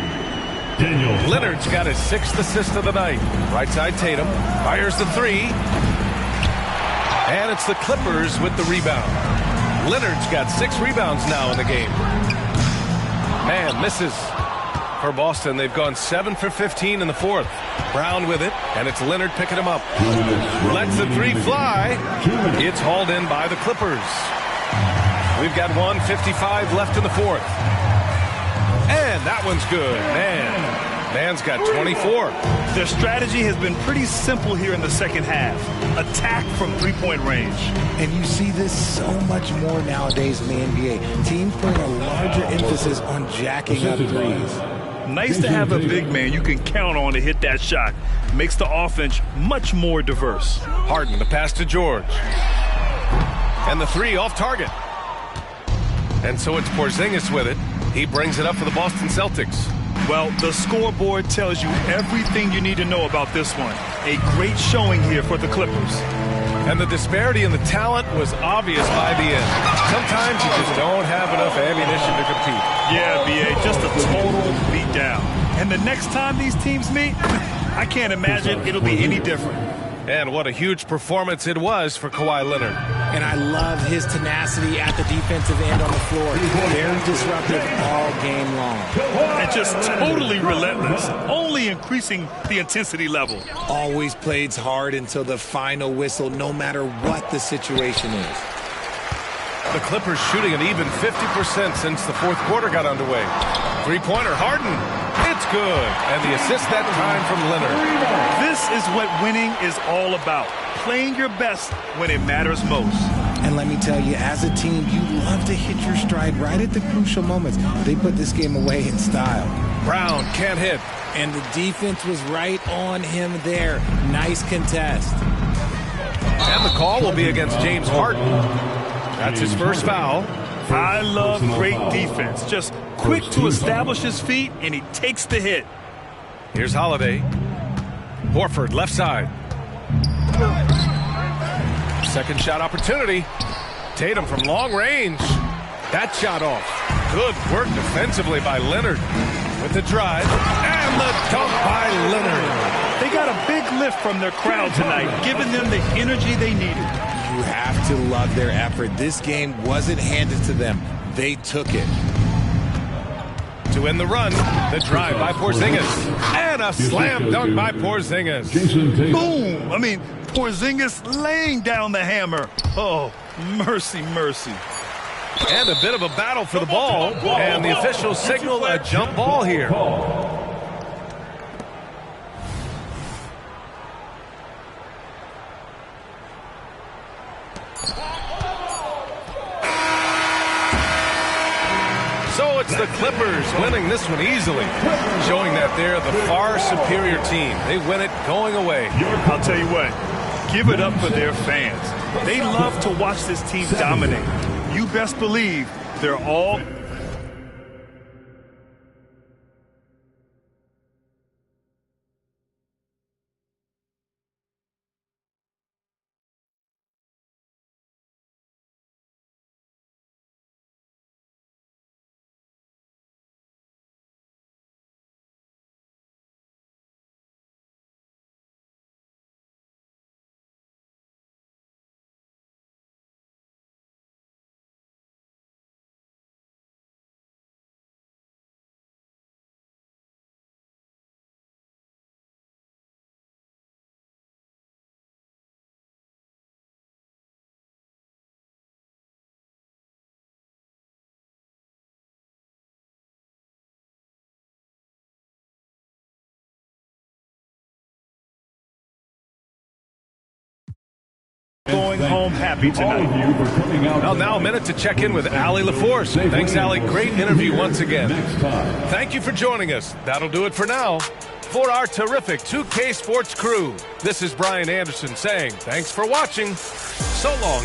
Leonard's got his 6th assist of the night. Right side Tatum. Fires the 3. And And it's the Clippers with the rebound. Leonard's got 6 rebounds now in the game. Man, misses for Boston. They've gone 7 for 15 in the fourth. Brown with it, and it's Leonard picking him up. Lets the 3 fly. It's hauled in by the Clippers. We've got 1:55 left in the fourth. And that one's good. Man's got 24. Their strategy has been pretty simple here in the second half. Attack from three-point range. And you see this so much more nowadays in the NBA. Teams putting a larger emphasis on jacking up threes. Nice to have a big man you can count on to hit that shot. Makes the offense much more diverse. Harden, the pass to George. And the 3 off target. And so it's Porzingis with it. He brings it up for the Boston Celtics. Well, the scoreboard tells you everything you need to know about this one. A great showing here for the Clippers. And the disparity in the talent was obvious by the end. Sometimes you just don't have enough ammunition to compete. Yeah, B.A., just a total beatdown. And the next time these teams meet, I can't imagine it'll be any different. And what a huge performance it was for Kawhi Leonard. And I love his tenacity at the defensive end on the floor. Very disruptive all game long. And just totally relentless, only increasing the intensity level. Always plays hard until the final whistle, no matter what the situation is. The Clippers shooting an even 50% since the fourth quarter got underway. 3-pointer, Harden. It's good. And the assist that time from Leonard. This is what winning is all about. Playing your best when it matters most. And let me tell you, as a team, you love to hit your stride right at the crucial moments. They put this game away in style. Brown can't hit. And the defense was right on him there. Nice contest. And the call will be against James Harden. That's his first foul. I love great defense. Just quick to establish his feet, and he takes the hit. Here's Holiday. Horford, left side. Second shot opportunity. Tatum from long range. That shot off. Good work defensively by Leonard. With the drive. And the dunk by Leonard. They got a big lift from their crowd tonight, giving them the energy they needed. You have to love their effort. This game wasn't handed to them. They took it. To end the run, the drive by Porzingis. And a slam dunk by Porzingis. Boom! I mean, Porzingis laying down the hammer. Oh, mercy, mercy. And a bit of a battle for the ball. And the officials signal a jump ball here. So it's the Clippers winning this one easily, showing that they're the far superior team. They win it going away. I'll tell you what, give it up for their fans. They love to watch this team dominate. You best believe they're all... going home happy tonight. Well, now a minute to check in with Allie LaForce. Thanks, Allie. Great interview once again. Thank you for joining us. That'll do it for now. For our terrific 2K Sports crew, this is Brian Anderson saying thanks for watching. So long.